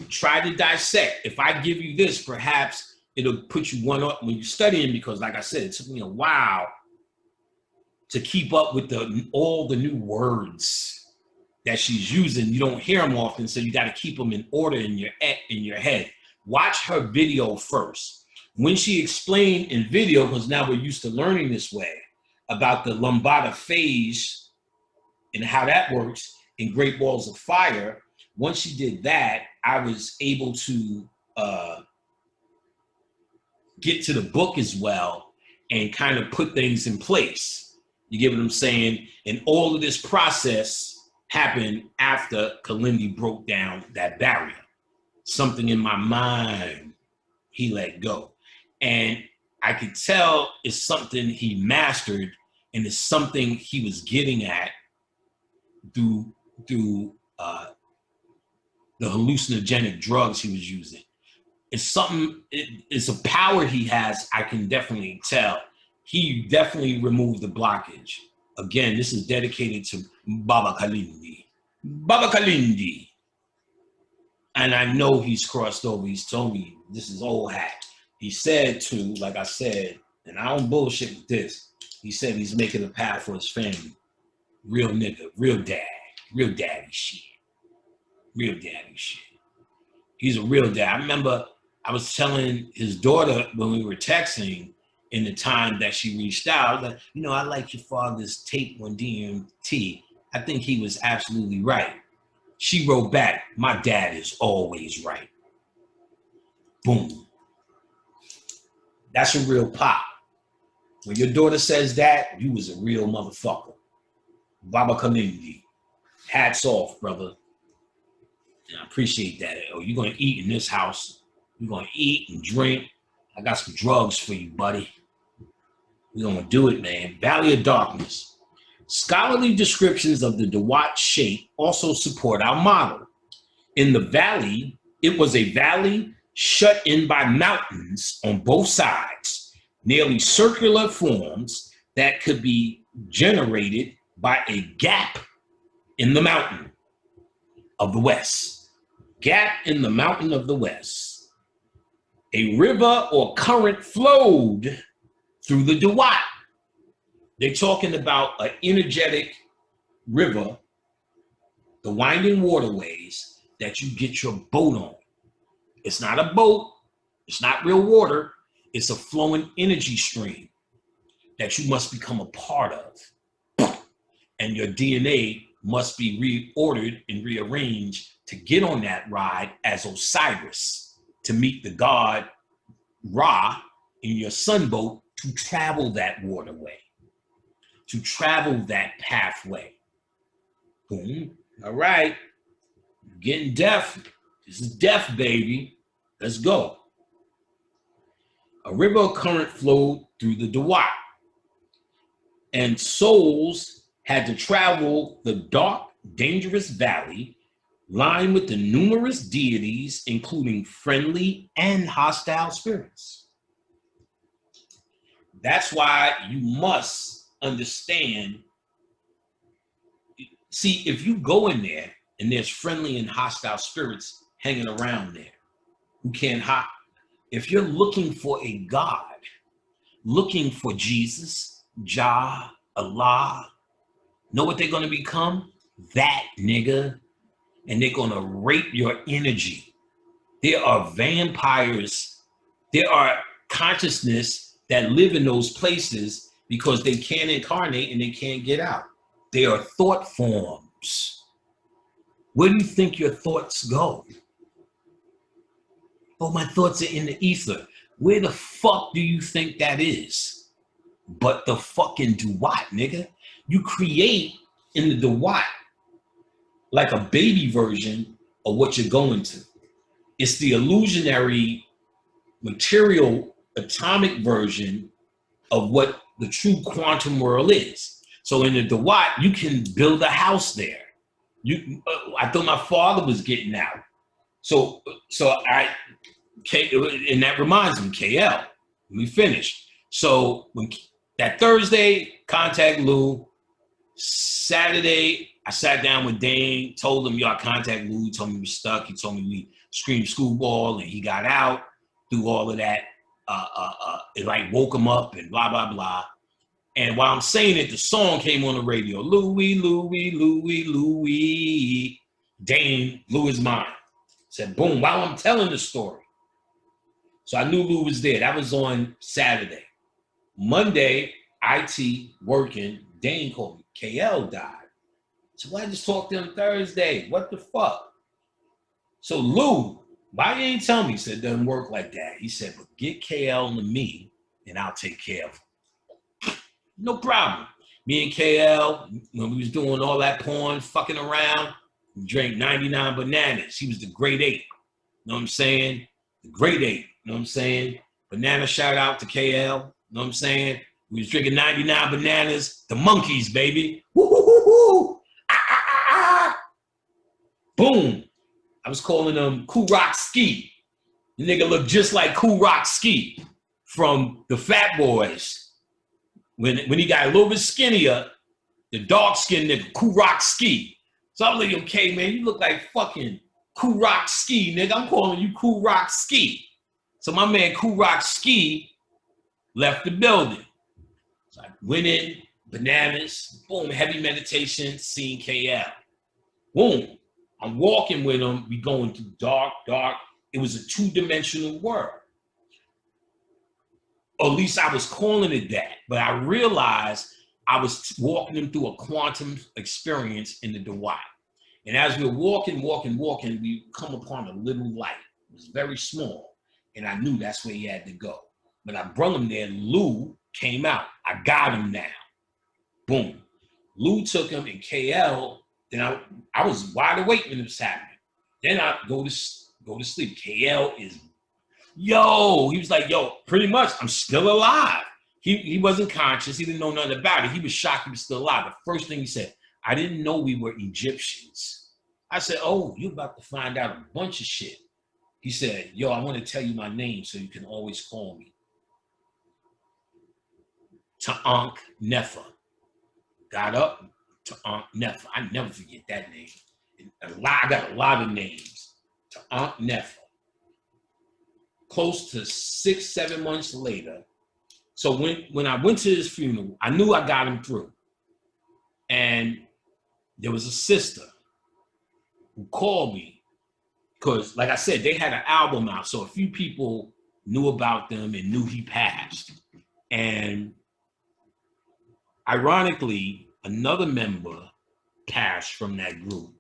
Try to dissect. If I give you this, perhaps it'll put you one up when you're studying, because like I said, it took me a while to keep up with all the new words that she's using. You don't hear them often, so you got to keep them in order in your head. Watch her video first. When she explained in video, because now we're used to learning this way, about the Lambda phase and how that works in Great Balls of Fire, once she did that, I was able to get to the book as well and kind of put things in place. You get what I'm saying? And all of this process happened after Kalindi broke down that barrier. Something in my mind he let go. And I could tell it's something he mastered, and it's something he was getting at through the hallucinogenic drugs he was using. It's something, it's a power he has, I can definitely tell. He definitely removed the blockage. Again, this is dedicated to Baba Kalindi. Baba Kalindi. And I know he's crossed over. He's told me this is old hat. He said to, like I said, and I don't bullshit with this, he said he's making a path for his family. Real nigga, real dad, real daddy shit. Real daddy shit. He's a real dad. I remember I was telling his daughter when we were texting in the time that she reached out, I was like, you know, I like your father's tape on DMT. I think he was absolutely right. She wrote back, my dad is always right. Boom. That's a real pop. When your daughter says that, you was a real motherfucker. Baba Kalindi. Hats off, brother. And I appreciate that. Oh, you're going to eat in this house. You're going to eat and drink. I got some drugs for you, buddy. We're going to do it, man. Valley of Darkness. Scholarly descriptions of the Dewat shape also support our model. In the valley, it was a valley shut in by mountains on both sides, nearly circular forms that could be generated by a gap in the mountain of the west. Gap in the mountain of the west. A river or current flowed through the Dewat. They're talking about an energetic river, the winding waterways that you get your boat on. It's not a boat, it's not real water, it's a flowing energy stream that you must become a part of. And your DNA must be reordered and rearranged to get on that ride as Osiris, to meet the god Ra in your sunboat, to travel that waterway, to travel that pathway. Boom. All right. Getting deaf. This is deaf, baby. Let's go. A river of current flowed through the Dawat, and souls had to travel the dark, dangerous valley lined with the numerous deities, including friendly and hostile spirits. That's why you must understand. See, if you go in there and there's friendly and hostile spirits hanging around there who can't hide, if you're looking for a God, looking for Jesus, Jah, Allah, know what they're going to become? That nigga. And they're going to rape your energy. There are vampires. There are consciousness that live in those places because they can't incarnate and they can't get out. They are thought forms. Where do you think your thoughts go? Oh, my thoughts are in the ether. Where the fuck do you think that is? But the fucking Dawat, nigga. You create in the Dawat like a baby version of what you're going to. It's the illusionary material atomic version of what the true quantum world is. So in the Dawat, you can build a house there. I thought my father was getting out. And that reminds me, KL, let me finish. So when that Thursday, contact Lou. Saturday, I sat down with Dane, told him, yo, I contact Lou. He told me we were stuck. He told me we screamed schoolball and he got out, through all of that. It like woke him up and blah, blah, blah. And while I'm saying it, the song came on the radio. Louie, Louie, Louie, Louie. Dane, Lou is mine. Said, boom, while I'm telling the story. So I knew Lou was there. That was on Saturday. Monday, IT working. Dane called me. KL died. So I just talked to him Thursday. What the fuck? So Lou, why you ain't tell me? He said, it doesn't work like that. He said, but get KL to me and I'll take care of him. No problem. Me and KL, when we was doing all that porn, fucking around, we drank 99 bananas. He was the grade 8. You know what I'm saying? The grade 8. You know what I'm saying? Banana shout out to KL. You know what I'm saying? We was drinking 99 bananas. The monkeys, baby. Woo, woo, woo, woo. Ah, ah, ah, ah. Boom. I was calling him Kool Rock Ski. The nigga looked just like Kool Rock Ski from the Fat Boys. When he got a little bit skinnier, the dark-skinned nigga, Kool Rock Ski. So I'm like, okay, man, you look like fucking Kool Rock Ski, nigga. I'm calling you Kool Rock Ski. So my man Kool Rock Ski left the building. So I went in, bananas, boom, heavy meditation, seeing KL. Boom, I'm walking with him. We going through dark. It was a 2-dimensional world. Or at least I was calling it that. But I realized I was walking him through a quantum experience in the Dawat. And as we were walking, we come upon a little light. It was very small. And I knew that's where he had to go. But I brought him there. Lou came out. I got him now. Boom. Lou took him and KL. Then I was wide awake when it was happening. Then I go to sleep. KL is, yo. He was like, yo, pretty much, I'm still alive. He wasn't conscious. He didn't know nothing about it. He was shocked he was still alive. The first thing he said, I didn't know we were Egyptians. I said, oh, you're about to find out a bunch of shit. He said, yo, I want to tell you my name so you can always call me. Ta'ankh Nefer. Got up, Ta'ankh Nefer. I never forget that name. I got a lot of names. Ta'ankh Nefer. Close to 6-7 months later. So when I went to his funeral, I knew I got him through. And there was a sister who called me because, like I said, they had an album out. So a few people knew about them and knew he passed. And ironically, another member passed from that group.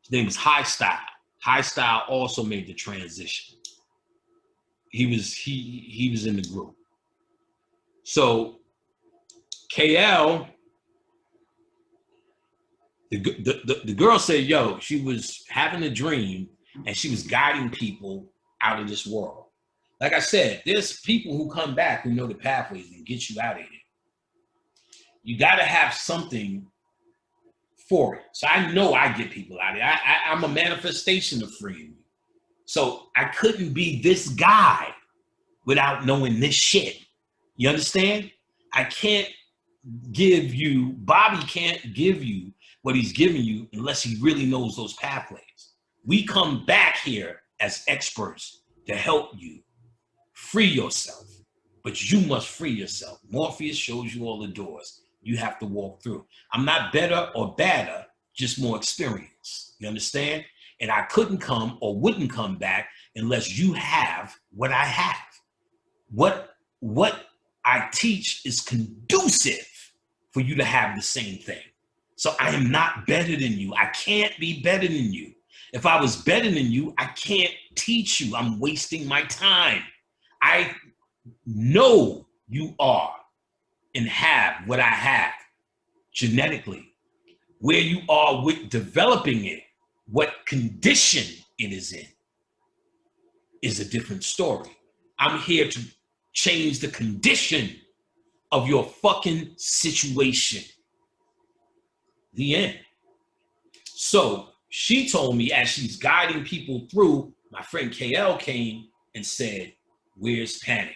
His name was High Style. High Style also made the transition. He was in the group. So KL, the girl said, yo, she was having a dream and she was guiding people out of this world. Like I said, there's people who come back who know the pathways and get you out of here. You got to have something for it. So I know I get people out of here. I'm a manifestation of freeing you. So I couldn't be this guy without knowing this shit. You understand? I can't give you, Bobby can't give you what he's giving you unless he really knows those pathways. We come back here as experts to help you free yourself, but you must free yourself. Morpheus shows you all the doors you have to walk through. I'm not better or badder, just more experience. You understand? And I couldn't come or wouldn't come back unless you have what I have. What I teach is conducive for you to have the same thing. So I am not better than you. I can't be better than you. If I was better than you, I can't teach you. I'm wasting my time. I know you are and have what I have genetically. Where you are with developing it, what condition it is in, is a different story. I'm here to change the condition of your fucking situation. The end. So she told me as she's guiding people through, my friend KL came and said, "Where's Panic?"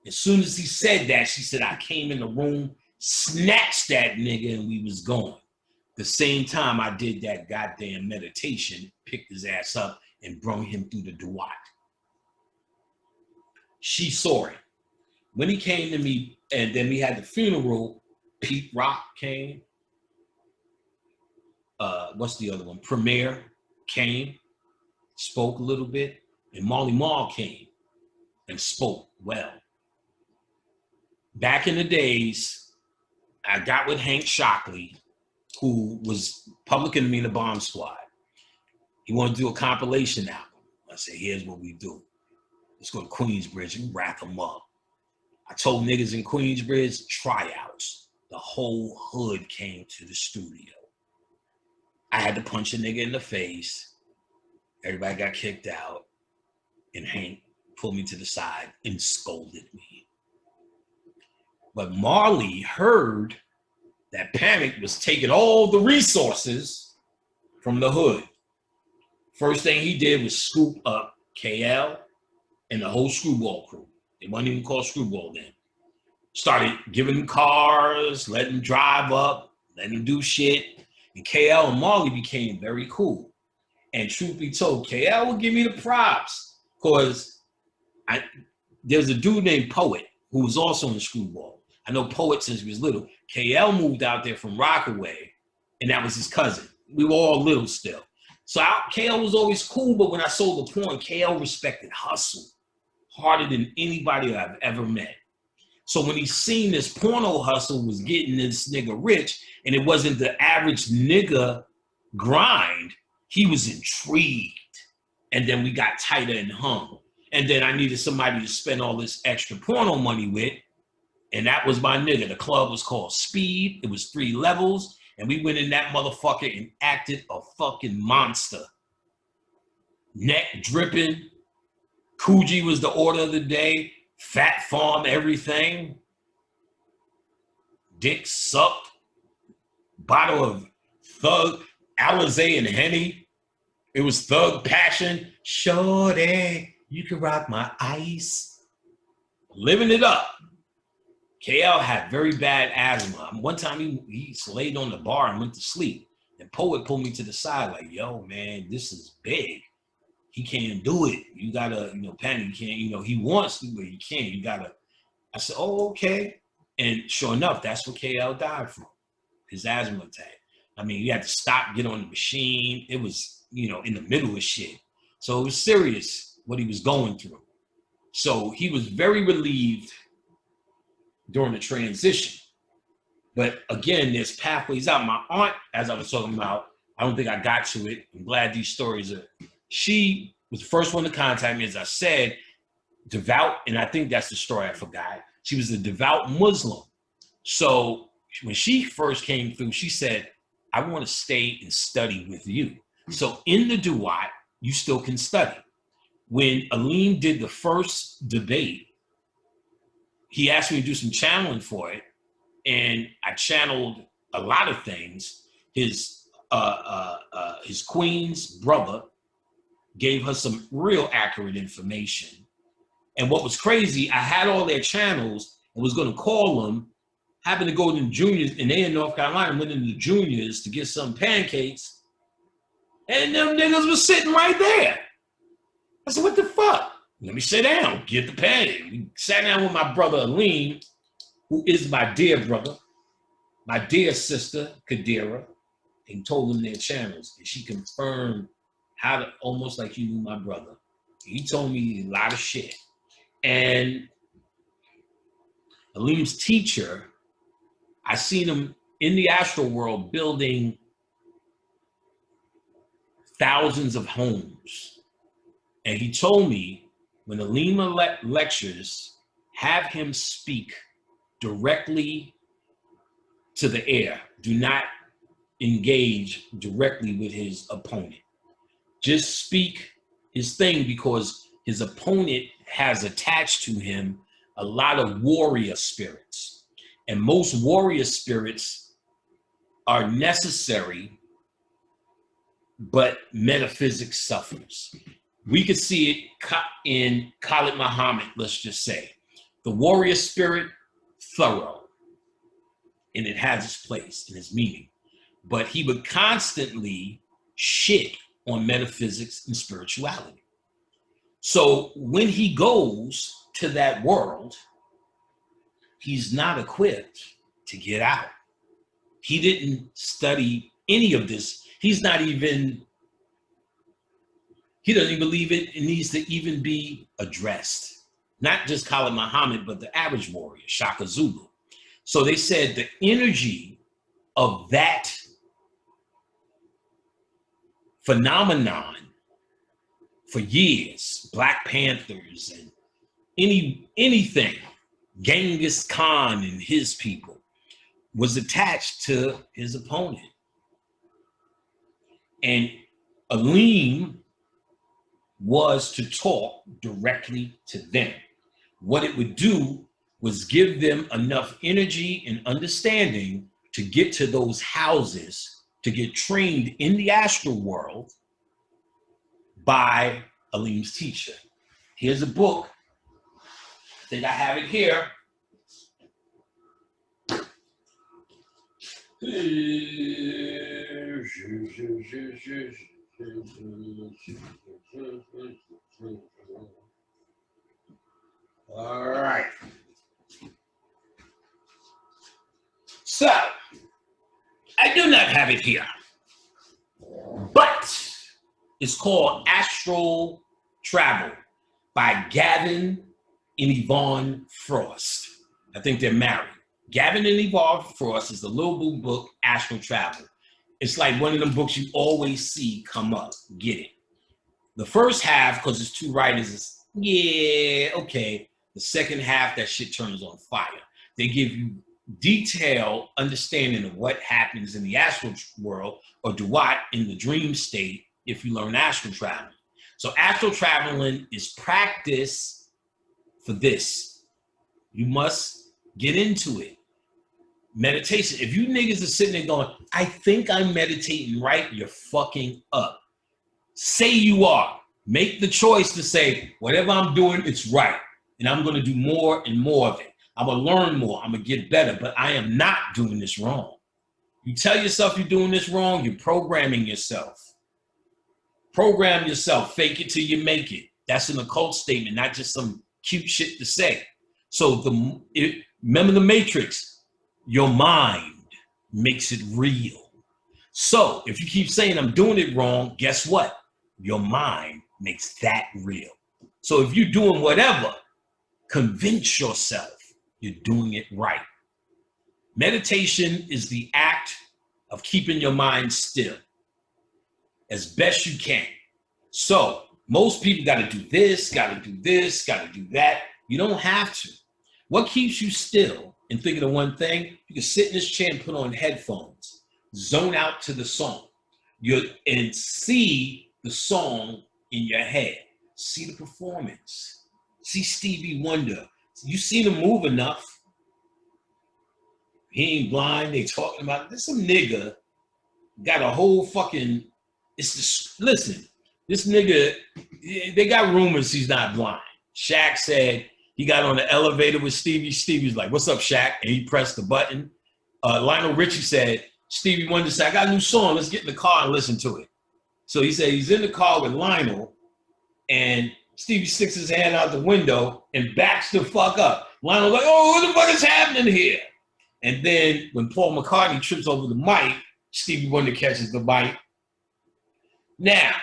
As soon as he said that, she said, I came in the room, snatched that nigga, and we was gone. The same time I did that goddamn meditation, picked his ass up and brought him through the Duat. She saw it. When he came to me, and then we had the funeral, Pete Rock came. What's the other one? Premier came, spoke a little bit, and Marley Marl came and spoke well. Back in the days, I got with Hank Shockley, who was Public Enemy in the Bomb Squad. He wanted to do a compilation album. I said, here's what we do. Let's go to Queensbridge and rack them up. I told niggas in Queensbridge, tryouts. The whole hood came to the studio. I had to punch a nigga in the face. Everybody got kicked out. And Hank pulled me to the side and scolded me. But Marley heard that Panic was taking all the resources from the hood. First thing he did was scoop up KL and the whole Screwball crew. They weren't even called Screwball then. Started giving them cars, letting them drive up, letting them do shit. And KL and Marley became very cool. And truth be told, KL would give me the props because there's a dude named Poet who was also in Screwball. I know Poet since he was little. KL moved out there from Rockaway, and that was his cousin. We were all little still. So KL was always cool, but when I sold the porn, KL respected hustle harder than anybody I've ever met. So when he seen this porno hustle was getting this nigga rich, and it wasn't the average nigga grind, he was intrigued. And then we got tighter and hung. And then I needed somebody to spend all this extra porno money with. And that was my nigga. The club was called Speed. It was 3 levels. And we went in that motherfucker and acted a fucking monster. Neck dripping. Coogee was the order of the day. Fat Farm, everything. Dick sucked. Bottle of Thug, Alizé and Henny. It was Thug Passion. Shorty, you can rock my ice. Living it up. KL had very bad asthma. One time he laid on the bar and went to sleep. And Poet pulled me to the side like, yo, man, this is big. He can't do it. You gotta, Panic, you can't, he wants to, but he can't. You gotta. I said, oh, okay. And sure enough, that's what KL died from. His asthma attack. I mean, he had to stop, get on the machine. It was, in the middle of shit. So it was serious what he was going through. So he was very relieved during the transition. But again, there's pathways out. My aunt, as I was talking about, I don't think I got to it. I'm glad these stories are. She was the first one to contact me, as I said, devout, and I think that's the story I forgot. She was a devout Muslim. So when she first came through, she said, I want to stay and study with you. So in the Duat, you still can study. when Aleem did the first debate, he asked me to do some channeling for it, and I channeled a lot of things. His queen's brother gave her some real accurate information. And what was crazy, I had all their channels and was going to call them, happened to go to the juniors, and they in North Carolina, went into the juniors to get some pancakes, and them niggas was sitting right there. I said, what the fuck? Let me sit down, get the pay. We sat down with my brother Aleem, who is my dear brother, my dear sister Kadira, and told them their channels. And she confirmed how to, almost like you knew my brother. He told me a lot of shit. And Aleem's teacher, I seen him in the astral world building thousands of homes. And he told me, when Aleem lectures, have him speak directly to the air. Do not engage directly with his opponent. Just speak his thing, because his opponent has attached to him a lot of warrior spirits. And most warrior spirits are necessary, but metaphysics suffers. We could see it in Khalid Muhammad, let's just say. The warrior spirit, thorough, and it has its place and its meaning. But he would constantly shit on metaphysics and spirituality. So when he goes to that world, he's not equipped to get out. He didn't study any of this. He doesn't even believe it needs to even be addressed. Not just Khalid Muhammad, but the average warrior, Shaka Zulu. So they said the energy of that phenomenon for years, Black Panthers and anything, Genghis Khan and his people, was attached to his opponent. And Aleem was to talk directly to them. What it would do was give them enough energy and understanding to get to those houses, to get trained in the astral world by Aleem's teacher. Here's a book. I think I have it here. All right. So, I do not have it here, but it's called Astral Travel by Gavin and Yvonne Frost. I think they're married. Gavin and Yvonne Frost is the little blue book, Astral Travel. It's like one of them books you always see come up. Get it. The first half, because it's two writers, is, yeah, okay. The second half, that shit turns on fire. They give you detailed understanding of what happens in the astral world, or Duat in the dream state, if you learn astral traveling. So astral traveling is practice for this. You must get into it. Meditation. If you niggas are sitting there going, I think I'm meditating right, you're fucking up. Say you are. Make the choice to say, whatever I'm doing, it's right. And I'm going to do more and more of it. I'm going to learn more. I'm going to get better. But I am not doing this wrong. You tell yourself you're doing this wrong, you're programming yourself. Program yourself. Fake it till you make it. That's an occult statement, not just some cute shit to say. So remember the Matrix. Your mind makes it real. So if you keep saying I'm doing it wrong, guess what? Your mind makes that real. So if you're doing whatever, convince yourself you're doing it right. Meditation is the act of keeping your mind still as best you can. So most people got to do this, got to do this, got to do that. You don't have to. What keeps you still and thinking of one thing? You can sit in this chair and put on headphones, zone out to the song, and see the song in your head. see the performance. See Stevie Wonder. You seen him move enough. He ain't blind. They talking about this. Some nigga got a whole fucking. It's this. Listen, this nigga. They got rumors he's not blind. Shaq said he got on the elevator with Stevie. Stevie's like, "What's up, Shaq?" And he pressed the button. Lionel Richie said, Stevie Wonder said, "I got a new song. Let's get in the car and listen to it." So he said he's in the car with Lionel, and Stevie sticks his hand out the window and backs the fuck up. Lionel's like, "Oh, what the fuck is happening here?" And then when Paul McCartney trips over the mic, Stevie Wonder catches the mic. Now,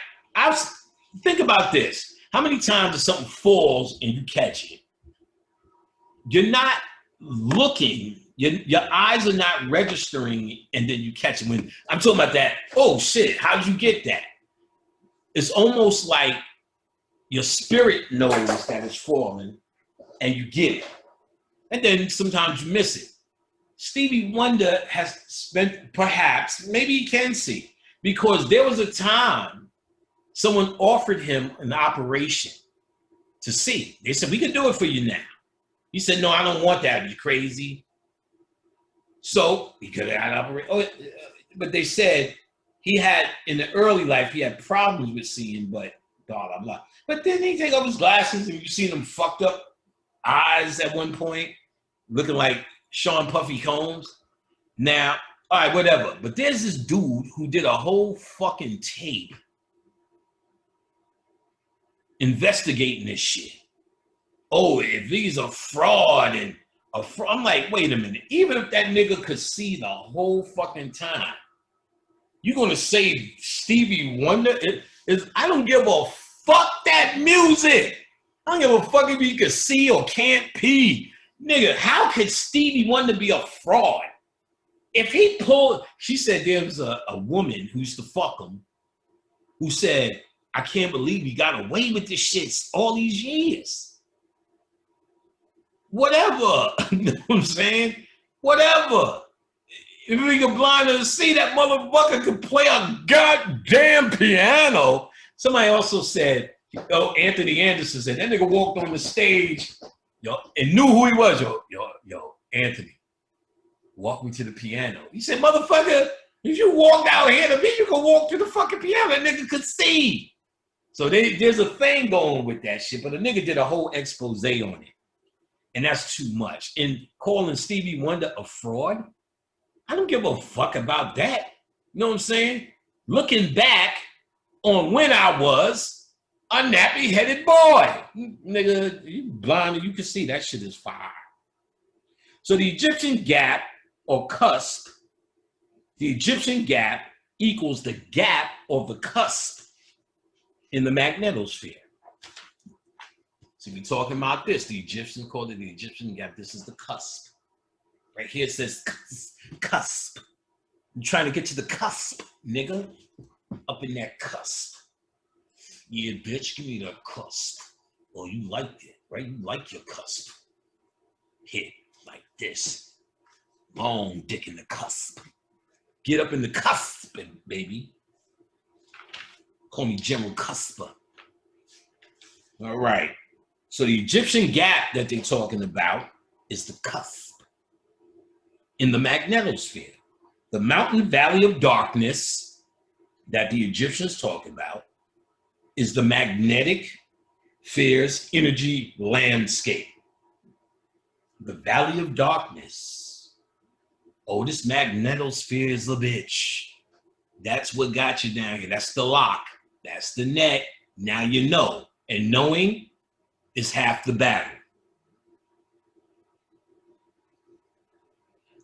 think about this. How many times does something falls and you catch it? You're not looking. Your eyes are not registering, and then you catch it. When I'm talking about that, oh shit, how'd you get that? It's almost like your spirit knows that it's falling, and you get it. And then sometimes you miss it. Stevie Wonder has spent, perhaps, maybe he can see, because there was a time someone offered him an operation to see. They said, "We can do it for you now." He said, "No, I don't want that. Are you crazy?" So he could have had an operation. But they said he had, in the early life, he had problems with seeing, but blah, blah, blah. But then he take off his glasses, and you seen him fucked up eyes at one point, looking like Sean Puffy Combs. Now, all right, whatever. But there's this dude who did a whole fucking tape investigating this shit. Oh, if he's a fraud and I'm like, wait a minute. Even if that nigga could see the whole fucking time, you gonna say Stevie Wonder? I don't give a fuck that music. I don't give a fuck if he could see or can't pee. Nigga, how could Stevie Wonder be a fraud? If he pulled, she said there was a woman who used to fuck him who said, "I can't believe he got away with this shit all these years." Whatever. You know what I'm saying? Whatever. If we can blind her to see that motherfucker could play a goddamn piano. Somebody also said, Anthony Anderson said, that nigga walked on the stage, and knew who he was. Yo, Anthony, walk me to the piano. He said, motherfucker, if you walked out here to me, you can walk to the fucking piano. That nigga could see. So there's a thing going with that shit, but the nigga did a whole expose on it. And that's too much. And calling Stevie Wonder a fraud, I don't give a fuck about that. You know what I'm saying? Looking back on when I was a nappy-headed boy. Nigga, you blind, you can see that shit is fire. So the Egyptian gap or cusp, the Egyptian gap equals the gap or the cusp in the magnetosphere. So we're talking about this. The Egyptians called it the Egyptian gap. This is the cusp. Right here it says cusp. I'm trying to get to the cusp, nigga. Up in that cusp. Yeah, bitch, give me the cusp. Oh, you liked it, right? You like your cusp. Hit like this. Long dick in the cusp. Get up in the cusp, baby. Call me General Cusper. All right. So the Egyptian gap that they're talking about is the cusp in the magnetosphere. The mountain valley of darkness that the Egyptians talk about is the magnetic sphere's energy landscape. The valley of darkness. Oh, this magnetosphere is a bitch. That's what got you down here. That's the lock. That's the net. Now you know. And knowing is half the battle.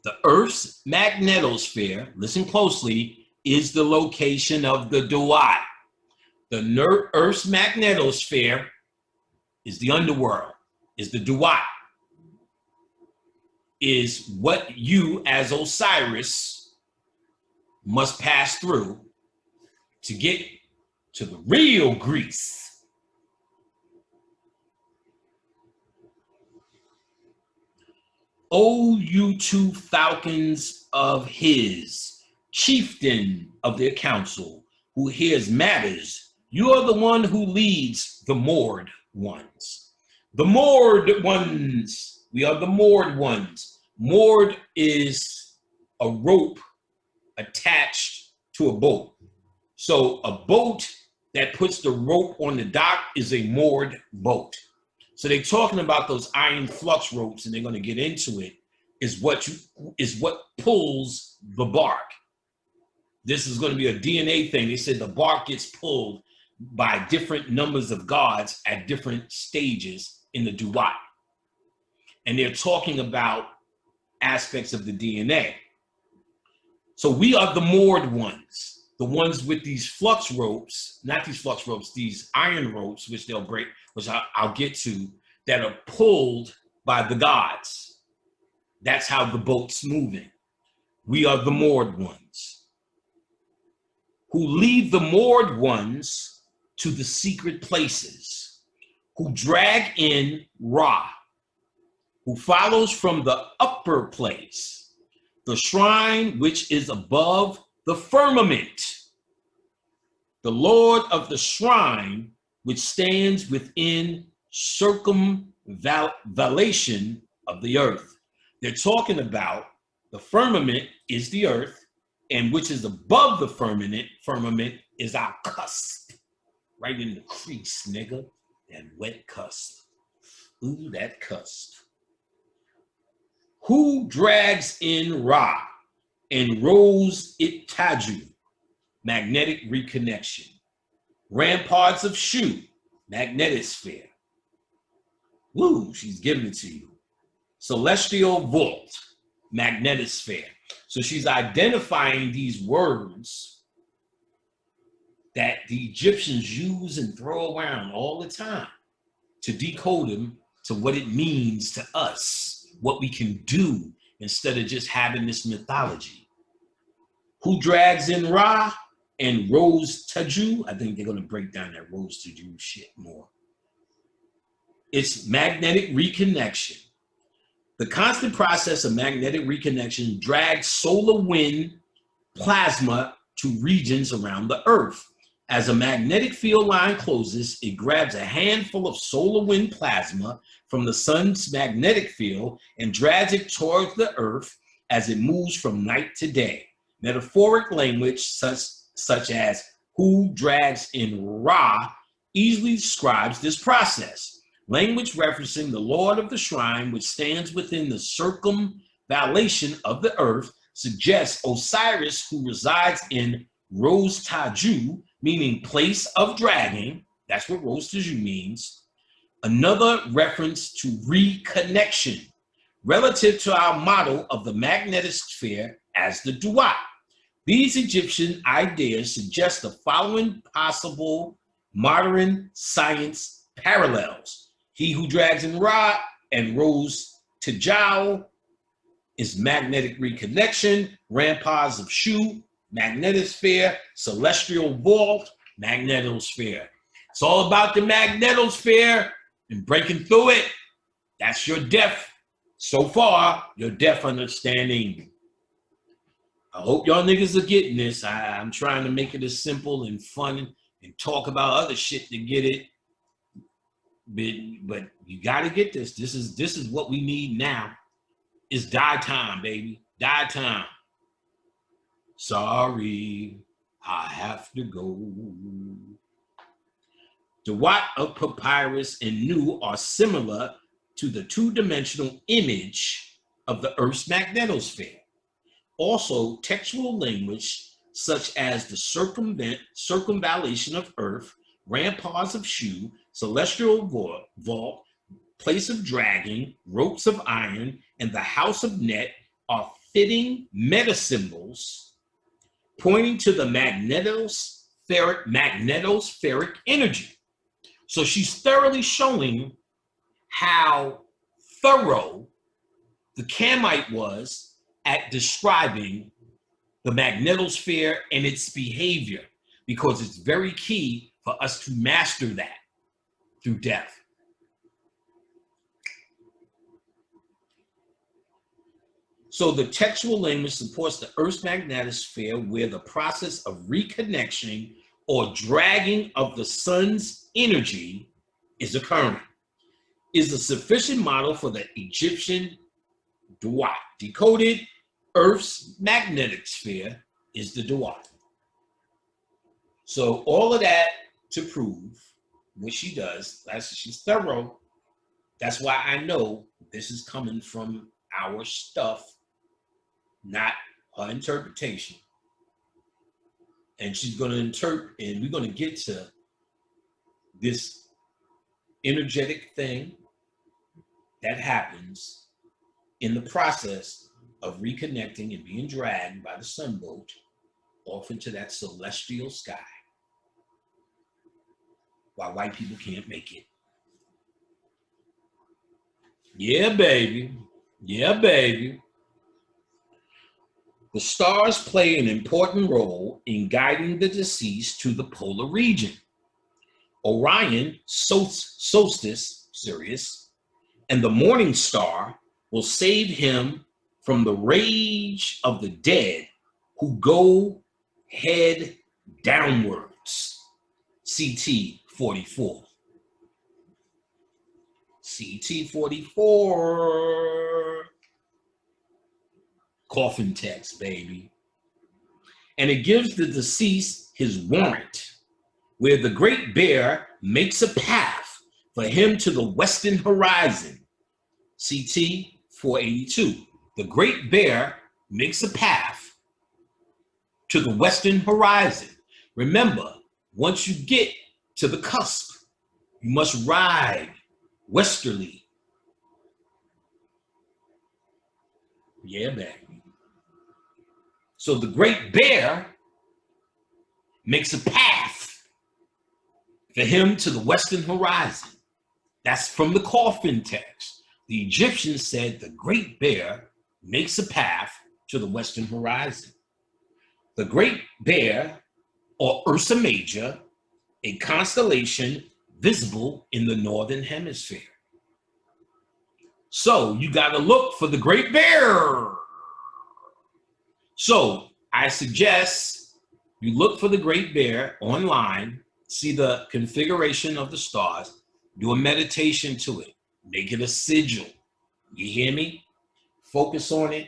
The Earth's magnetosphere, listen closely, is the location of the Duat. The Earth's magnetosphere is the underworld, is the Duat, is what you as Osiris must pass through to get to the real Greece. Oh, you two falcons of his, chieftain of their council, who hears matters You are the one who leads the moored ones. The moored ones. We are the moored ones. Moored is a rope attached to a boat. So a boat that puts the rope on the dock is a moored boat. So they're talking about those iron flux ropes, and they're going to get into it, is what pulls the bark. This is going to be a DNA thing. They said the bark gets pulled by different numbers of gods at different stages in the duat. And they're talking about aspects of the DNA. So we are the moored ones, the ones with these flux ropes, not these flux ropes, these iron ropes, which they'll break, which I'll get to, that are pulled by the gods. That's how the boat's moving. We are the moored ones who lead the moored ones to the secret places, who drag in Ra, who follows from the upper place, the shrine which is above the firmament, the Lord of the shrine which stands within circumvallation of the earth. They're talking about the firmament is the earth, and which is above the firmament is our cusp. Right in the crease, nigga. That wet cusp. Ooh, that cusp. Who drags in Ra and rolls it Taju, magnetic reconnection. Ramparts of Shu, magnetosphere. Woo, she's giving it to you. Celestial vault, magnetosphere. So she's identifying these words that the Egyptians use and throw around all the time to decode them to what it means to us, what we can do instead of just having this mythology. Who drags in Ra and Rose Taju? I think they're going to break down that Rose Taju shit more. It's magnetic reconnection. The constant process of magnetic reconnection drags solar wind plasma to regions around the Earth. As a magnetic field line closes, it grabs a handful of solar wind plasma from the sun's magnetic field and drags it towards the Earth as it moves from night to day. Metaphoric language such as who drags in Ra easily describes this process. Language referencing the Lord of the Shrine, which stands within the circumvallation of the Earth, suggests Osiris, who resides in Rose Taju, meaning place of dragging. That's what Rose Taju means. Another reference to reconnection, relative to our model of the magnetosphere as the duat. These Egyptian ideas suggest the following possible modern science parallels. He who drags in Ra and Rose Taju is magnetic reconnection, ramparts of Shu, magnetosphere, celestial vault, magnetosphere. It's all about the magnetosphere and breaking through it. That's your deaf, so far, your deaf understanding. I hope y'all niggas are getting this. I'm trying to make it as simple and fun and talk about other shit to get it. But you gotta get this. This is what we need now. It's die time, baby. Die time. Sorry, I have to go. Duat of papyrus and Nu are similar to the two-dimensional image of the Earth's magnetosphere. Also, textual language such as the circumvallation of Earth, ramparts of Shu, celestial vault, place of dragging, ropes of iron, and the house of Net are fitting meta-symbols pointing to the magnetospheric energy. So she's thoroughly showing how thorough the Kamite was at describing the magnetosphere and its behavior, because it's very key for us to master that through death. So the textual language supports the Earth's magnetosphere, where the process of reconnection or dragging of the sun's energy is occurring, is a sufficient model for the Egyptian Duat. Decoded Earth's magnetic sphere is the Duat. So all of that to prove what she does. She's thorough. That's why I know this is coming from our stuff, not her interpretation. And she's going to interpret, and we're going to get to this energetic thing that happens in the process of reconnecting and being dragged by the sunboat off into that celestial sky, while white people can't make it. Yeah, baby. Yeah, baby. The stars play an important role in guiding the deceased to the polar region. Orion, solstice, Sirius, and the morning star will save him from the rage of the dead who go head downwards. CT 44. CT 44. Coffin text, baby. And it gives the deceased his warrant, where the Great Bear makes a path for him to the western horizon. CT 482. The Great Bear makes a path to the western horizon. Remember, once you get to the cusp, you must ride westerly. Yeah, baby. So the Great Bear makes a path for him to the western horizon. That's from the coffin text. The Egyptians said the Great Bear makes a path to the western horizon. The Great Bear, or Ursa Major, a constellation visible in the northern hemisphere. So you got to look for the Great Bear. So I suggest you look for the Great Bear online, see the configuration of the stars, do a meditation to it, make it a sigil. You hear me? Focus on it.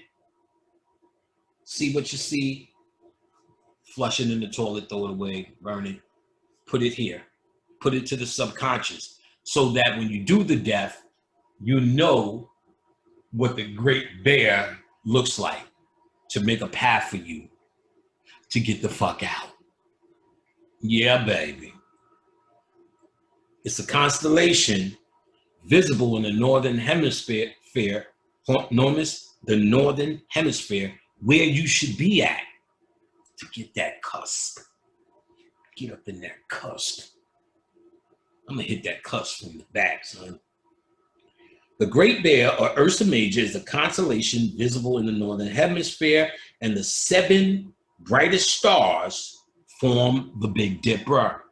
See what you see. Flush it in the toilet, throw it away, burn it, put it here. Put it to the subconscious so that when you do the death, you know what the Great Bear looks like to make a path for you to get the fuck out. Yeah, baby. It's a constellation visible in the northern hemisphere, known as the northern hemisphere, where you should be at to get that cusp. Get up in that cusp. I'm gonna hit that cusp from the back, son. The Great Bear, or Ursa Major, is a constellation visible in the northern hemisphere, and the 7 brightest stars form the Big Dipper.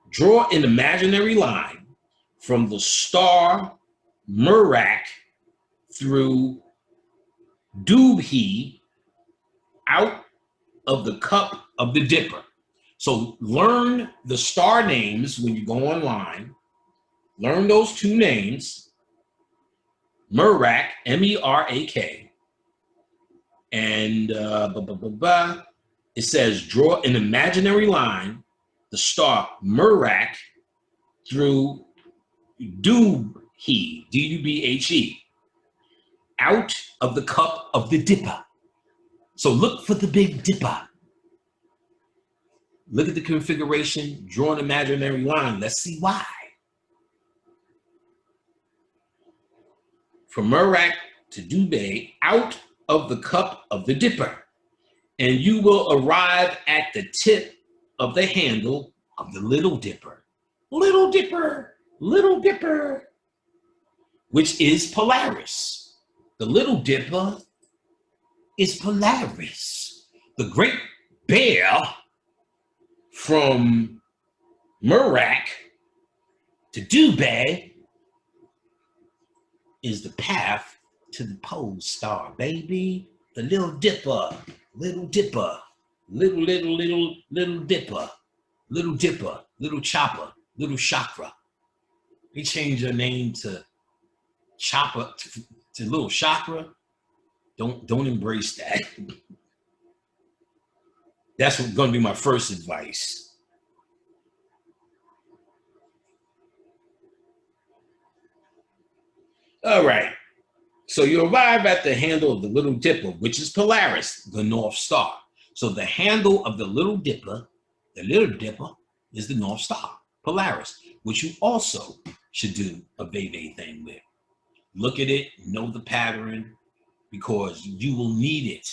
Draw an imaginary line from the star Merak through Dubhe out of the cup of the Dipper. So learn the star names when you go online. Learn those 2 names, Merak, M-E-R-A-K, and it says draw an imaginary line, the star Merak through Dubhe, D-U-B-H-E, out of the cup of the Dipper. So look for the Big Dipper. Look at the configuration, draw an imaginary line. Let's see why. From Merak to Dubhe, out of the cup of the Dipper, and you will arrive at the tip of the handle of the Little Dipper. Little Dipper, Little Dipper, which is Polaris. The Little Dipper is Polaris. The Great Bear from Merak to Dubhe is the path to the pole star, baby. The Little Dipper, Little Dipper. little dipper, little chopper, little chakra. They changed her name to chopper to little chakra. Don't embrace that. That's going to be my first advice. All right. So you arrive at the handle of the Little Dipper, which is Polaris, the North Star. So the handle of the Little Dipper is the North Star, Polaris, which you also should do a Veve thing with. Look at it, know the pattern, because you will need it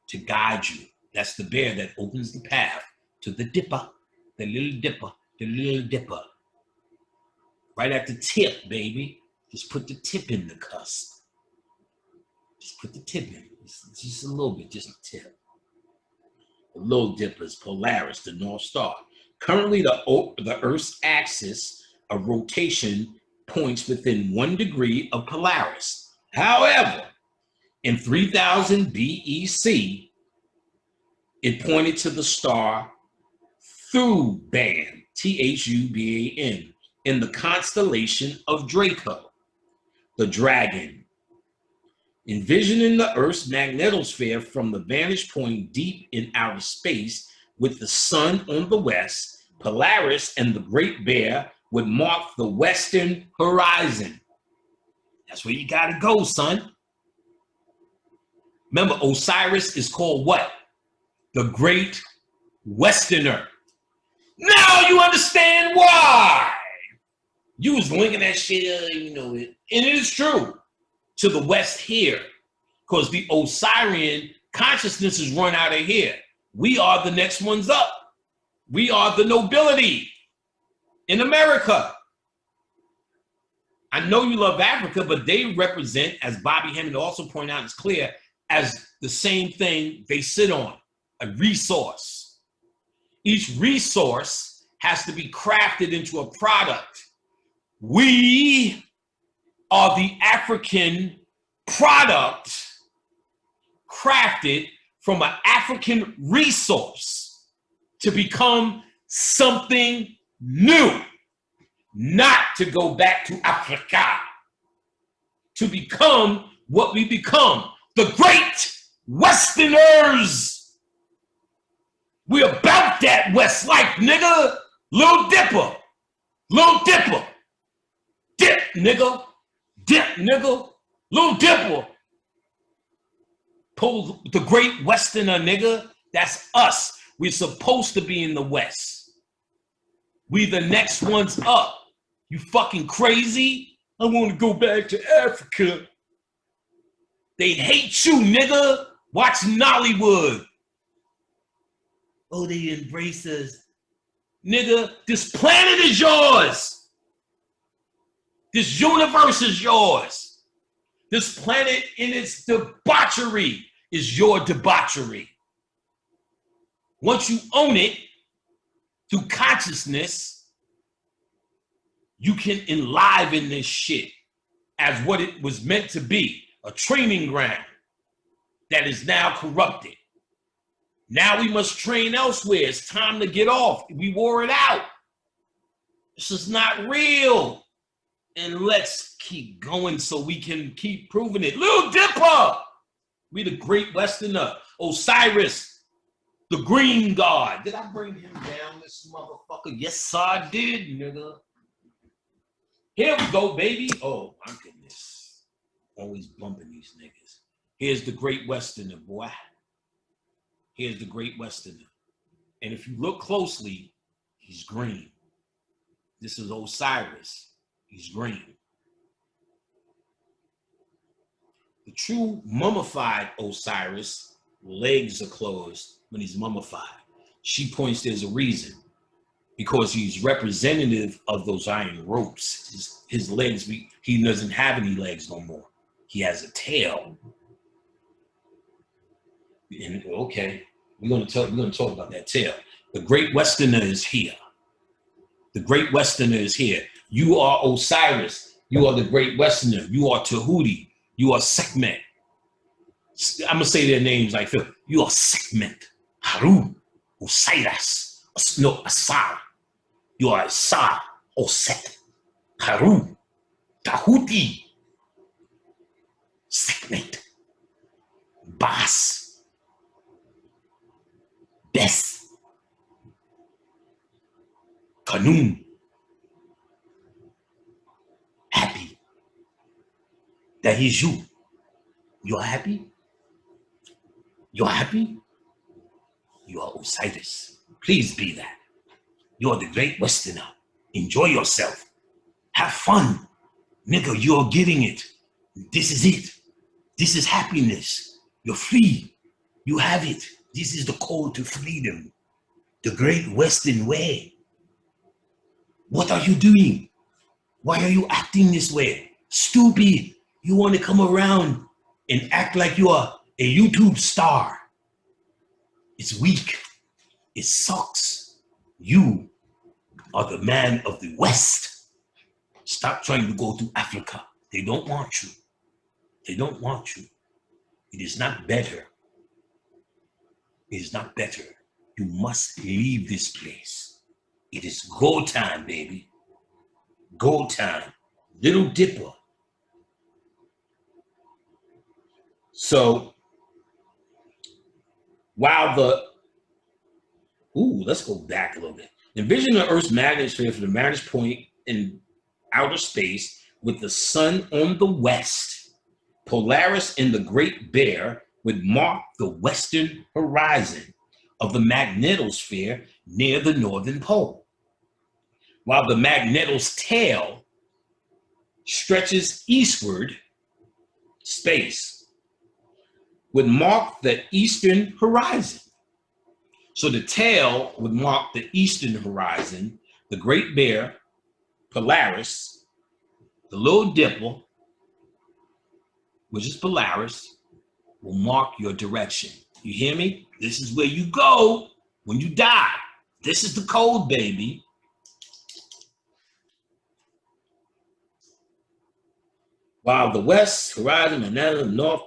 to guide you. That's the bear that opens the path to the dipper, the Little Dipper, the Little Dipper. Right at the tip, baby. Just put the tip in the cusp. Just put the tip in. Just a little bit, just a tip. The Little Dipper is Polaris, the North Star. Currently, the Earth's axis of rotation points within 1 degree of Polaris. However, in 3000 BEC, it pointed to the star Thuban, Thuban, in the constellation of Draco, the dragon. Envisioning the Earth's magnetosphere from the vantage point deep in outer space with the sun on the west, Polaris and the Great Bear would mark the western horizon. That's where you gotta go, son. Remember, Osiris is called what? The Great Westerner. Now you understand why. You was linking that shit, you know it. And it is true to the west here, because the Osirian consciousness is run out of here. We are the next ones up. We are the nobility in America. I know you love Africa, but they represent, as Bobby Hemming also pointed out, it's clear, as the same thing they sit on, a resource. Each resource has to be crafted into a product. We are the African product crafted from an African resource to become something new, not to go back to Africa, to become what we become, the Great Westerners. We're about that West life, nigga. Little Dipper, Little Dipper, dip, nigga, dip, nigga, Little Dipper. Pull the Great Westerner, nigga. That's us. We're supposed to be in the West. We the next ones up. You fucking crazy? I want to go back to Africa. They hate you, nigga. Watch Nollywood. Oh, they embrace us. Nigga, this planet is yours. This universe is yours. This planet in its debauchery is your debauchery. Once you own it through consciousness, you can enliven this shit as what it was meant to be, a training ground that is now corrupted. Now we must train elsewhere. It's time to get off. We wore it out. This is not real. And let's keep going so we can keep proving it. Little Dipper, we the Great Westerner. Osiris, the Green God. Did I bring him down, this motherfucker? Yes, I did, nigga. Here we go, baby. Oh, my goodness. Always bumping these niggas. Here's the Great Westerner, boy. Here's the Great Westerner. And if you look closely, he's green. This is Osiris. He's green. The true mummified Osiris, legs are closed when he's mummified. She points there's a reason. Because he's representative of those iron ropes. His legs, he doesn't have any legs no more. He has a tail. And okay, we're gonna talk about that tail. The Great Westerner is here. The Great Westerner is here. You are Osiris. You are the Great Westerner. You are Tahuti. You are Sekhmet. I'm gonna say their names like Phil. You are Sekhmet, Harut, Osiris. No, Asar. You are Asar, Oset, Haru, Tahuti, Sekhmet, Bas, Bes, Kanun. Happy that he's you. You're happy? You're happy? You are Osiris. Please be that. You are the great Westerner. Enjoy yourself. Have fun. Nigga, you're getting it. This is it. This is happiness. You're free. You have it. This is the code to freedom. The great Western way. What are you doing? Why are you acting this way? Stupid. You want to come around and act like you are a YouTube star. It's weak. It sucks. You are the man of the West. Stop trying to go to Africa. They don't want you. They don't want you. It is not better. It is not better. You must leave this place. It is go time, baby. Go time. Little Dipper. So, while let's go back a little bit. Envision the Earth's magnetosphere for the vantage point in outer space with the sun on the west. Polaris and the Great Bear would mark the western horizon of the magnetosphere near the northern pole, while the magneto's tail stretches eastward. Space would mark the eastern horizon. So the tail would mark the eastern horizon, the Great Bear, Polaris, the Little Dipper, which is Polaris, will mark your direction. You hear me? This is where you go when you die. This is the code, baby. While the west horizon and the north,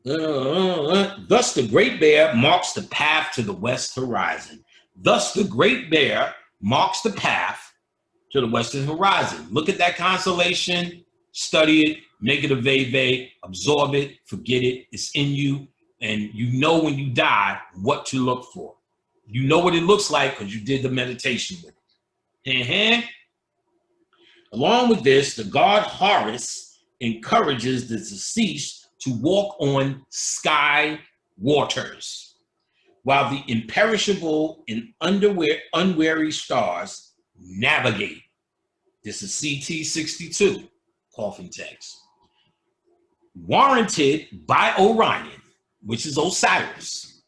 thus the Great Bear marks the path to the west horizon. Thus the Great Bear marks the path to the western horizon. Look at that constellation, study it, make it a veve, absorb it, forget it. It's in you, and you know when you die what to look for. You know what it looks like because you did the meditation with it. Along with this, the god Horus encourages the deceased to walk on sky waters, while the imperishable and unwary stars navigate. This is CT 62, coffin text. Warranted by Orion, which is Osiris,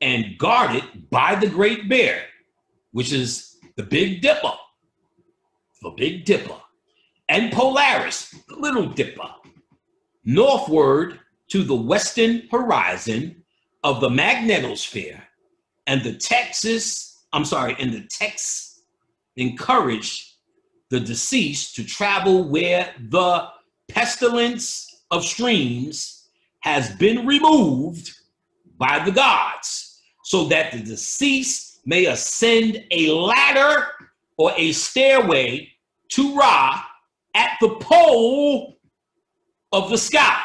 and guarded by the Great Bear, which is the Big Dipper, the Big Dipper, and Polaris, the Little Dipper, northward to the western horizon of the magnetosphere, and the texts encourage the deceased to travel where the pestilence of streams has been removed by the gods, so that the deceased may ascend a ladder or a stairway to Ra at the pole of the sky.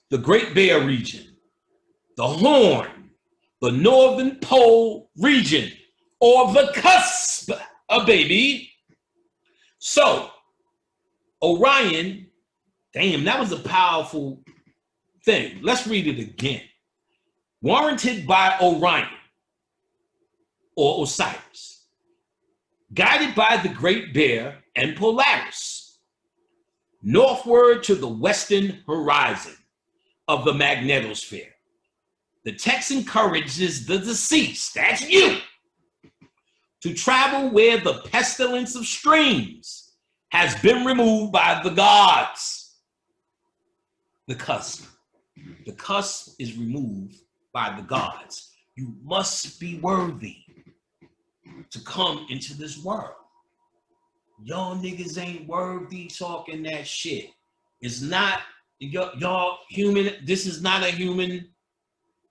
The Great Bear region, the Horn, the Northern Pole region, or the cusp, baby. So, Orion, damn, that was a powerful thing. Let's read it again. Warranted by Orion, or Osiris, guided by the Great Bear and Polaris, northward to the western horizon of the magnetosphere. The text encourages the deceased, that's you, to travel where the pestilence of streams has been removed by the gods. The cusp. The cusp is removed by the gods. You must be worthy to come into this world. Y'all niggas ain't worthy talking that shit. It's not, y'all human, this is not a human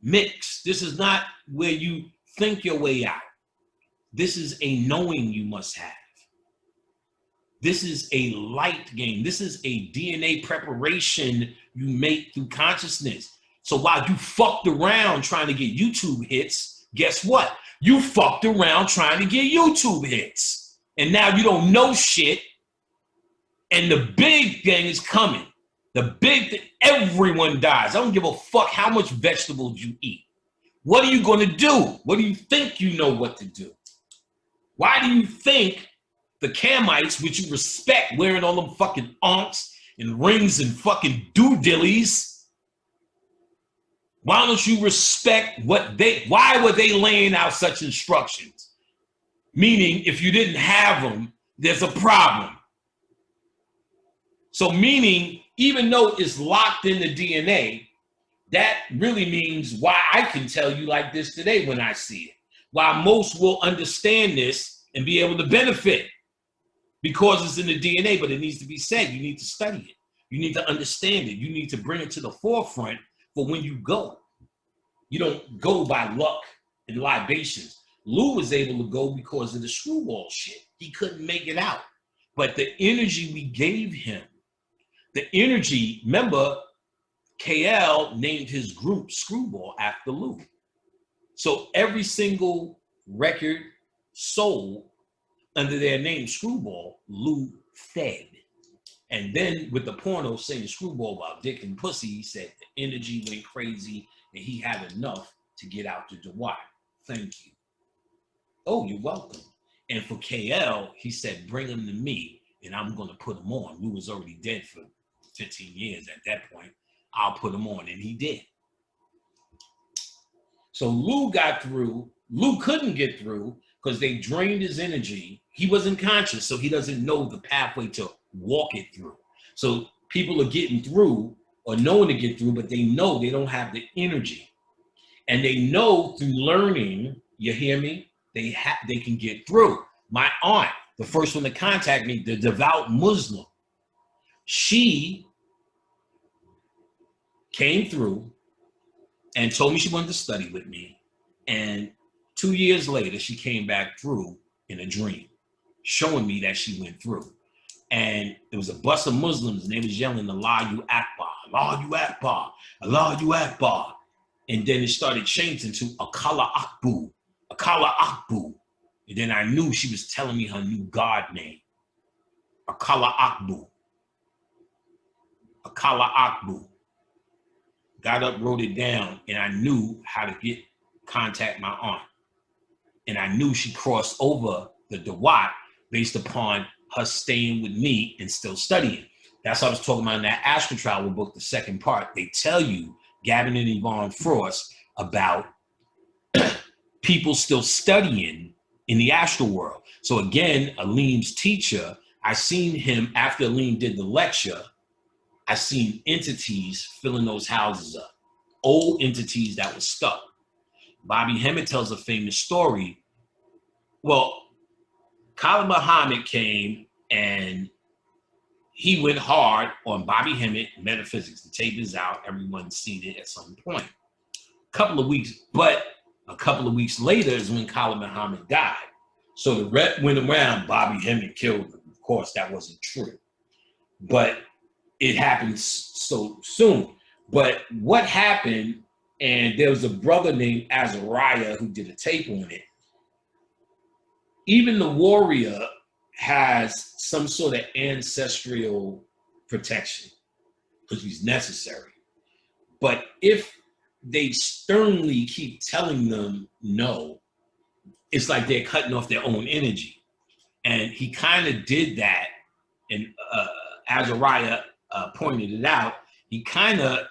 mix. This is not where you think your way out. This is a knowing you must have. This is a light game. This is a DNA preparation you make through consciousness. So while you fucked around trying to get YouTube hits, guess what? You fucked around trying to get YouTube hits. And now you don't know shit. And the big thing is coming. The big thing, everyone dies. I don't give a fuck how much vegetables you eat. What are you going to do? What do you think you know what to do? Why do you think the Kamites, which you respect, wearing all them fucking aunts and rings and fucking doodillies, why don't you respect why were they laying out such instructions? Meaning, if you didn't have them, there's a problem. So meaning, even though it's locked in the DNA, that really means why I can tell you like this today when I see it. Why most will understand this and be able to benefit. Because it's in the DNA, but it needs to be said. You need to study it. You need to understand it. You need to bring it to the forefront for when you go. You don't go by luck and libations. Lou was able to go because of the screwball shit. He couldn't make it out. But the energy we gave him, the energy, remember, KL named his group Screwball after Lou. So every single record sold under their name Screwball, Lou fed. And then with the porno saying Screwball about dick and pussy, he said the energy went crazy and he had enough to get out to Dwight. Thank you. Oh, you're welcome. And for KL, he said, bring him to me and I'm going to put him on. Lou was already dead for 15 years at that point. I'll put him on. And he did. So Lou got through. Lou couldn't get through because they drained his energy. He wasn't conscious, so he doesn't know the pathway to walk it through. So people are getting through or knowing to get through, but they know they don't have the energy. And they know through learning, you hear me, they can get through. My aunt, the first one to contact me, the devout Muslim, she came through and told me she wanted to study with me. And 2 years later, she came back through in a dream, showing me that she went through. And there was a bus of Muslims, and they was yelling, Allahu Akbar, Allahu Akbar, Allahu Akbar. And then it started changing to Akala Akbu, Akala Akbu. And then I knew she was telling me her new God name, Akala Akbu, Akala Akbu. Got up, wrote it down, and I knew how to contact my aunt. And I knew she crossed over the Dawat based upon her staying with me and still studying. That's what I was talking about in that Astral Travel book, the second part. They tell you, Gavin and Yvonne Frost, about people still studying in the astral world. So again, Aleem's teacher, I seen him after Aleem did the lecture, I seen entities filling those houses up, old entities that were stuck. Bobby Hemmett tells a famous story. Well, Khalid Muhammad came and he went hard on Bobby Hemmett, Metaphysics. The tape is out. Everyone's seen it at some point. A couple of weeks later is when Khalid Muhammad died. So the rep went around, Bobby Hemmett killed him. Of course, that wasn't true. But it happened so soon. But what happened, and there was a brother named Azariah who did a tape on it. Even the warrior has some sort of ancestral protection because he's necessary. But if they sternly keep telling them no, it's like they're cutting off their own energy. And he kind of did that, and Azariah pointed it out. He kind of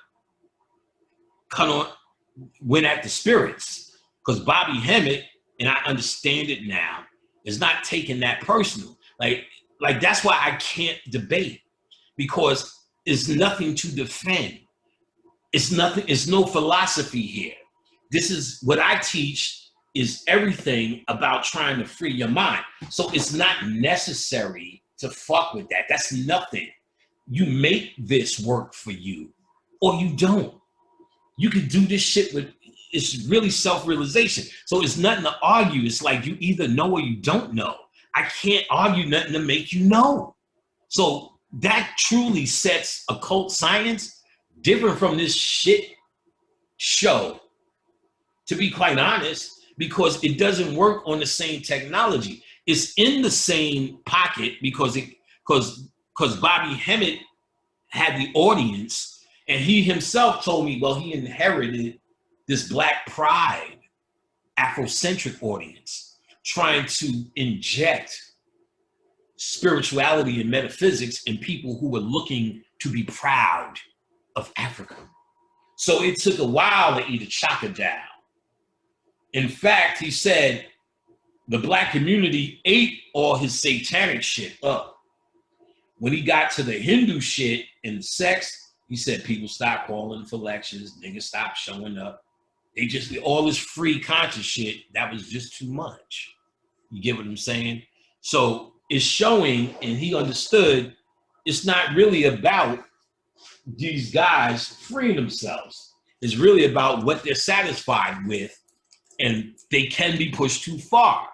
went at the spirits, because Bobby Hemmett, and I understand it now, is not taking that personal. Like that's why I can't debate, because it's nothing to defend. It's nothing, it's no philosophy here. This is what I teach, is everything about trying to free your mind. So it's not necessary to fuck with that. That's nothing. You make this work for you, or you don't. You can do this shit with it's really self-realization. So it's nothing to argue. It's like you either know or you don't know. I can't argue nothing to make you know. So that truly sets occult science different from this shit show, to be quite honest, because it doesn't work on the same technology. It's in the same pocket because Bobby Hemmett had the audience, and he himself told me, well, he inherited this Black Pride Afrocentric audience, trying to inject spirituality and metaphysics in people who were looking to be proud of Africa. So it took a while to eat a chaka down. In fact, he said the Black community ate all his satanic shit up. When he got to the Hindu shit and sex, he said people stopped calling for lectures, niggas stopped showing up. They just, all this free conscious shit, that was just too much. You get what I'm saying? So it's showing, and he understood, it's not really about these guys freeing themselves. It's really about what they're satisfied with, and they can be pushed too far.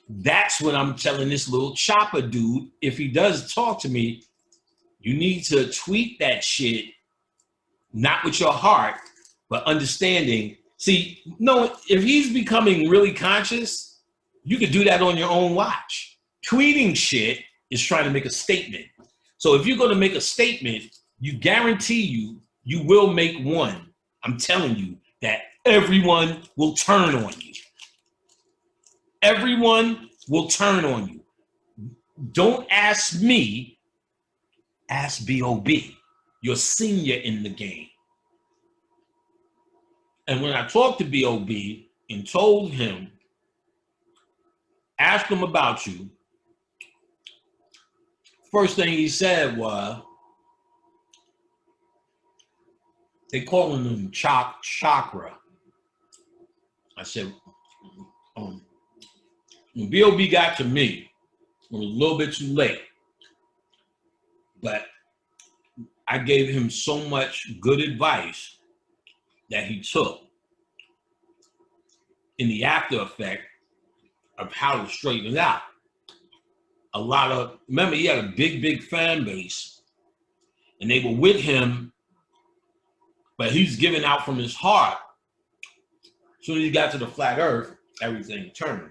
That's what I'm telling this little chopper dude. If he does talk to me, you need to tweet that shit, not with your heart, but understanding. See, no, if he's becoming really conscious, you could do that on your own watch. Tweeting shit is trying to make a statement. So if you're going to make a statement, you guarantee you will make one. I'm telling you that everyone will turn on you. Everyone will turn on you. Don't ask me, ask B.O.B., your senior in the game. And when I talked to B.O.B. and told him, ask him about you, first thing he said was, they calling him Chakra. I said, when B.O.B. got to me, it was a little bit too late, but I gave him so much good advice that he took in the after effect of how to straighten it out. Remember, he had a big fan base, and they were with him, but he's giving out from his heart. As soon as he got to the flat earth, everything turned.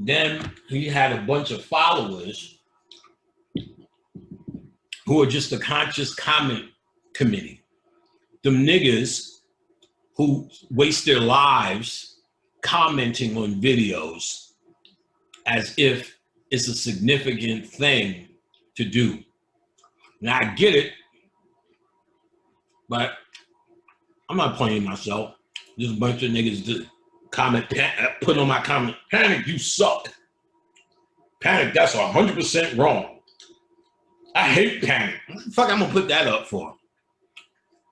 Then he had a bunch of followers who are just a conscious comment committee. Them niggas who waste their lives commenting on videos as if it's a significant thing to do. Now I get it, but I'm not playing myself. There's a bunch of niggas that put on my comment, Panic, you suck. Panic, that's 100% wrong. I hate Panic. What the fuck I'm gonna put that up for?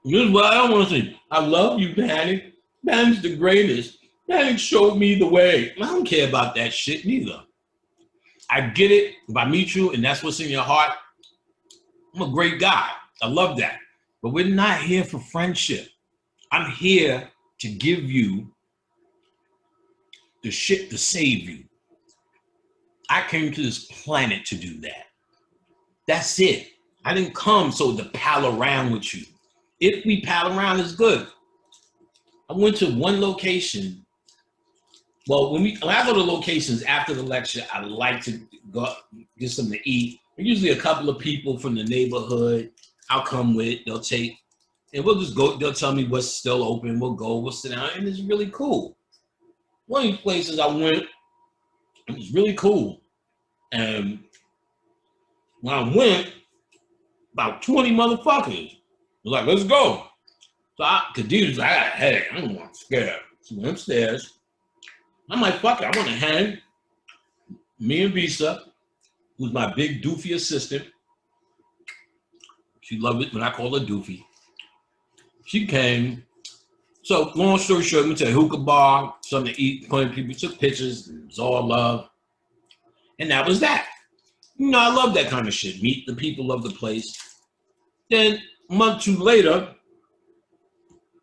This is what I don't want to see. I love you, Panic. Panic's the greatest. Panic showed me the way. I don't care about that shit neither. I get it. If I meet you and that's what's in your heart, I'm a great guy. I love that. But we're not here for friendship. I'm here to give you the shit to save you. I came to this planet to do that. That's it. I didn't come so to pal around with you. If we pal around, it's good. I went to one location. Well, when I go to locations after the lecture, I like to go get something to eat. Usually a couple of people from the neighborhood I'll come with, they'll take, and we'll just go, they'll tell me what's still open, we'll go, we'll sit down, and it's really cool. One of these places I went, it was really cool. And when I went, about 20 motherfuckers was like, let's go. So Khadija was like, I got a headache, I don't want to scare. So we went upstairs. I'm like, fuck it, I want to hang. Me and Visa, who's my big doofy assistant. She loved it when I call her doofy. She came. So long story short, we went to a hookah bar, something to eat, plenty of people took pictures, it was all love. And that was that. You know, I love that kind of shit. Meet the people of the place. Then a month or two later,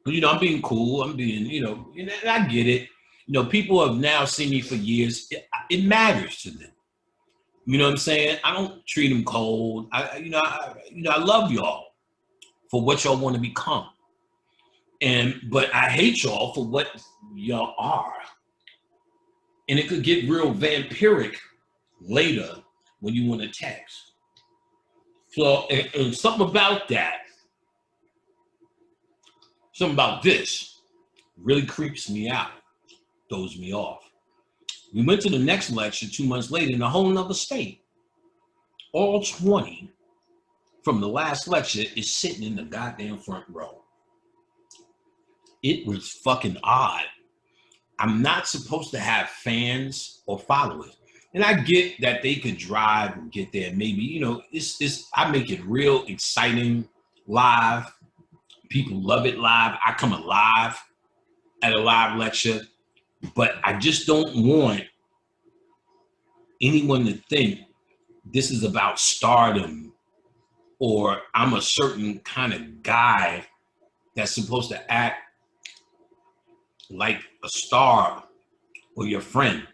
You know, I'm being cool. I'm being, you know, and I get it. You know, people have now seen me for years. It matters to them. You know what I'm saying? I don't treat them cold. I love y'all for what y'all want to become. But I hate y'all for what y'all are. And it could get real vampiric later when you want to text. So, and something about that, something about this really creeps me out, throws me off. We went to the next lecture 2 months later in a whole nother state. All 20 from the last lecture is sitting in the goddamn front row. It was fucking odd. I'm not supposed to have fans or followers. And I get that they could drive and get there. Maybe, you know, I make it real exciting live. People love it live. I come alive at a live lecture, but I just don't want anyone to think this is about stardom or I'm a certain kind of guy that's supposed to act like a star or your friend.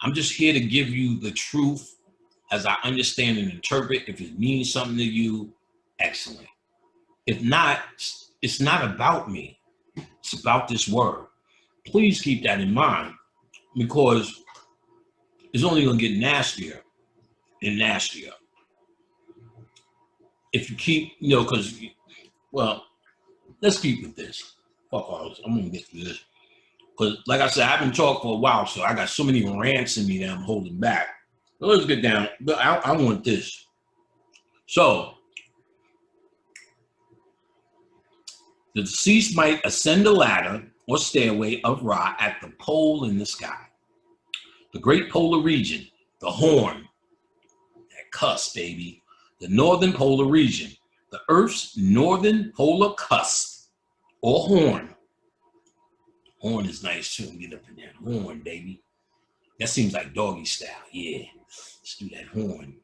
I'm just here to give you the truth as I understand and interpret. If it means something to you, excellent. If not, it's not about me. It's about this word. Please keep that in mind because it's only going to get nastier and nastier. If you keep, you know, because, well, let's keep with this. Fuck all this. I'm going to get through this. Because, like I said, I've been talking for a while, so I got so many rants in me that I'm holding back. But let's get down. But I want this. So, the deceased might ascend a ladder or stairway of Ra at the pole in the sky. The great polar region, the horn, that cusp, baby. The northern polar region, the Earth's northern polar cusp, or horn. Horn is nice too. Get up in that horn, baby. That seems like doggy style. Yeah, let's do that horn.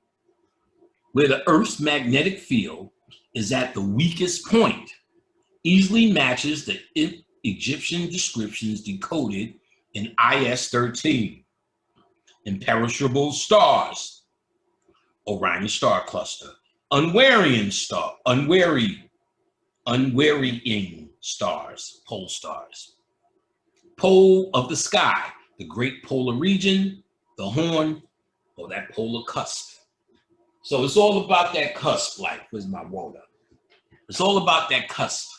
Where the Earth's magnetic field is at the weakest point, easily matches the Egyptian descriptions decoded in IS-13. Imperishable stars, Orion star cluster. Unvarying stars, pole stars. Pole of the sky, the great polar region, the horn, or that polar cusp. So it's all about that cusp, like, where's my water? It's all about that cusp.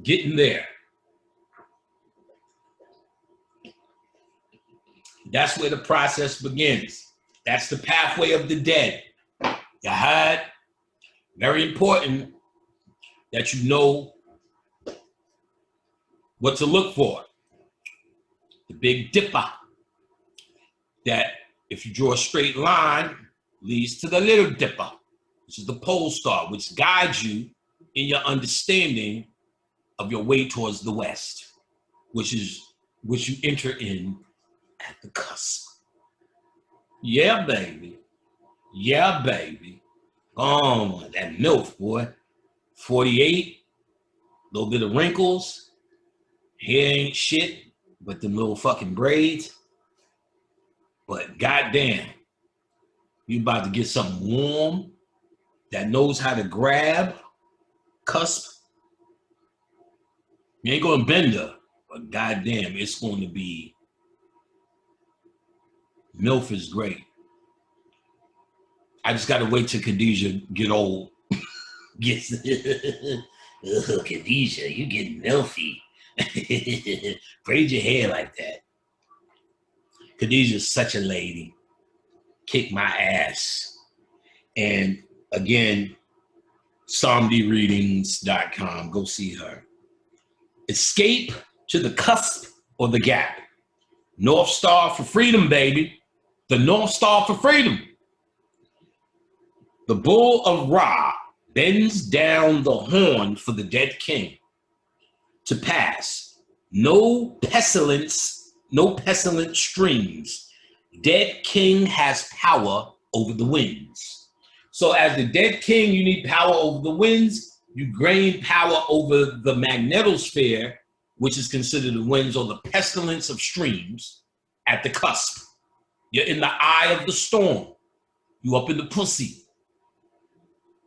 Getting there. That's where the process begins. That's the pathway of the dead. You heard? Very important that you know what to look for. The Big Dipper. That if you draw a straight line, leads to the Little Dipper, which is the pole star, which guides you in your understanding of your way towards the west, which you enter in at the cusp. Yeah, baby. Yeah, baby. Oh, that MILF, boy. 48, little bit of wrinkles. Hair ain't shit, but them little fucking braids. But goddamn, you about to get something warm that knows how to grab, cusp. You ain't gonna bend her, but goddamn, it's going to be. MILF is great. I just gotta wait till Khadijah get old. Yes. Oh, Khadijah, you getting MILFy. Braid your hair like that. Khadijah's such a lady. Kick my ass. And again, PsalmDreadings.com. Go see her. Escape to the cusp or the gap. North Star for freedom, baby. The North Star for freedom. The bull of Ra bends down the horn for the dead king to pass. No pestilent streams. Dead king has power over the winds. So as the dead king, you need power over the winds. You gain power over the magnetosphere, which is considered the winds or the pestilence of streams, at the cusp. You're in the eye of the storm. You up in the pussy.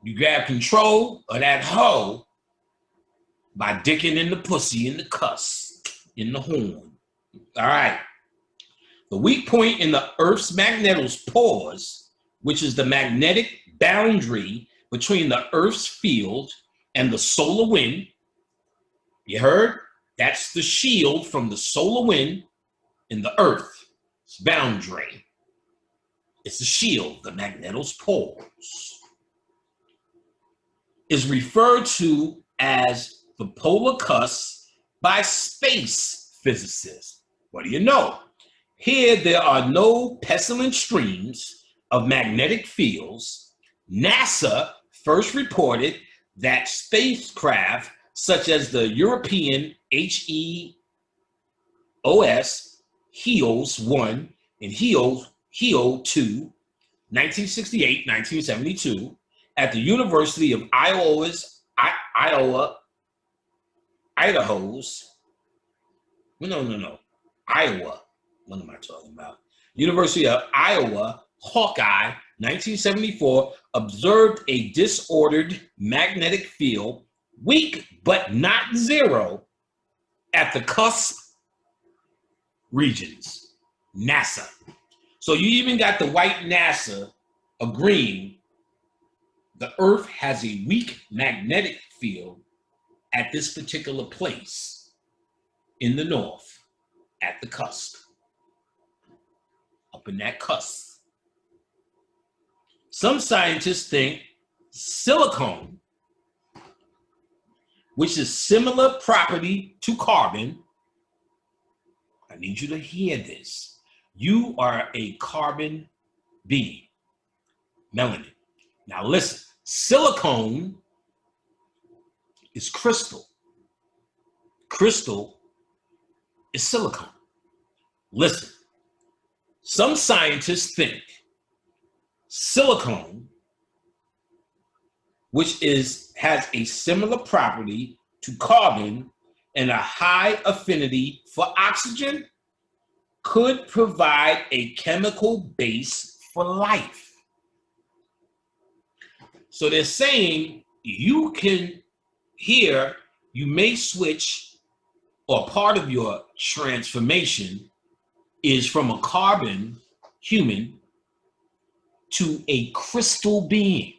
You grab control of that hoe by dicking in the pussy, in the cusp, in the horn. All right. The weak point in the Earth's magnetopause, which is the magnetic boundary between the Earth's field and the solar wind. You heard? That's the shield from the solar wind in the Earth's boundary. It's the shield, the magnetopause. Is referred to as the polar cusp by space physicists. What do you know? Here, there are no pestilent streams of magnetic fields. NASA first reported that spacecraft such as the European HEOS, HEOS-1 and HEO-2, 1968-1972, at the University of Idaho's, Iowa, what am I talking about? University of Iowa, Hawkeye, 1974, observed a disordered magnetic field, weak but not zero, at the cusp regions. NASA. So you even got the white NASA agreeing the Earth has a weak magnetic field at this particular place in the north, at the cusp, up in that cusp. Some scientists think silicon, which is similar property to carbon. I need you to hear this. You are a carbon being, melanin. Now listen, silicone is crystal. Crystal is silicone. Listen, some scientists think silicone, which has a similar property to carbon and a high affinity for oxygen, could provide a chemical base for life. So they're saying you can here, you may switch, or part of your transformation is from a carbon human to a crystal being.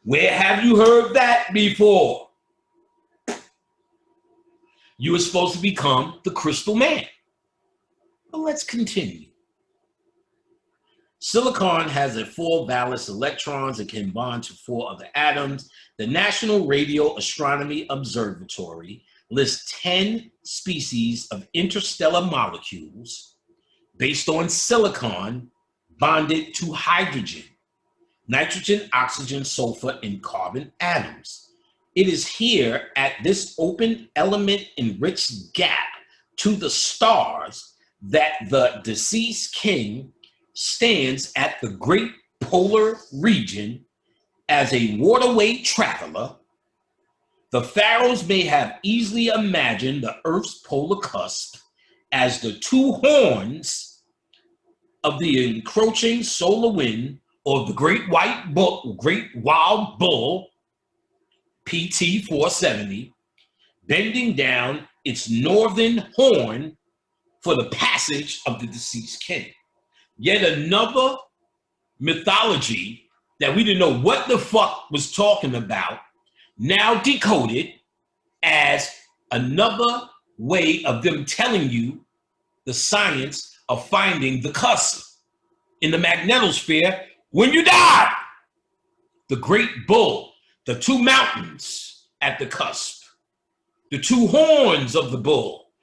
Where have you heard that before? You were supposed to become the crystal man. But let's continue. Silicon has 4 valence electrons and can bond to 4 other atoms. The National Radio Astronomy Observatory lists 10 species of interstellar molecules based on silicon bonded to hydrogen, nitrogen, oxygen, sulfur, and carbon atoms. It is here at this open element enriched gap to the stars that the deceased king stands at the great polar region as a waterway traveler. The pharaohs may have easily imagined the Earth's polar cusp as the 2 horns of the encroaching solar wind, or the great wild bull, PT 470, bending down its northern horn for the passage of the deceased king. Yet another mythology that we didn't know what the fuck was talking about, now decoded as another way of them telling you the science of finding the cusp in the magnetosphere when you die. The great bull, the 2 mountains at the cusp, the 2 horns of the bull,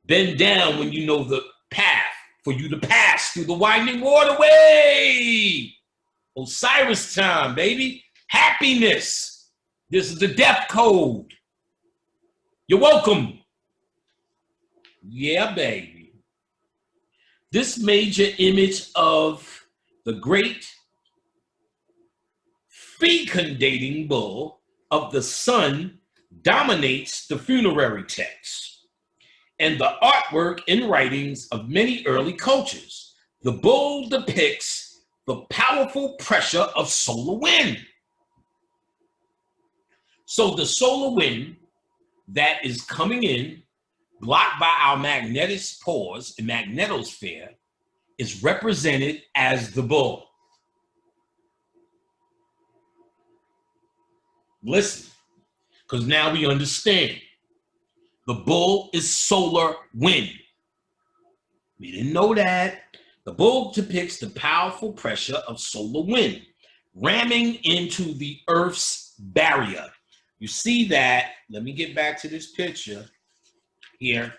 bend down when you know the path for you to pass through the winding waterway. Osiris time, baby. Happiness. This is the death code. You're welcome. Yeah, baby. This major image of the great fecundating bull of the sun dominates the funerary text and the artwork and writings of many early cultures. The bull depicts the powerful pressure of solar wind. So the solar wind that is coming in, blocked by our magnetic pores and magnetosphere, is represented as the bull. Listen, because now we understand. The bull is solar wind. We didn't know that. The bull depicts the powerful pressure of solar wind ramming into the Earth's barrier. You see that? Let me get back to this picture. Here,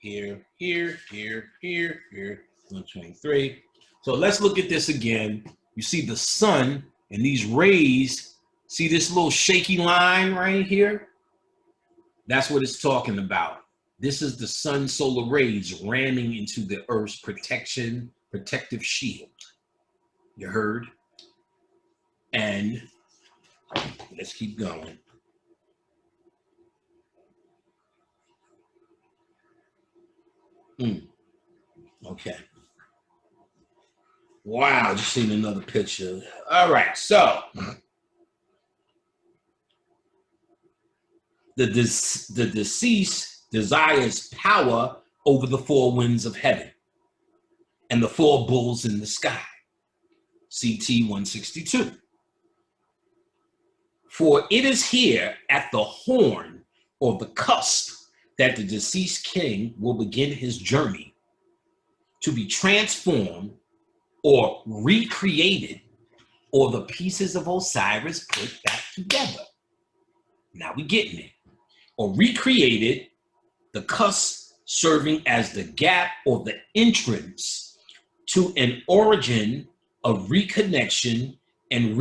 123. So let's look at this again. You see the sun and these rays. See this little shaky line right here? That's what it's talking about. This is the sun solar rays ramming into the Earth's protective shield. You heard? And let's keep going. Okay. Wow, just seen another picture. All right, so the deceased desires power over the four winds of heaven and the four bulls in the sky. CT 162. For it is here at the horn or the cusp that the deceased king will begin his journey to be transformed or recreated, or the pieces of Osiris put back together. Now we're getting it. Or recreated, the cusp serving as the gap or the entrance to an origin of reconnection and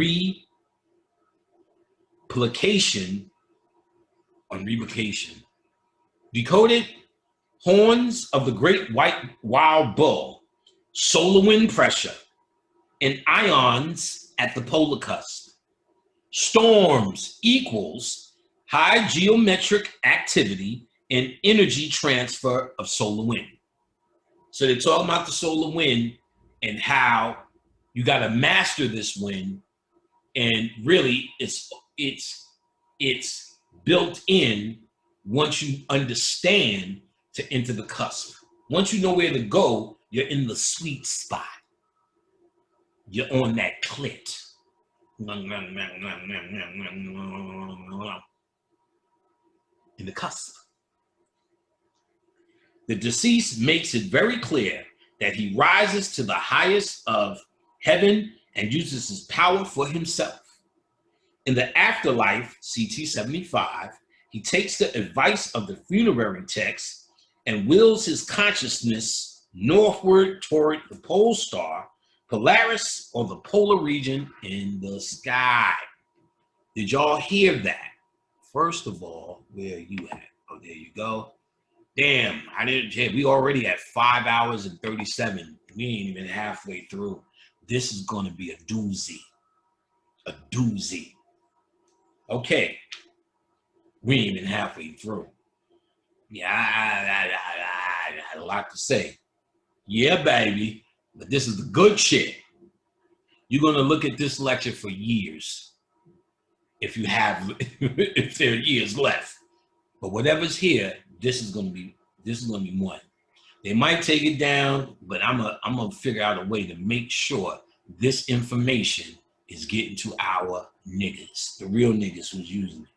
replication on replication. Decoded, horns of the great white wild bull, solar wind pressure, and ions at the polar cusp. Storms equals high geometric activity and energy transfer of solar wind. So they're talking about the solar wind and how you got to master this wind, and really it's built in once you understand to enter the cusp. Once you know where to go, you're in the sweet spot. You're on that clit. In the cusp. The deceased makes it very clear that he rises to the highest of heaven and uses his power for himself. In the afterlife, CT 75, he takes the advice of the funerary text and wills his consciousness northward toward the pole star, Polaris, or the polar region in the sky. Did y'all hear that? First of all, where are you at? Oh, there you go. Damn, I didn't hear. We already at 5 hours and 37. We ain't even halfway through. This is going to be a doozy. A doozy. Okay. We ain't even halfway through. Yeah, I had a lot to say. Yeah, baby. But this is the good shit. You're going to look at this lecture for years. If you have, if there are years left. But whatever's here, this is going to be one. They might take it down, but I'm gonna figure out a way to make sure this information is getting to our niggas, the real niggas who's using it.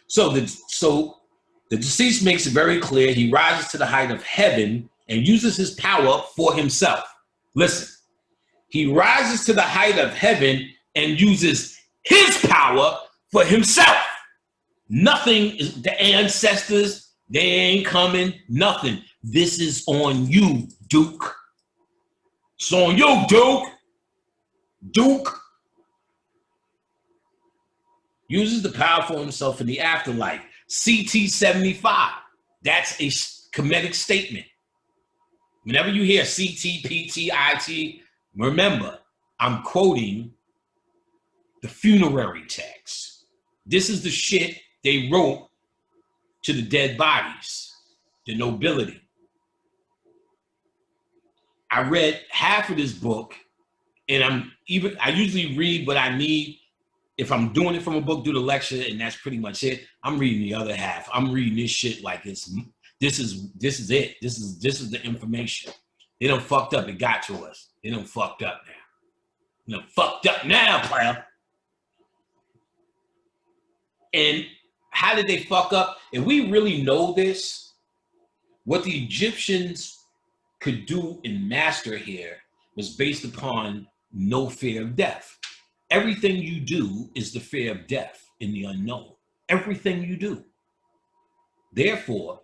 So the deceased makes it very clear he rises to the height of heaven and uses his power for himself. Listen, he rises to the height of heaven and uses his power for himself. Nothing is the ancestors, they ain't coming, nothing. This is on you, Duke. It's on you, Duke. Duke uses the power for himself in the afterlife. CT 75. That's a Kemetic statement. Whenever you hear CT, PT, IT, remember, I'm quoting the funerary text. This is the shit they wrote to the dead bodies, the nobility. I read half of this book, and I usually read what I need. If I'm doing it from a book, do the lecture, and that's pretty much it. I'm reading the other half. I'm reading this shit like this is it. This is the information. They done fucked up. It got to us. They done fucked up now. They done fucked up now, player. And how did they fuck up? If we really know this, what the Egyptians could do and master here was based upon no fear of death. Everything you do is the fear of death in the unknown. Everything you do. Therefore,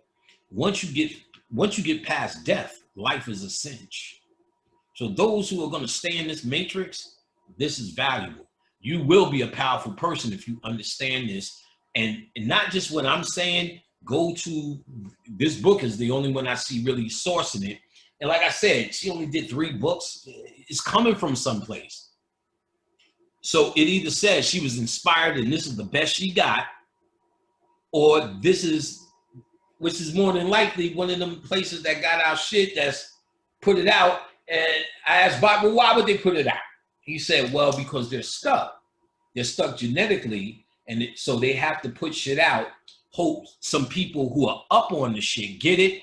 once you get past death, life is a cinch. So those who are going to stay in this matrix, this is valuable. You will be a powerful person if you understand this. And not just what I'm saying, go to, this book is the only one I see really sourcing it. And like I said, she only did 3 books. It's coming from someplace. So it either says she was inspired and this is the best she got, or this is, which is more than likely one of them places that got our shit that's put it out. And I asked Bob, well, why would they put it out? He said, well, because they're stuck. They're stuck genetically. And so they have to put shit out, hope some people who are up on the shit get it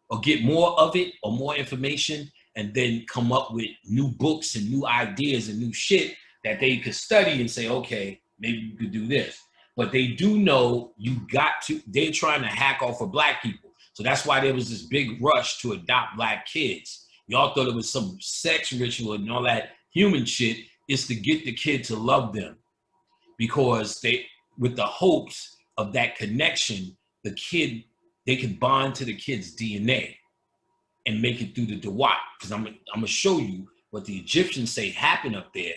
or get more of it or more information, and then come up with new books and new ideas and new shit that they could study and say, okay, maybe you could do this. But they do know they're trying to hack off of black people. So that's why there was this big rush to adopt black kids. Y'all thought it was some sex ritual and all that human shit. It's to get the kid to love them. Because with the hopes of that connection, they could bond to the kid's DNA and make it through the Dawat. Because I'm gonna show you what the Egyptians say happened up there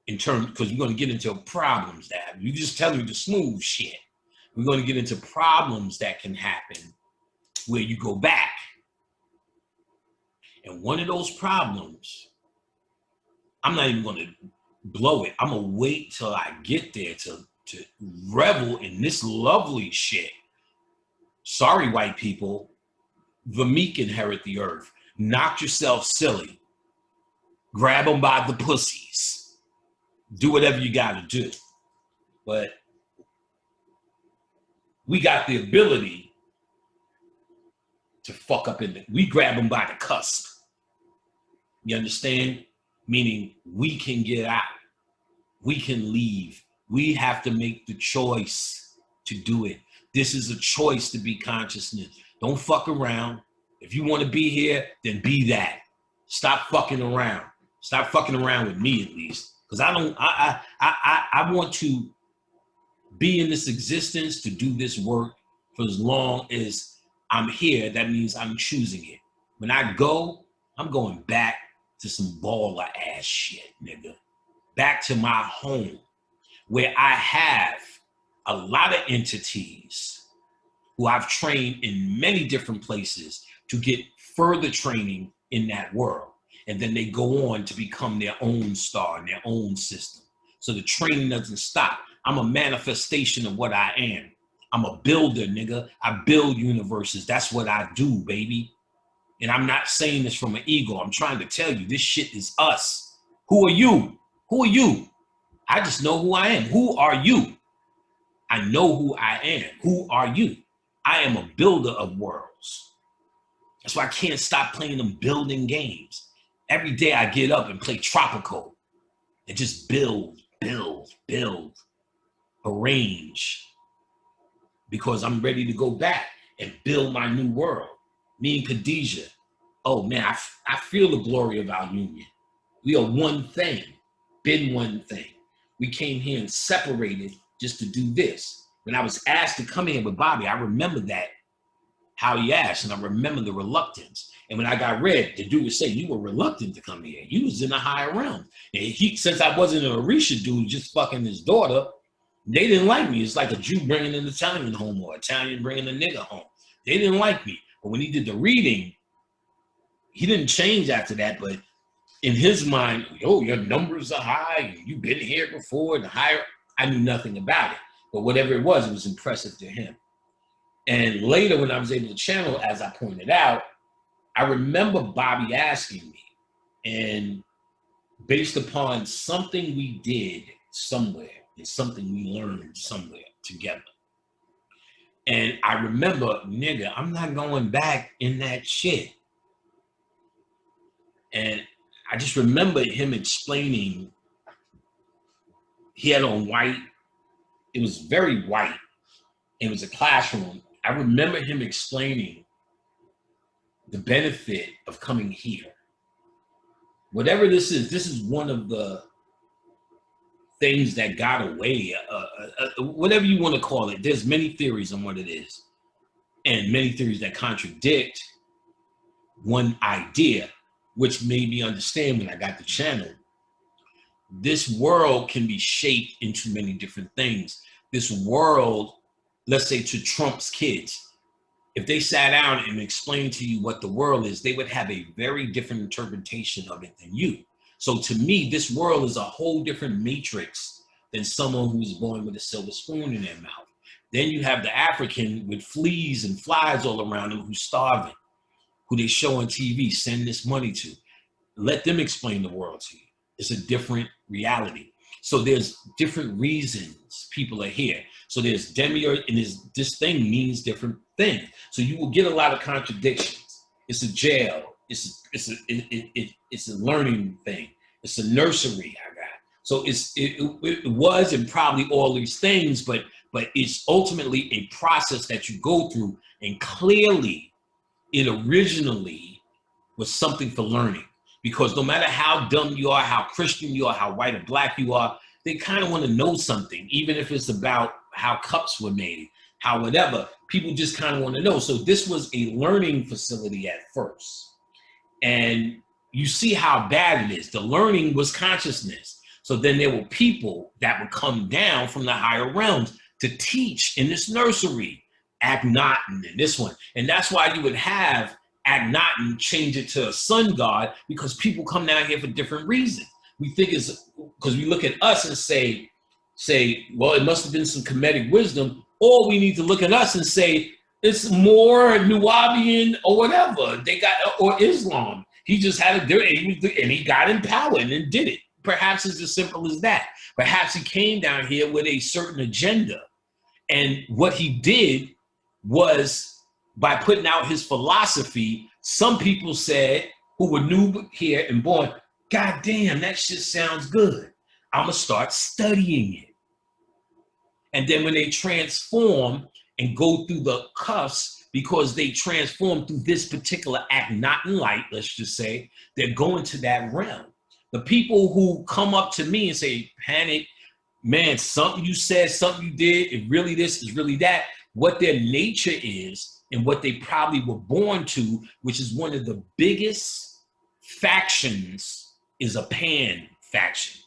in terms, because we're gonna get into problems that you just tell me the smooth shit. We're gonna get into problems that can happen where you go back. And one of those problems, I'm not even gonna blow it. I'm gonna wait till I get there to revel in this lovely shit. Sorry, white people, the meek inherit the earth. Knock yourself silly. Grab them by the pussies. Do whatever you gotta do. But we got the ability to fuck up we grab them by the cusp. You understand? Meaning we can get out. We can leave. We have to make the choice to do it. This is a choice to be consciousness. Don't fuck around. If you want to be here, then be that. Stop fucking around. Stop fucking around with me at least. Because I want to be in this existence to do this work for as long as I'm here. That means I'm choosing it. When I go, I'm going back to some baller ass shit, nigga. Back to my home, where I have a lot of entities who I've trained in many different places to get further training in that world. And then they go on to become their own star in their own system. So the training doesn't stop. I'm a manifestation of what I am. I'm a builder, nigga. I build universes. That's what I do, baby. And I'm not saying this from an ego. I'm trying to tell you, this shit is us. Who are you? Who are you? I just know who I am. Who are you? I know who I am. Who are you? I am a builder of worlds. That's why I can't stop playing them building games. Every day I get up and play Tropico and just build, arrange. Because I'm ready to go back and build my new world. Me and Khadijah, oh man, I feel the glory of our union. We are one thing, been one thing. We came here and separated just to do this. When I was asked to come here with Bobby, I remember that, how he asked, and I remember the reluctance. And when I got read, the dude would say, you were reluctant to come here. You was in a higher realm. And since I wasn't an Orisha dude just fucking his daughter, they didn't like me. It's like a Jew bringing an Italian home or Italian bringing a nigga home. They didn't like me. But when he did the reading, he didn't change after that. But in his mind, oh, your numbers are high. You've been here before. The higher, I knew nothing about it. but whatever it was impressive to him. And later, when I was able to channel, as I pointed out, I remember Bobby asking me, and based upon something we did somewhere and something we learned somewhere together. And I remember, nigga, I'm not going back in that shit. And I just remember him explaining, he had on white, it was very white, it was a classroom. I remember him explaining the benefit of coming here. Whatever this is one of the things that got away, whatever you want to call it. There's many theories on what it is, and many theories that contradict one idea, which made me understand when I got the channel. This world can be shaped into many different things. This world, let's say to Trump's kids, if they sat down and explained to you what the world is, they would have a very different interpretation of it than you. So to me, this world is a whole different matrix than someone who's born with a silver spoon in their mouth. Then you have the African with fleas and flies all around him who's starving, who they show on TV, send this money to. Let them explain the world to you. It's a different reality. So there's different reasons people are here. So there's demiurge, and this thing means different things. So you will get a lot of contradictions. It's a jail. It's a learning thing. It's a nursery I got. So it was and probably all these things, but it's ultimately a process that you go through, and clearly it originally was something for learning. Because no matter how dumb you are, how Christian you are, how white or black you are, they kind of want to know something, even if it's about how cups were made, how whatever. People just kind of want to know. So this was a learning facility at first. And you see how bad it is. The learning was consciousness. So then there were people that would come down from the higher realms to teach in this nursery, Akhenaten and this one. And that's why you would have Akhenaten change it to a sun god, because people come down here for different reasons. We think it's because we look at us and say, well, it must have been some Kemetic wisdom, or we need to look at us and say it's more Nubian or whatever they got, or Islam. He just had to do it, and he got in power and then did it. Perhaps it's as simple as that. Perhaps he came down here with a certain agenda, and what he did was, by putting out his philosophy, some people said, who were new here and born, God damn, that shit sounds good. I'm gonna start studying it. And then when they transform and go through the cuffs, because they transform through this particular Akhenaten light, let's just say, they're going to that realm. The people who come up to me and say, Panic, man, something you said, something you did, it really this, is really that, what their nature is, and what they probably were born to, which is one of the biggest factions, is a Pan faction.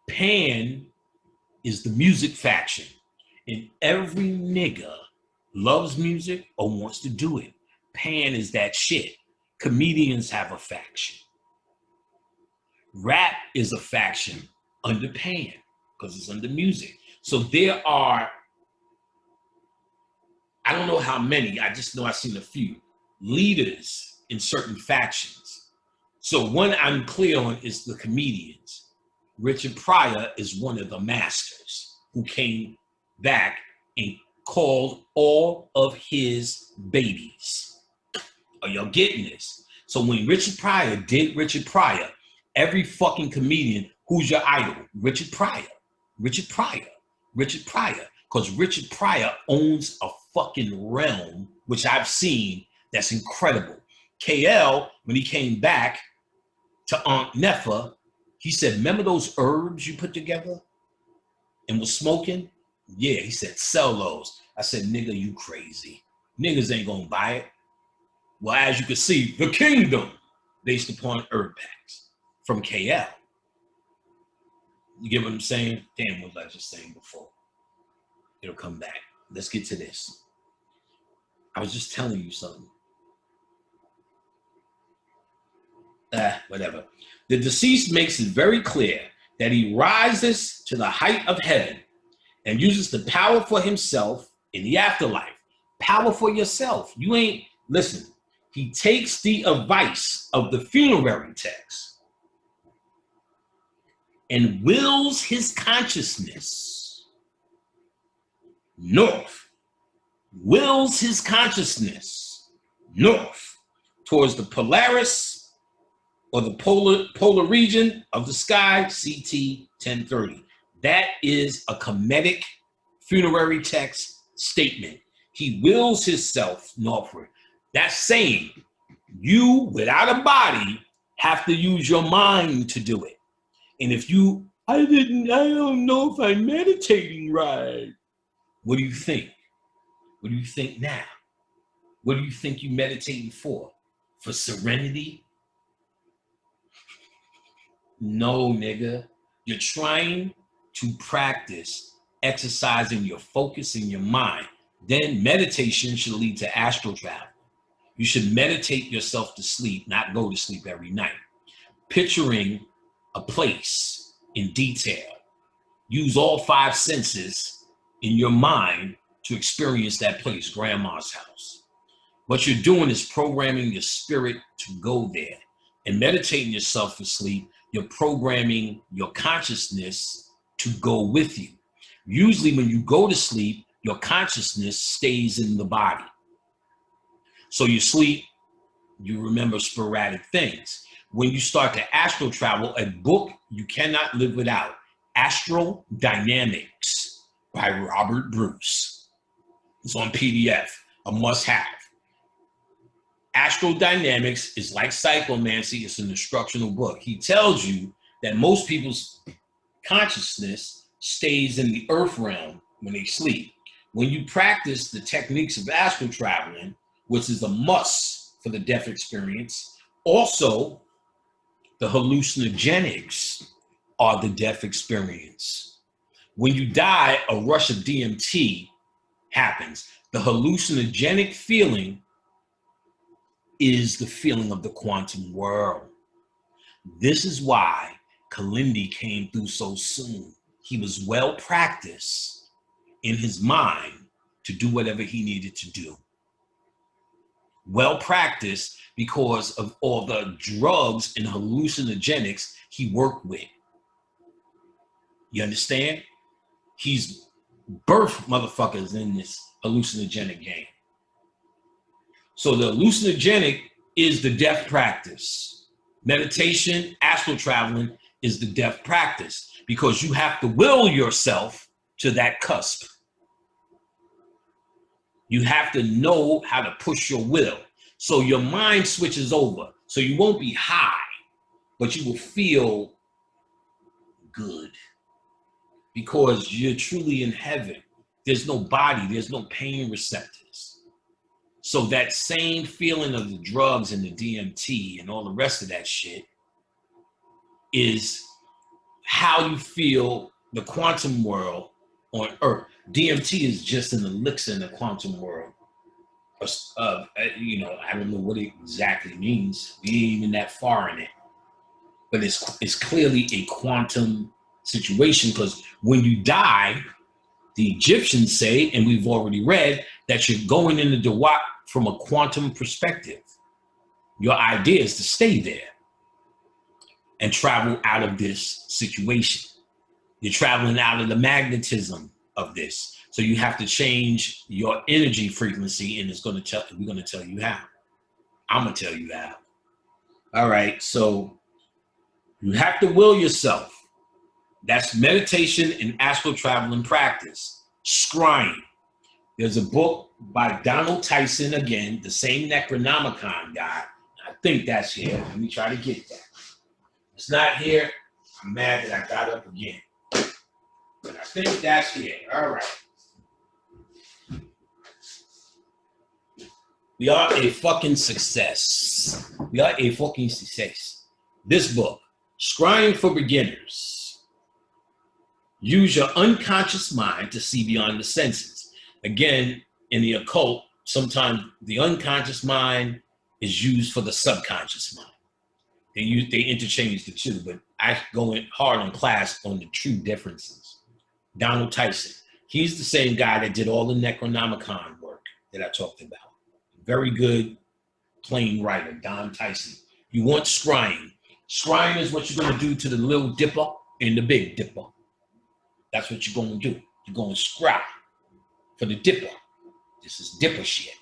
Pan is the music faction. And every nigga loves music or wants to do it. Pan is that shit. Comedians have a faction. Rap is a faction under Pan, because it's under music. So there are, I don't know how many, I just know I've seen a few leaders in certain factions. So one I'm clear on is the comedians. Richard Pryor is one of the masters who came back and called all of his babies. Are y'all getting this? So when Richard Pryor did Richard Pryor, every fucking comedian, who's your idol? Richard Pryor, Richard Pryor, Richard Pryor. Because Richard Pryor owns a fucking realm, which I've seen, that's incredible. KL, when he came back to Aunt Nefa, he said, remember those herbs you put together and was smoking? Yeah, he said, sell those. I said, nigga, you crazy. Niggas ain't gonna buy it. Well, as you can see, the kingdom, based upon herb packs from KL. You get what I'm saying? Damn, what was I just saying before? It'll come back. Let's get to this. I was just telling you something. Whatever. The deceased makes it very clear that he rises to the height of heaven and uses the power for himself in the afterlife. Power for yourself. You ain't, listen, he takes the advice of the funerary text and wills his consciousness north, wills his consciousness north towards the Polaris or the polar region of the sky, CT 1030. That is a Kemetic funerary text statement. He wills himself northward. That's saying you, without a body, have to use your mind to do it. And if you, I don't know if I'm meditating right. What do you think? What do you think now? What do you think you're meditating for? For serenity? No, nigga. You're trying to practice exercising your focus in your mind. Then meditation should lead to astral travel. You should meditate yourself to sleep, not go to sleep every night. Picturing a place in detail. Use all 5 senses in your mind to experience that place, grandma's house. What you're doing is programming your spirit to go there. And meditating yourself to sleep, you're programming your consciousness to go with you. Usually when you go to sleep, your consciousness stays in the body. So you sleep, you remember sporadic things. When you start to astral travel, a book you cannot live without, Astral Dynamics by Robert Bruce. It's on PDF, a must-have. Astral Dynamics is like Psychomancy. It's an instructional book. He tells you that most people's consciousness stays in the earth realm when they sleep. When you practice the techniques of astral traveling, which is a must for the death experience, also the hallucinogenics are the death experience. When you die, a rush of DMT happens. The hallucinogenic feeling is the feeling of the quantum world. This is why Kalindi came through so soon. He was well practiced in his mind to do whatever he needed to do. Well practiced because of all the drugs and hallucinogenics he worked with. You understand? He's birthed motherfuckers in this hallucinogenic game. So the hallucinogenic is the death practice. Meditation, astral traveling is the death practice because you have to will yourself to that cusp. You have to know how to push your will. So your mind switches over. So you won't be high, but you will feel good because you're truly in heaven. There's no body, there's no pain receptors. So that same feeling of the drugs and the DMT and all the rest of that shit is how you feel the quantum world on Earth. DMT is just an elixir in the quantum world. I don't know what it exactly means. We ain't even that far in it. But it's clearly a quantum situation because when you die, the Egyptians say, and we've already read, that you're going into Dawat from a quantum perspective. Your idea is to stay there and travel out of this situation. You're traveling out of the magnetism of this. So you have to change your energy frequency, and we're going to tell you how. I'm going to tell you how. All right, so you have to will yourself. That's meditation and astral traveling practice. Scrying. There's a book by Donald Tyson, again, the same Necronomicon guy. I think that's here. Let me try to get that. It's not here. I'm mad that I got up again. But I think that's here. All right. We are a fucking success. We are a fucking success. This book, Scrying for Beginners. Use your unconscious mind to see beyond the senses. Again, in the occult, sometimes the unconscious mind is used for the subconscious mind. They interchange the two, but I go in hard in class on the true differences. Donald Tyson. He's the same guy that did all the Necronomicon work that I talked about. Very good plain writer, Don Tyson. You want scrying. Scrying is what you're going to do to the Little Dipper and the Big Dipper. That's what you're going to do. You're going to scry for the Dipper. This is Dipper shit.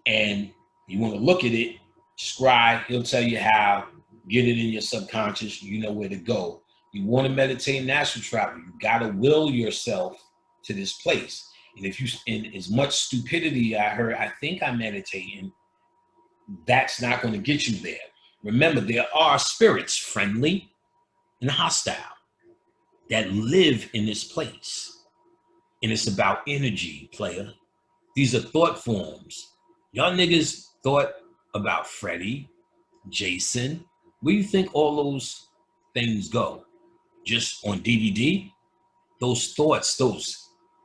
And you want to look at it, scry, he'll tell you how, get it in your subconscious, you know where to go. You want to meditate in astral travel, you got to will yourself to this place. And if you, in as much stupidity I think I'm meditating, that's not going to get you there. Remember, there are spirits, friendly and hostile, that live in this place. And it's about energy, player. These are thought forms. Y'all niggas thought about Freddy, Jason. Where do you think all those things go? Just on DVD? Those thoughts,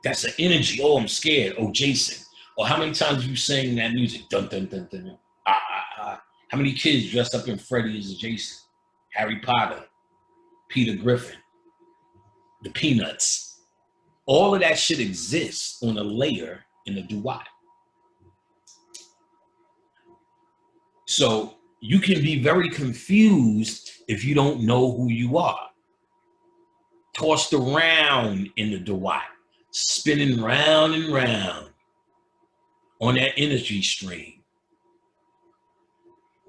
that's an energy. Oh, I'm scared. Oh, Jason. Or how many times you sang that music? Dun, dun, dun, dun. How many kids dressed up in Freddy as Jason? Harry Potter, Peter Griffin, the Peanuts. All of that shit exists on a layer in the Duat. So you can be very confused if you don't know who you are. Tossed around in the Duat, spinning round and round on that energy stream.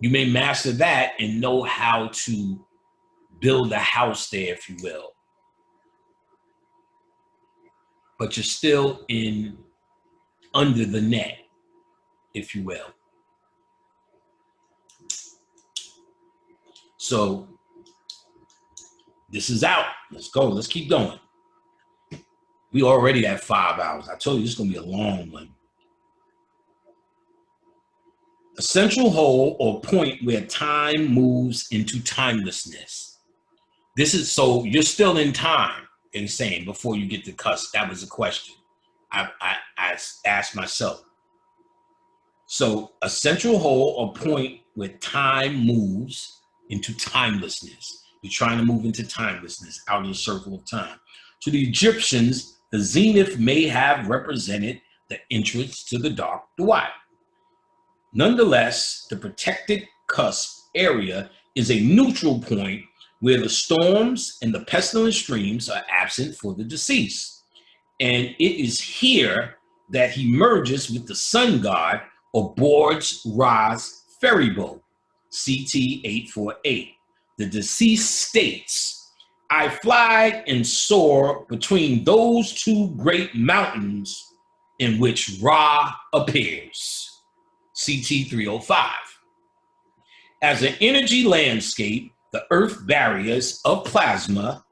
You may master that and know how to build a house there, if you will. But you're still under the net, if you will. So this is out. Let's go. Let's keep going. We already at 5 hours. I told you this is going to be a long one. A central hole or point where time moves into timelessness. This is, so you're still in time, insane, before you get to cusp. That was a question I asked myself. So a central hole or point where time moves into timelessness. You're trying to move into timelessness, out of the circle of time. To the Egyptians, the zenith may have represented the entrance to the dark Duat. Nonetheless, the protected cusp area is a neutral point where the storms and the pestilent streams are absent for the deceased. And it is here that he merges with the sun god or boards Ra's ferry boat, CT 848. The deceased states, I fly and soar between those two great mountains in which Ra appears. CT 305. As an energy landscape, the earth barriers of plasma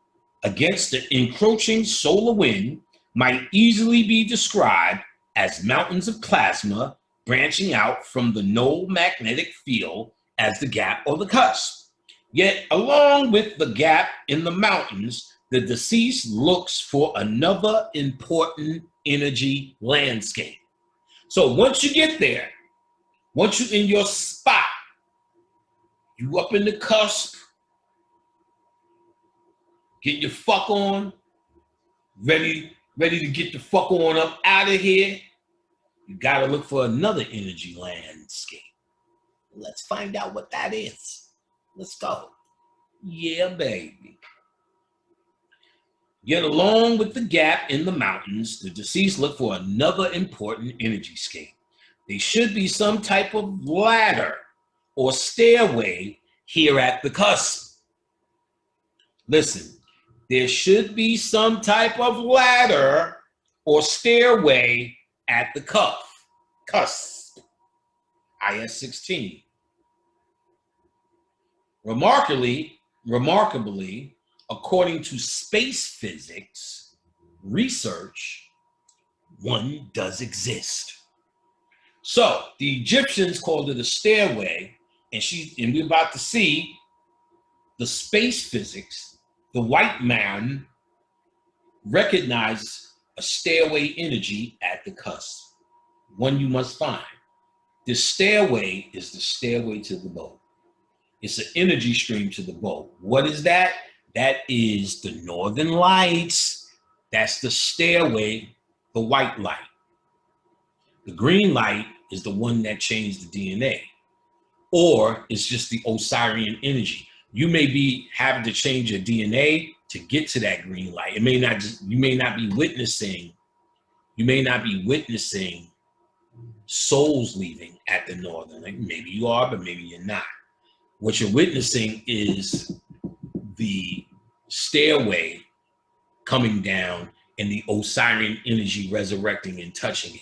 against the encroaching solar wind might easily be described as mountains of plasma branching out from the null magnetic field as the gap or the cusp. Yet, along with the gap in the mountains, the deceased looks for another important energy landscape. So once you get there, once you're in your spot, you up in the cusp, get your fuck on, ready to get the fuck on up out of here, you gotta look for another energy landscape. Let's find out what that is. Let's go. Yeah, baby. Yet along with the gap in the mountains, the deceased look for another important energy scape. There should be some type of ladder or stairway here at the cusp. Listen, there should be some type of ladder or stairway at the cusp. IS-16. Remarkably, according to space physics research, one does exist. So the Egyptians called it a stairway, and we're about to see the space physics. The white man recognized a stairway energy at the cusp, one you must find. This stairway is the stairway to the boat. It's an energy stream to the boat. What is that? That is the northern lights. That's the stairway, the white light. The green light is the one that changed the DNA, or it's just the Osirian energy. You may be having to change your DNA to get to that green light. It may not just, you may not be witnessing souls leaving at the northern. Like maybe you are, but maybe you're not. What you're witnessing is the stairway coming down and the Osirian energy resurrecting and touching it.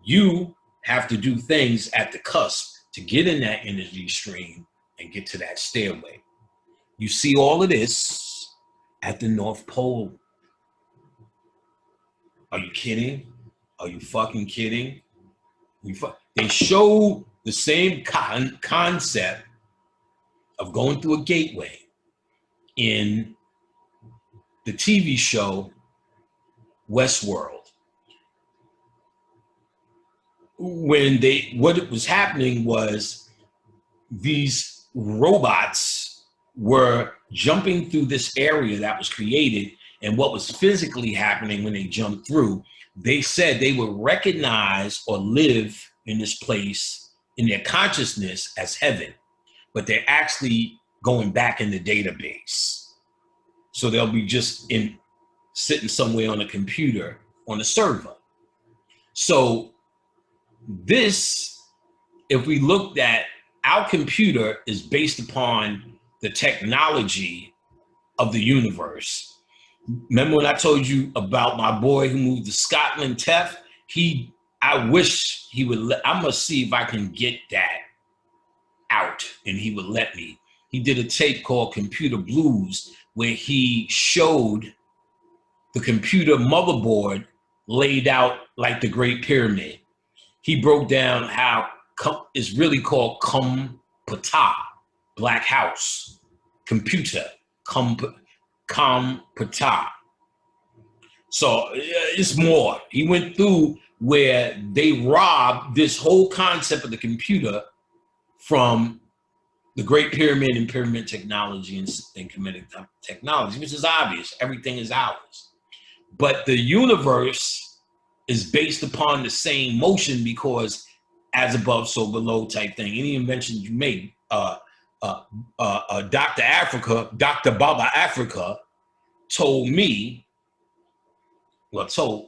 You have to do things at the cusp to get in that energy stream and get to that stairway. You see all of this at the North Pole. Are you kidding? Are you fucking kidding? They show the same concept of going through a gateway in the TV show Westworld. What was happening was these robots were jumping through this area that was created, and what was physically happening when they jumped through, they said they would recognize or live in this place in their consciousness as heaven, but they're actually going back in the database. So they'll be just sitting somewhere on a computer on a server. So this, if we looked at our computer, is based upon the technology of the universe. Remember when I told you about my boy who moved to Scotland, Tef? I wish he would I must see if I can get that out and he would let me. He did a tape called Computer Blues where he showed the computer motherboard laid out like the Great Pyramid. He broke down how it's really called Kompata, Black House, computer, Kompata. So it's more. He went through where they robbed this whole concept of the computer from the Great Pyramid and pyramid technology and Kemetic technology, which is obvious. Everything is ours. But the universe is based upon the same motion because as above, so below type thing. Any inventions you make, Dr. Baba Africa told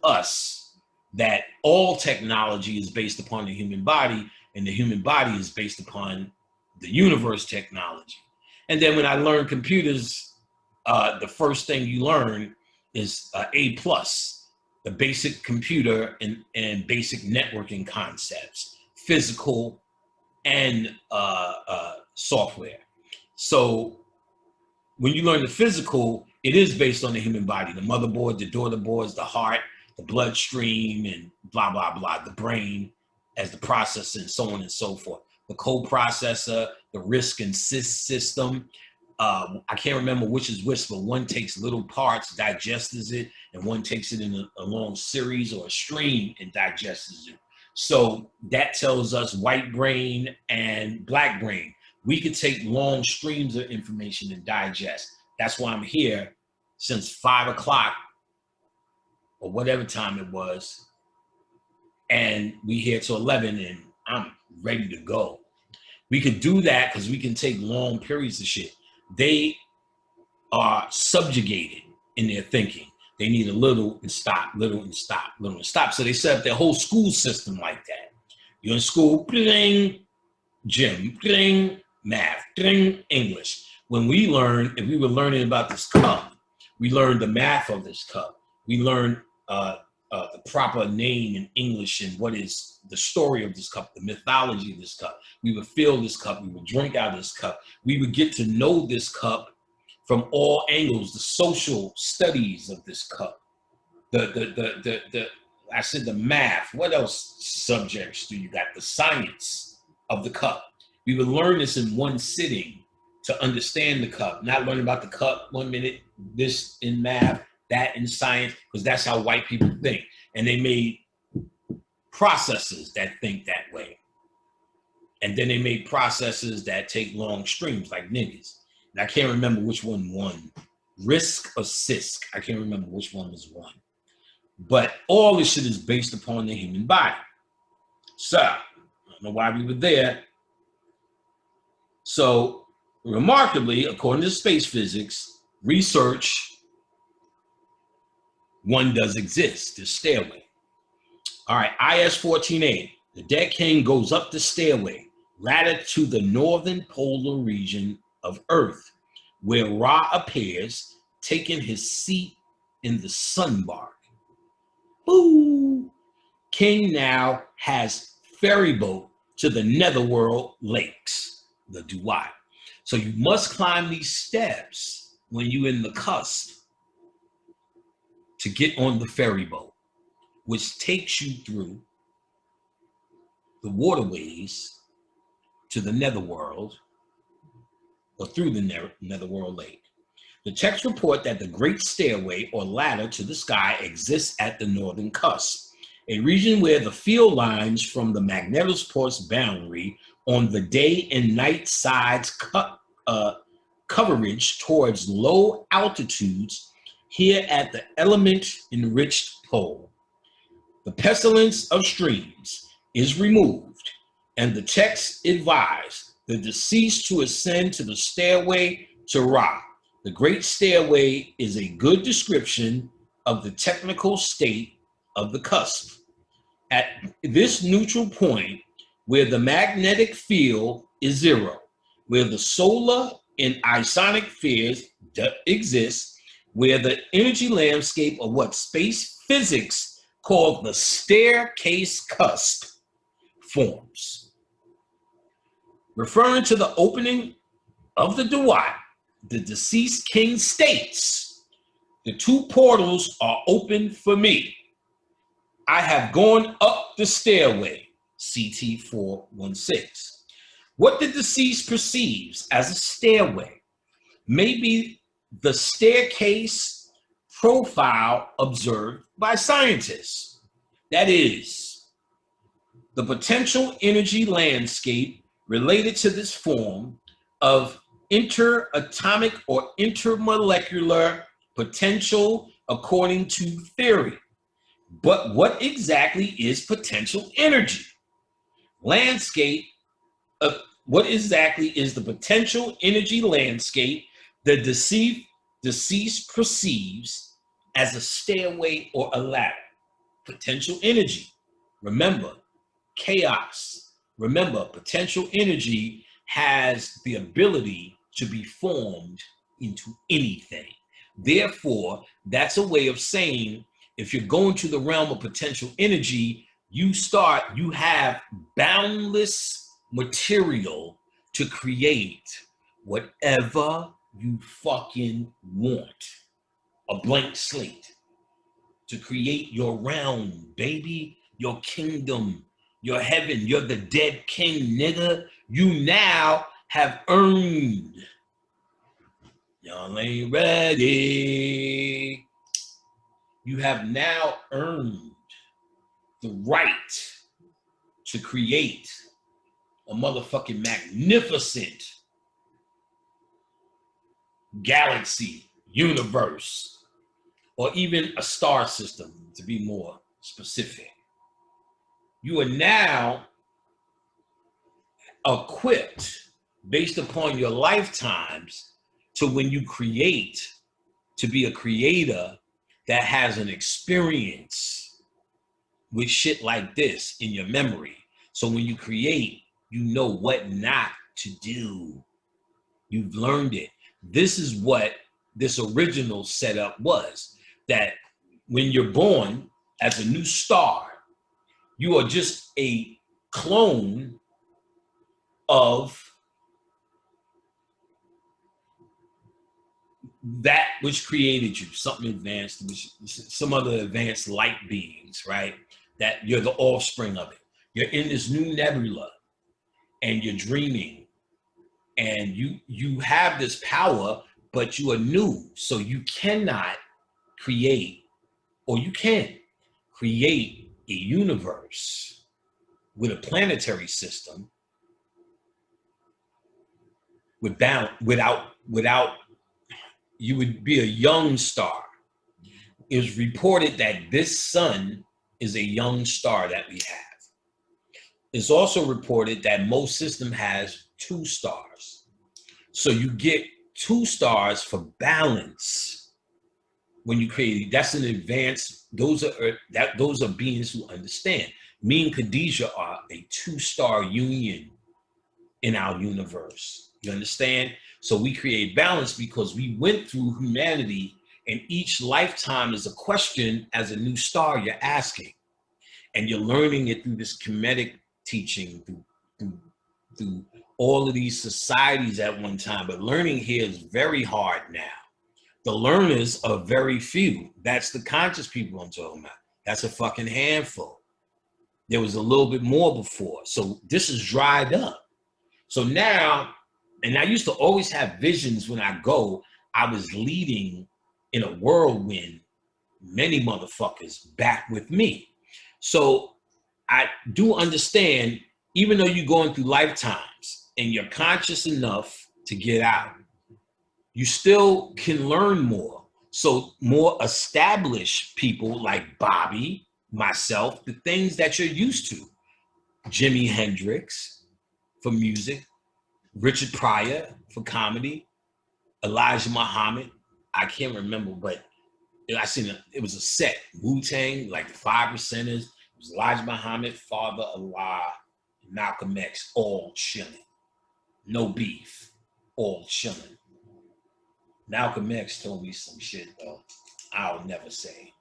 us that all technology is based upon the human body, and the human body is based upon the universe technology. And then when I learned computers, the first thing you learn is A+, the basic computer and basic networking concepts, physical and software. So when you learn the physical, it is based on the human body, the motherboard, the daughter boards, the heart, the bloodstream, and blah, blah, blah, the brain as the processor, and so on and so forth. The coprocessor, the RISC and CIS system. I can't remember which is which, but one takes little parts, digests it, and one takes it in a long series or a stream and digests it. So that tells us white brain and black brain. We could take long streams of information and digest. That's why I'm here since 5 o'clock or whatever time it was. And we here till 11 and I'm ready to go. We could do that because we can take long periods of shit. They are subjugated in their thinking. They need a little and stop, little and stop, little and stop. So they set up their whole school system like that. You're in school, bling, gym, bling, math, bling, English. When we learned, if we were learning about this cup, we learned the math of this cup. We learned the proper name in English and what is the story of this cup, the mythology of this cup. We would fill this cup. We would drink out of this cup. We would get to know this cup from all angles, the social studies of this cup, I said the math. What else subjects do you got? The science of the cup. We would learn this in one sitting to understand the cup, not learn about the cup 1 minute, this in math, that in science, because that's how white people think. And they made processes that think that way. And then they made processes that take long streams like niggas. And I can't remember which one won Risk or Sisk. I can't remember which one was one. But all this shit is based upon the human body. So, I don't know why we were there. So, remarkably, according to space physics, research, one does exist, the stairway. All right, IS-14A. The Dead King goes up the stairway, ladder to the northern polar region of Earth, where Ra appears, taking his seat in the sunbark. Boo! King now has ferry boat to the netherworld lakes, the Duat. So you must climb these steps when you're in the cusp to get on the ferry boat, which takes you through the waterways to the netherworld, or through the netherworld lake. The texts report that the Great Stairway, or ladder to the sky, exists at the northern cusp, a region where the field lines from the magnetospor's boundary on the day and night sides coverage towards low altitudes here at the element-enriched pole. The pestilence of streams is removed, and the texts advise the deceased to ascend to the stairway to Ra. The Great Stairway is a good description of the technical state of the cusp. At this neutral point, where the magnetic field is zero, where the solar and isonic fields exist, where the energy landscape of what space physics called the staircase cusp forms. Referring to the opening of the Duat, the deceased king states, the two portals are open for me. I have gone up the stairway, CT 416. What the deceased perceives as a stairway may be the staircase profile observed by scientists. That is, the potential energy landscape related to this form of interatomic or intermolecular potential according to theory. But what exactly is potential energy? Landscape, what exactly is the potential energy landscape the deceased perceives as a stairway or a ladder? Potential energy. Remember, chaos. Remember, potential energy has the ability to be formed into anything. Therefore, that's a way of saying, if you're going to the realm of potential energy, you have boundless material to create whatever you fucking want. A blank slate to create your realm, baby, your kingdom, your heaven. You're the dead king, nigga. You now have earned. Y'all ain't ready. You have now earned the right to create a motherfucking magnificent galaxy, universe, or even a star system, to be more specific. You are now equipped, based upon your lifetimes, to when you create, to be a creator that has an experience with shit like this in your memory. So when you create, you know what not to do. You've learned it. This is what this original setup was, that when you're born as a new star, you are just a clone of that which created you, something advanced, which some other advanced light beings, right? That you're the offspring of it. You're in this new nebula and you're dreaming, and you have this power, but you are new. So you cannot create, or you can create a universe with a planetary system without you would be a young star. It was reported that this sun is a young star that we have. It's also reported that most system has 2 stars. So you get 2 stars for balance when you create it. That's an advance. Those are beings who understand. Me and Khadijah are a 2-star union in our universe. You understand? So we create balance because we went through humanity, and each lifetime is a question as a new star you're asking. And you're learning it through this Kemetic teaching, through all of these societies at one time. But learning here is very hard now. The learners are very few. That's the conscious people I'm talking about. That's a fucking handful. There was a little bit more before. So this is dried up. So now, and I used to always have visions when I go, I was leading in a whirlwind, many motherfuckers back with me. So I do understand, even though you're going through lifetimes and you're conscious enough to get out, you still can learn more. So more established people like Bobby, myself, the things that you're used to. Jimi Hendrix for music, Richard Pryor for comedy, Elijah Muhammad. I can't remember, but I seen it was a set. Wu-Tang, like the 5 Percenters. It was Elijah Muhammad, Father Allah, Malcolm X, all chilling. No beef, all chilling. Malcolm X told me some shit, though, I'll never say.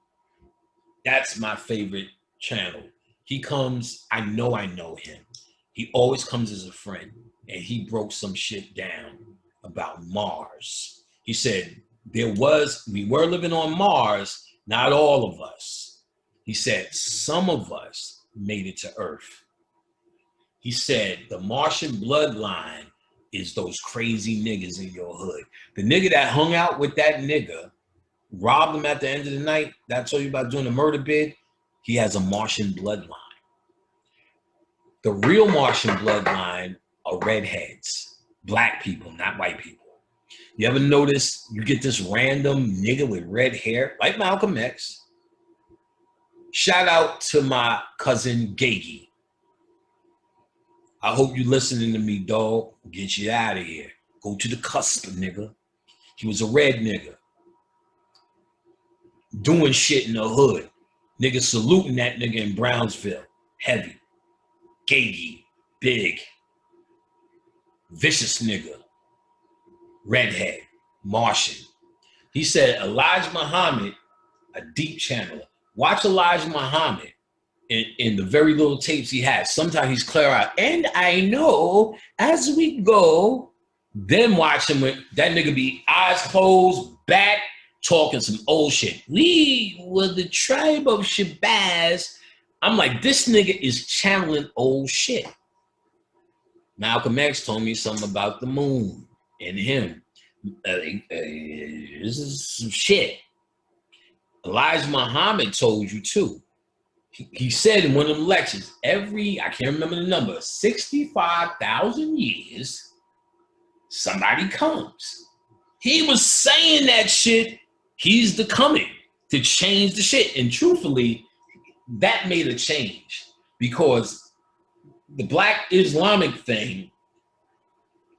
That's my favorite channel. He comes, I know him. He always comes as a friend, and he broke some shit down about Mars. He said, we were living on Mars, not all of us. He said, some of us made it to Earth. He said, the Martian bloodline is those crazy niggas in your hood. The nigga that hung out with that nigga, robbed him at the end of the night, that I told you about doing the murder bid, he has a Martian bloodline. The real Martian bloodline are redheads, black people, not white people. You ever notice you get this random nigga with red hair, like Malcolm X? Shout out to my cousin Gagey. I hope you listening to me, dog. Get you out of here. Go to the cusp, nigga. He was a red nigga. Doing shit in the hood. Nigga saluting that nigga in Brownsville. Heavy. Gagey. Big. Vicious nigga. Redhead. Martian. He said Elijah Muhammad, a deep channeler. Watch Elijah Muhammad in the very little tapes he has. Sometimes he's clear out. And I know as we go, then watch him with that nigga be eyes closed, back, talking some old shit. We were the tribe of Shabazz. I'm like, this nigga is channeling old shit. Malcolm X told me something about the moon and him. This is some shit. Elijah Muhammad told you too. He said in one of them lectures, I can't remember the number, 65,000 years, somebody comes. He was saying that shit, he's the coming to change the shit. And truthfully, that made a change because the Black Islamic thing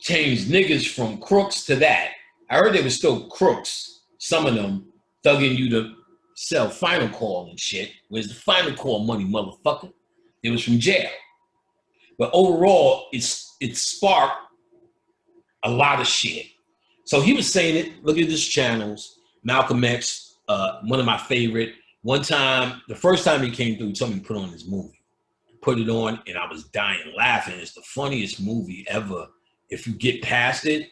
changed niggas from crooks to that. I heard they were still crooks, some of them thugging you to sell Final Call and shit. Where's the Final Call money, motherfucker? It was from jail. But overall, it sparked a lot of shit. So he was saying it. Look at his channels. Malcolm X, one of my favorite. One time, the first time he came through, he told me to put on this movie. Put it on, and I was dying laughing. It's the funniest movie ever. If you get past it,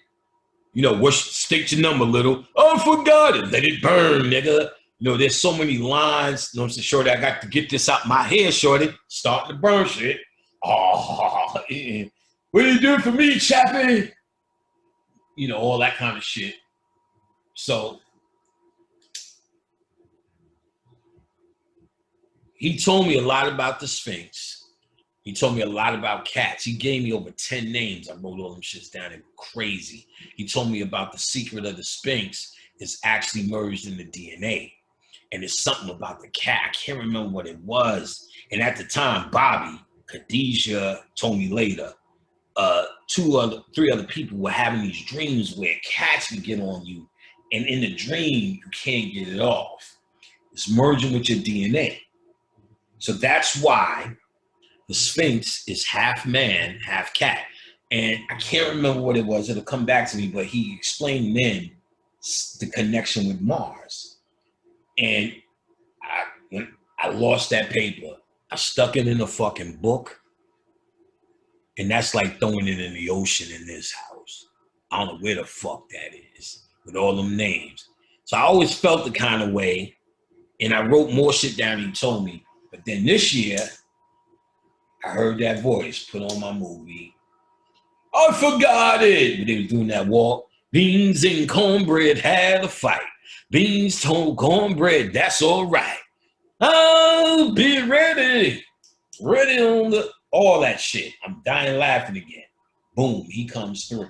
you know, stick your number, little. Oh, forgot it. Let it burn, nigga. You know, there's so many lines. You know what I'm saying, Shorty? I got to get this out my head, Shorty. Starting to burn shit. Oh, what are you doing for me, Chappie? You know, all that kind of shit. So he told me a lot about the Sphinx. He told me a lot about cats. He gave me over 10 names. I wrote all them shits down. They were crazy. He told me about the secret of the Sphinx. is actually merged in the DNA. And it's something about the cat. I can't remember what it was. And at the time, Bobby, Khadijah told me later, three other people were having these dreams where cats would get on you. And in the dream, you can't get it off. It's merging with your DNA. So that's why the Sphinx is half man, half cat. And I can't remember what it was. It'll come back to me, but he explained then the connection with Mars. And when I lost that paper, I stuck it in a fucking book. And that's like throwing it in the ocean in this house. I don't know where the fuck that is with all them names. So I always felt the kind of way. And I wrote more shit down than he told me. But then this year, I heard that voice put on my movie. I forgot it. But they was doing that walk. Beans and cornbread had a fight. Beans told cornbread, that's all right. I'll be ready. Ready on the, all that shit. I'm dying laughing again. Boom, he comes through.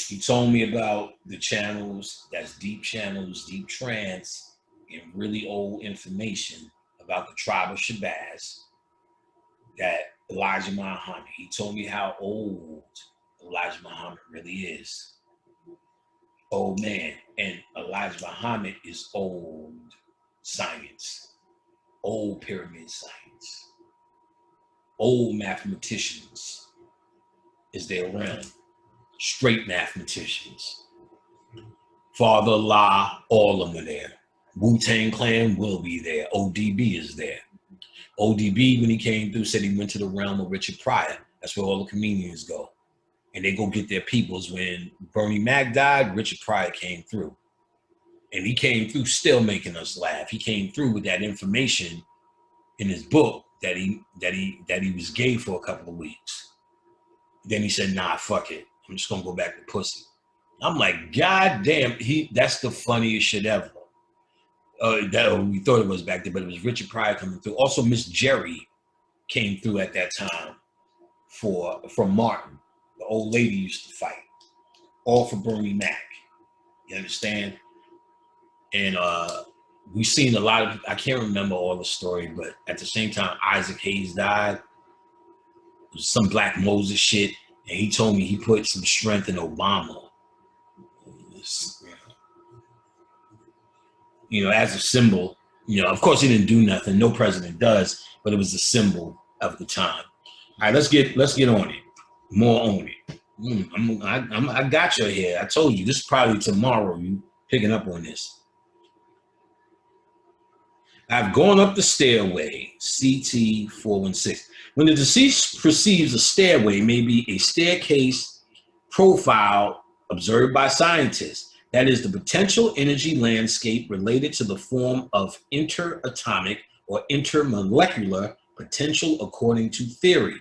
He told me about the channels, that's deep channels, deep trance, and really old information about the tribe of Shabazz, that Elijah Muhammad. He told me how old Elijah Muhammad really is. Old man. And Elijah Muhammad is old science, old pyramid science, old mathematicians is their realm. Straight mathematicians. Father Allah, all of them are there. Wu-Tang Clan will be there. ODB is there. ODB, when he came through, said he went to the realm of Richard Pryor. That's where all the comedians go. And they go get their peoples. When Bernie Mac died, Richard Pryor came through. And he came through still making us laugh. He came through with that information in his book that he was gay for a couple of weeks. Then he said, nah, fuck it. I'm just gonna go back to pussy. I'm like, God damn, that's the funniest shit ever. We thought it was back there, but it was Richard Pryor coming through. Also, Miss Jerry came through at that time from Martin. The old lady used to fight. All for Bernie Mac. You understand? And we've seen a lot of, I can't remember all the story, but at the same time, Isaac Hayes died. It was some Black Moses shit. And he told me he put some strength in Obama. You know, as a symbol, you know, of course he didn't do nothing. No president does, but it was a symbol of the time. All right, let's get on it. More on it. I got you here. I told you, this is probably tomorrow you picking up on this. I've gone up the stairway, CT 416. When the deceased perceives a stairway, may be a staircase profile observed by scientists. That is the potential energy landscape related to the form of interatomic or intermolecular potential according to theory.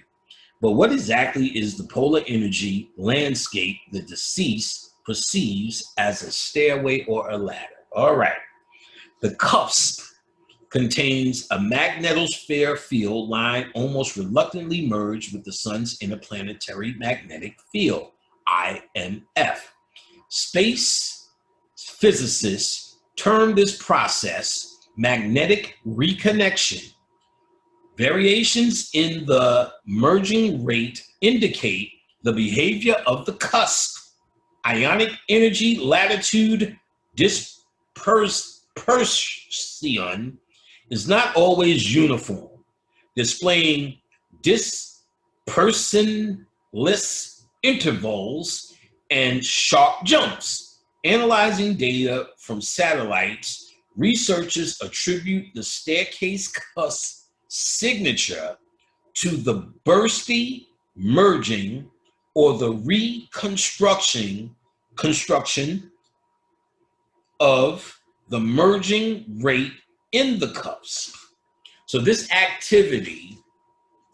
But what exactly is the polar energy landscape the deceased perceives as a stairway or a ladder? All right. The cusp contains a magnetosphere field line almost reluctantly merged with the sun's interplanetary magnetic field, IMF. Space physicists term this process magnetic reconnection. Variations in the merging rate indicate the behavior of the cusp. Ionic energy latitude dispersion is not always uniform, displaying dispersionless intervals and sharp jumps. Analyzing data from satellites, researchers attribute the staircase cusp signature to the bursty merging or the construction of the merging rate in the cusp. So this activity,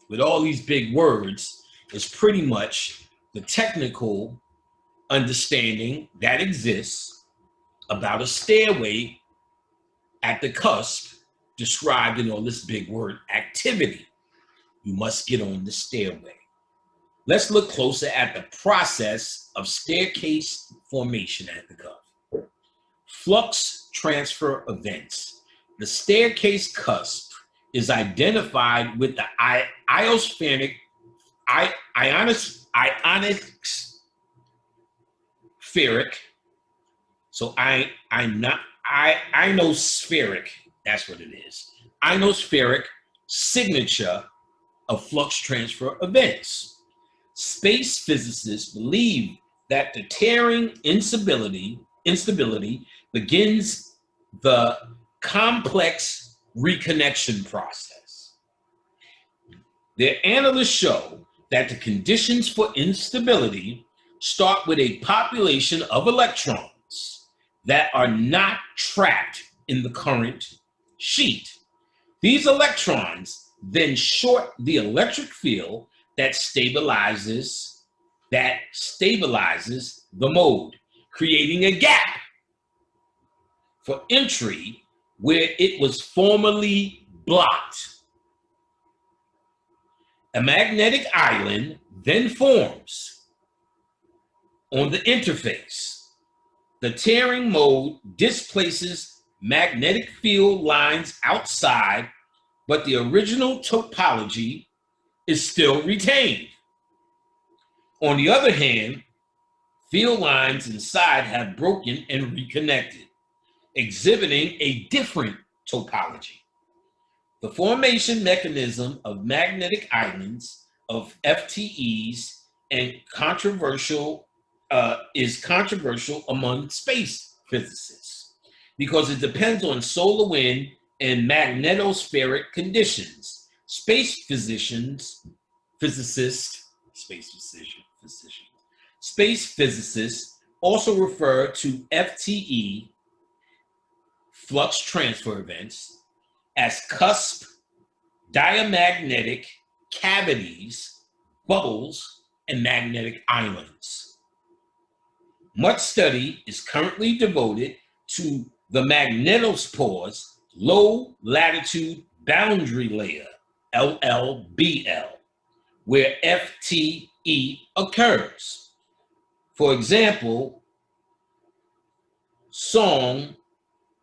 with all these big words, is pretty much the technical understanding that exists about a stairway at the cusp described in all this big word activity. You must get on the stairway. let's look closer at the process of staircase formation at the cuff. Flux transfer events. The staircase cusp is identified with the ionospheric so ionospheric, that's what it is. Ionospheric signature of flux transfer events. Space physicists believe that the tearing instability begins the complex reconnection process. Their analysts show that the conditions for instability start with a population of electrons that are not trapped in the current sheet. These electrons then short the electric field that stabilizes the mode, creating a gap for entry where it was formerly blocked. A magnetic island then forms on the interface. The tearing mode displaces magnetic field lines outside, but the original topology is still retained. On the other hand, field lines inside have broken and reconnected, exhibiting a different topology. The formation mechanism of magnetic islands of FTEs and is controversial among space physicists because it depends on solar wind and magnetospheric conditions. Space physicists also refer to FTE, flux transfer events, as cusp diamagnetic cavities, bubbles, and magnetic islands. Much study is currently devoted to the magnetospores low latitude boundary layer, LLBL, where FTE occurs. For example, Song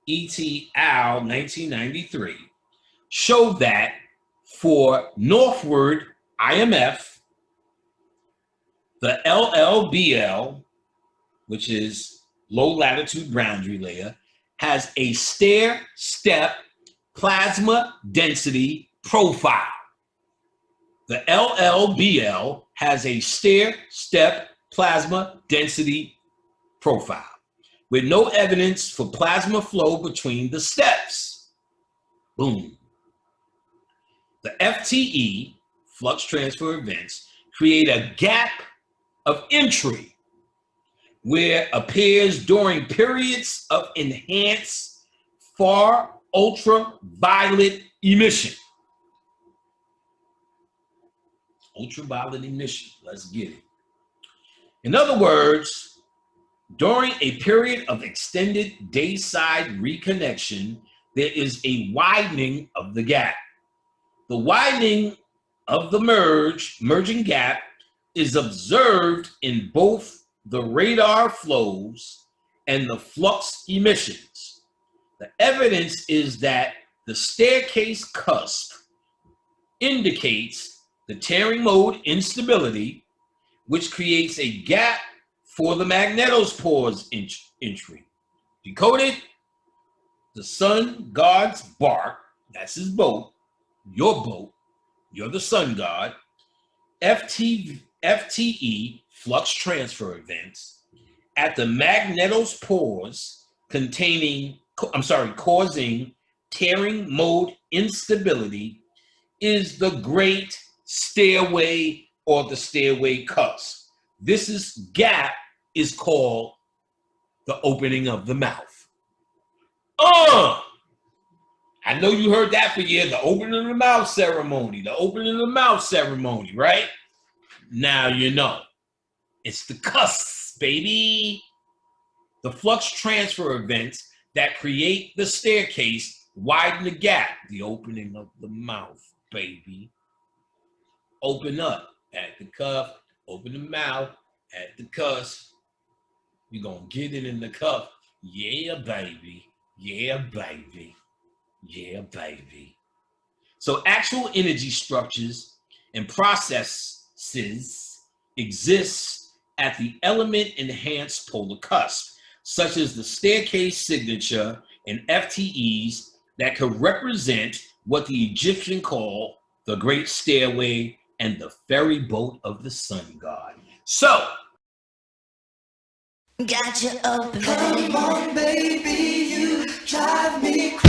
et al. 1993 showed that for northward IMF, the LLBL, which is low latitude boundary layer, has a stair-step plasma density profile. The LLBL has a stair-step plasma density profile with no evidence for plasma flow between the steps. Boom. The FTE, flux transfer events, create a gap of entry where appears during periods of enhanced far ultraviolet emission. Ultraviolet emission, let's get it. In other words, during a period of extended dayside reconnection, there is a widening of the gap. The widening of the merging gap is observed in both the radar flows and the flux emissions. The evidence is that the staircase cusp indicates the tearing mode instability, which creates a gap for the magnetospores entry. Decoded? The sun god's bark, that's his boat, you're the sun god, FTE, flux transfer events, at the magnetospores causing tearing mode instability is the great stairway or the stairway cusp. This gap is called the opening of the mouth. I know you heard that for years, the opening of the mouth ceremony, right? Now you know. It's the cusp, baby. The flux transfer events that create the staircase widen the gap, the opening of the mouth, baby. Open up at the cuff, Open the mouth at the cusp. You're going to get it in the cup. Yeah, baby. Yeah, baby. Yeah, baby. So actual energy structures and processes exist at the element enhanced polar cusp, such as the staircase signature and FTEs that could represent what the Egyptian called the Great Stairway and the ferry boat of the sun god. So, Got you open. Come on, baby, you drive me crazy.